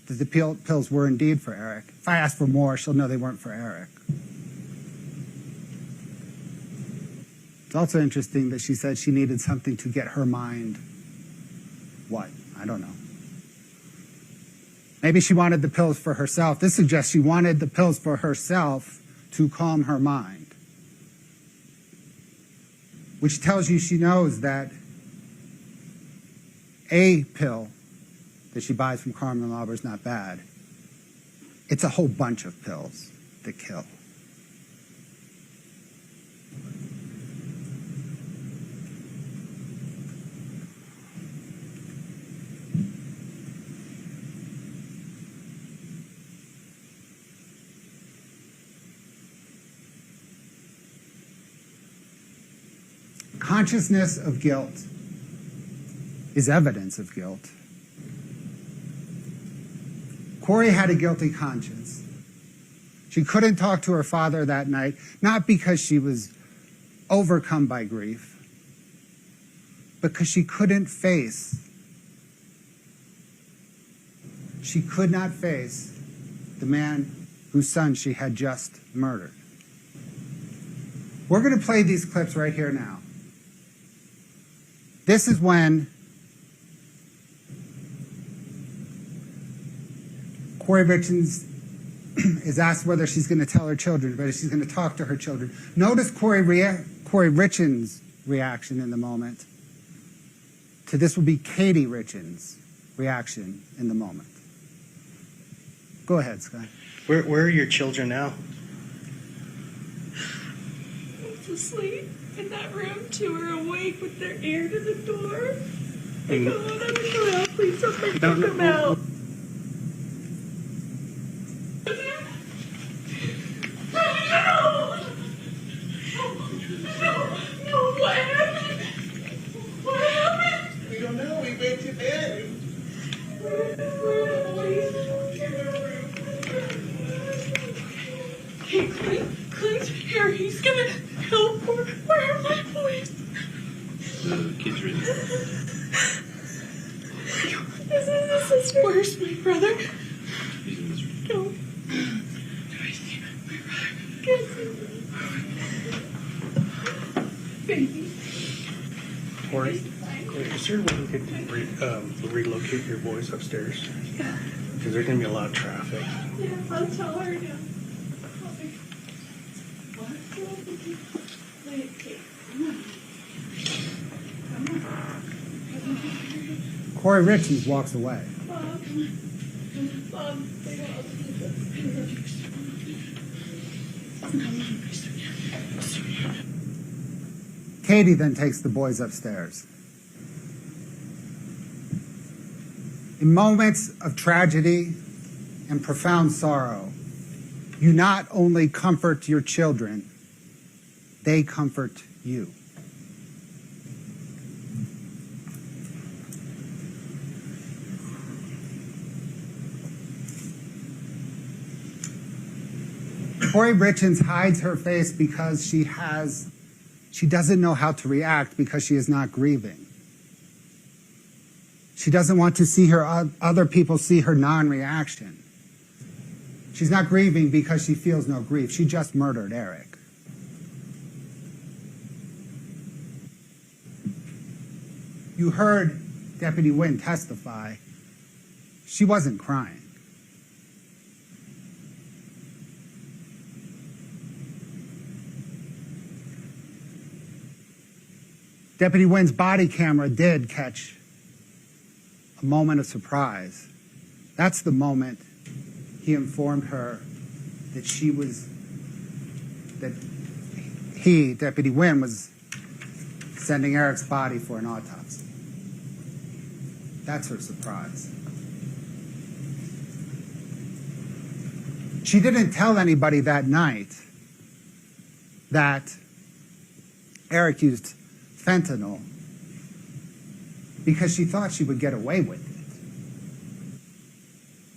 that the pills were indeed for Eric. If I ask for more, she'll know they weren't for Eric. It's also interesting that she said she needed something to get her mind. What? I don't know. Maybe she wanted the pills for herself. This suggests she wanted the pills for herself to calm her mind, which tells you she knows that a pill that she buys from Carmen Lauber is not bad. It's a whole bunch of pills that kill. Consciousness of guilt is evidence of guilt. Kouri had a guilty conscience. She couldn't talk to her father that night, not because she was overcome by grief, but because she could not face the man whose son she had just murdered. We're going to play these clips right here now. This is when Kouri Richins is asked whether she's going to tell her children, whether she's going to talk to her children. Notice Kouri Richins' reaction in the moment. To this will be Katie Richins' reaction in the moment. Go ahead, Scott. Where are your children now? Asleep in that room. 2 are awake with their ear to the door. I go, let me go out. Please don't make me come out. No, what happened? What happened? We don't know. We went to bed. Hey, Clint's here. He's gonna help. Where are my boys? The kids are in there. This is the sister. Where's my brother? He's in this room. No. Do I see my brother? Baby. Kouri, is there a way we could relocate your boys upstairs? Yeah. Because there's going to be a lot of traffic. Yeah, I'll tell her now. What? Wait, okay. Come on. Kouri Richins walks away. Mom, they don't Katie then takes the boys upstairs. In moments of tragedy and profound sorrow, you not only comfort your children, they comfort you. Kouri Richins hides her face because she doesn't know how to react because she is not grieving. She doesn't want to see other people see her non-reaction. She's not grieving because she feels no grief. She just murdered Eric. You heard Deputy Wynn testify. She wasn't crying. Deputy Wynn's body camera did catch a moment of surprise. That's the moment he informed her that he, Deputy Wynn, was sending Eric's body for an autopsy. That's her surprise. She didn't tell anybody that night that Eric used fentanyl because she thought she would get away with it.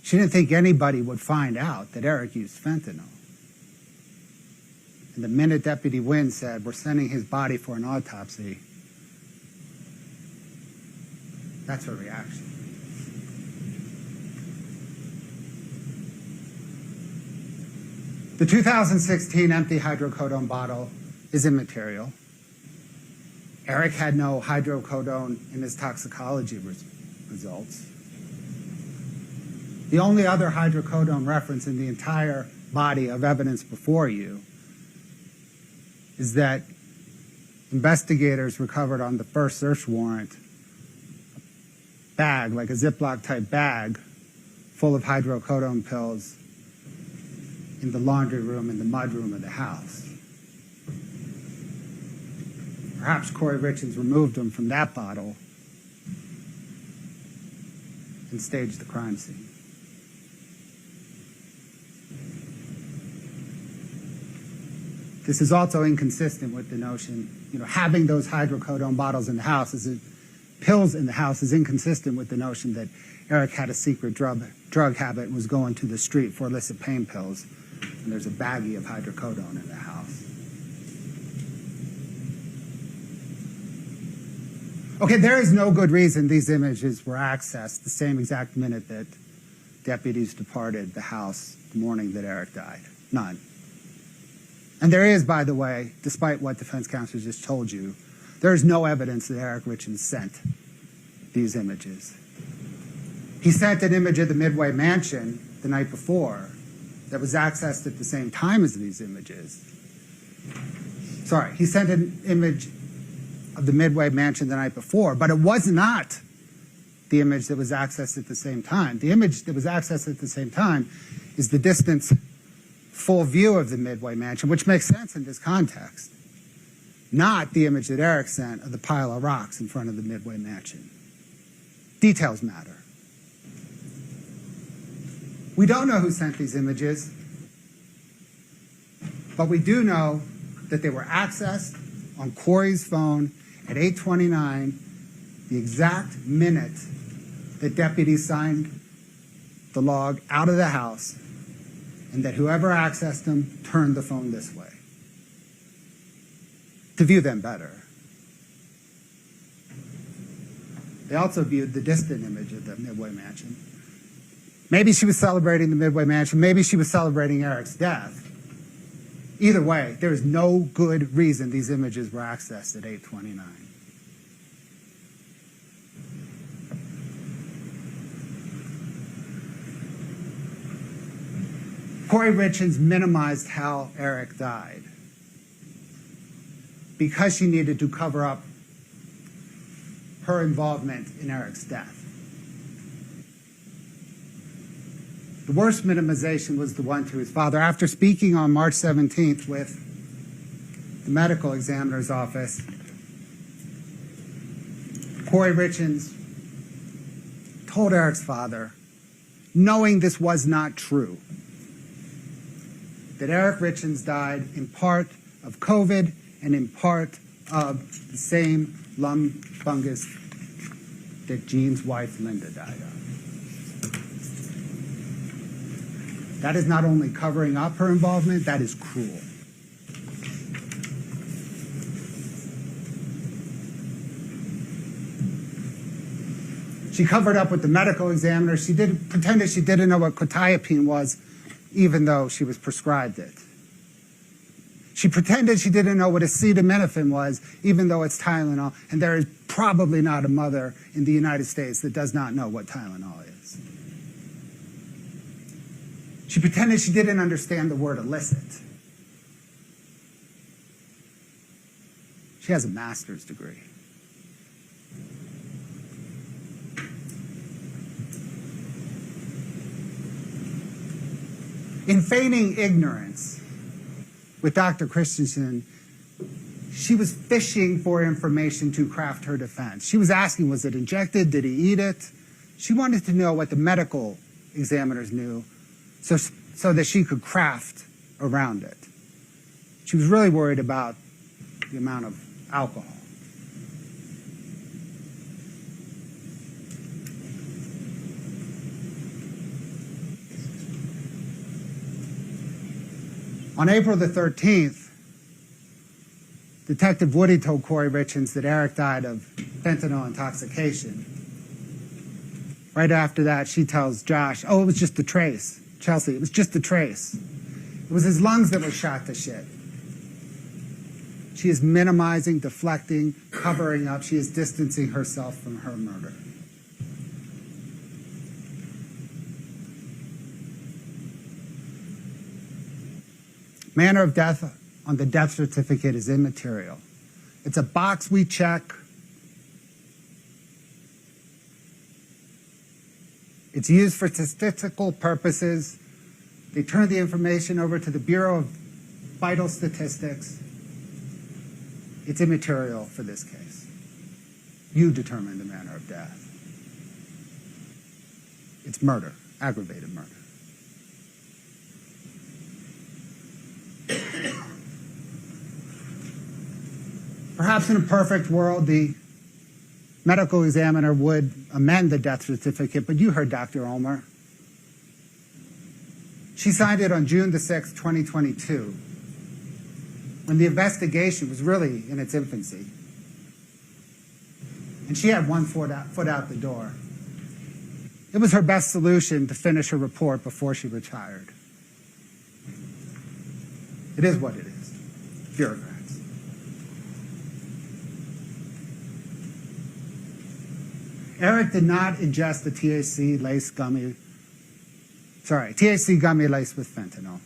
She didn't think anybody would find out that Eric used fentanyl. And the minute Deputy Wynn said, we're sending his body for an autopsy, that's her reaction. The 2016 empty hydrocodone bottle is immaterial. Eric had no hydrocodone in his toxicology results. The only other hydrocodone reference in the entire body of evidence before you is that investigators recovered on the first search warrant a bag, like a Ziploc type bag, full of hydrocodone pills in the laundry room and the mudroom of the house. Perhaps Kouri Richins removed them from that bottle and staged the crime scene. This is also inconsistent with the notion, having those hydrocodone bottles in the house, pills in the house is inconsistent with the notion that Eric had a secret drug habit and was going to the street for illicit pain pills, and there's a baggie of hydrocodone in the house. Okay, there is no good reason these images were accessed the same exact minute that deputies departed the house the morning that Eric died. None. And there is, by the way, despite what defense counsel just told you, there is no evidence that Eric Richins sent these images. He sent an image of the Midway Mansion the night before that was accessed at the same time as these images. Sorry, he sent an image of the Midway Mansion the night before, but it was not the image that was accessed at the same time. The image that was accessed at the same time is the distance full view of the Midway Mansion, which makes sense in this context, not the image that Eric sent of the pile of rocks in front of the Midway Mansion. Details matter. We don't know who sent these images, but we do know that they were accessed on Kouri's phone at 8:29, the exact minute that deputies signed the log out of the house, and that whoever accessed them turned the phone this way to view them better. They also viewed the distant image of the Midway Mansion. Maybe she was celebrating the Midway Mansion. Maybe she was celebrating Eric's death. Either way, there is no good reason these images were accessed at 8:29. Kouri Richins minimized how Eric died because she needed to cover up her involvement in Eric's death. The worst minimization was the one to his father. After speaking on March 17th with the medical examiner's office, Kouri Richins told Eric's father, knowing this was not true, that Eric Richins died in part of COVID and in part of the same lung fungus that Jean's wife, Linda, died of. That is not only covering up her involvement, that is cruel. She covered up with the medical examiner. She pretended she didn't know what quetiapine was even though she was prescribed it. She pretended she didn't know what acetaminophen was, even though it's Tylenol, and there is probably not a mother in the United States that does not know what Tylenol is. She pretended she didn't understand the word illicit. She has a master's degree. In feigning ignorance with Dr. Christensen, she was fishing for information to craft her defense. She was asking, was it injected? Did he eat it? She wanted to know what the medical examiners knew so that she could craft around it. She was really worried about the amount of alcohol. On April the 13th, Detective Woody told Kouri Richins that Eric died of fentanyl intoxication. Right after that, she tells Josh, oh, it was just a trace. Chelsea, it was just a trace. It was his lungs that were shot to shit. She is minimizing, deflecting, covering up. She is distancing herself from her murder. Manner of death on the death certificate is immaterial. It's a box we check. It's used for statistical purposes. They turn the information over to the Bureau of Vital Statistics. It's immaterial for this case. You determine the manner of death. It's murder, aggravated murder. Perhaps in a perfect world, the medical examiner would amend the death certificate, but you heard Dr. Ulmer. She signed it on June the 6th, 2022, when the investigation was really in its infancy. And she had one foot out the door. It was her best solution to finish her report before she retired. It is what it is. Bureaucrats. Eric did not ingest the THC gummy laced with fentanyl.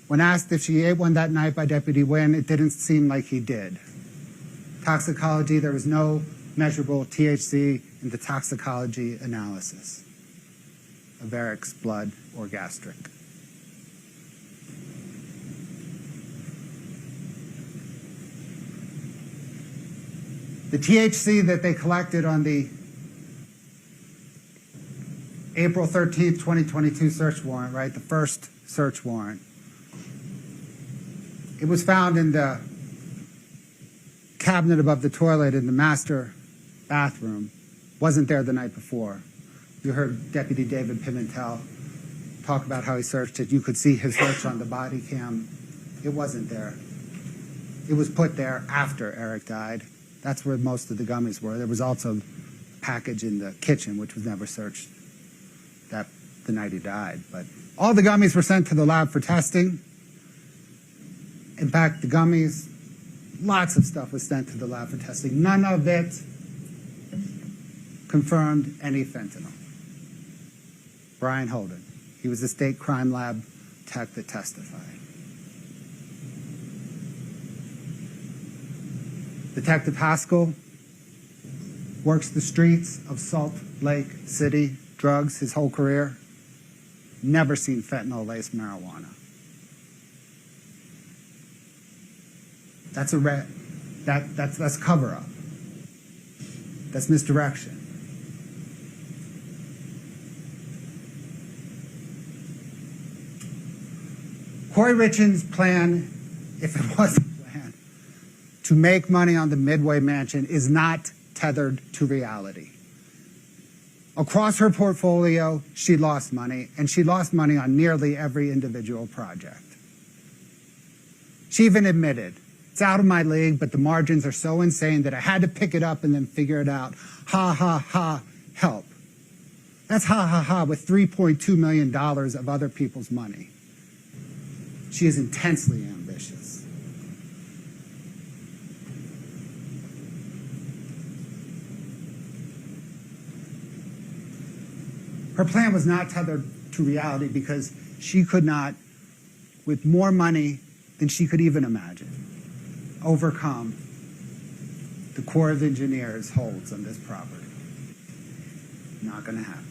When asked if she ate one that night by Deputy Wynn, it didn't seem like he did. Toxicology, there was no measurable THC in the toxicology analysis of Eric's blood or gastric. The THC that they collected on the April 13th, 2022 search warrant, right, the first search warrant, it was found in the cabinet above the toilet in the master bathroom. Wasn't there the night before. You heard Deputy David Pimentel talk about how he searched it. You could see his search on the body cam. It wasn't there. It was put there after Eric died. That's where most of the gummies were. There was also a package in the kitchen, which was never searched the night he died. But all the gummies were sent to the lab for testing. In fact, the gummies, lots of stuff was sent to the lab for testing. None of it confirmed any fentanyl. Brian Holden, he was the state crime lab tech that testified. Detective Haskell works the streets of Salt Lake City, drugs his whole career. Never seen fentanyl-laced marijuana. That's that's cover-up. That's misdirection. Kouri Richins' plan, if it was a plan, to make money on the Midway mansion is not tethered to reality. Across her portfolio, she lost money, and she lost money on nearly every individual project. She even admitted, it's out of my league, but the margins are so insane that I had to pick it up and then figure it out. Ha, ha, ha, help. That's ha ha ha with $3.2 million of other people's money. She is intensely ambitious. Her plan was not tethered to reality because she could not, with more money than she could even imagine, overcome the Corps of Engineers holds on this property. Not going to happen.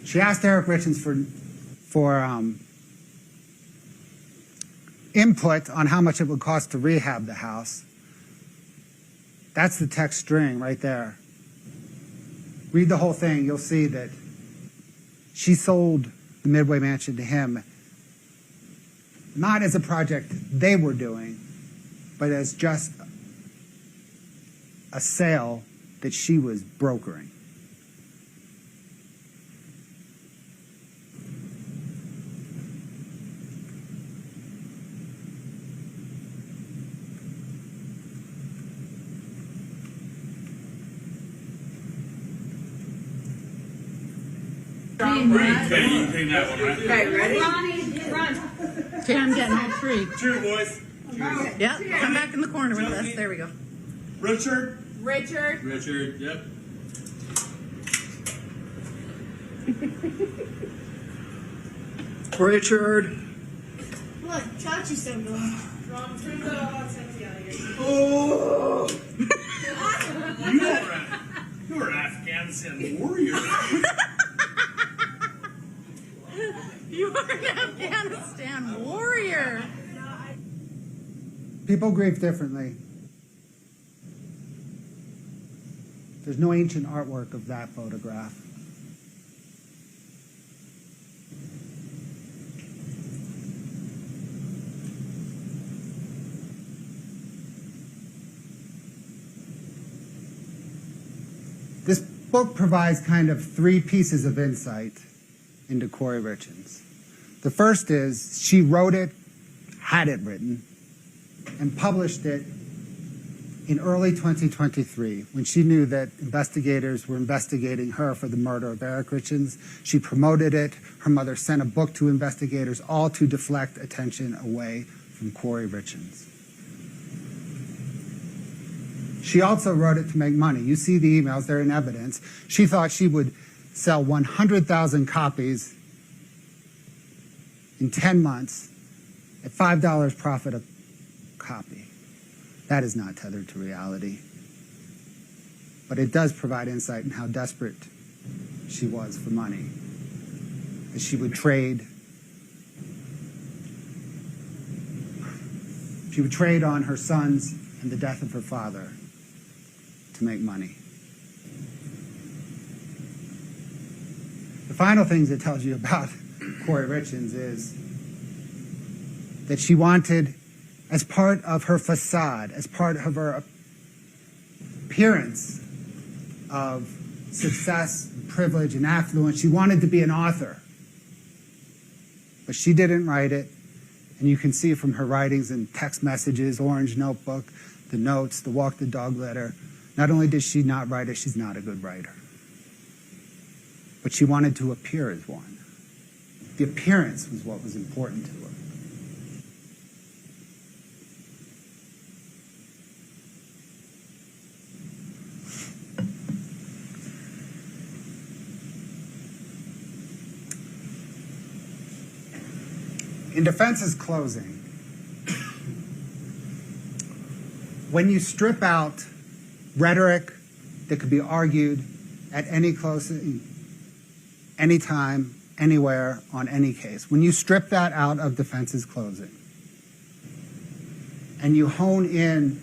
She asked Eric Richins for input on how much it would cost to rehab the house. That's the text string right there. Read the whole thing. You'll see that she sold the Midway Mansion to him, not as a project they were doing, but as just a sale that she was brokering. Okay, that one, right? Okay, ready? Run. Okay, I'm getting all three. Cheers, boys. Yep, come back in the corner with us. There we go. Richard. Richard. Richard, yep. Richard. Look, Chachi's so good. Oh! You were an Afghanistan warrior. You are an Afghanistan warrior. People grieve differently. There's no ancient artwork of that photograph. This book provides kind of three pieces of insight into Kouri Richins. The first is she wrote it, had it written, and published it in early 2023 when she knew that investigators were investigating her for the murder of Eric Richins. She promoted it. Her mother sent a book to investigators, all to deflect attention away from Kouri Richins. She also wrote it to make money. You see the emails, they're in evidence. She thought she would sell 100,000 copies in 10 months at $5 profit a copy. That is not tethered to reality. But it does provide insight in how desperate she was for money. That she would trade on her sons and the death of her father to make money. The final things it tells you about Kouri Richins is that she wanted, as part of her facade, as part of her appearance of success, privilege, and affluence, she wanted to be an author. But she didn't write it, and you can see from her writings and text messages, Orange Notebook, the notes, the Walk the Dog letter, not only did she not write it, she's not a good writer. But she wanted to appear as one. The appearance was what was important to her. In defense's closing, when you strip out rhetoric that could be argued at any closing, any time, anywhere, on any case, when you strip that out of defense's closing and you hone in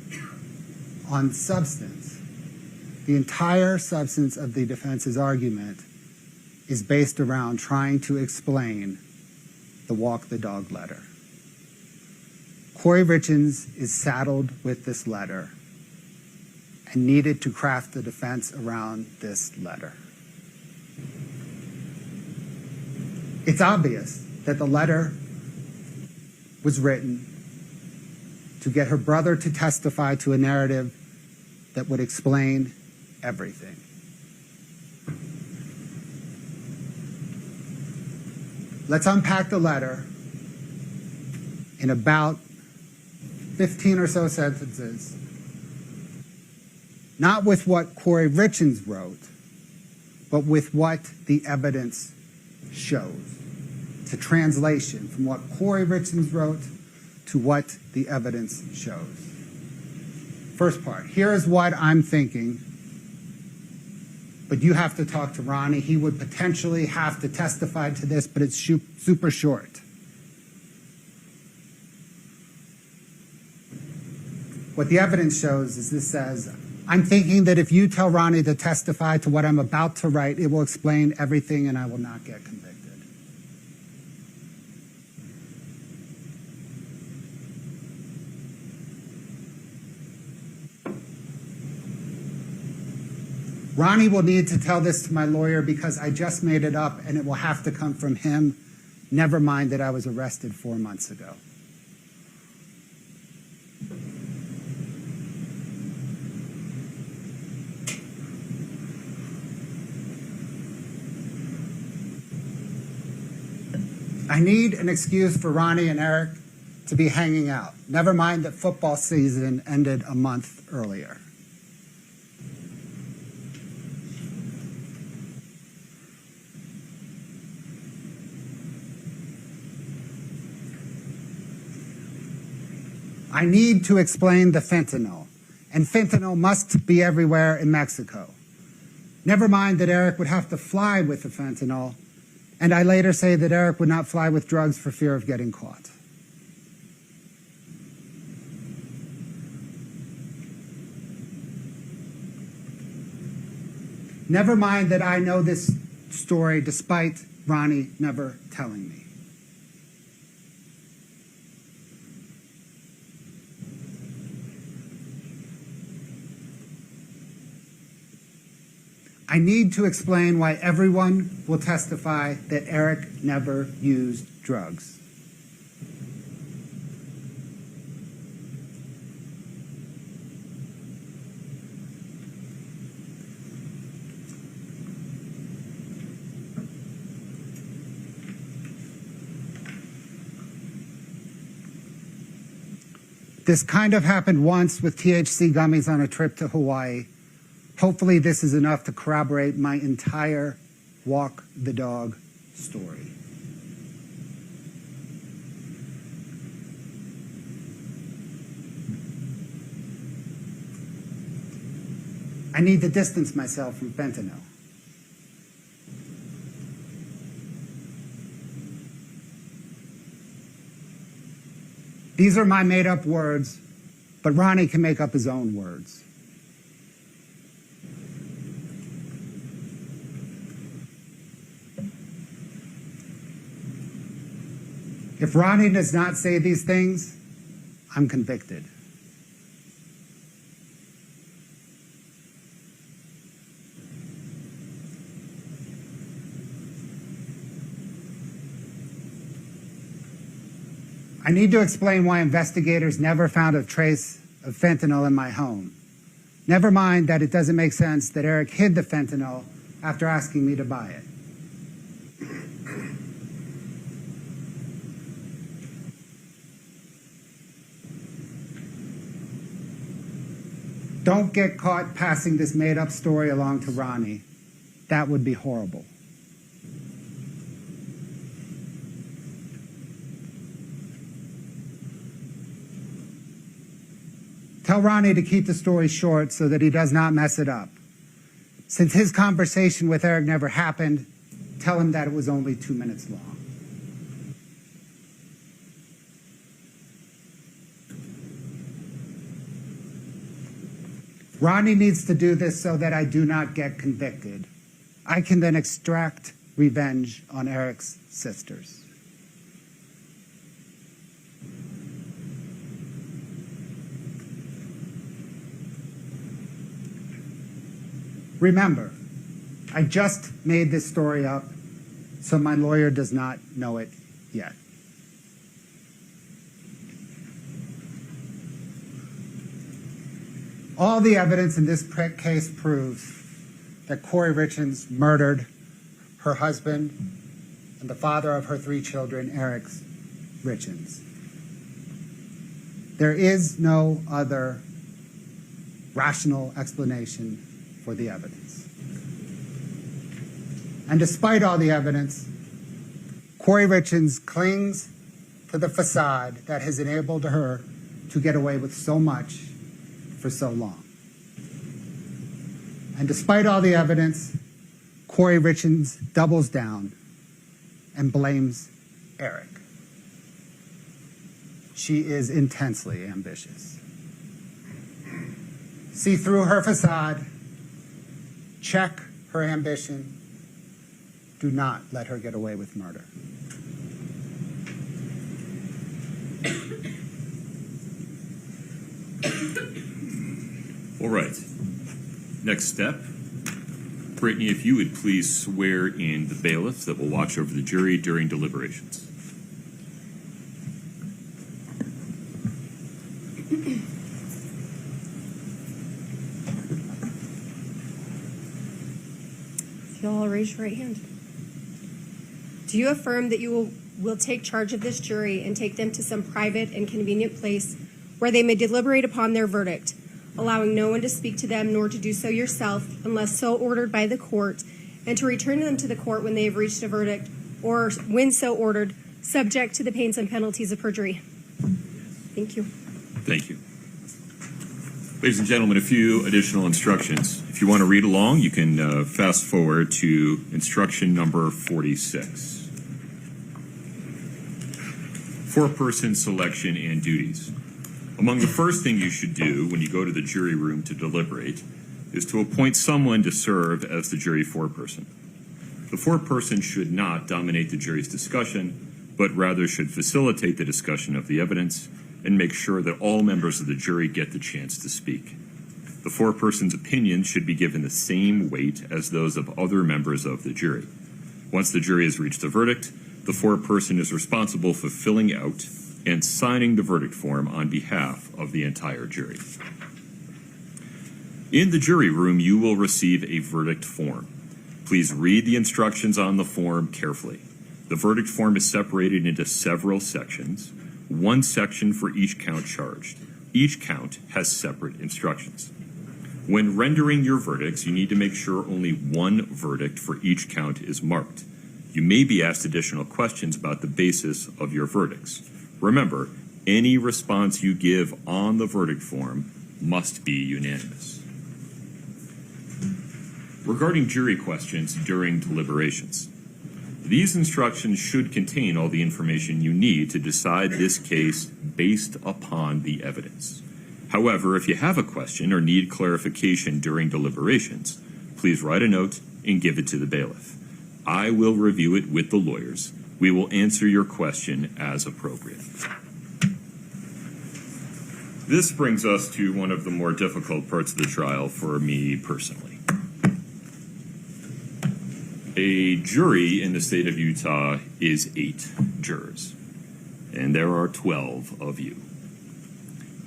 on substance, the entire substance of the defense's argument is based around trying to explain the Walk the Dog letter. Kouri Richins is saddled with this letter and needed to craft the defense around this letter. It's obvious that the letter was written to get her brother to testify to a narrative that would explain everything. Let's unpack the letter in about 15 or so sentences, not with what Kouri Richins wrote, but with what the evidence shows. It's a translation from what Kouri Richins wrote to what the evidence shows. First part, here is what I'm thinking, but you have to talk to Ronnie. He would potentially have to testify to this, but it's super short. What the evidence shows is this says, I'm thinking that if you tell Ronnie to testify to what I'm about to write, it will explain everything and I will not get convicted. Ronnie will need to tell this to my lawyer because I just made it up and it will have to come from him. Never mind that I was arrested 4 months ago. I need an excuse for Ronnie and Eric to be hanging out. Never mind that football season ended a month earlier. I need to explain the fentanyl, and fentanyl must be everywhere in Mexico. Never mind that Eric would have to fly with the fentanyl, and I later say that Eric would not fly with drugs for fear of getting caught. Never mind that I know this story despite Ronnie never telling me. I need to explain why everyone will testify that Eric never used drugs. This kind of happened once with THC gummies on a trip to Hawaii. Hopefully this is enough to corroborate my entire walk the dog story. I need to distance myself from fentanyl. These are my made-up words, but Ronnie can make up his own words. If Ronnie does not say these things, I'm convicted. I need to explain why investigators never found a trace of fentanyl in my home. Never mind that it doesn't make sense that Eric hid the fentanyl after asking me to buy it. Don't get caught passing this made-up story along to Ronnie. That would be horrible. Tell Ronnie to keep the story short so that he does not mess it up. Since his conversation with Eric never happened, tell him that it was only 2 minutes long. Ronnie needs to do this so that I do not get convicted. I can then extract revenge on Eric's sisters. Remember, I just made this story up, so my lawyer does not know it yet. All the evidence in this case proves that Kouri Richins murdered her husband and the father of her 3 children, Eric Richins. There is no other rational explanation for the evidence. And despite all the evidence, Kouri Richins clings to the facade that has enabled her to get away with so much for so long. And despite all the evidence, Kouri Richins doubles down and blames Eric. She is intensely ambitious. See through her facade, check her ambition. Do not let her get away with murder. All right. Next step. Brittany, if you would please swear in the bailiffs that will watch over the jury during deliberations. If you'll all raise your right hand. Do you affirm that you will take charge of this jury and take them to some private and convenient place where they may deliberate upon their verdict, allowing no one to speak to them nor to do so yourself unless so ordered by the court, and to return them to the court when they have reached a verdict or when so ordered, subject to the pains and penalties of perjury? Thank you. Thank you. Ladies and gentlemen, a few additional instructions. If you want to read along, you can fast forward to instruction number 46. Four-person selection and duties. Among the first thing you should do when you go to the jury room to deliberate is to appoint someone to serve as the jury foreperson. The foreperson should not dominate the jury's discussion, but rather should facilitate the discussion of the evidence and make sure that all members of the jury get the chance to speak. The foreperson's opinions should be given the same weight as those of other members of the jury. Once the jury has reached a verdict, the foreperson is responsible for filling out and signing the verdict form on behalf of the entire jury. In the jury room, you will receive a verdict form. Please read the instructions on the form carefully. The verdict form is separated into several sections, one section for each count charged. Each count has separate instructions. When rendering your verdicts, you need to make sure only one verdict for each count is marked. You may be asked additional questions about the basis of your verdicts. Remember, any response you give on the verdict form must be unanimous. Regarding jury questions during deliberations, these instructions should contain all the information you need to decide this case based upon the evidence. However, if you have a question or need clarification during deliberations, please write a note and give it to the bailiff. I will review it with the lawyers. We will answer your question as appropriate. This brings us to one of the more difficult parts of the trial for me personally. A jury in the state of Utah is 8 jurors, and there are 12 of you.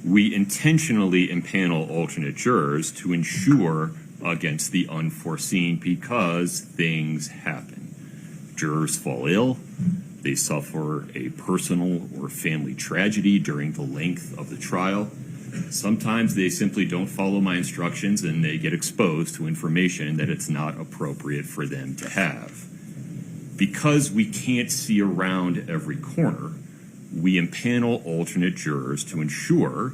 We intentionally impanel alternate jurors to ensure against the unforeseen because things happen. Jurors fall ill, they suffer a personal or family tragedy during the length of the trial. Sometimes they simply don't follow my instructions and they get exposed to information that it's not appropriate for them to have. Because we can't see around every corner, we impanel alternate jurors to ensure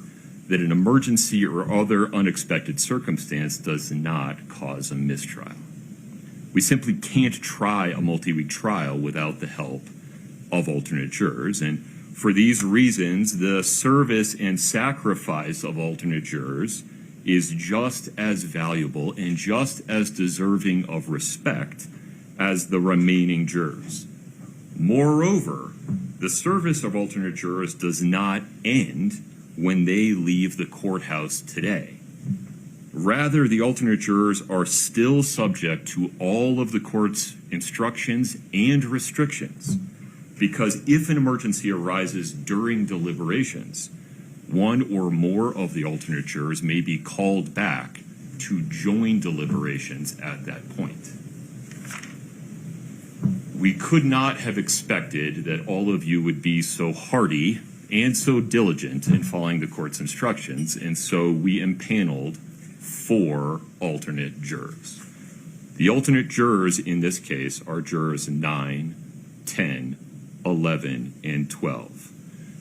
that an emergency or other unexpected circumstance does not cause a mistrial. We simply can't try a multi-week trial without the help of alternate jurors, and for these reasons, the service and sacrifice of alternate jurors is just as valuable and just as deserving of respect as the remaining jurors. Moreover, the service of alternate jurors does not end when they leave the courthouse today. Rather, the alternate jurors are still subject to all of the court's instructions and restrictions, because if an emergency arises during deliberations, One or more of the alternate jurors may be called back to join deliberations at that point. We could not have expected that all of you would be so hearty and so diligent in following the court's instructions, and so we impaneled 4 alternate jurors. The alternate jurors in this case are jurors 9, 10, 11, and 12.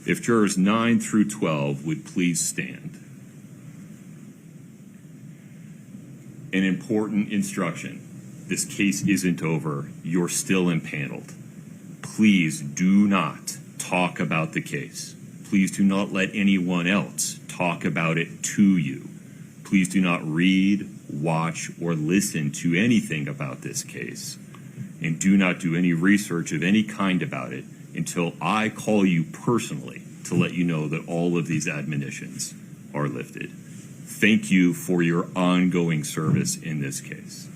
If jurors 9 through 12 would please stand. An important instruction. This case isn't over. You're still impaneled. Please do not talk about the case. Please do not let anyone else talk about it to you. Please do not read, watch, or listen to anything about this case. And do not do any research of any kind about it until I call you personally to let you know that all of these admonitions are lifted. Thank you for your ongoing service in this case.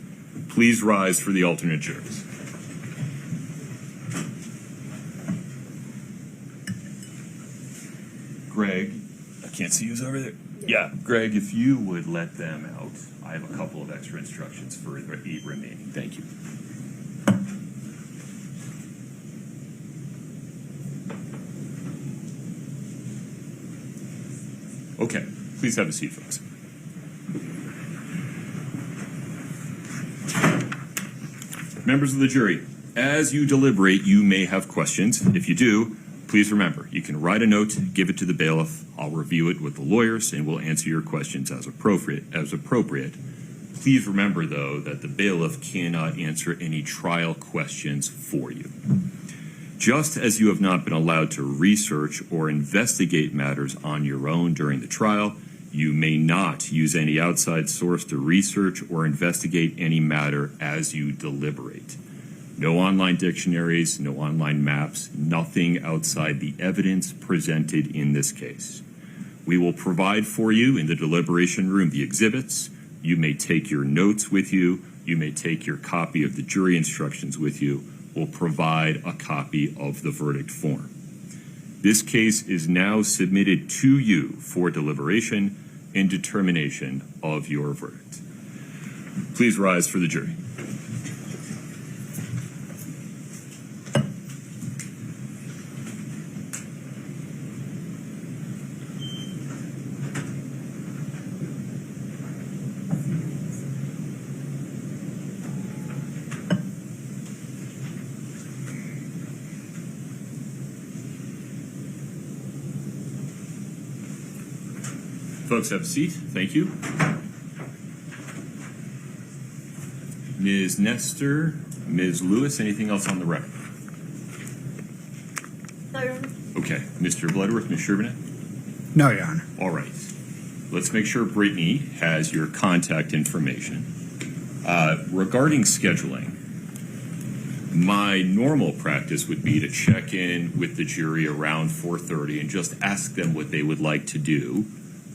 Please rise for the alternate jurors. Greg, I can't see who's over there. Yeah, Greg, if you would let them out. I have a couple of extra instructions for the 8 remaining. Thank you. Okay, please have a seat, folks. Members of the jury, as you deliberate, you may have questions. If you do, please remember, you can write a note, give it to the bailiff. I'll review it with the lawyers, and we'll answer your questions as appropriate. Please remember, though, that the bailiff cannot answer any trial questions for you. Just as you have not been allowed to research or investigate matters on your own during the trial, you may not use any outside source to research or investigate any matter as you deliberate. No online dictionaries, no online maps, nothing outside the evidence presented in this case. We will provide for you in the deliberation room the exhibits. You may take your notes with you. You may take your copy of the jury instructions with you. We'll provide a copy of the verdict form. This case is now submitted to you for deliberation and determination of your verdict. Please rise for the jury. Folks, have a seat. Thank you. Ms. Nestor, Ms. Lewis, anything else on the record? No, Your Honor. Okay. Mr. Bloodworth, Ms. Sherbinet? No, Your Honor. All right. Let's make sure Brittany has your contact information. Regarding scheduling, my normal practice would be to check in with the jury around 4:30 and just ask them what they would like to do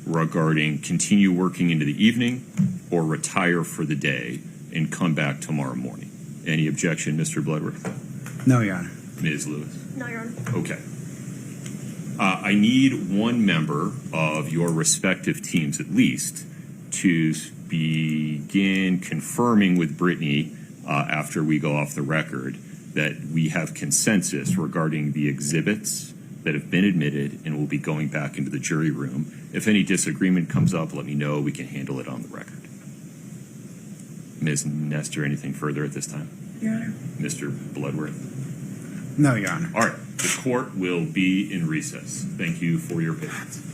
regarding continue working into the evening or retire for the day and come back tomorrow morning. Any objection, Mr. Bloodworth? No, Your Honor. Ms. Lewis? No, Your Honor. Okay. I need one member of your respective teams at least to begin confirming with Brittany after we go off the record that we have consensus regarding the exhibits that have been admitted and will be going back into the jury room. If any disagreement comes up, let me know. We can handle it on the record. Ms. Nestor, anything further at this time? Your Honor. Mr. Bloodworth? No, Your Honor. All right. The court will be in recess. Thank you for your patience.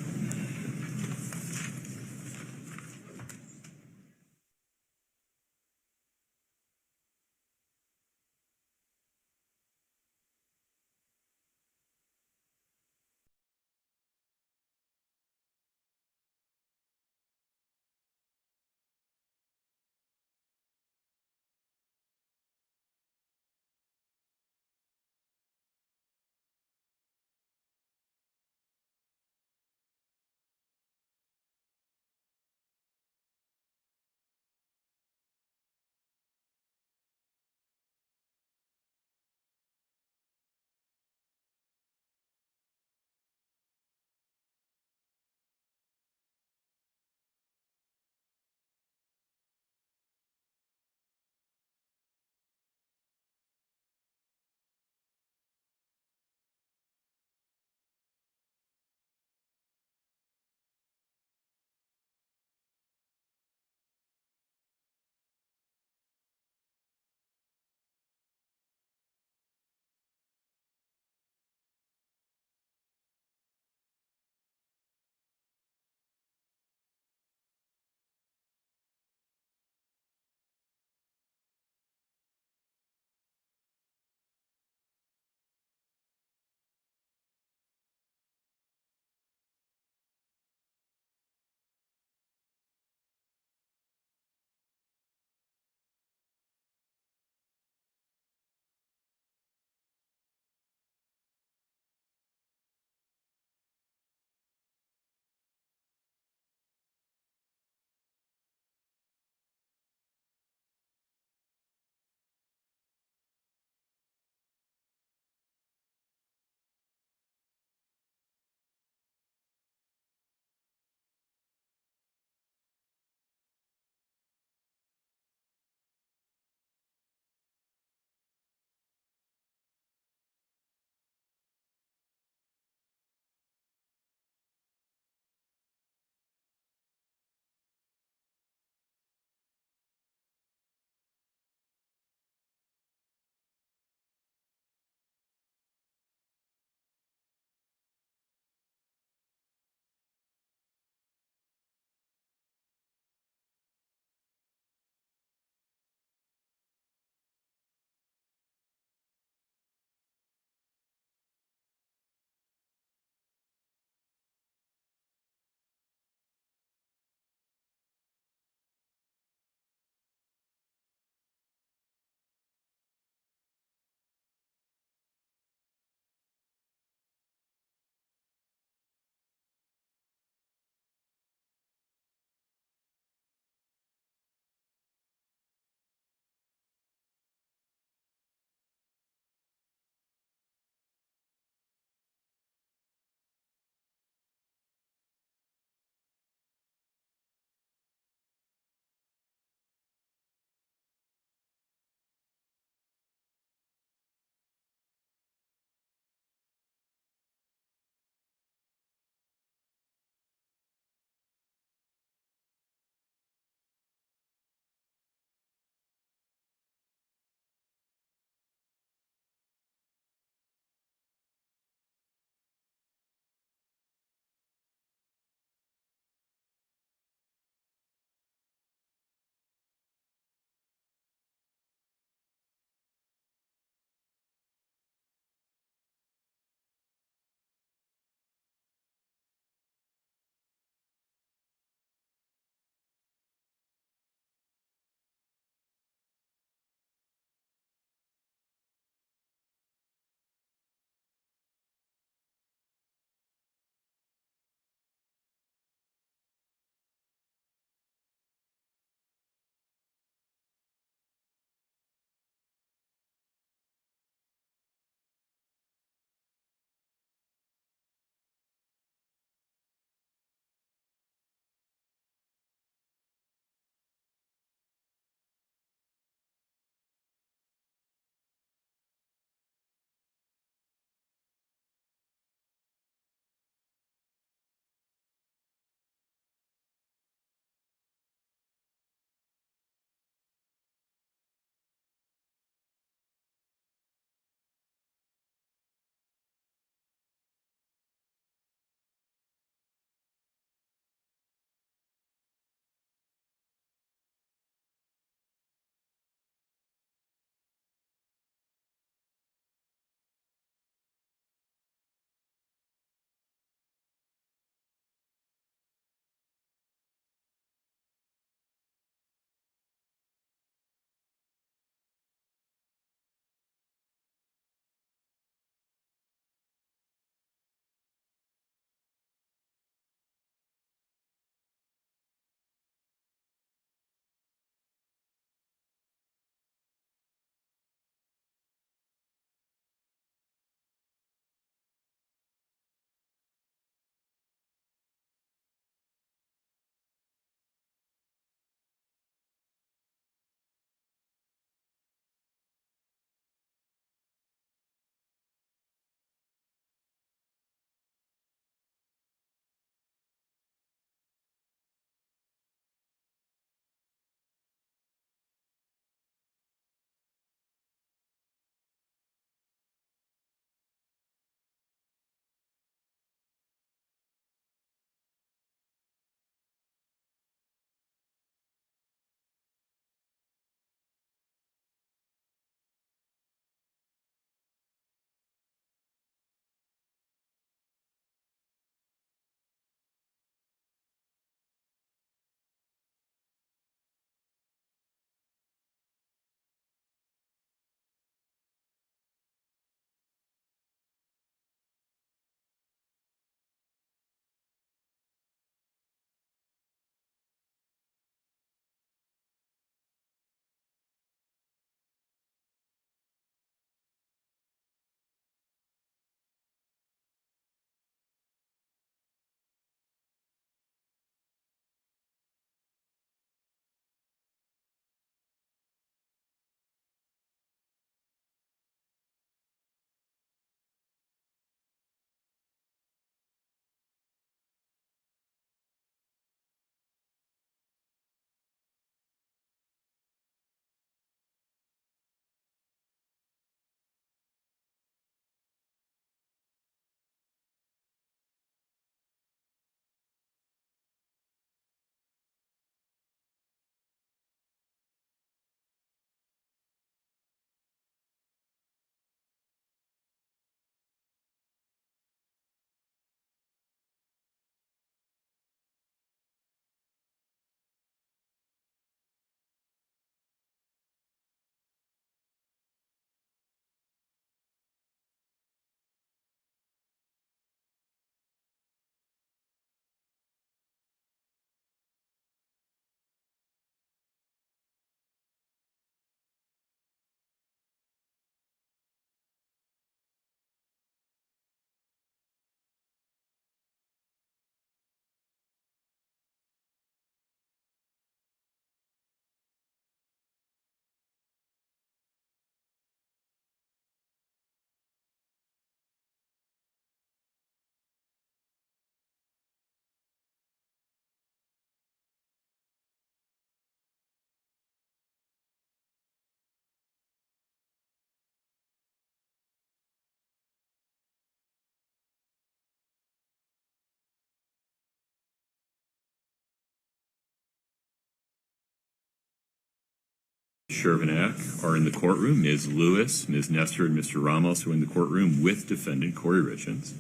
Shervanack are in the courtroom. Ms. Lewis, Ms. Nestor, and Mr. Ramos are in the courtroom with defendant Kouri Richins.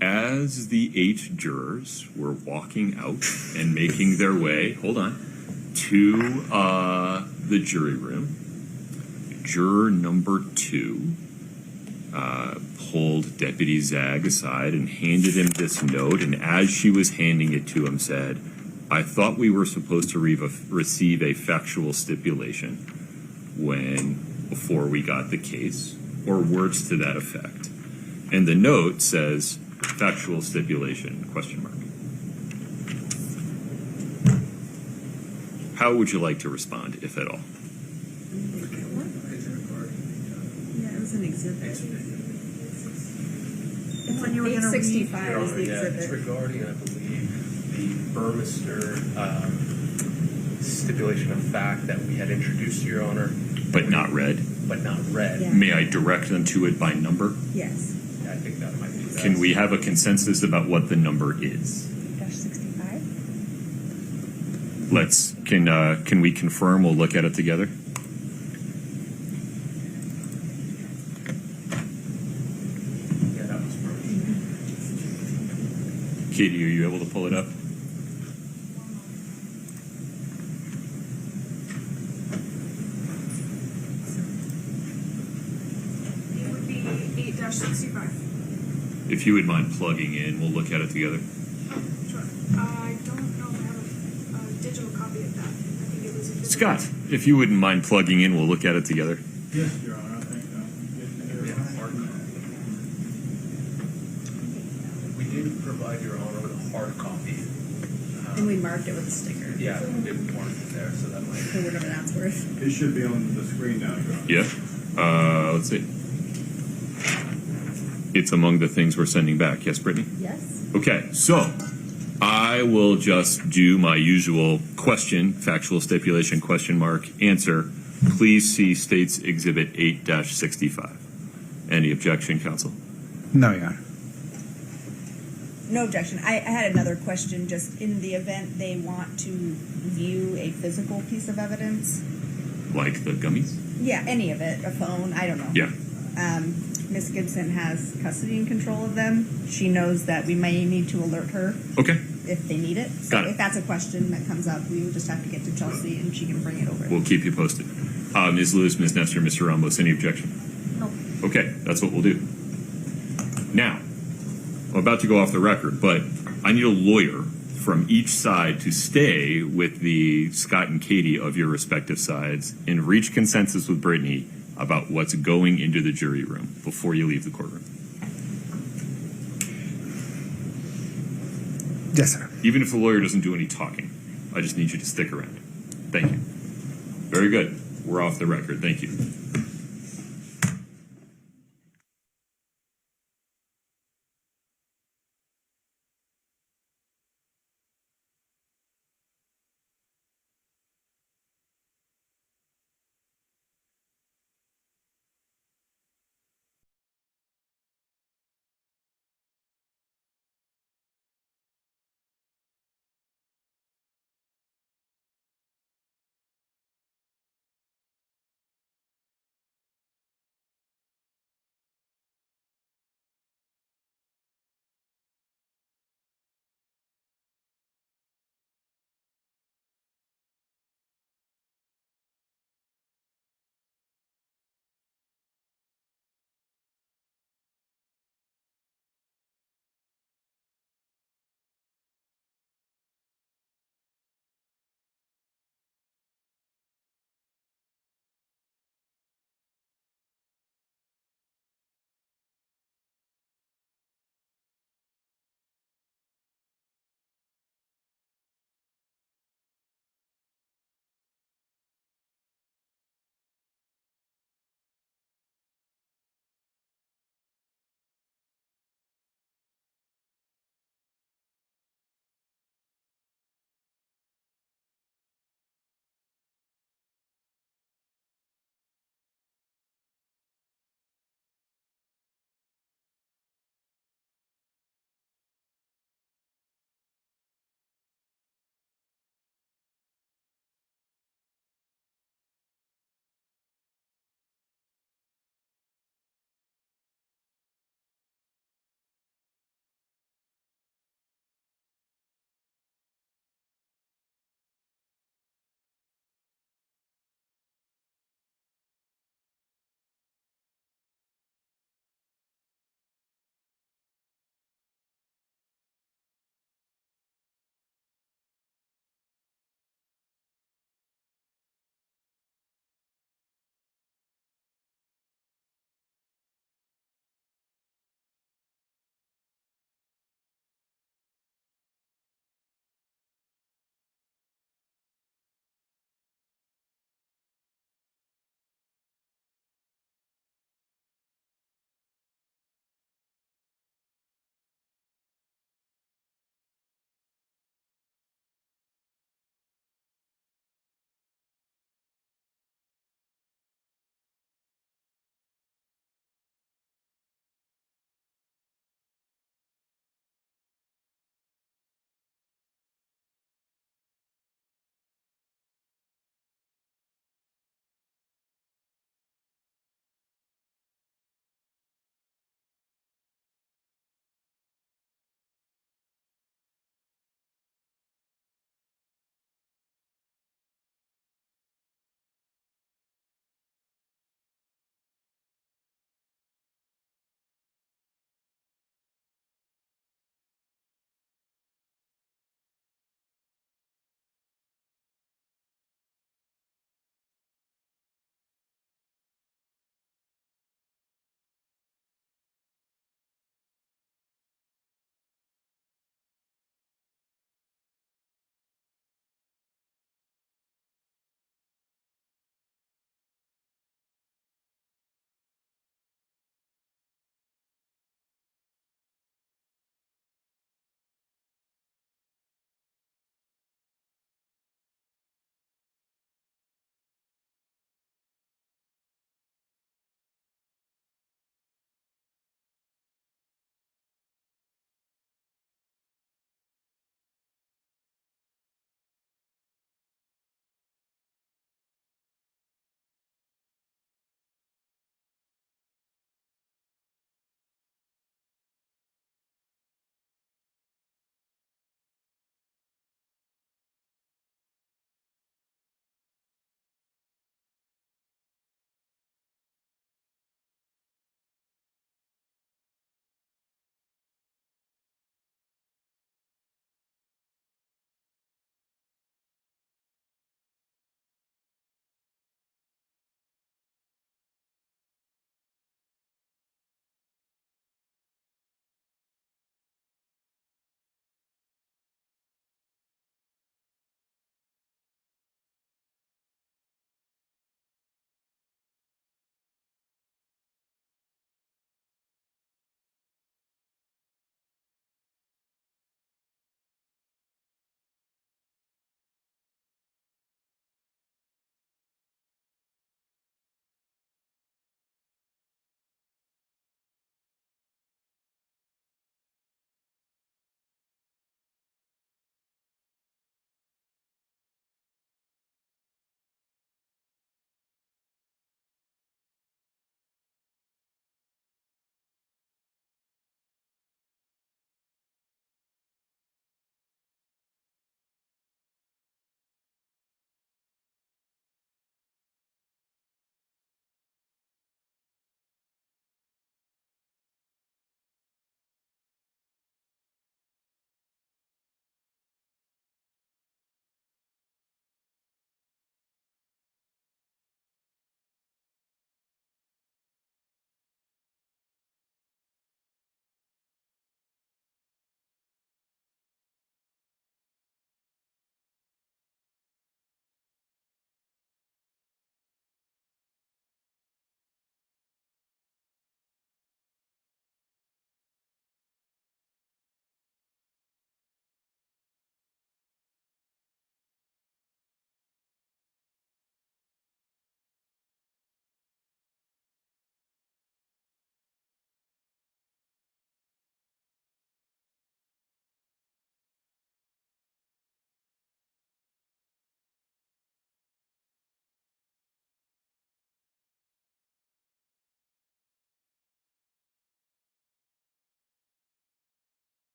As the 8 jurors were walking out and making their way, to the jury room, juror number 2 pulled Deputy Zag aside and handed him this note, and as she was handing it to him said, "I thought we were supposed to receive a factual stipulation before we got the case," or words to that effect. And the note says, "Factual stipulation, question mark." How would you like to respond, if at all? Yeah, it was an exhibit. When you were going to 865 is the It's exhibit. regarding, I believe, the Burmester stipulation of fact that we had introduced to Your Honor. But not read? But not read. Yeah. May I direct them to it by number? Yes. Yeah, I think that might be best. Can we have a consensus about what the number is? 8-65. Can we confirm? We'll look at it together. Yeah, that was first. Katie, are you able to pull it up? It would be 8-65. If you would mind plugging in, we'll look at it together. Oh, sure. I don't know if I have a digital copy of that. I think it was a physical. Scott, if you wouldn't mind plugging in, we'll look at it together. Yes, Your Honor, I think We did provide Your Honor with a hard copy. And we marked it with a sticker. Yeah, we did mark it there, so that might. For whatever that's worth. it should be on the screen now, Your Honor. Yeah. Let's see. It's among the things we're sending back. Yes, Brittany? Yes. Okay, so I will just do my usual question, factual stipulation, question mark, answer. Please see State's Exhibit 8-65. Any objection, counsel? No, Your Honor. No objection. I had another question. Just in the event they want to view a physical piece of evidence. Like the gummies? Yeah, any of it. A phone. I don't know. Yeah. Miss Gibson has custody and control of them. She knows that we may need to alert her. Okay. If they need it. So Got it. if that's a question that comes up, we would just have to get to Chelsea and she can bring it over. We'll keep you posted. Ms. Lewis, Ms. Nestor, Mr. Ramos, any objection? No. Okay, that's what we'll do. Now, I'm about to go off the record, but I need a lawyer from each side to stay with the Scott and Katie of your respective sides and reach consensus with Brittany about what's going into the jury room before you leave the courtroom. Yes, sir. Even if the lawyer doesn't do any talking, I just need you to stick around. Thank you. Very good. We're off the record. Thank you.